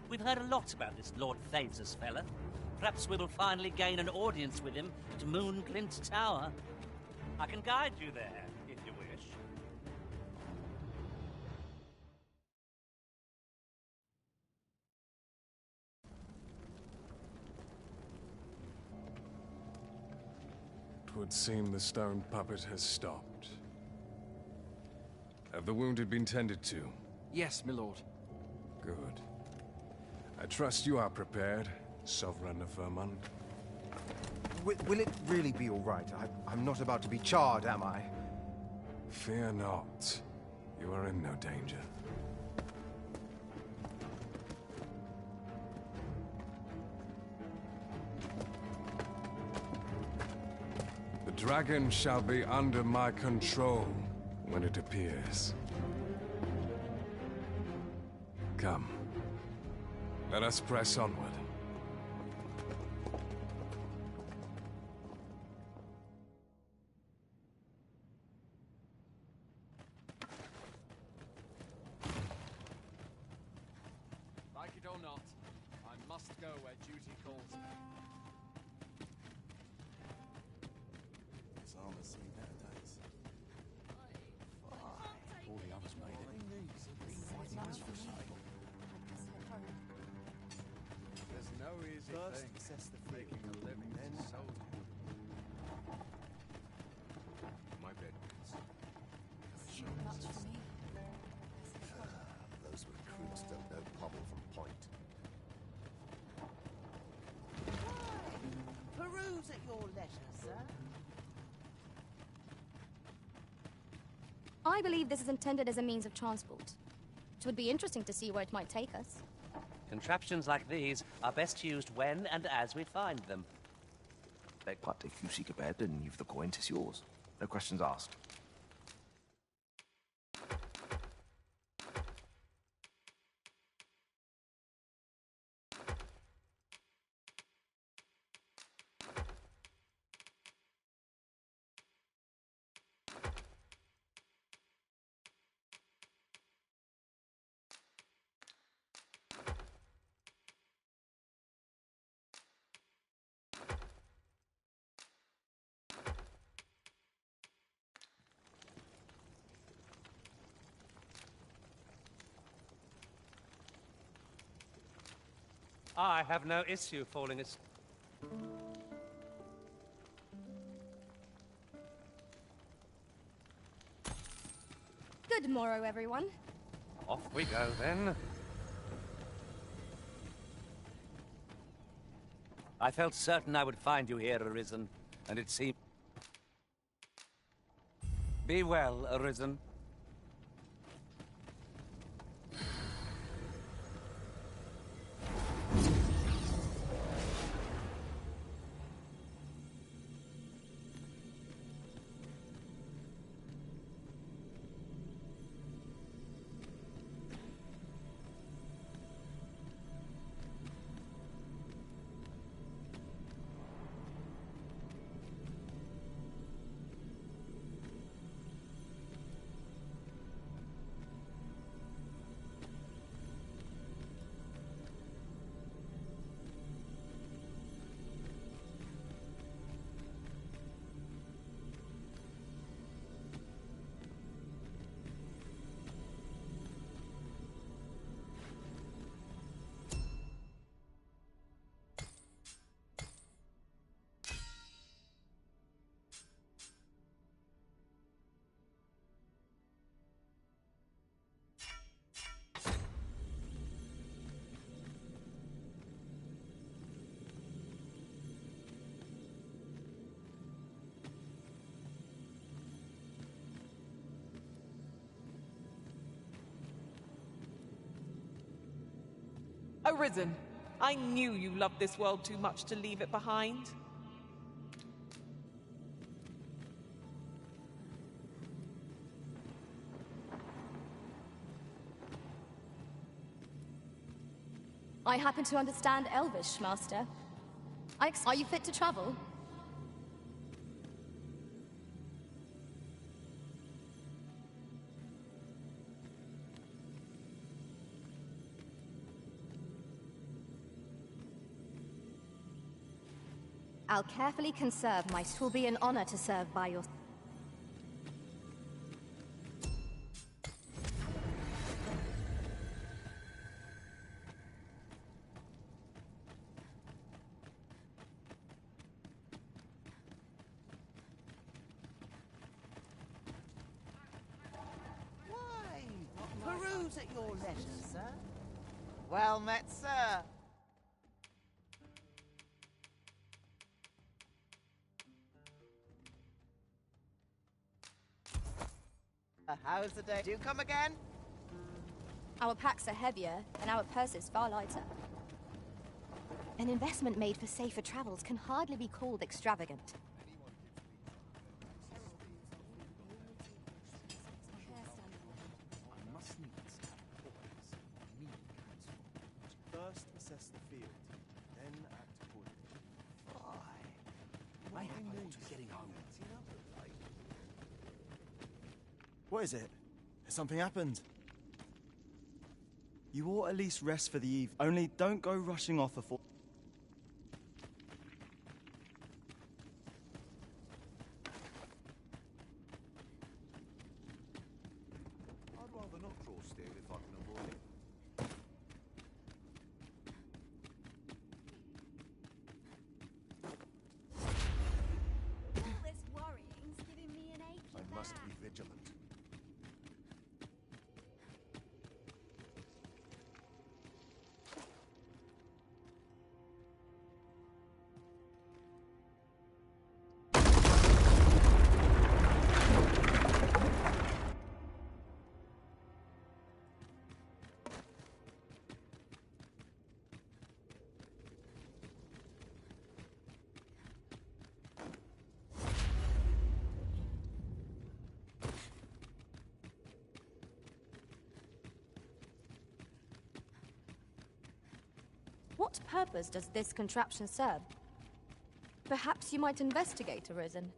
We've heard a lot about this Lord Thasus fella. Perhaps we will finally gain an audience with him at Moonglint Tower. I can guide you there, if you wish. Twould seem the stone puppet has stopped. Have the wounded been tended to? Yes, my lord. Good. I trust you are prepared, Sovereign of Vermund. Will it really be all right? I'm not about to be charred, am I? Fear not. You are in no danger. The dragon shall be under my control when it appears. Come. Let us press onward. Like it or not, I must go where duty calls me. It's honestly that dice. All the others made it. There's no easy First, thing. assess the Making a living then is so my bed. Much for me. Those recruits don't know Pobble from Point. Peruse at your leisure, sir. I believe this is intended as a means of transport. It would be interesting to see where it might take us. Contraptions like these are best used when and as we find them. But if you seek a bed and you've the coin, 'tis yours. No questions asked. I have no issue falling asleep. Good morrow, everyone. Off we go, then. I felt certain I would find you here, Arisen, and it seemed... Be well, Arisen. Arisen, I knew you loved this world too much to leave it behind. I happen to understand Elvish, Master. Are you fit to travel? I'll carefully conserve my... It will be an honor to serve by your... Why? Peruse at your leisure, sir. Well met, sir. How's the day? Do you come again? Our packs are heavier, and our purses far lighter. An investment made for safer travels can hardly be called extravagant. What is it? Has something happened? You ought at least rest for the eve. Only don't go rushing off before... I'd rather not draw steel if I can avoid it. All this worrying's giving me an ache. I must be vigilant. What purpose does this contraption serve? Perhaps you might investigate, Arisen.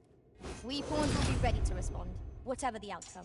We pawns will be ready to respond, whatever the outcome.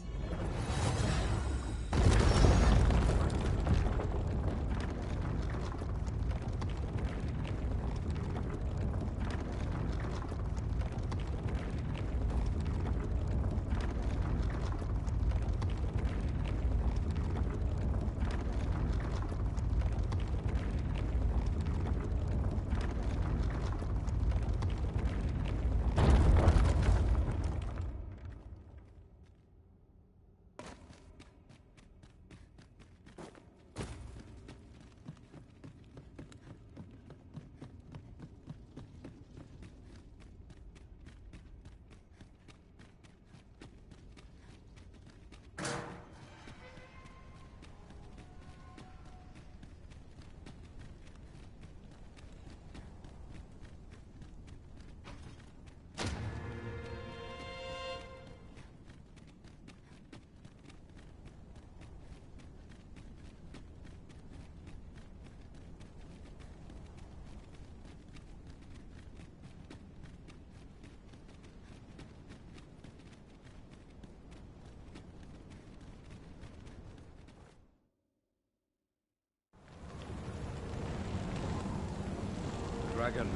Dragon,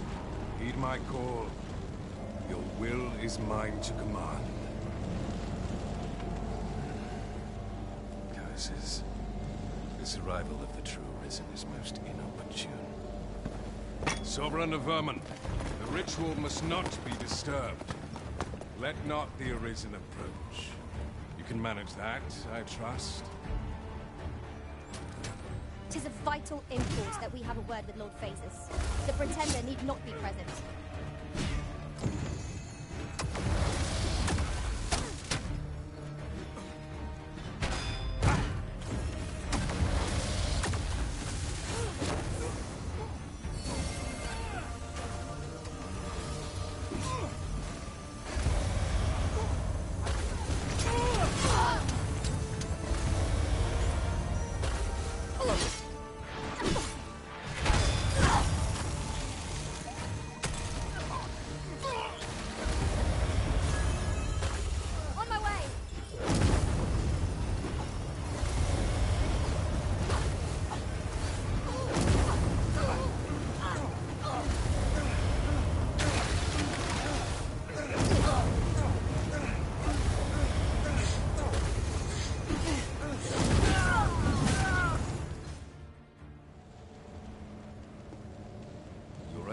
heed my call. Your will is mine to command. Curses. This arrival of the true Risen is most inopportune. Sovereign of Vermin, the ritual must not be disturbed. Let not the Arisen approach. You can manage that, I trust. It is of vital import that we have a word with Lord Phases. The Pretender need not be present.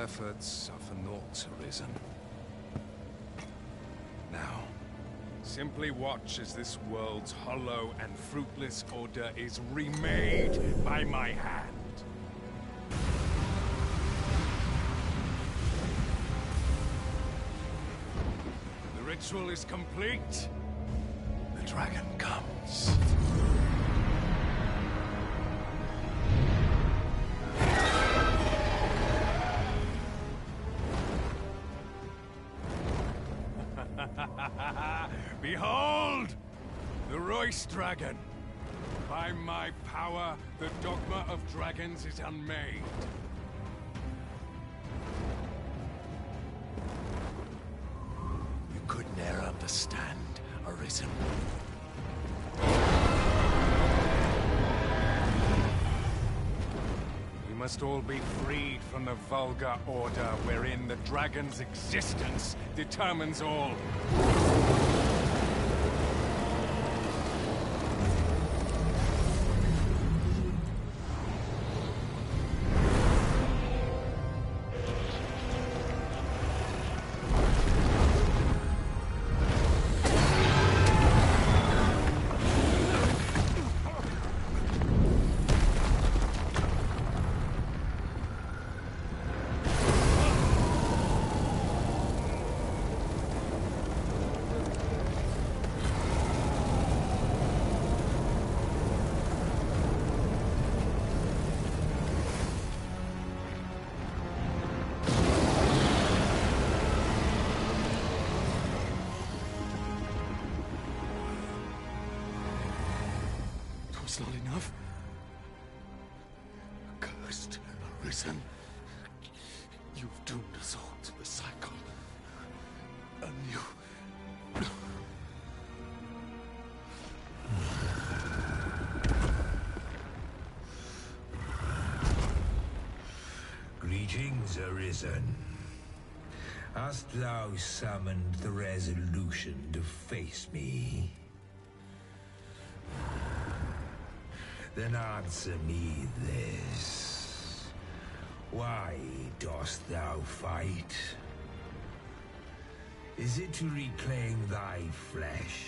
Efforts are for naught, Arisen. Now, simply watch as this world's hollow and fruitless order is remade by my hand. The ritual is complete. The dragon comes. Behold! The Royce Dragon! By my power, the Dogma of Dragons is unmade. You could ne'er understand, Arisen. must all be freed from the vulgar order wherein the dragon's existence determines all. It's not enough. Cursed, arisen. You've doomed us all to the cycle. Anew. Greetings, Arisen. Hast thou summoned the resolution to face me? Then answer me this. Why dost thou fight? Is it to reclaim thy flesh,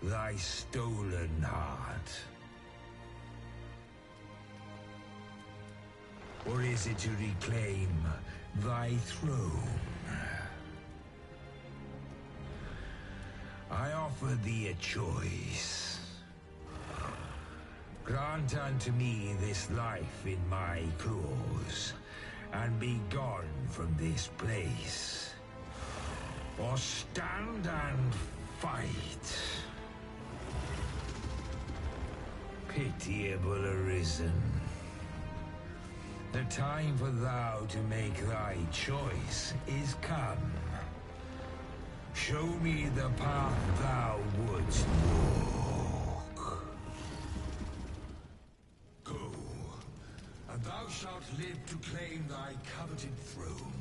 thy stolen heart? Or is it to reclaim thy throne? I offer thee a choice. Grant unto me this life in my claws, and be gone from this place. Or stand and fight. Pitiable Arisen. The time for thou to make thy choice is come. Show me the path thou wouldst walk. Go, and thou shalt live to claim thy coveted throne.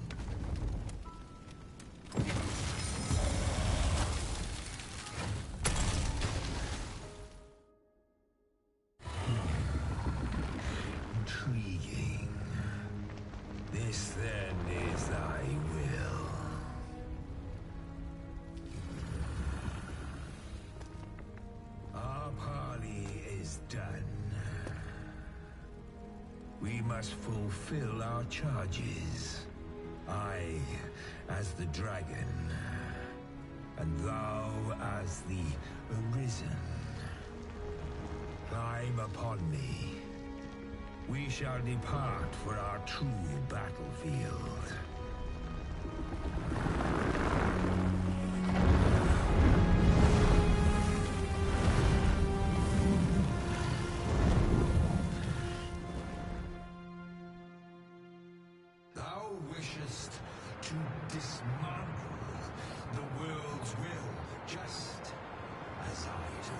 Intriguing. This then is thy will. Our parley is done. We must fulfill our charges. I, as the dragon, and thou as the Arisen. Climb upon me. We shall depart for our true battlefield. Thou wishest to dismantle the world's will, just as I do.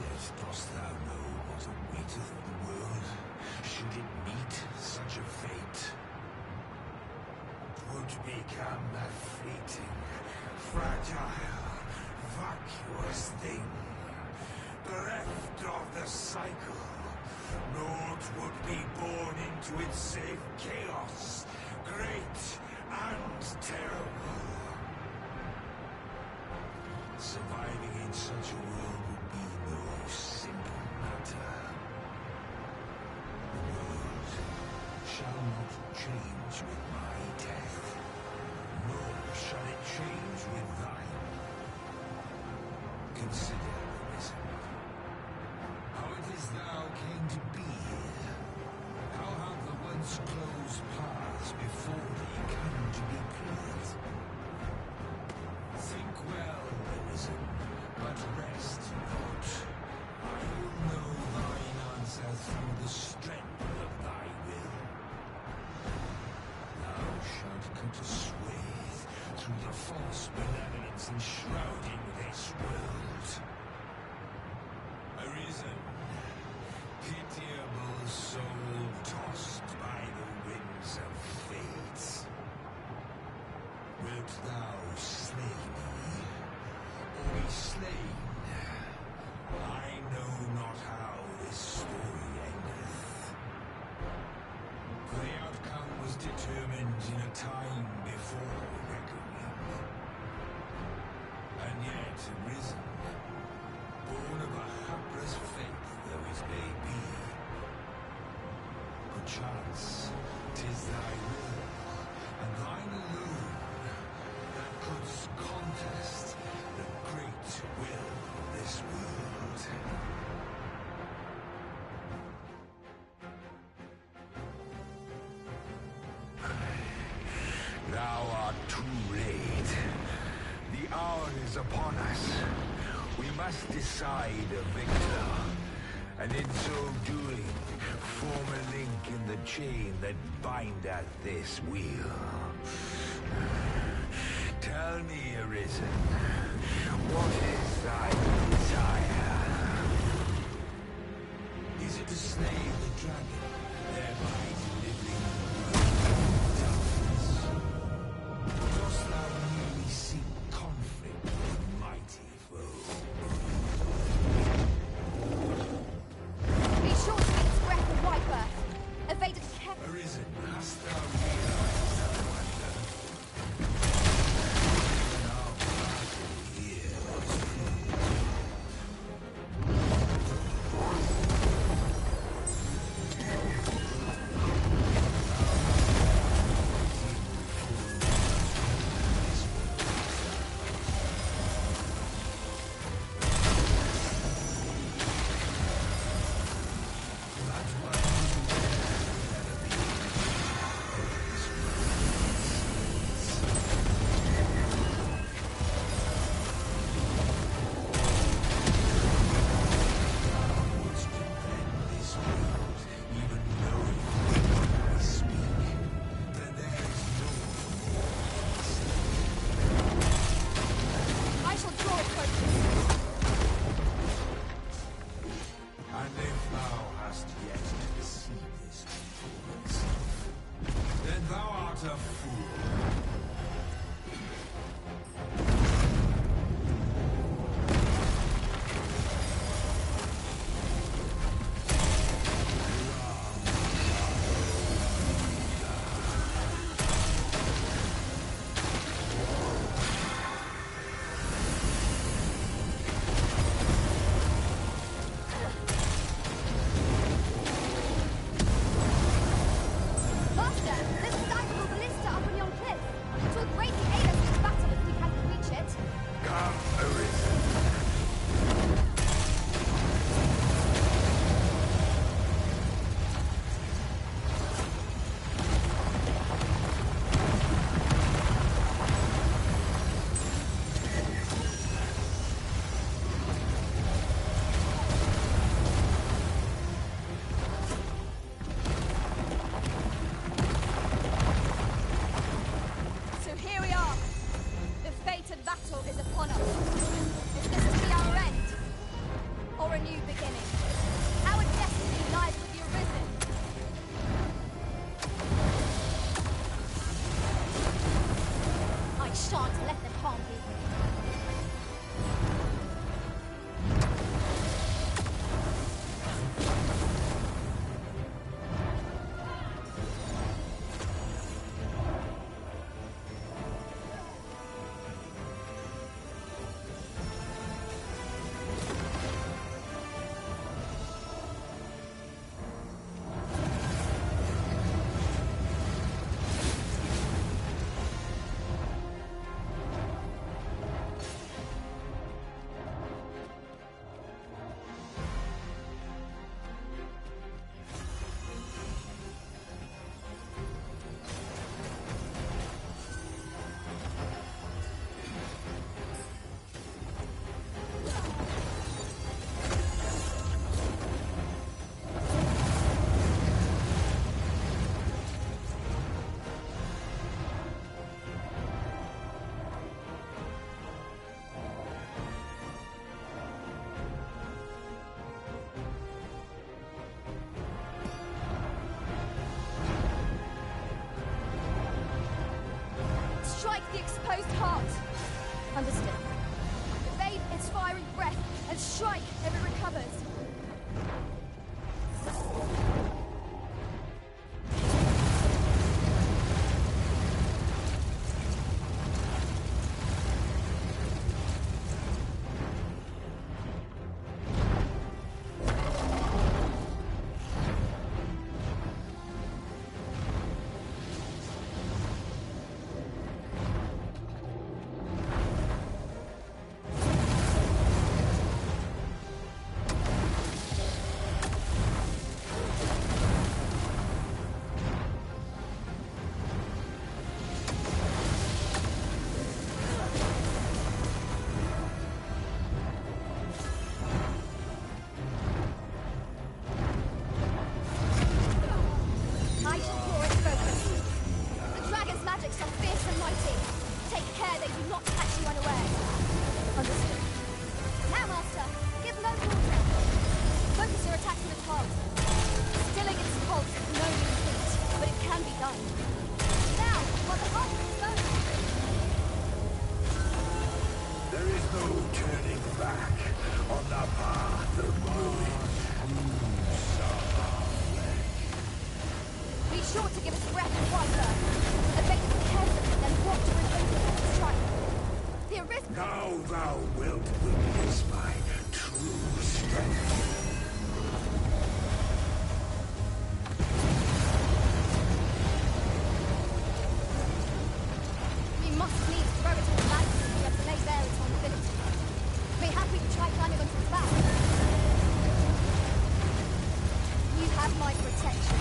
Yet dost thou know what awaiteth the world, should it meet such a fate? 'Twould become a fleeting, fragile, vacuous thing, bereft of the cycle. Naught would be born into its save chaos, great and terrible. Surviving in such a world would be no simple matter. The world shall not change with my death, nor shall it change with thine. Consider, Arisen, how it is thou came to be here. How have the once closed paths before thee come to be cleared? Think well, Arisen, but rest not. I will know thine answer through the strength of thy will. Thou shalt cut a swathe through the false benevolence enshrouding this world. Arisen, pitiable The outcome was determined in a time before reckoning. And yet arisen, born of a hapless faith though it may be. Perchance, 'tis thy will, and thine alone, that couldst contest the great will of this world. Thou art too late. The hour is upon us. We must decide a victor, and in so doing, form a link in the chain that bindeth this wheel. Tell me, Arisen, what is thy desire? Is it to slay the dragon, thereby delivering the world from darkness? Dost thou merely seek conflict with a mighty foe? Be sure to its breath of white birth. Evaded carefully. Arisen, hast thou realized that wonder? Now battle here is Strike the exposed heart. Understood. Evade its fiery breath and strike if it recovers. focus. The dragon's magics are fierce and mighty. Take care they do not catch you unawares. Understood. Now, Master, give no quarter. Focus your attacks on its heart. Stilling its pulse is no mean feat, but it can be done. Now, while the heart is burning. There is no turning back on the path of ruin. Be sure to give us breath and water. Evade it carefully, then walk to replace it with a strike. The arith- Now thou wilt witness my true strength. We must needs throw it to the lands if we are to lay bare its vulnerability. Mayhap we could try climbing onto its back. You have my protection.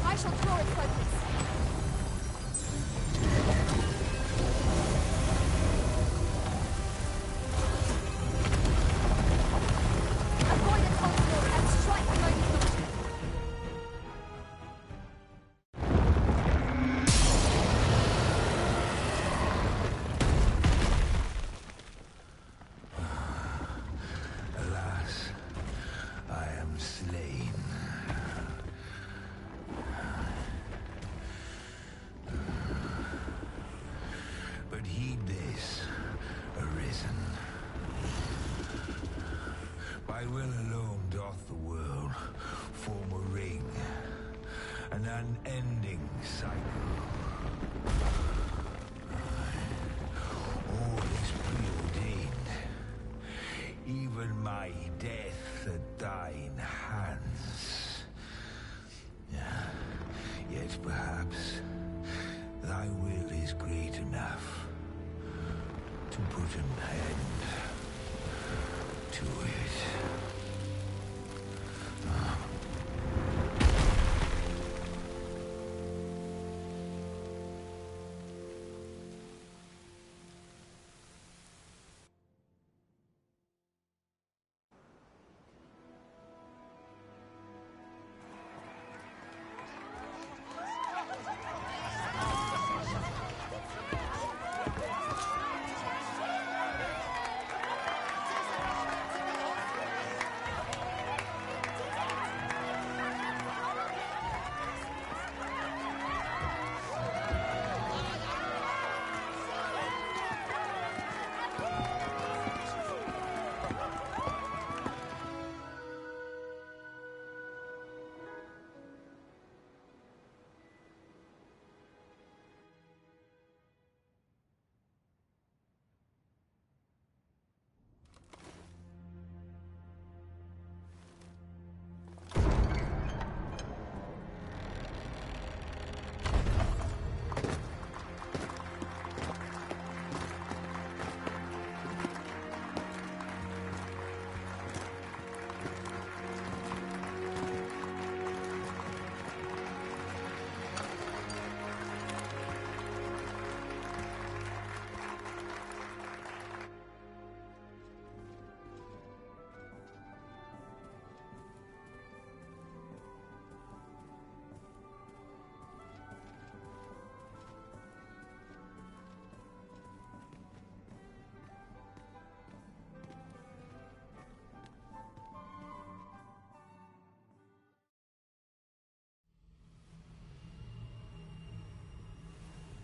I shall draw its focus. Avoid its onslaught and strike the moment not. Alas, I am slain. But heed this, Arisen. By will alone doth the world form a ring, an unending cycle. All is preordained, even my death at thine hands. Yet perhaps thy will is great enough to put an end to it.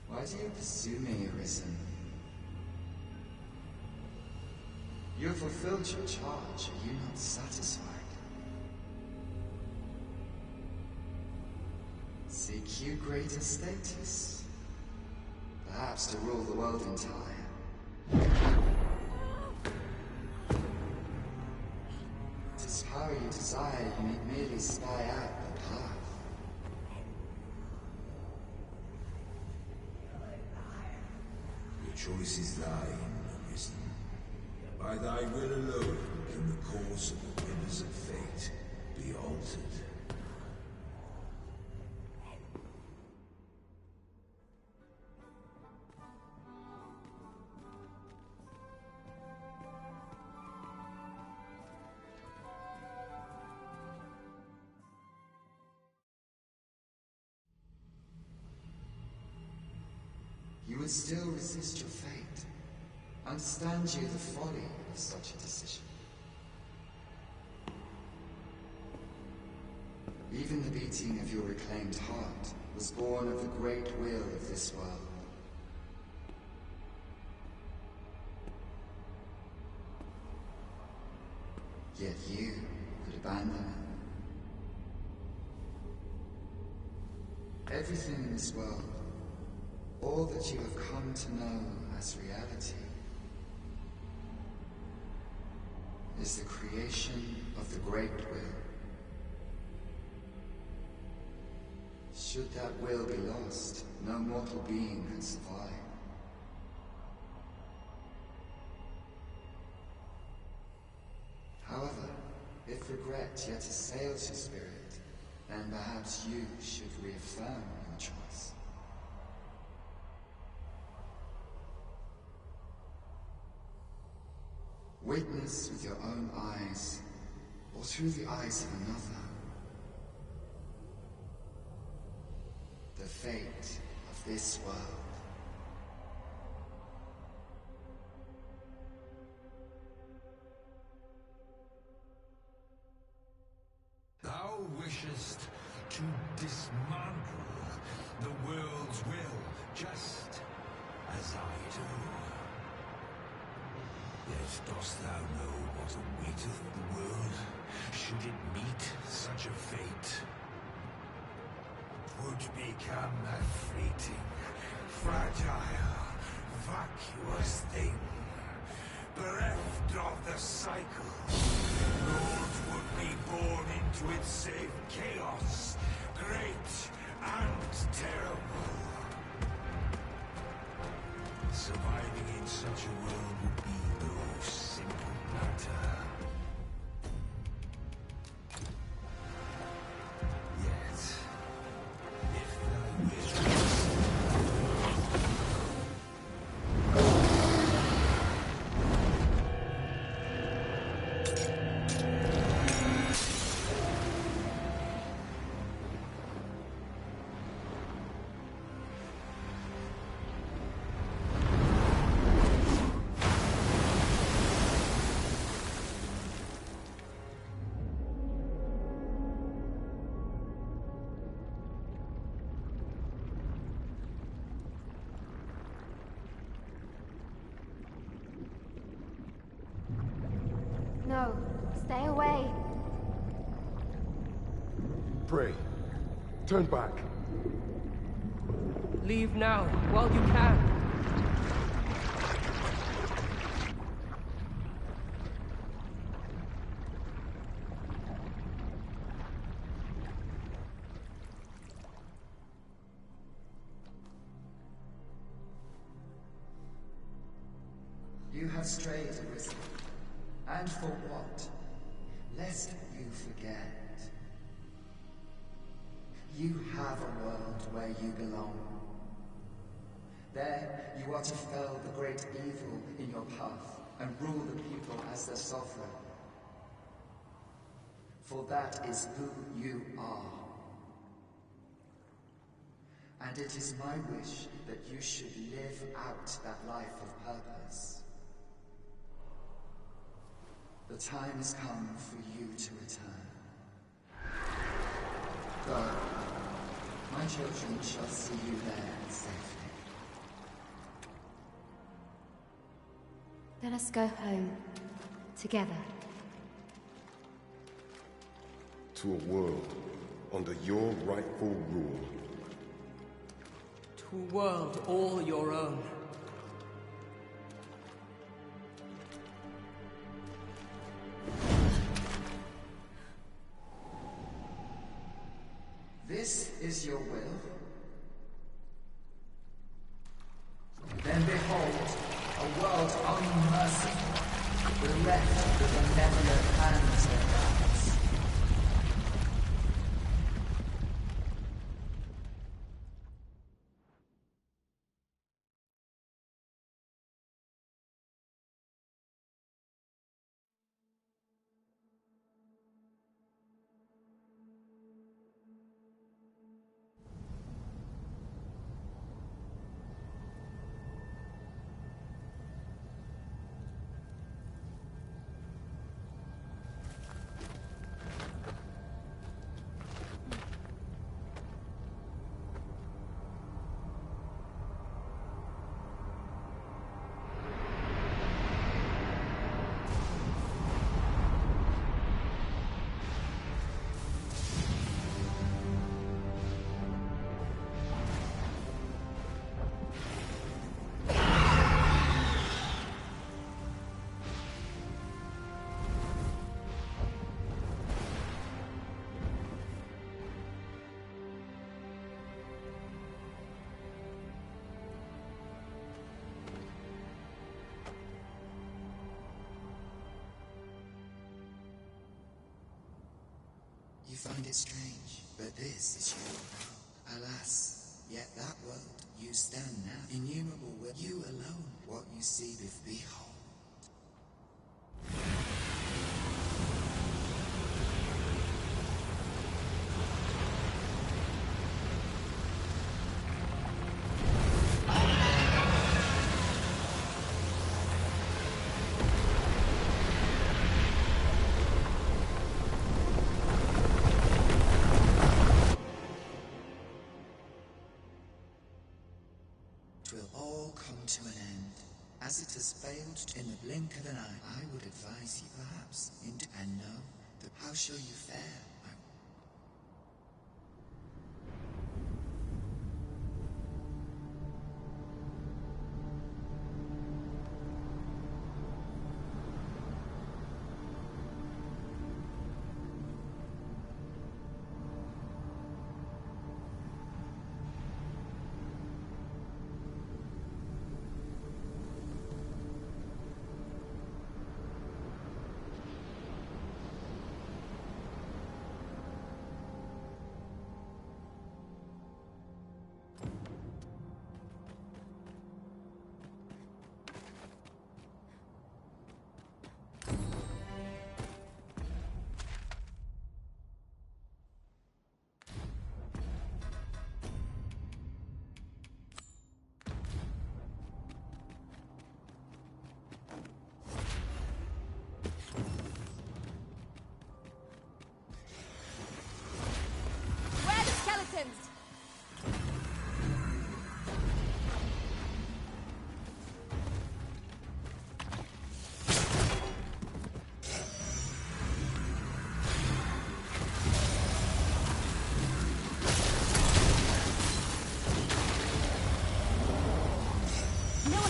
Why do you pursue me, Arisen? You have fulfilled your charge. Are you not satisfied? Seek you greater status? Perhaps to rule the world entire? It is power you desire, you need merely spy out the path. The choice is thine, Arisen. By thy will alone can the course of the rivers of fate be altered. You would still resist your fate. Understand you the folly of such a decision. Even the beating of your reclaimed heart was born of the great will of this world. Yet you could abandon it. Everything in this world, all that you have come to know as reality, is the creation of the great will. Should that will be lost, no mortal being can survive. However, if regret yet assails your spirit, then perhaps you should reaffirm your choice. Witness with your own eyes, or through the eyes of another, the fate of this world. Thou wishest to dismantle the world's will, just as I do. Yet dost thou know what awaiteth the world, should it meet such a fate? 'Twould become a fleeting, fragile, vacuous thing, bereft of the cycle. Lord would be born into its same chaos, great and terrible. Surviving in such a world would be no simple matter. Yet, if thou wishes, No, stay away. Pray. Turn back. Leave now, while you can. You have strayed, Arisen. And for what? Lest you forget. You have a world where you belong. There, you are to fell the great evil in your path and rule the people as their sovereign. For that is who you are. And it is my wish that you should live out that life of purpose. The time has come for you to return. Go. My children shall see you there safely. Let us go home. Together. To a world under your rightful rule. To a world all your own. This is your will? Then behold, a world unmerciful, left with the benevolent hands of gods. You find it strange, but this is your world. Alas, yet that world you stand now, innumerable will you alone, what you see behold. Twill all come to an end. As it has failed in the blink of an eye, I would advise you perhaps and know that how shall you fare?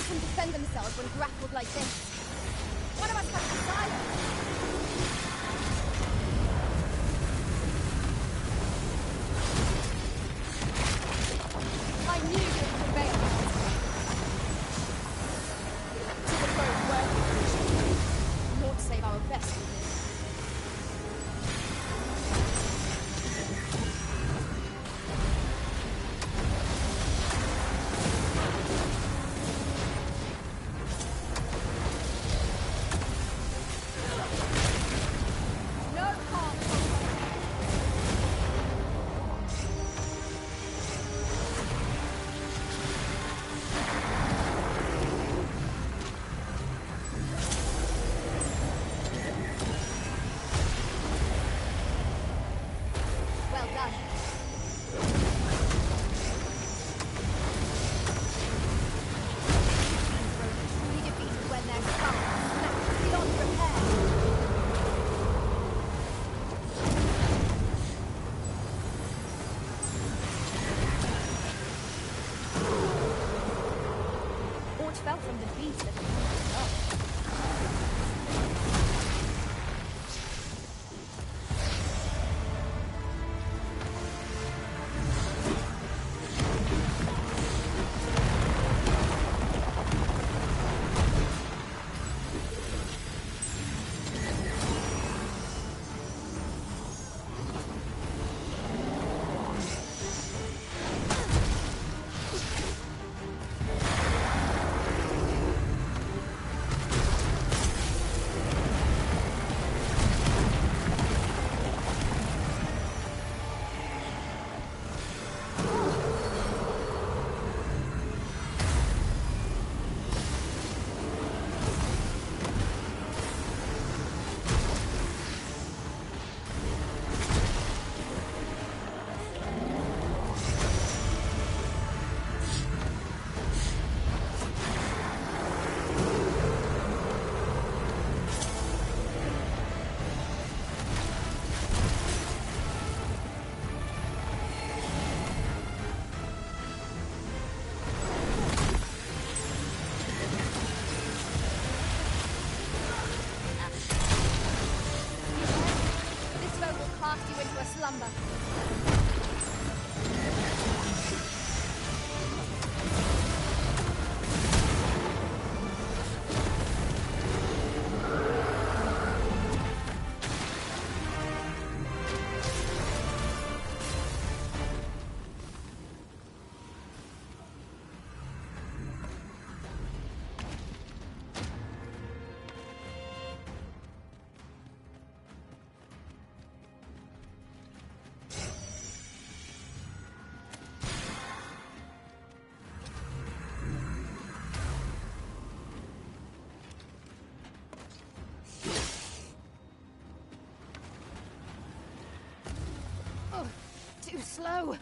Defend themselves when grappled like this. One of us has to silence. I knew you would prevail. To the road worth more to save our best with this. Fell from the beast that slow.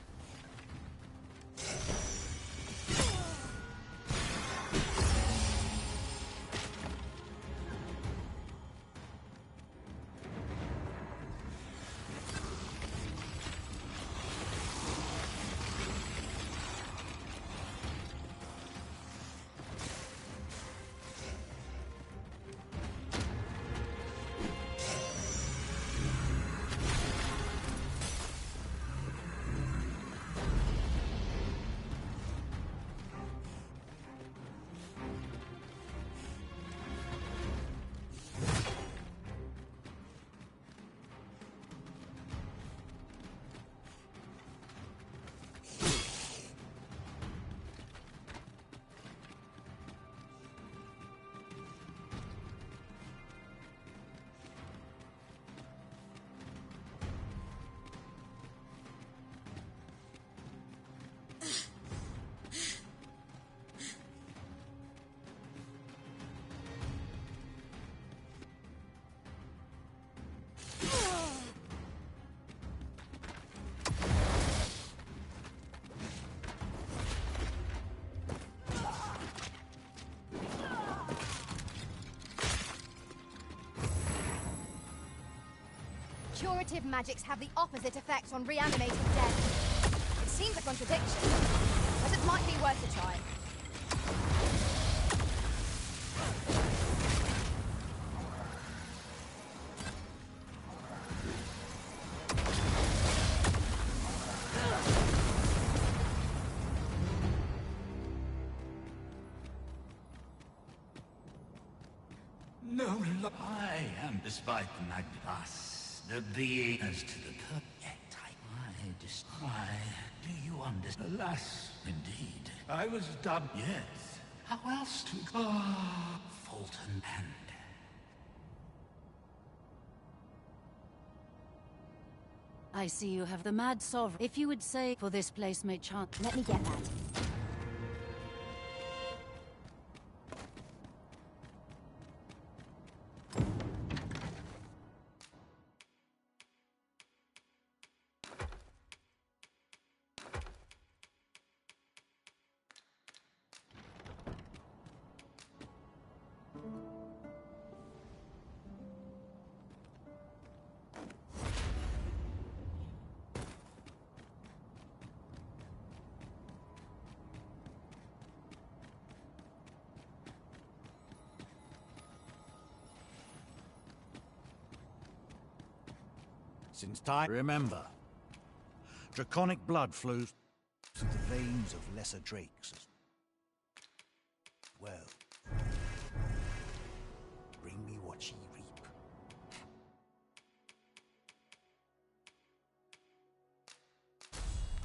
Curative magics have the opposite effect on reanimating dead. It seems a contradiction, but it might be worth a try. No, I am, despite the Magnus, the being as to the yet why do you understand? Alas, indeed. I was dubbed, yes. How else to... Fulton and... I see you have the Mad Sovereign. If you would say, for this place may chant... Let me get that. Since time, remember, draconic blood flows through the veins of lesser drakes as well. Bring me what ye reap.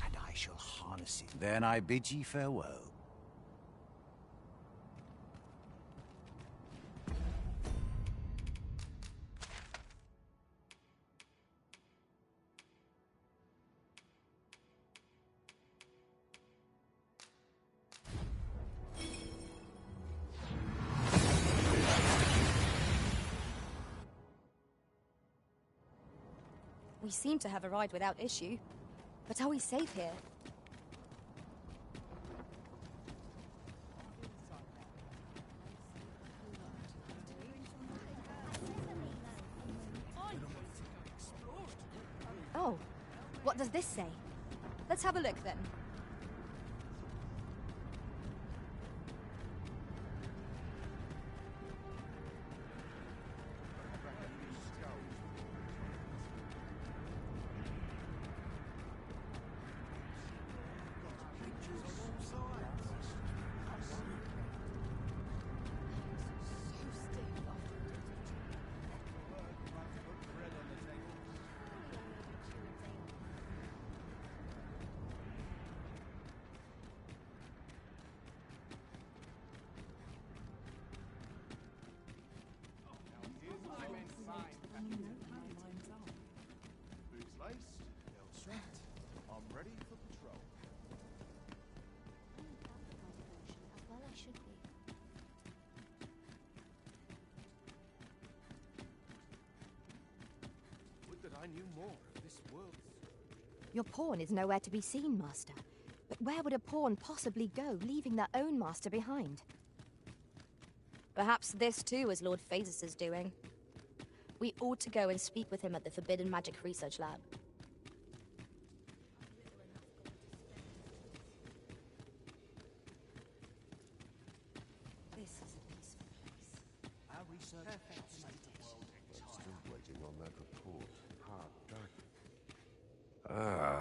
And I shall harness it. Then I bid ye farewell. We seem to have arrived without issue. But are we safe here? Oh, what does this say? Let's have a look then. Boots laced, belt strapped. I'm ready for patrol. Well, I should be. Would that I knew more of this world. Your pawn is nowhere to be seen, Master. But where would a pawn possibly go, leaving their own master behind? Perhaps this too is Lord Phasis' doing. We ought to go and speak with him at the Forbidden Magic Research Lab. This is a peaceful place. Our research Still waiting on that report.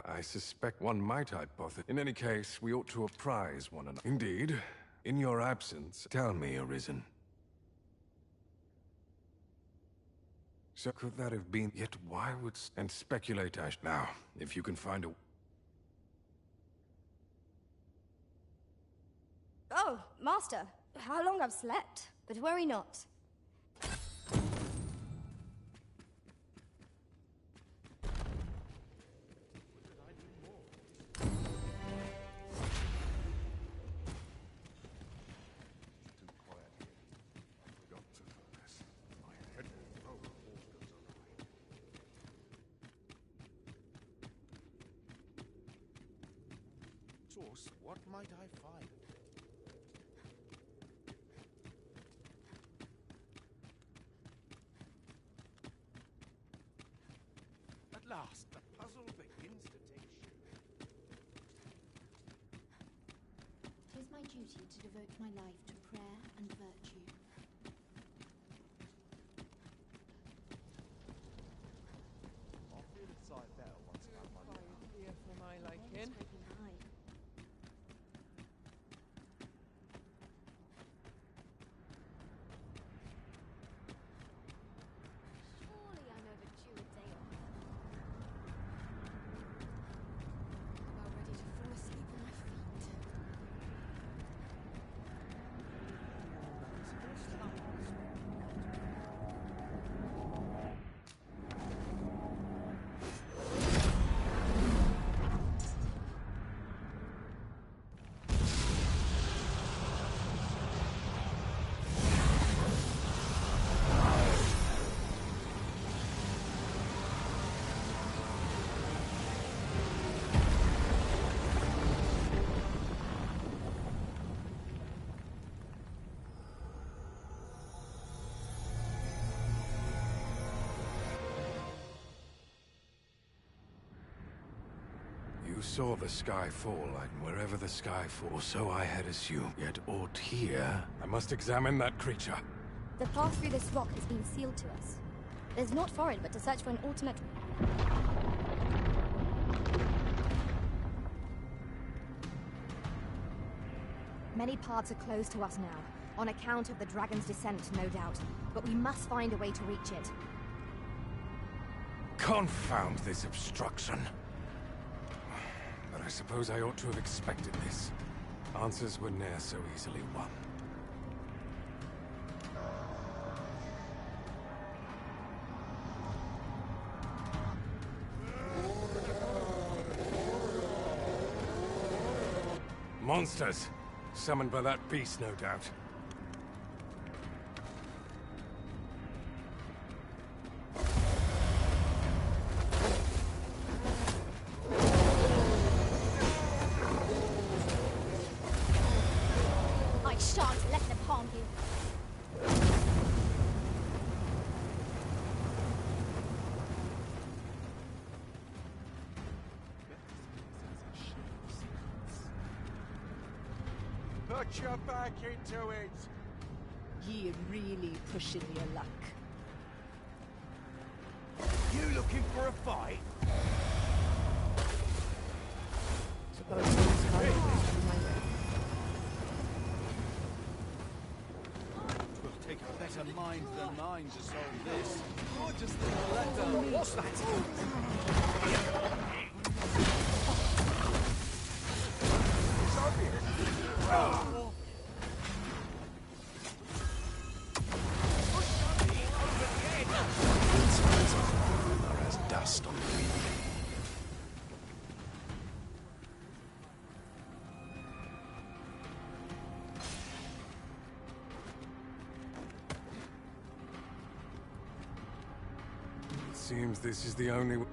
I suspect one might hypothesize. In any case, we ought to apprise one another. Indeed. In your absence, tell me, Arisen. So could that have been... Yet why would... And speculate, Ash. Now, if you can find a... Oh, Master, how long I've slept. But worry not. Source, what might I find? At last, the puzzle begins to take shape. 'Tis my duty to devote my life to prayer and virtue. I'll feel a sight better once I have my here for my liking. Surely I'm overdue a day off. About ready to fall asleep on my feet. You saw the sky fall, and wherever the sky falls, so I had assumed. Yet aught here... I must examine that creature. The path through this rock has been sealed to us. There's naught for it but to search for an alternate... Many paths are closed to us now, on account of the dragon's descent, no doubt. But we must find a way to reach it. Confound this obstruction. But I suppose I ought to have expected this. Answers were ne'er so easily won. Monsters! Summoned by that beast, no doubt. I shan't let them harm you. Put your back into it! Ye really pushing your luck. You looking for a fight? Suppose it's coming my way. It will take a better mind than mine to solve this. You're just a letter. What's that? Are as dust on the wind. It seems this is the only way.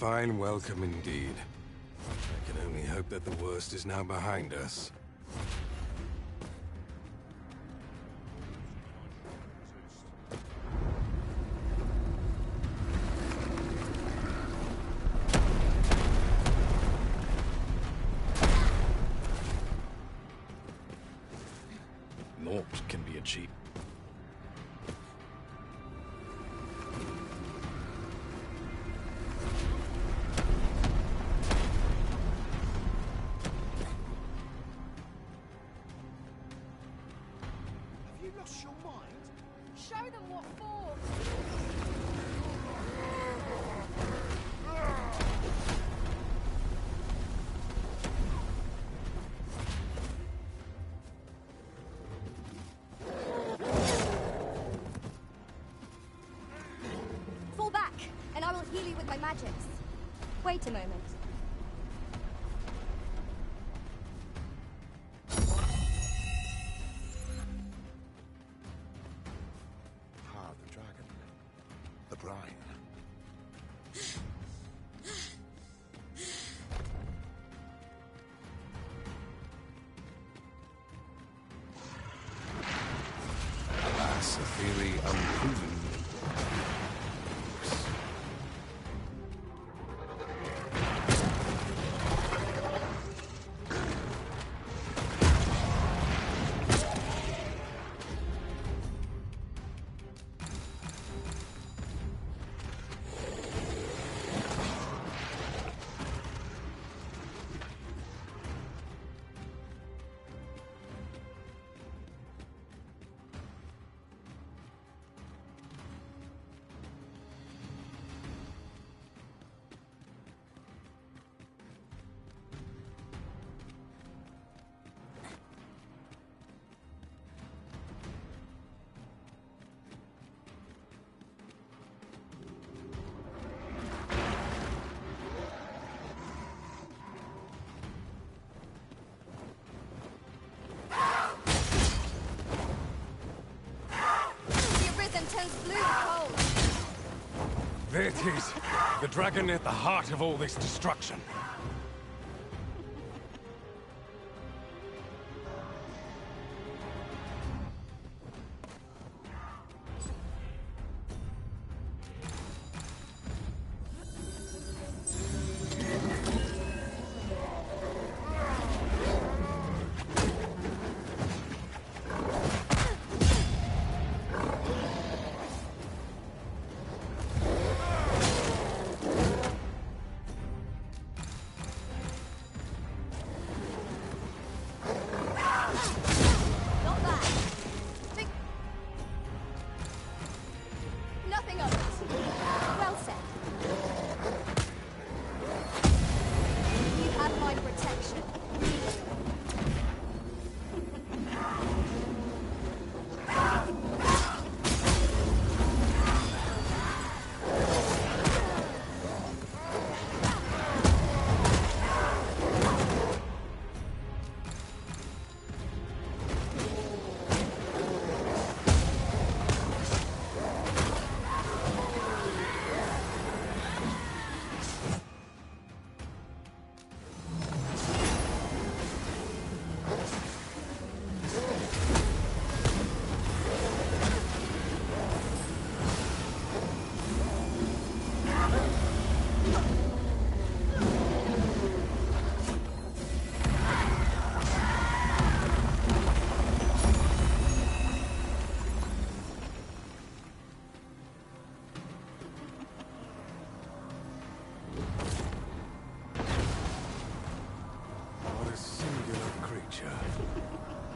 fine welcome indeed. I can only hope that the worst is now behind us. Naught can be achieved. Have you lost your mind? Show them what for! Fall back, and I will heal you with my magics. Wait a moment. The dragon. The brine. Alas, a theory unproven. Turns blue and cold. There it is. The dragon at the heart of all this destruction. Nothing of it. Well said. You have my protection.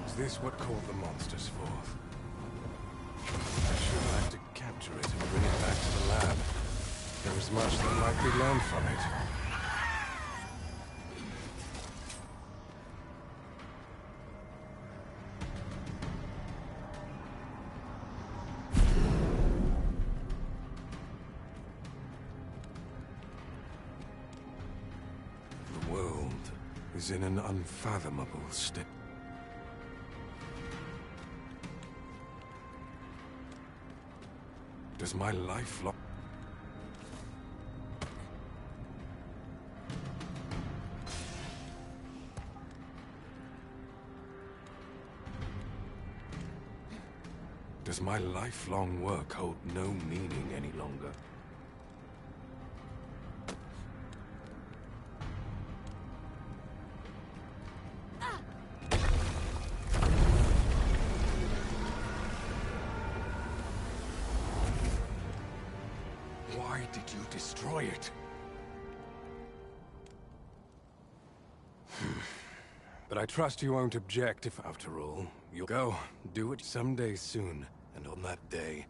Is this what called the monsters forth? I should like to capture it and bring it back to the lab. There is much that might be learned from it. The world is in an unfathomable state. Does my life Does my lifelong work hold no meaning any longer? Why did you destroy it? But I trust you won't object if, after all, you'll go do it someday soon, and on that day...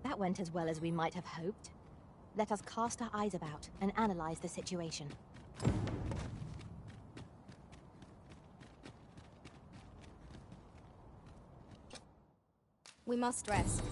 That went as well as we might have hoped. Let us cast our eyes about and analyze the situation. We must rest.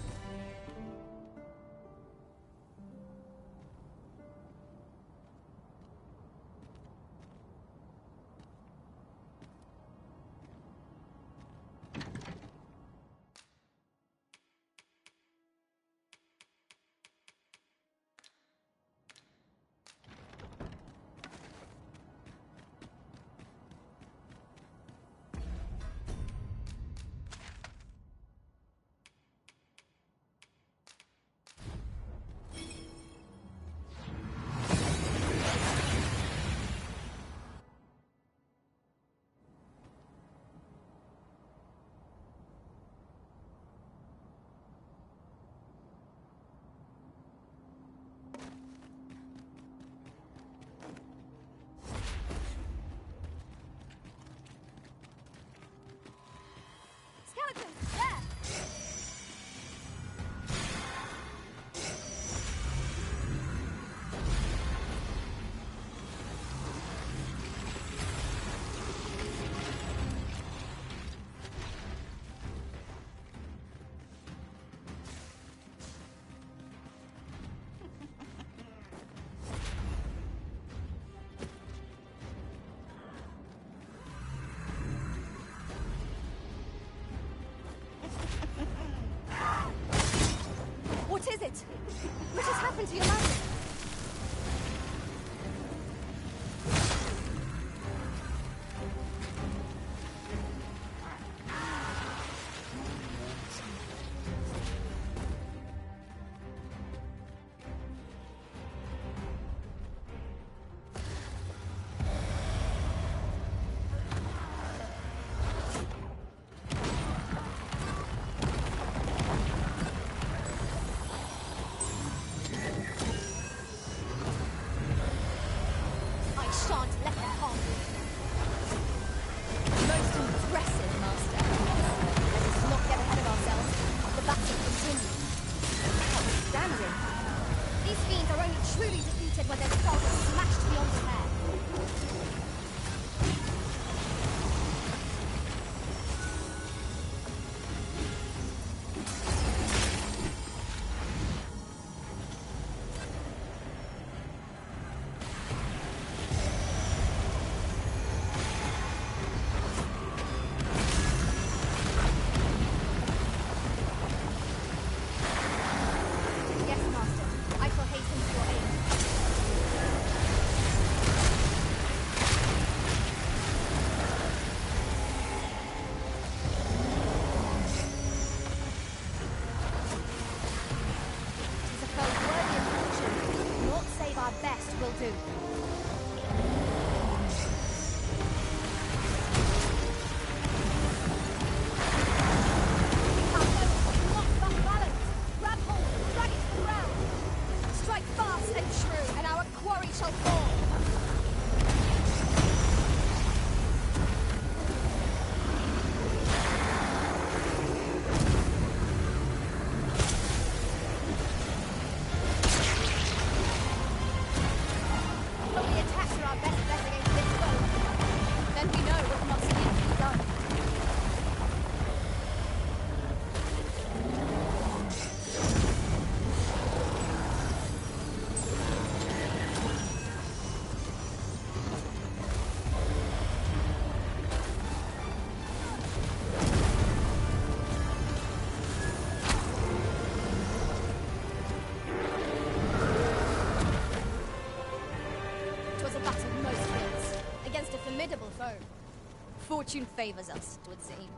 Fortune favors us, it would seem.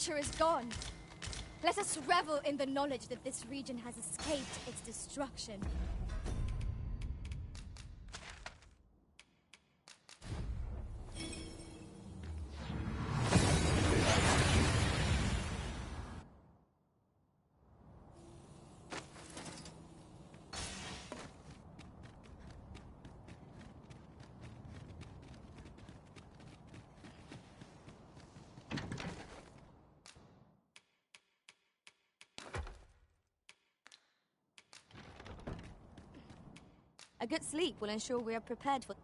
creature is gone. Let us revel in the knowledge that this region has escaped its destruction. A good sleep will ensure we are prepared for...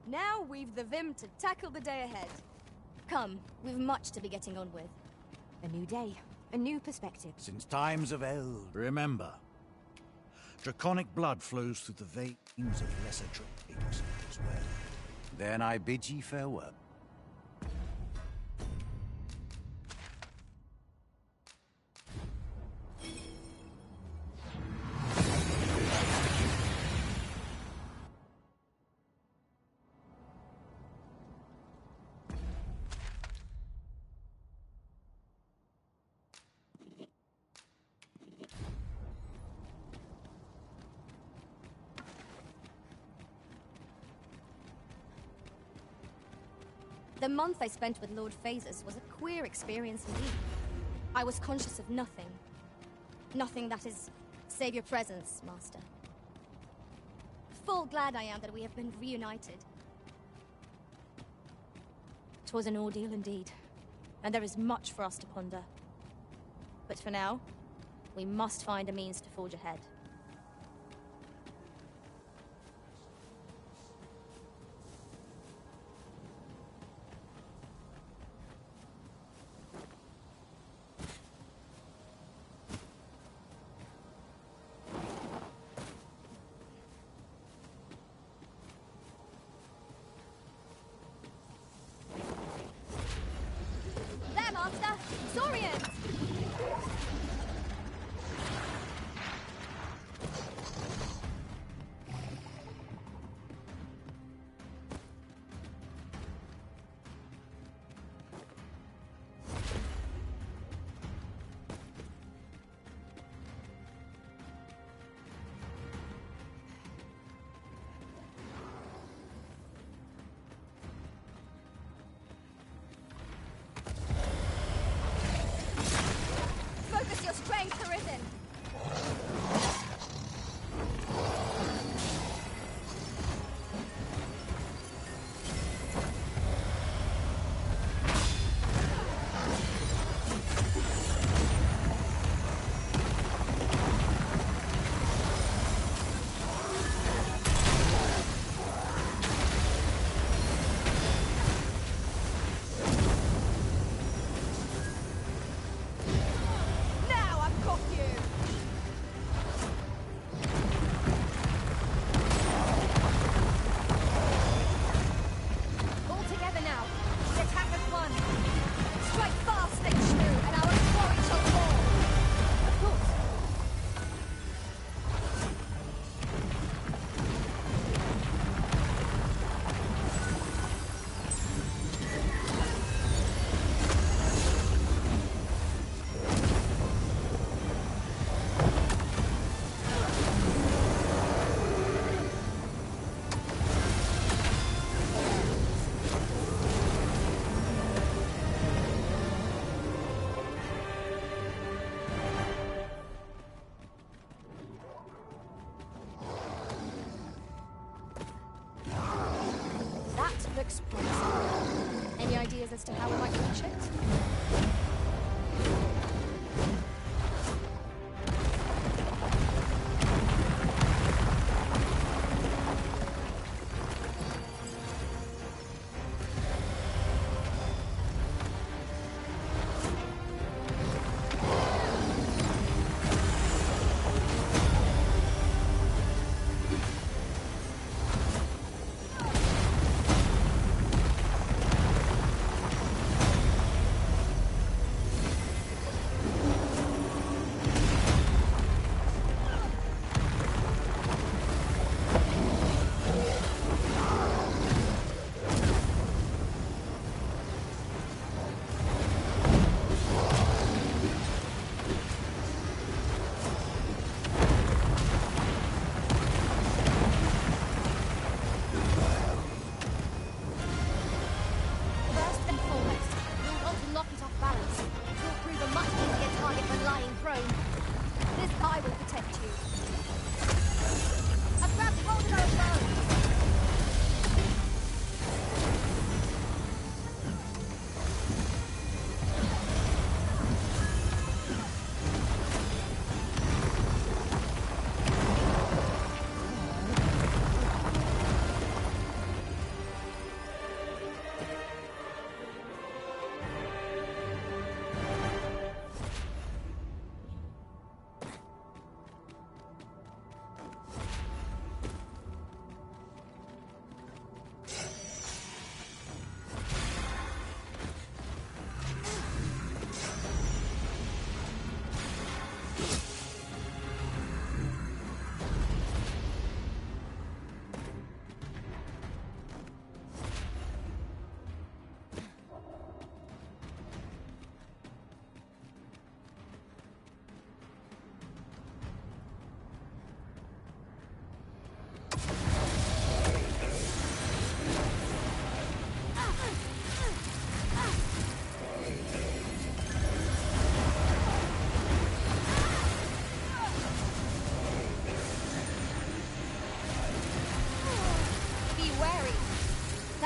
Now we've the vim to tackle the day ahead. Come, we've much to be getting on with. A new day, a new perspective. Since times of eld, remember, draconic blood flows through the veins of lesser dragons as well. Then I bid ye farewell. The month I spent with Lord Phases was a queer experience indeed. I was conscious of nothing. Nothing that is, save your presence, Master. Full glad I am that we have been reunited. 'Twas an ordeal indeed, and there is much for us to ponder. But for now, we must find a means to forge ahead. Strength arisen. Looks promising. Any ideas as to how we might reach it?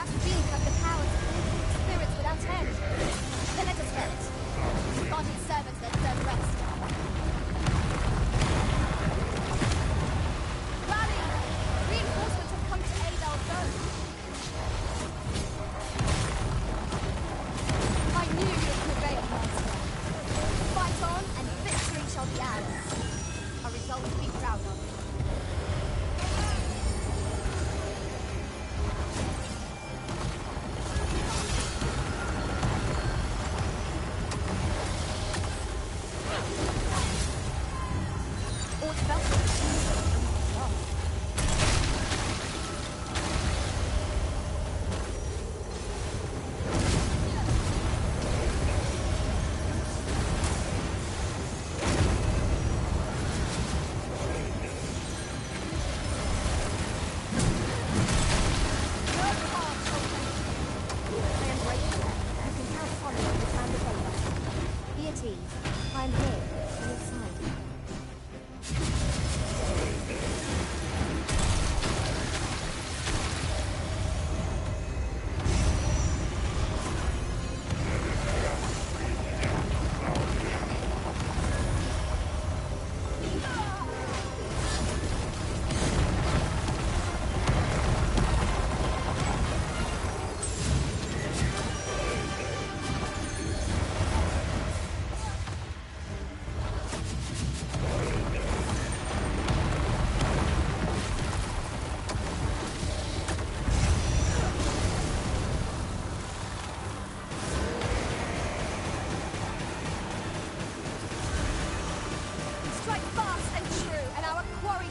That being has the power to create spirits without end. Then let us get it. God his servants that deserve rest. Rally! Reinforcements have come to aid our foe. I knew you would prevail, Master. Fight on, and victory shall be ours. A result to be proud of. I'm here, on your side.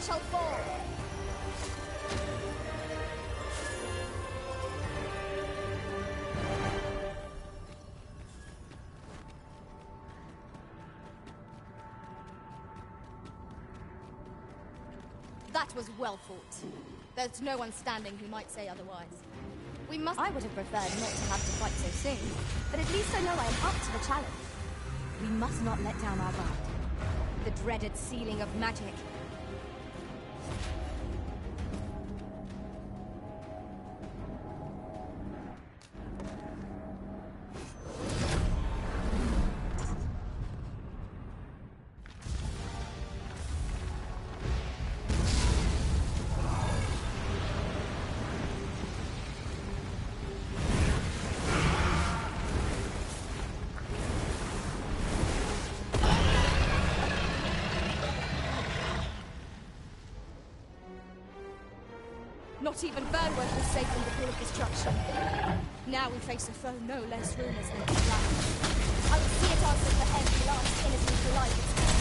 Shall fall. That was well fought. There's no one standing who might say otherwise. We must. I would have preferred not to have to fight so soon, but at least I know I am up to the challenge. We must not let down our guard. The dreaded sealing of magic. Not even Burnworth was safe from the pool of destruction. Now we face a foe no less ruthless than his life. I will see it answer for every last innocent life it's had.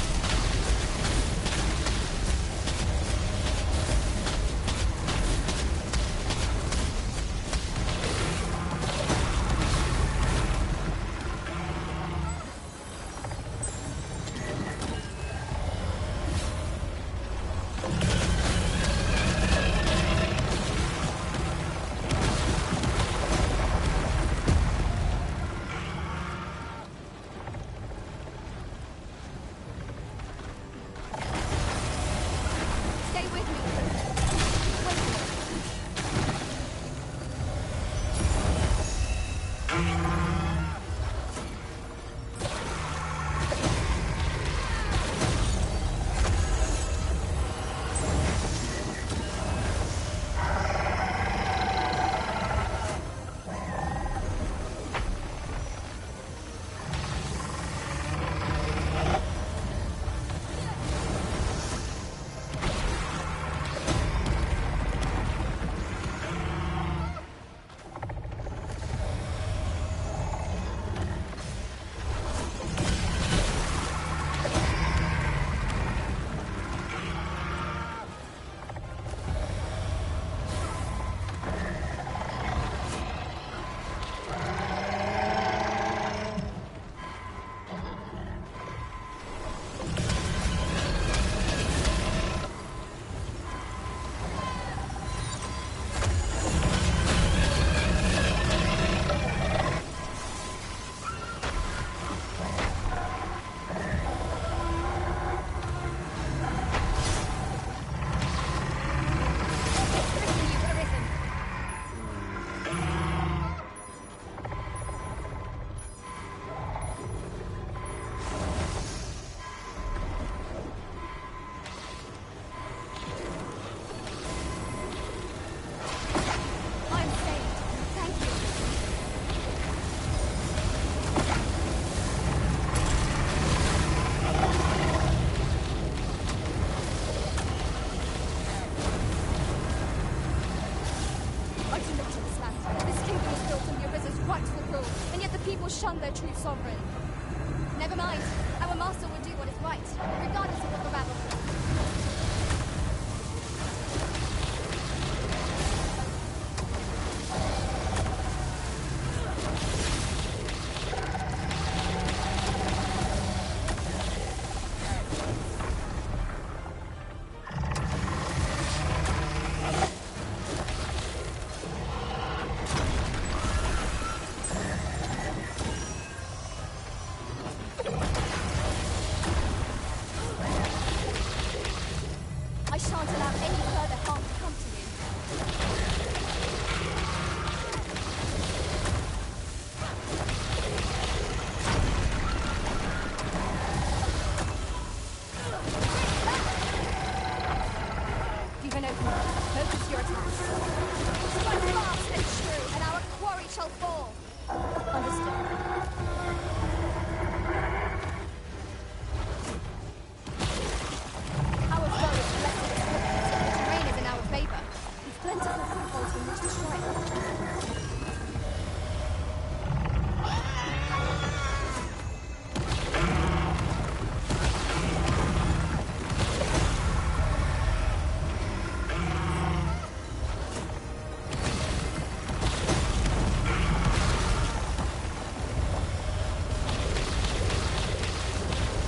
a true sovereign. Never mind. Our master will do what is right, regardless of what the rabble says. I shan't allow any further harm to come to you. You've an opening. Focus your attacks. Strike fast and true, and our quarry shall fall. Understood. Our foe is blessed with swiftness, and the terrain is in our favor. We've plentiful footholds from which to strike.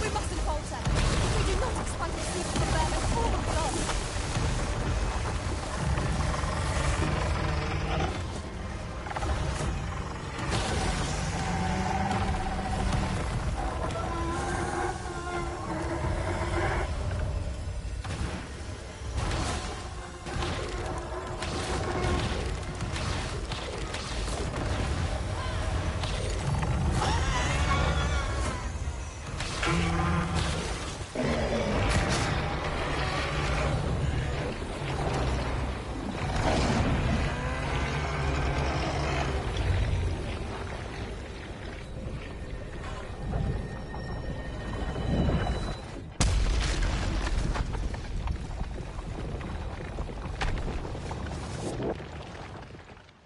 We mustn't falter. If we do not expand the sea to the vermin, all will be lost.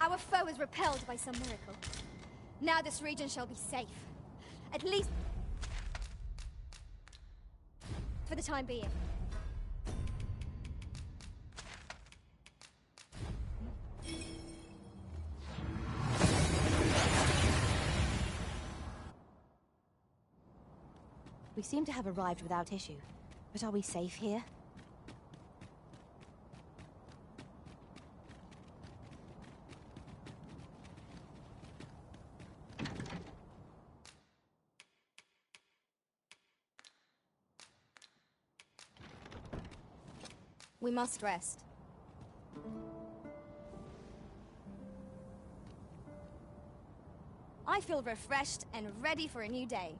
Our foe is repelled by some miracle. Now this region shall be safe. At least for the time being. We seem to have arrived without issue. But are we safe here? We must rest. I feel refreshed and ready for a new day.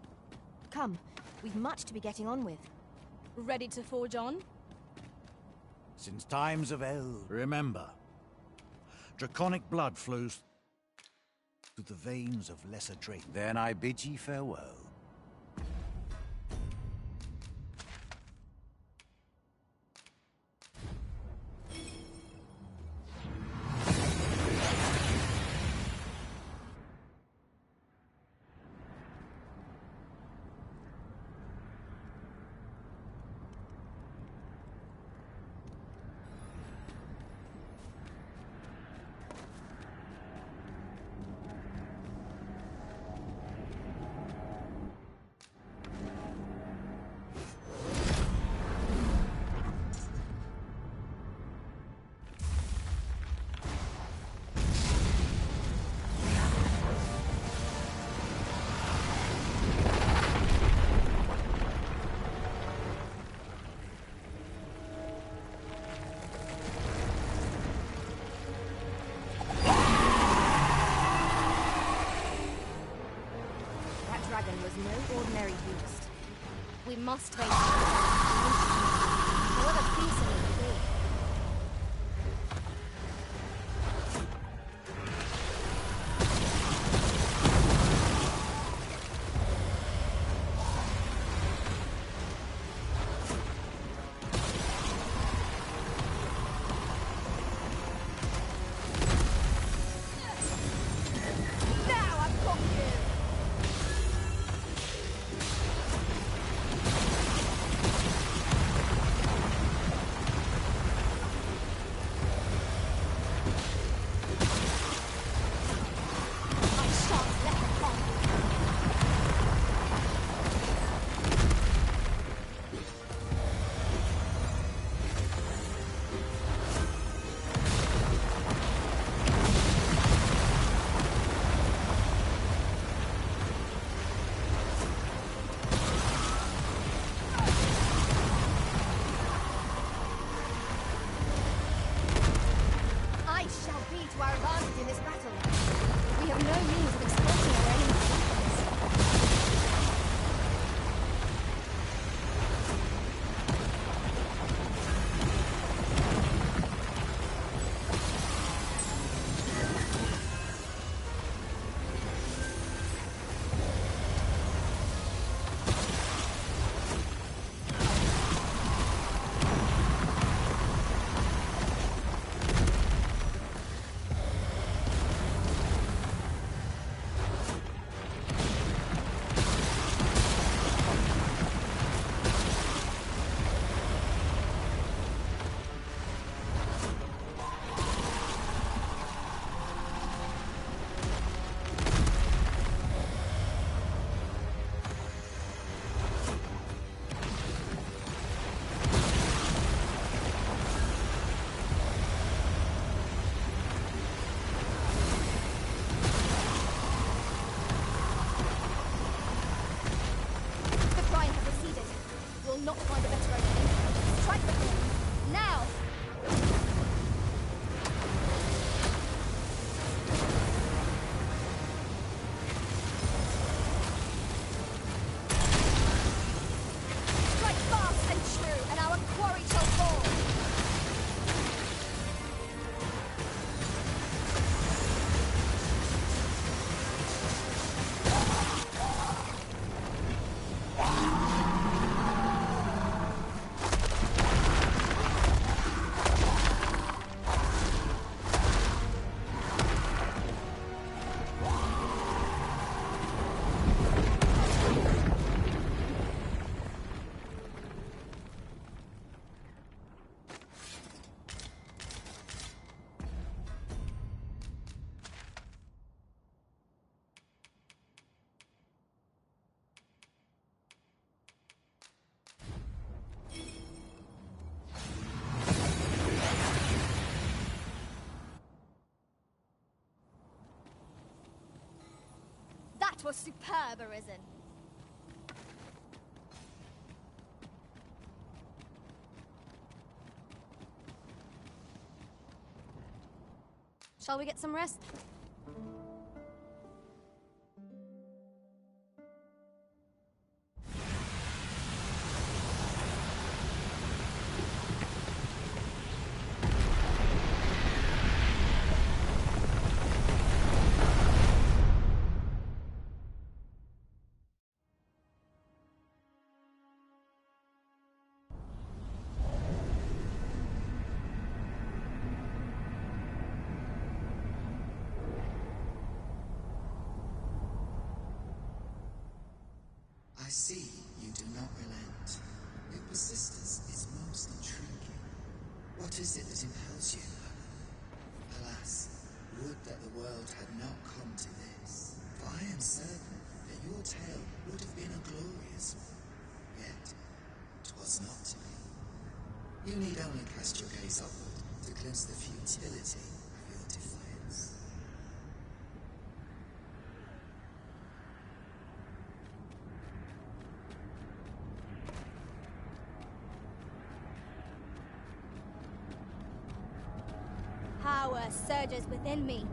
Come, we've much to be getting on with. Ready to forge on? Since times of eld, remember, draconic blood flows through the veins of lesser drake. Then I bid ye farewell. Was no ordinary beast. We must face it. However fearsome it may be. Now I've got you! That was superb, Arisen. Shall we get some rest? I see you do not relent. Your persistence is most intriguing. What is it that impels you? Alas, would that the world had not come to this. For I am certain that your tale would have been a glorious one. Yet, 'twas not to be. You need only cast your gaze upward to glimpse the futility of your defiance. Power surges within me.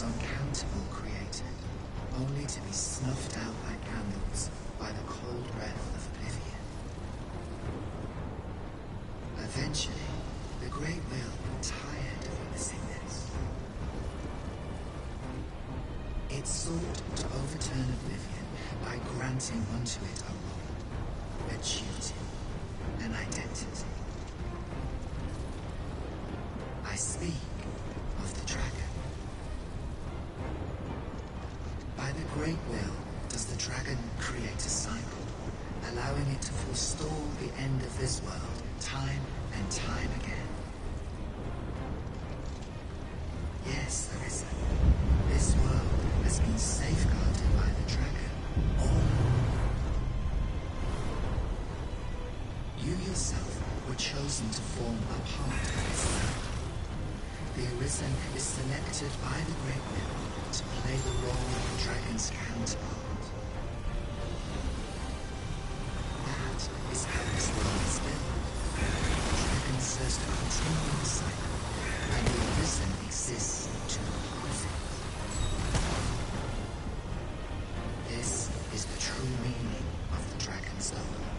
Uncountable created, only to be snuffed out like candles by the cold breath of oblivion. Eventually, the Great Will tired of witnessing this. It sought to overturn oblivion by granting unto it a role, a duty, an identity. I speak of the dragon. By the Great Will does the dragon create a cycle, allowing it to forestall the end of this world time and time again. Yes, Larissa, this world has been safeguarded by the dragon all along. You yourself were chosen to form a part of this world. The Arisen is selected by the Great Will to play the role of the dragon's counterpart. That is how this world is built. The dragon serves to continue the cycle, and the Arisen exists to oppose it. This is the true meaning of the dragon's dogma.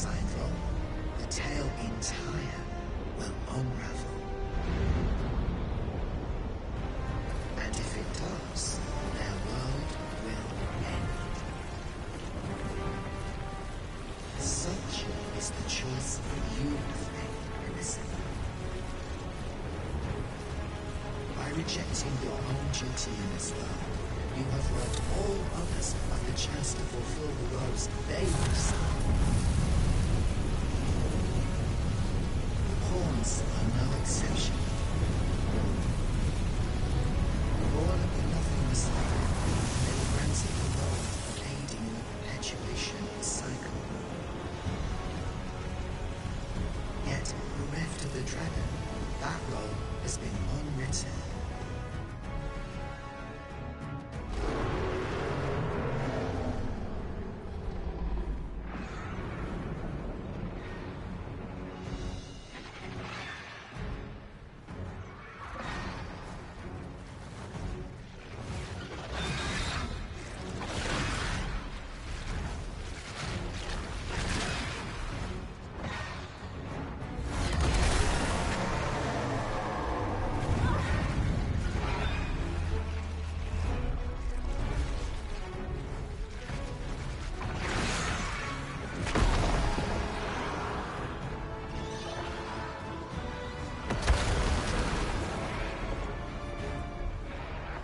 unassigned role, the tale entire will unravel. And if it does, their world will end. Such is the choice you have made, Arisen. By rejecting your own duty in this world, you have robbed all others of the chance to fulfill the roles they have set. The pawns are no exception. Born of the nothingness life, they were granted the role of aiding in the perpetuation cycle. Yet, bereft of the dragon, that role has been unwritten.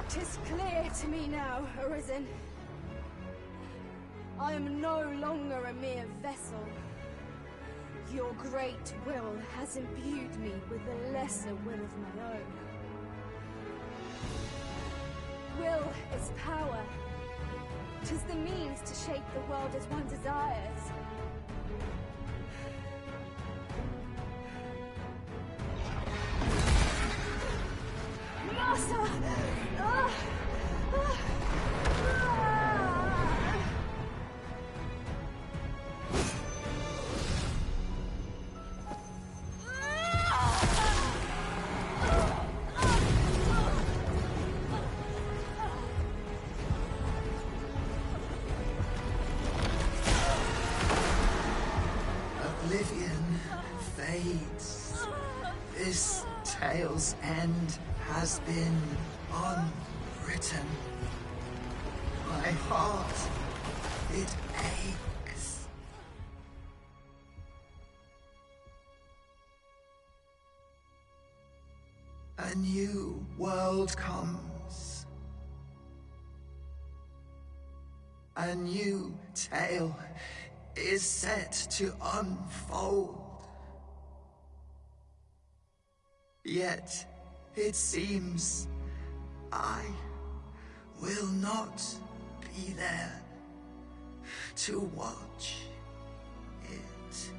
Tis clear to me now, Arisen. I am no longer a mere vessel. Your great will has imbued me with a lesser will of my own. Will is power. 'Tis the means to shape the world as one desires. Master! Oblivion fades. This tale's end has been unwritten. My heart, it aches. A new world comes. A new tale is set to unfold. Yet, it seems I will not be there to watch it.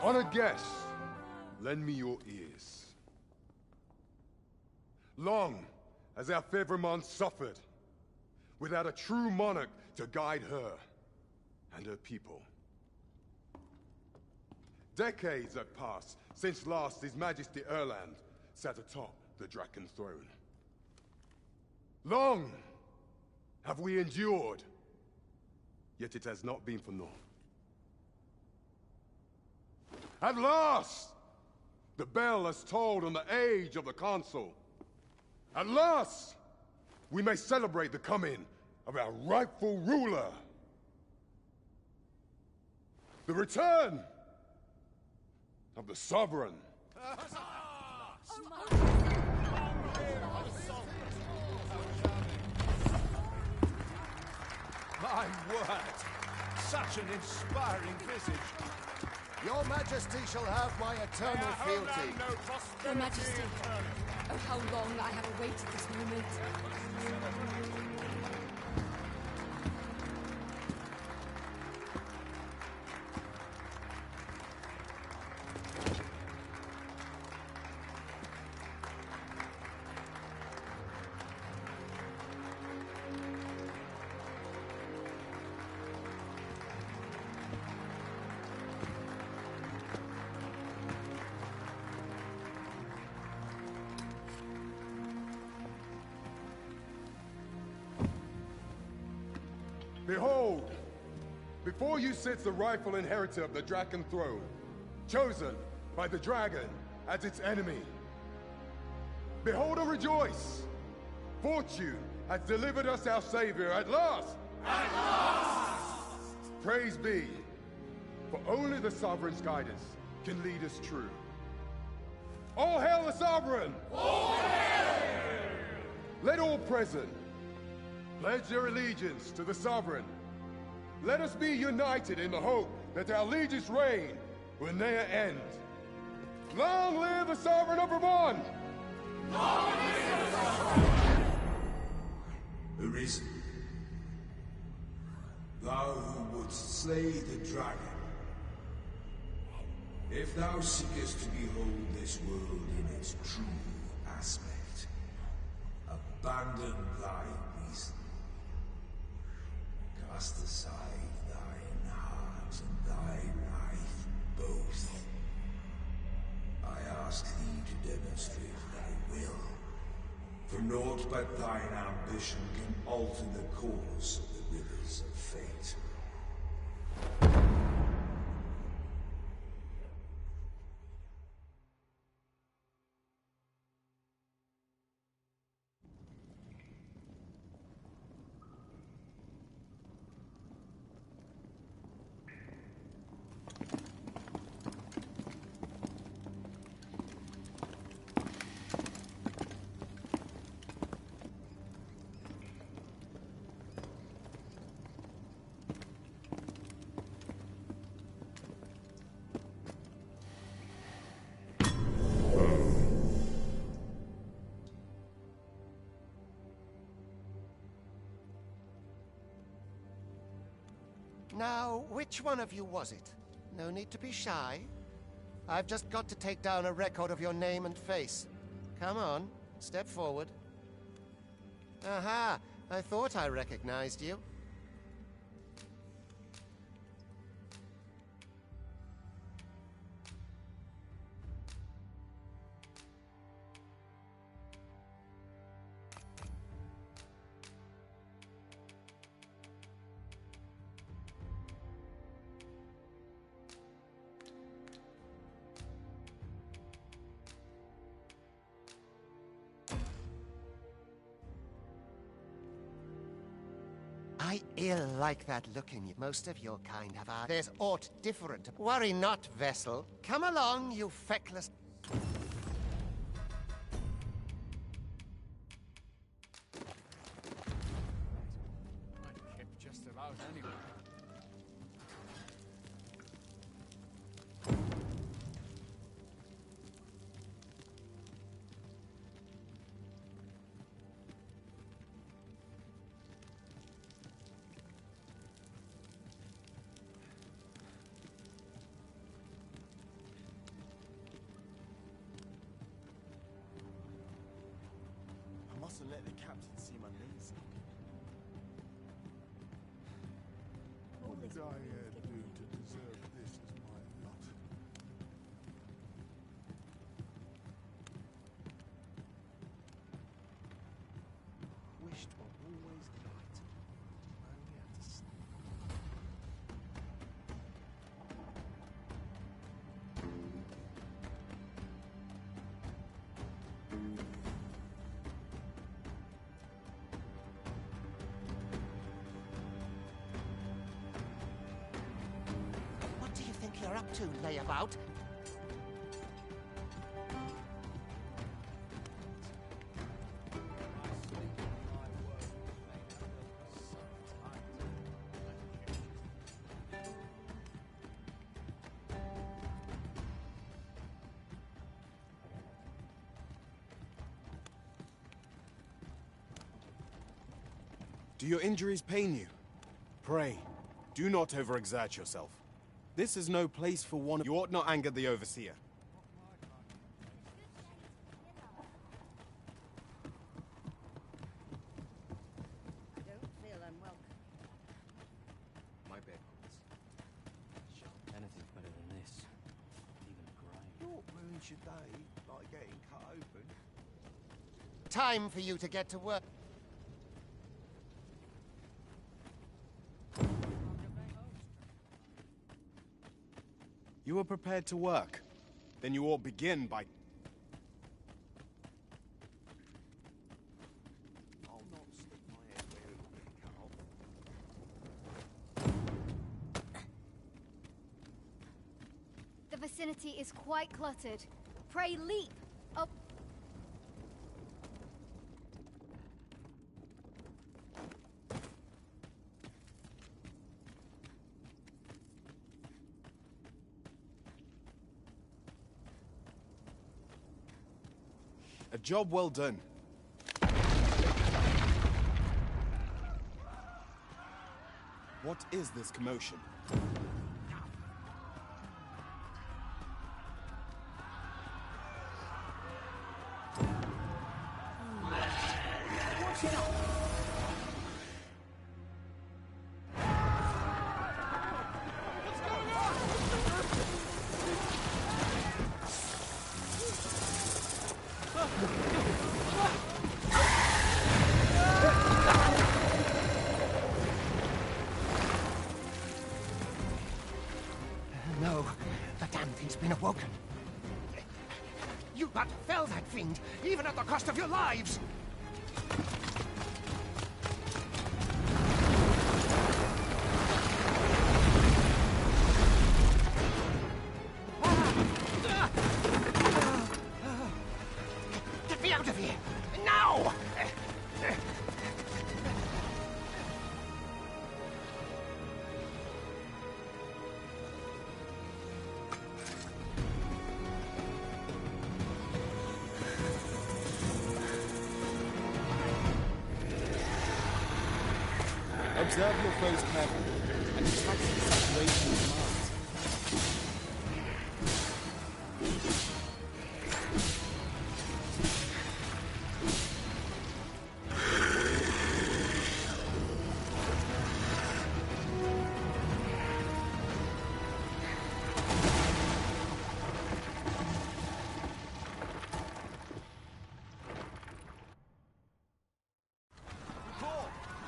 Honored guests, lend me your ears. Long has our Fevrimon suffered, without a true monarch to guide her and her people. Decades have passed since last His Majesty Erland sat atop the Draken throne. Long have we endured, yet it has not been for naught. At last, the bell has tolled on the age of the Consul. At last, we may celebrate the coming of our rightful ruler. The return of the Sovereign. My word! Such an inspiring visage. Your Majesty shall have my eternal fealty. Your Majesty, oh, how long I have awaited this moment. Behold, before you sits the rightful inheritor of the Draken throne, chosen by the dragon as its enemy. Behold and rejoice! Fortune has delivered us our savior at last! At last! Praise be, for only the Sovereign's guidance can lead us true. All hail the Sovereign! All hail! Let all present pledge their allegiance to the Sovereign. Let us be united in the hope that our liege's reign will ne'er end. Long live the Sovereign of Vermont! Long live the Sovereign! Arisen, thou who wouldst slay the dragon, if thou seekest to behold this world in its true aspect, abandon thy reason. Cast aside thine heart and thy life both. I ask thee to demonstrate thy will, for naught but thine ambition can alter the course of the rivers of fate. Now, which one of you was it? No need to be shy. I've just got to take down a record of your name and face. Come on, step forward. Aha, I thought I recognized you. I ill like that look in you. Most of your kind have there's aught different. Worry not, vessel. Come along, you feckless... Anyway. I mustn't let the captain see my knees. What did I do to deserve this as my lot? Wished were always right. I only had to say. What do you think you're up to, layabout? Do your injuries pain you? Pray, do not overexert yourself. This is no place for one. You ought not anger the overseer. I don't feel unwelcome. My bed. Anything's better than this. Even a grave. What ruins your day, like getting cut open? Time for you to get to work. You are prepared to work. Then you ought begin by... I'll not stick my head where it will be cut off. The vicinity is quite cluttered. Pray leap! Up! A job well done. What is this commotion? Watch it up! No, the damn thing's been awoken. You but fell that fiend, even at the cost of your lives! Get me out of here! Now! Observe your foes carefully and attack the situation with Mars.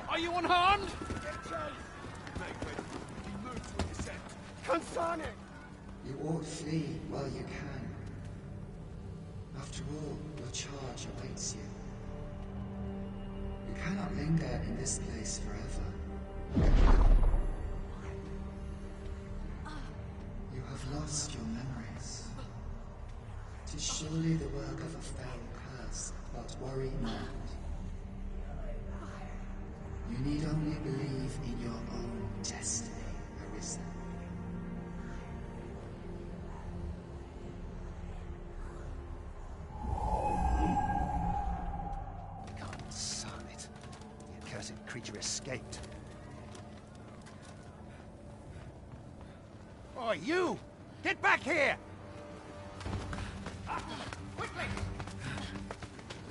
Are you unharmed? Concerning! You ought flee while you can. After all, your charge awaits you. You cannot linger in this place forever. You have lost your memories. 'Tis surely the work of a fell curse, but worry not. You need only believe in your own destiny, Arisen. Can't son it. The accursed creature escaped. Oi, you! Get back here! Quickly!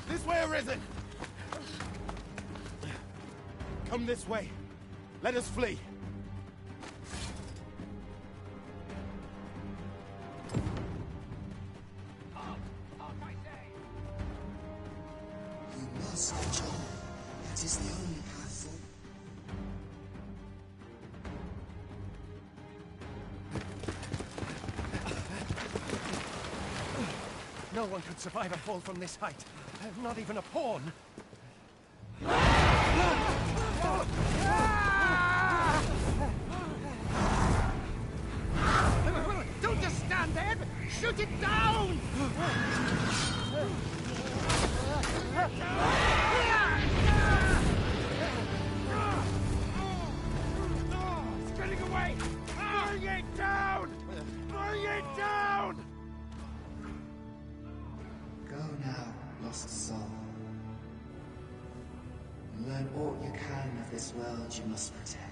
This way, Arisen! Come this way. Let us flee. You must, John. That is the only path forward. No one could survive a fall from this height. Not even a pawn. Don't just stand there! Shoot it down! It's getting away! Bring it down! Bring it down! Go now, lost soul. And learn all you can of this world you must protect.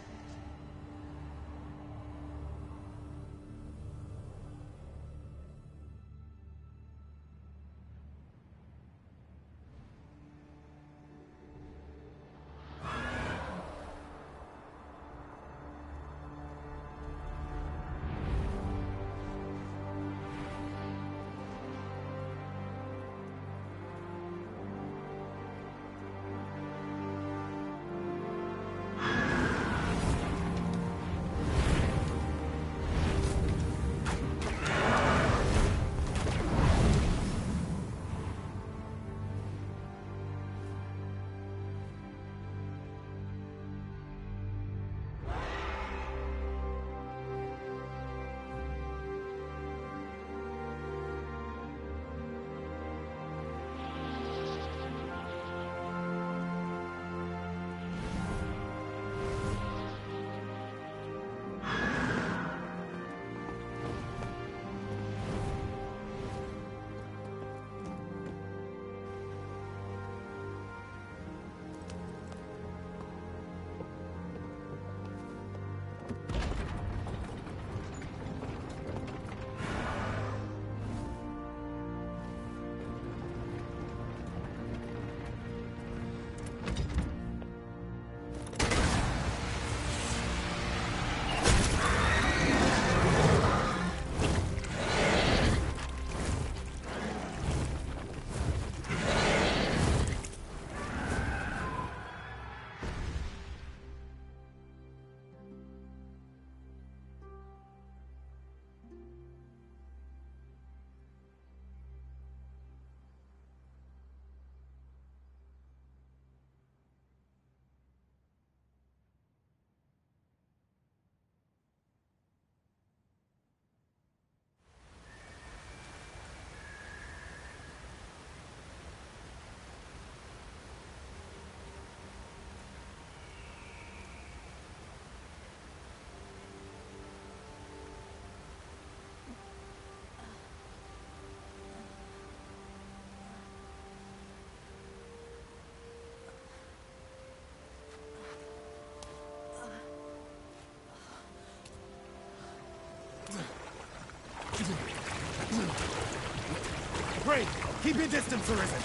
Pray, keep your distance, Arisen.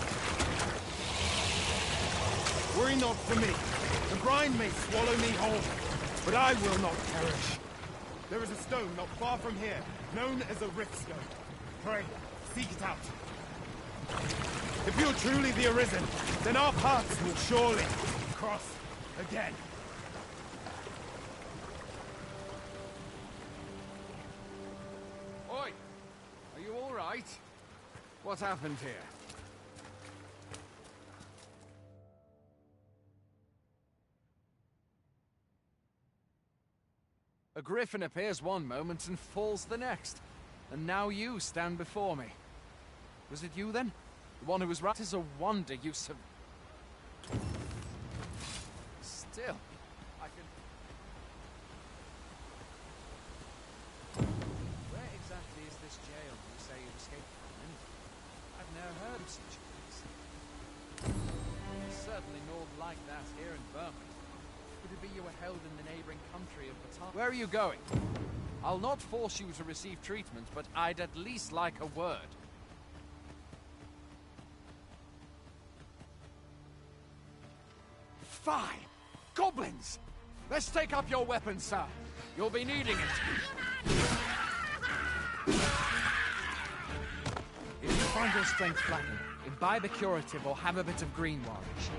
Worry not for me. The brine may swallow me whole, but I will not perish. There is a stone not far from here, known as a rift stone. Pray, seek it out. If you're truly the Arisen, then our paths will surely cross again. Oi! Are you all right? What happened here? A griffin appears one moment and falls the next. And now you stand before me. Was it you then? The one who was right? It is a wonder you Still, I can... such a place. It's certainly not like that here in Burma. Could it be you were held in the neighboring country of Batar? Where are you going? I'll not force you to receive treatment, but I'd at least like a word. Fine! Goblins! Let's take up your weapons, sir. You'll be needing it. If you find your strength flagging, imbibe a curative or have a bit of green orange.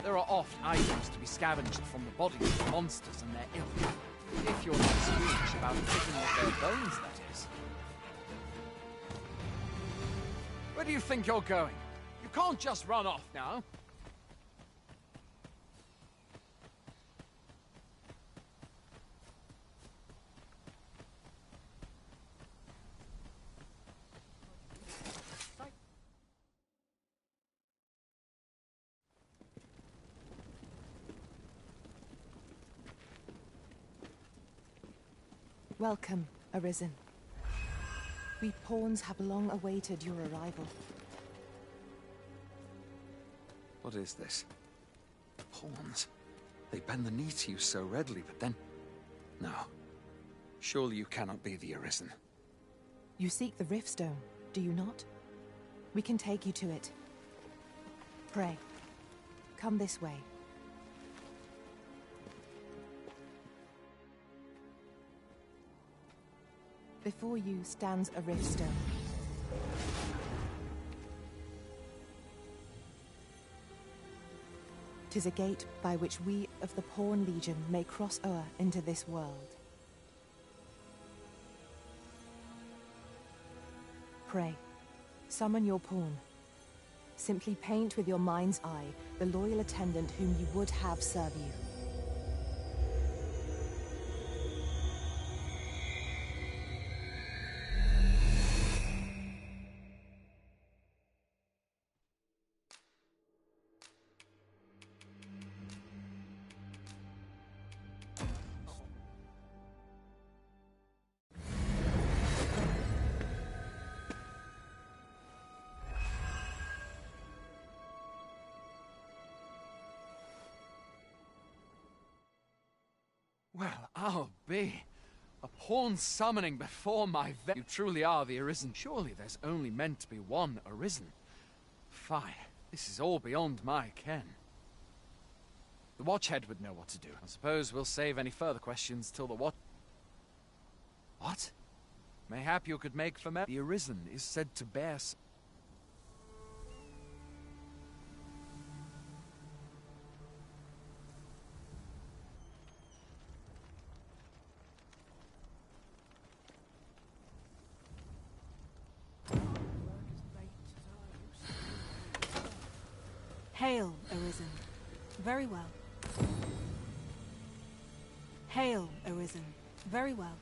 There are oft items to be scavenged from the bodies of monsters and their ilk. If you're not squeamish about picking up their bones, that is. Where do you think you're going? You can't just run off now. Welcome, Arisen. We pawns have long awaited your arrival. What is this? Pawns? They bend the knee to you so readily, but then... No. Surely you cannot be the Arisen. You seek the Riftstone, do you not? We can take you to it. Pray, come this way. Before you stands a Riftstone. "'Tis a gate by which we of the Pawn Legion may cross o'er into this world. Pray, summon your pawn. Simply paint with your mind's eye the loyal attendant whom you would have serve you. Well, I'll be. A pawn summoning before my You truly are the Arisen. Surely there's only meant to be one Arisen. Fine. This is all beyond my ken. The Watchhead would know what to do. I suppose we'll save any further questions till the What? Mayhap you could make for me. The Arisen is said to bear... Hail, Arisen. Very well. Hail, Arisen. Very well.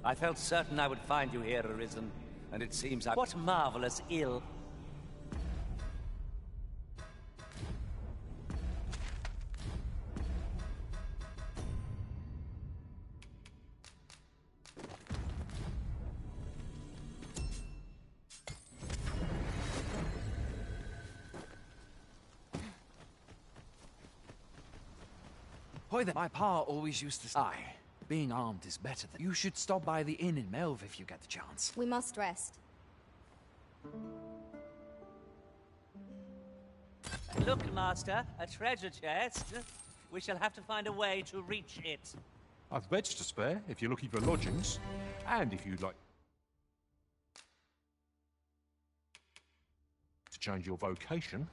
I felt certain I would find you here, Arisen, and it seems I... What marvelous ill... Boy, my pa always used to say, being armed is better than... You should stop by the inn in Melve if you get the chance. We must rest. Look, Master, a treasure chest. We shall have to find a way to reach it. I've beds to spare if you're looking for lodgings, and if you'd like to change your vocation.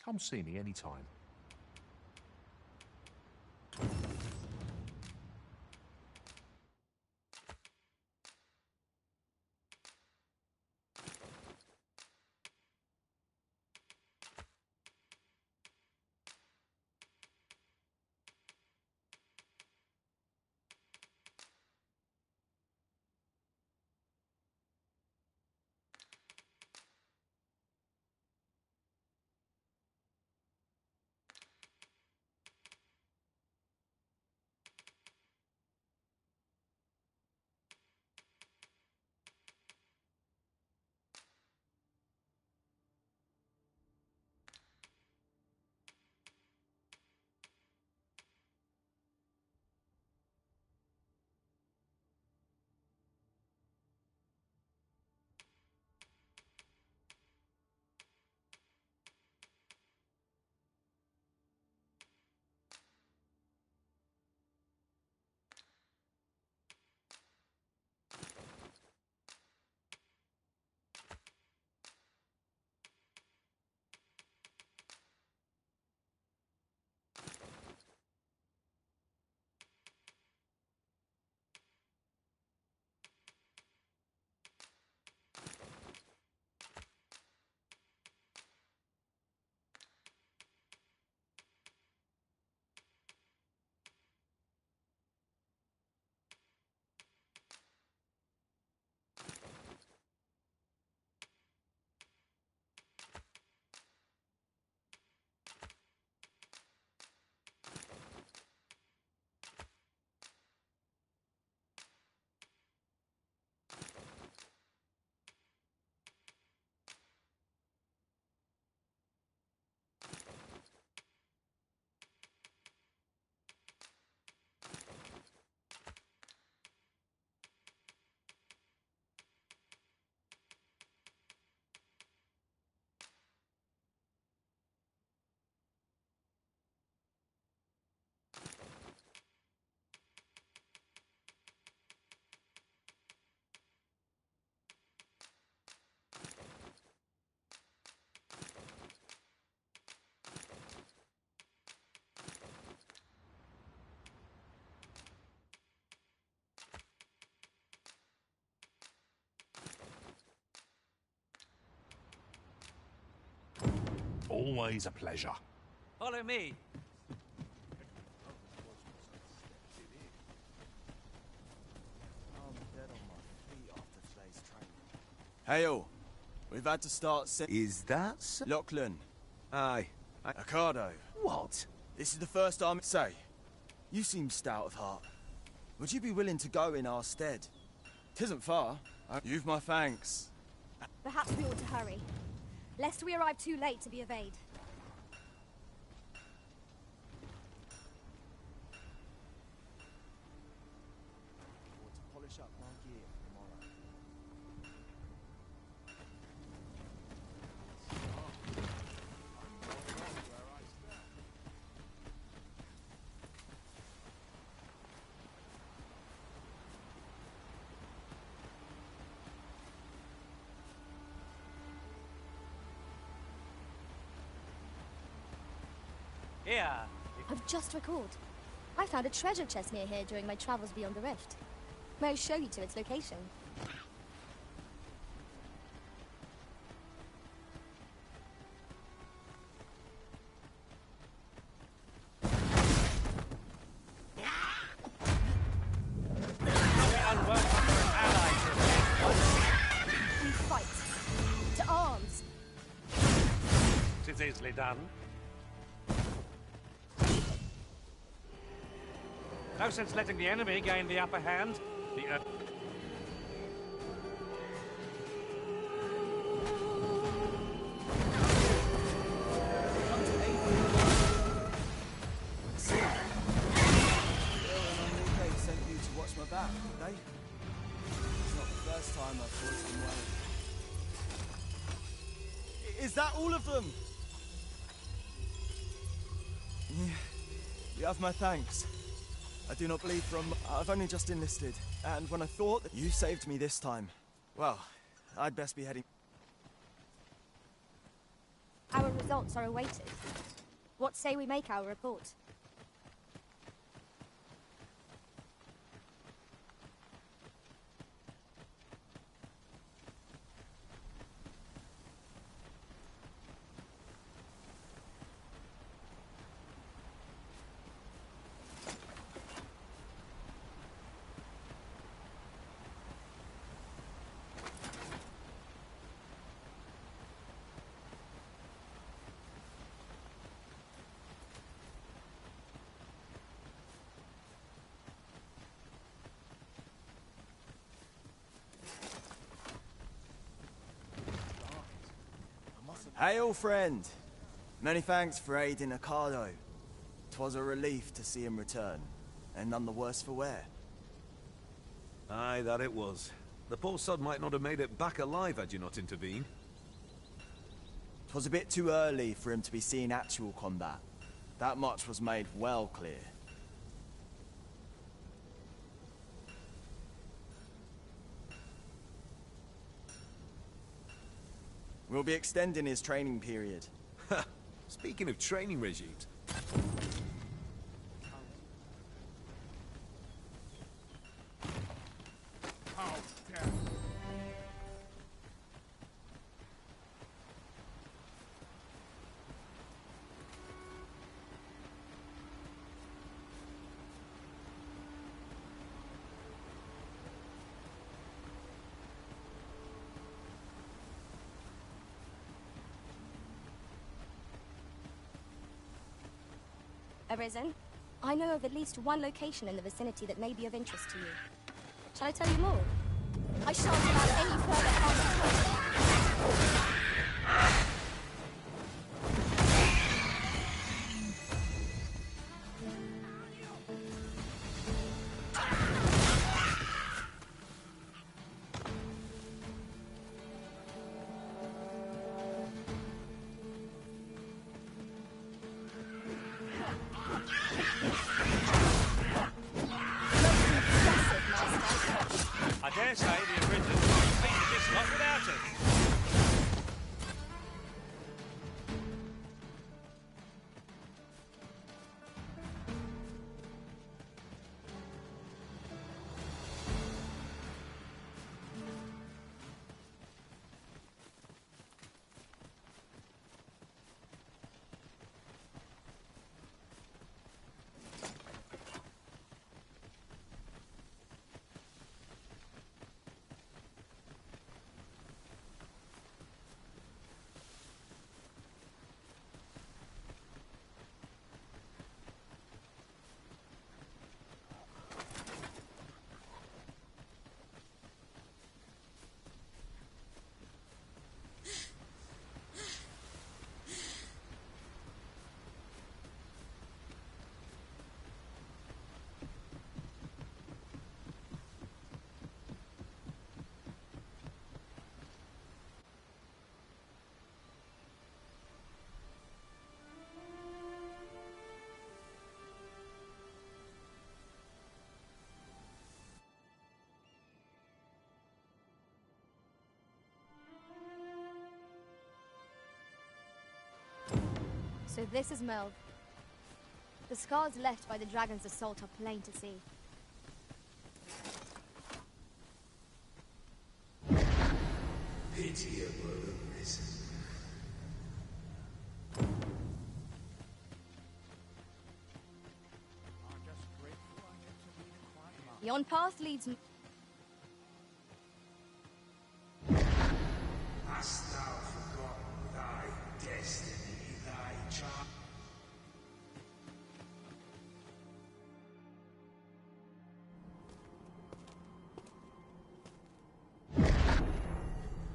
Come see me anytime. Always a pleasure. Follow me. Hail. We've had to start Is that so? Lachlan. Aye. Ricardo. What? This is the first time... Say, you seem stout of heart. Would you be willing to go in our stead? 'Tisn't far. You've my thanks. Perhaps we ought to hurry, lest we arrive too late to be obeyed. Or to polish up my gear for tomorrow. Here. I've just recalled. I found a treasure chest near here during my travels beyond the rift. May I show you to its location? We fight. To arms. It's easily done. No sense letting the enemy gain the upper hand. Sent you to watch my back, did they? It's not the first time I've fought him well. Is that all of them? You have my thanks. I do not believe from... I've only just enlisted, and when I thought that you saved me this time, well, I'd best be heading... Our results are awaited. What say we make our report? Hail, friend! Many thanks for aiding Ricardo. 'Twas a relief to see him return, and none the worse for wear. Aye, that it was. The poor sod might not have made it back alive had you not intervened. 'Twas a bit too early for him to be seeing actual combat. That much was made well clear. We'll be extending his training period. Speaking of training regimes... Arisen, I know of at least one location in the vicinity that may be of interest to you. Shall I tell you more? I shan't allow any further harm. I dare say the original defeated this lot without us. So this is Melv. The scars left by the dragon's assault are plain to see. Pitiable arisen. Yon path leads Hast thou forgotten thy destiny, thy child?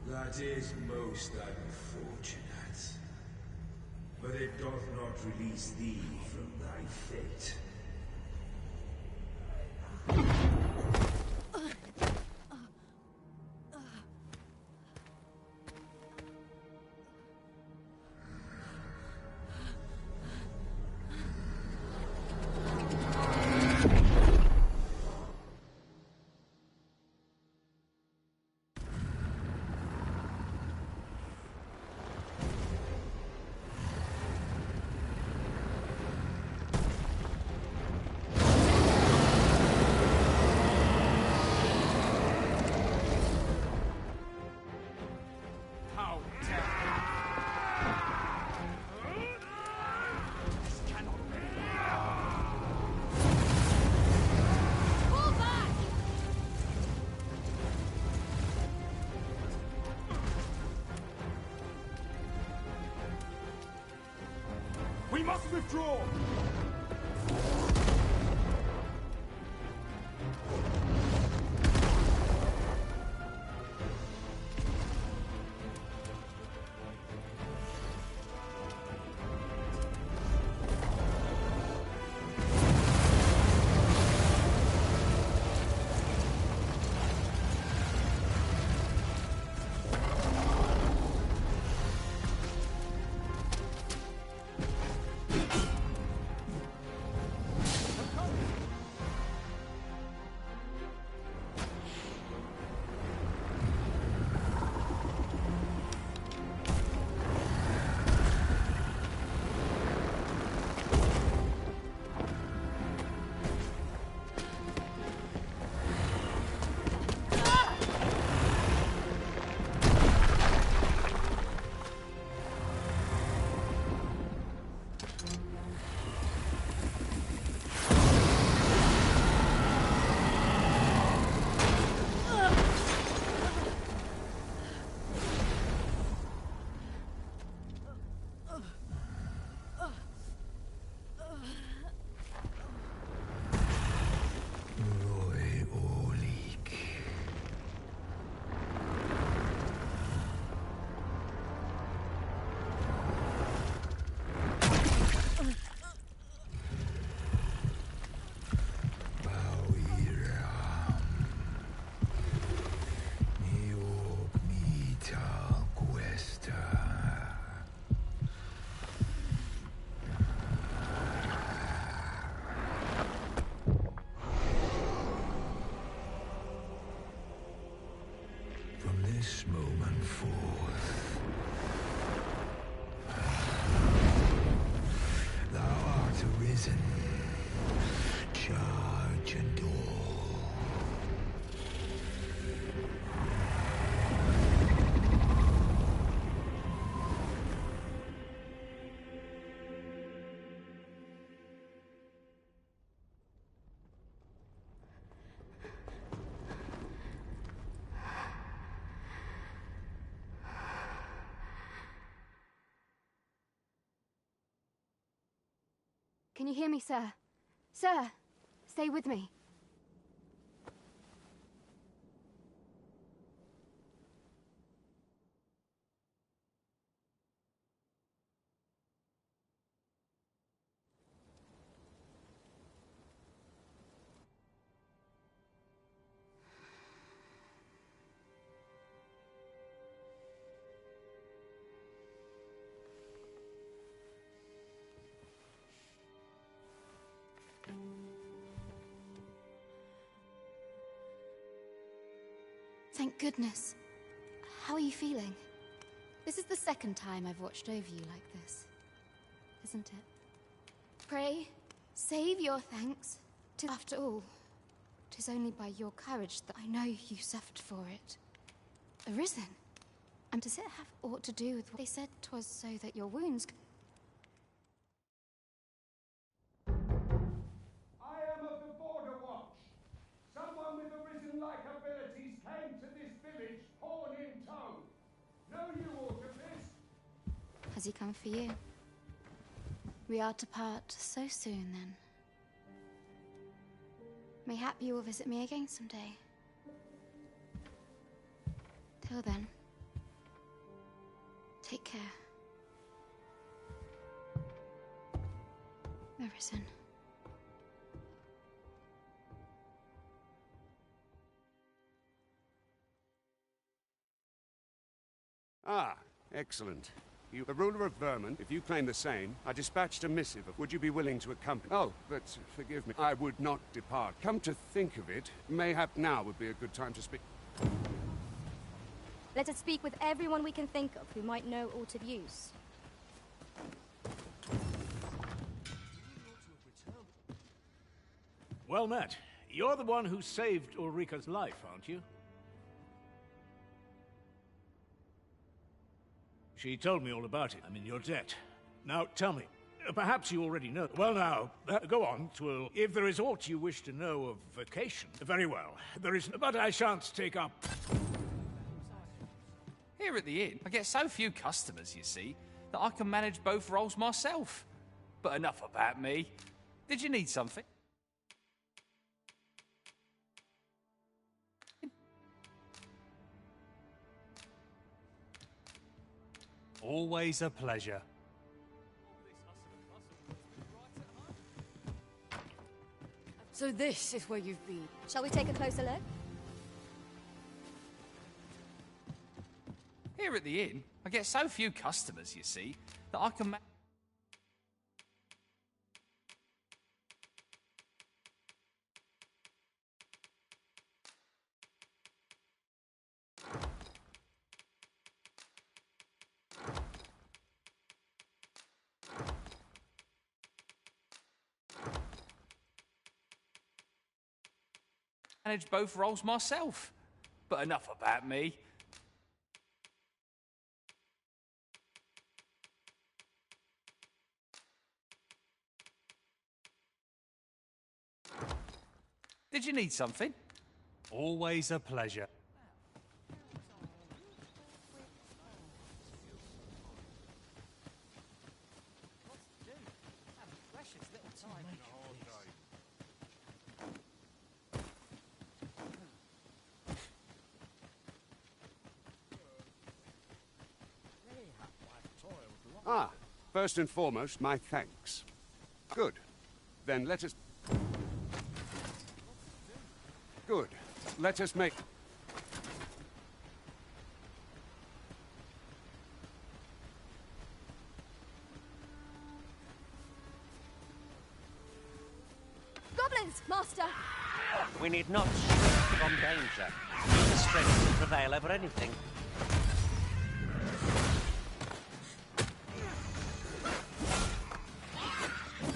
That is most unfortunate. But it doth not release thee from thy fate. We must withdraw! This moment forth, thou art arisen, charge and all. Can you hear me, sir? Sir, stay with me. Thank goodness. How are you feeling? This is the second time I've watched over you like this. hasn't it? Pray, save your thanks. After all, 'tis only by your courage that I know you suffered for it. Arisen. And does it have aught to do with what they said 'twas so that your wounds... I am of the Border Watch. Someone with Arisen-like abilities came to this village, horn in tow. Know you aught of this? Has he come for you? We are to part so soon, then. Mayhap you will visit me again someday. Till then, take care. Arisen. Ah, excellent. You, the ruler of Vermont, if you claim the same, I dispatched a missive. Would you be willing to accompany? Oh, but forgive me, I would not depart. Come to think of it, mayhap now would be a good time to speak. Let us speak with everyone we can think of who might know aught of use. Well met. You're the one who saved Ulrika's life, aren't you? She told me all about it. I'm in your debt. Now, tell me. Perhaps you already know. Well, now, go on. If there is aught you wish to know of vacation, very well. There is, but I shan't take up. Here at the inn, I get so few customers, you see, that I can manage both roles myself. But enough about me. Did you need something? Always a pleasure. So this is where you've been. Shall we take a closer look? Here at the inn, I get so few customers, you see, that I can manage both roles myself. But enough about me. Did you need something? Always a pleasure. Ah, first and foremost, my thanks. Good. Then let us... Good. Let us make... Goblins, master! We need not shrink from danger. The strength will prevail over anything.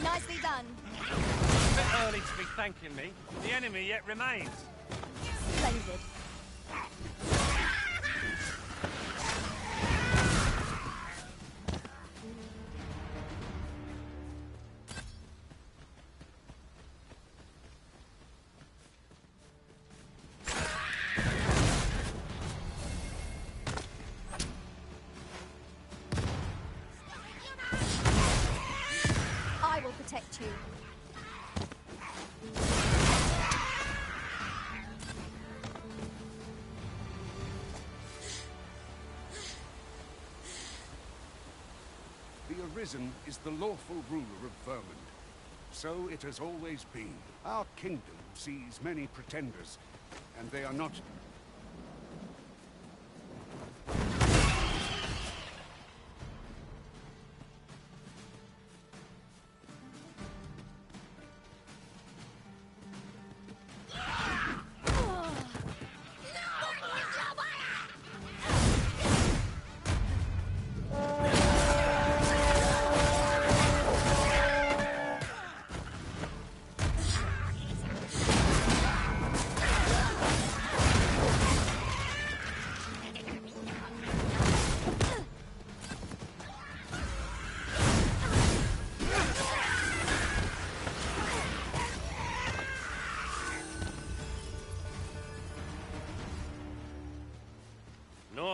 Nicely done. A bit early to be thanking me. The enemy yet remains. Splendid. I will protect you. The Arisen is the lawful ruler of Vermont. So it has always been. Our kingdom sees many pretenders, and they are not...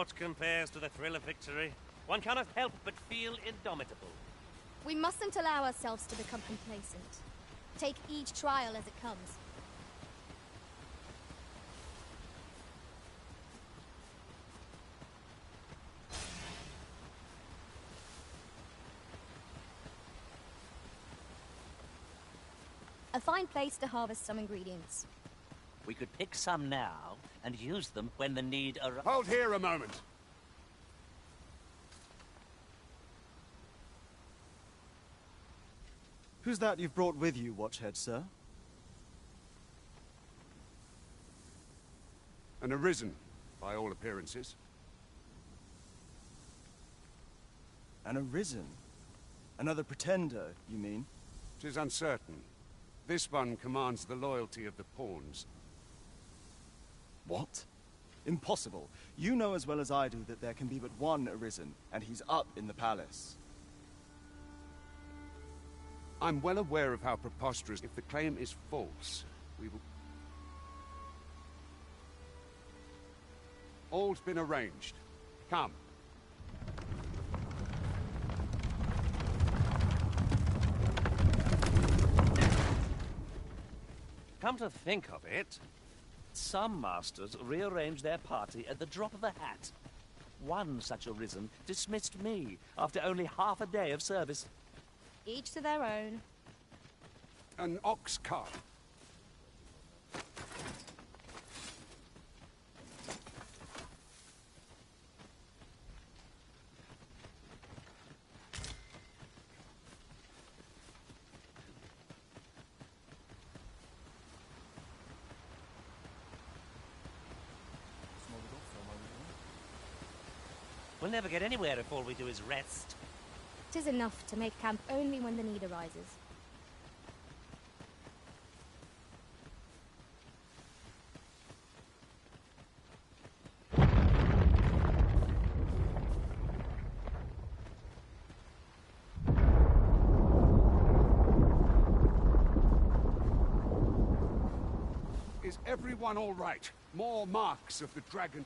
Naught compares to the thrill of victory. One cannot help but feel indomitable. We mustn't allow ourselves to become complacent. Take each trial as it comes. A fine place to harvest some ingredients. We could pick some now and use them when the need arises. Hold here a moment. Who's that you've brought with you, Watchhead, sir? An Arisen, by all appearances. An Arisen? Another pretender, you mean? 'Tis uncertain. This one commands the loyalty of the pawns. What? Impossible. You know as well as I do that there can be but one Arisen, and he's up in the palace. I'm well aware of how preposterous. If the claim is false, we will... All's been arranged. Come. Come to think of it, Some masters rearrange their party at the drop of a hat. One such Arisen dismissed me after only half a day of service. Each to their own. An ox cart. We'll never get anywhere if all we do is rest. 'Tis enough to make camp only when the need arises. Is everyone all right? More marks of the dragon.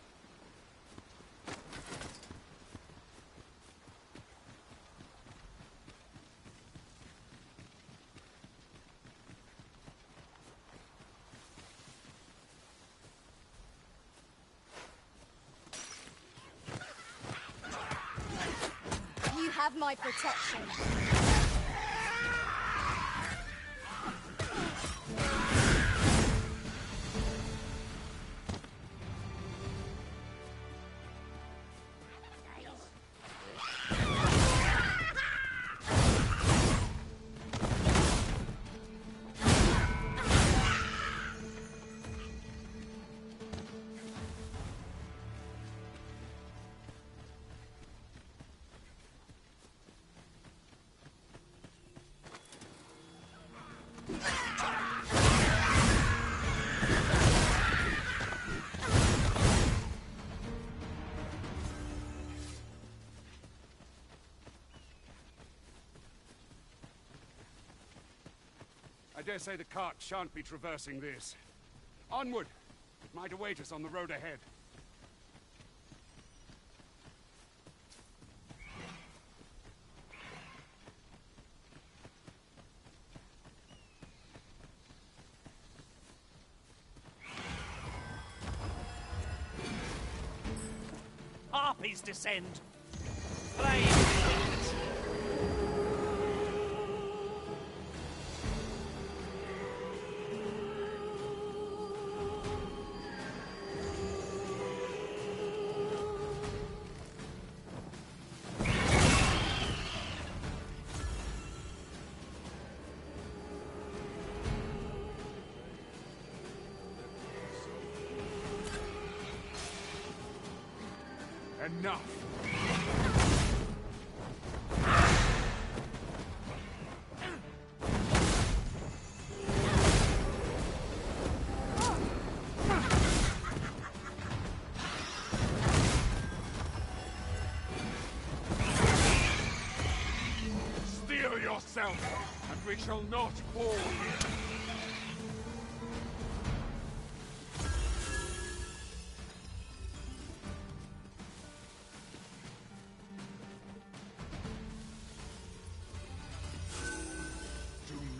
You have my protection. I dare say the cart shan't be traversing this. Onward! It might await us on the road ahead. Harpies descend! Flames! Enough! Steel yourself, and we shall not fall here.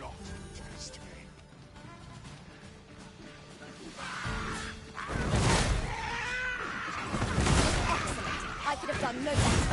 not test me. Excellent. I could have done no better.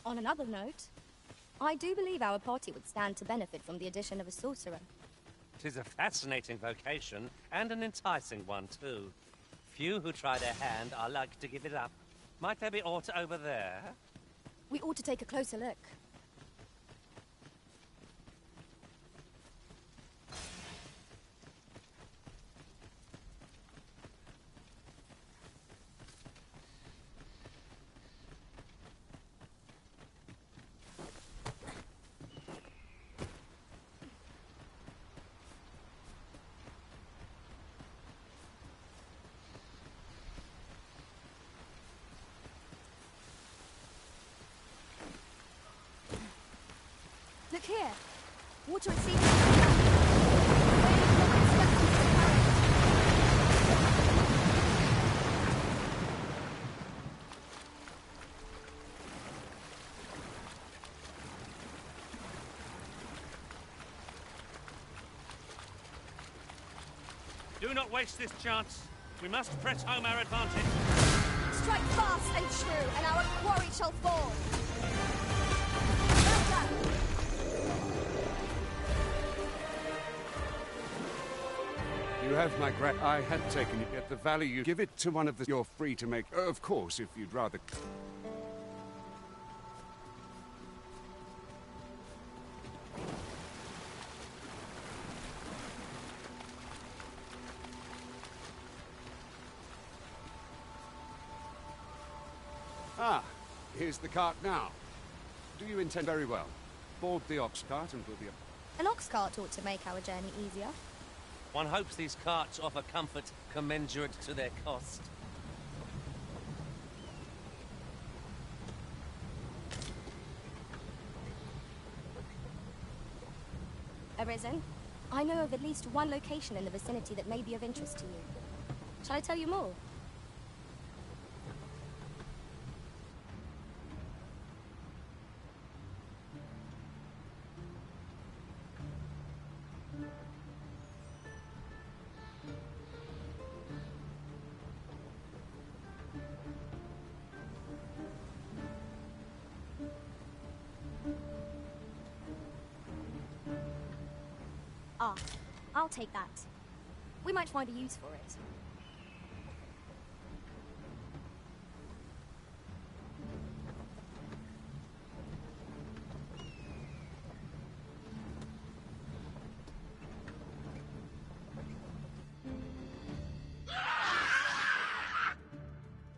On another note, I do believe our party would stand to benefit from the addition of a sorcerer. 'Tis a fascinating vocation, and an enticing one, too. Few who try their hand are like to give it up. Might there be aught over there? We ought to take a closer look. Look here. Water exceeding. Do not waste this chance. We must press home our advantage. Strike fast and true, and our quarry shall fall. You have my I had taken it, yet the value you give it to one of the... You're free to make... Of course, if you'd rather... Ah, here's the cart now. Do you intend very well? Board the ox cart and we'll be... An ox cart ought to make our journey easier. One hopes these carts offer comfort commensurate to their cost. Arisen, I know of at least one location in the vicinity that may be of interest to you. Shall I tell you more? Ah, I'll take that. We might find a use for it.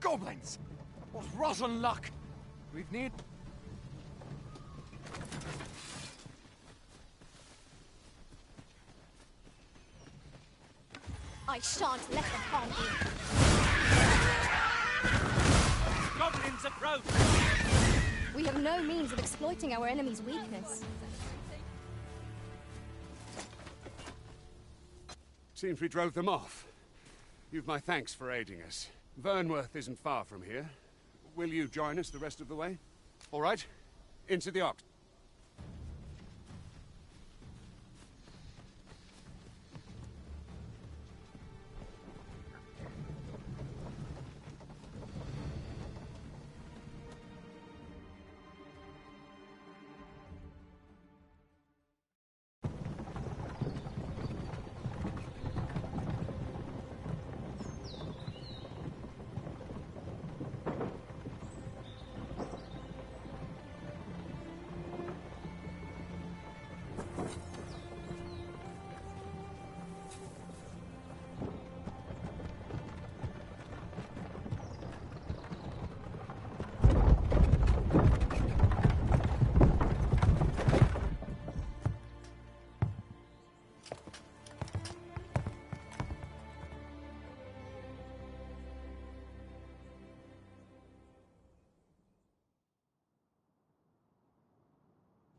Goblins! What rotten luck! We've need... I shan't let them harm you. Goblins approach! We have no means of exploiting our enemy's weakness. Seems we drove them off. You've my thanks for aiding us. Vernworth isn't far from here. Will you join us the rest of the way? All right. Into the ox.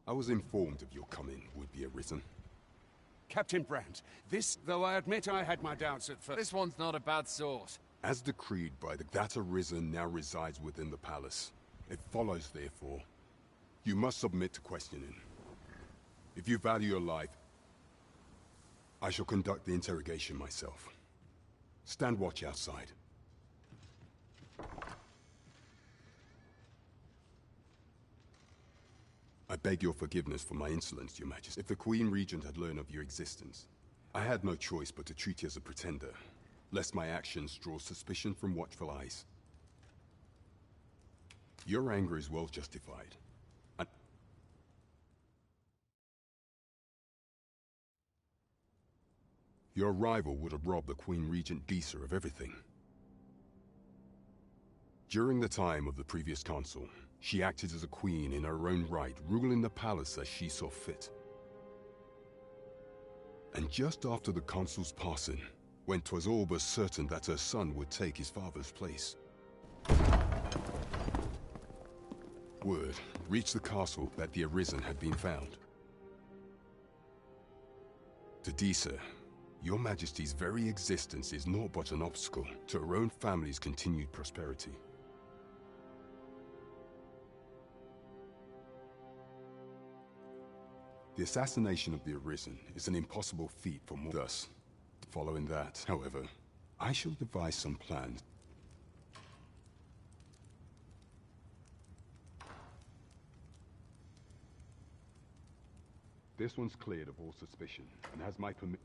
I was informed of your coming, would-be Arisen. Captain Brandt, this, though I admit I had my doubts at first... This one's not a bad sort. As decreed by that Arisen now resides within the palace. It follows, therefore, you must submit to questioning. If you value your life, I shall conduct the interrogation myself. Stand watch outside. I beg your forgiveness for my insolence, Your Majesty. If the Queen Regent had learned of your existence, I had no choice but to treat you as a pretender, lest my actions draw suspicion from watchful eyes. Your anger is well justified. Your arrival would have robbed the Queen Regent Disa of everything. During the time of the previous consul, she acted as a queen in her own right, ruling the palace as she saw fit. And just after the consul's passing, when 'twas all but certain that her son would take his father's place, word reached the castle that the Arisen had been found. To Disa, Your Majesty's very existence is naught but an obstacle to her own family's continued prosperity. The assassination of the Arisen is an impossible feat for more. Thus, following that, however, I shall devise some plans. This one's cleared of all suspicion and has my permission.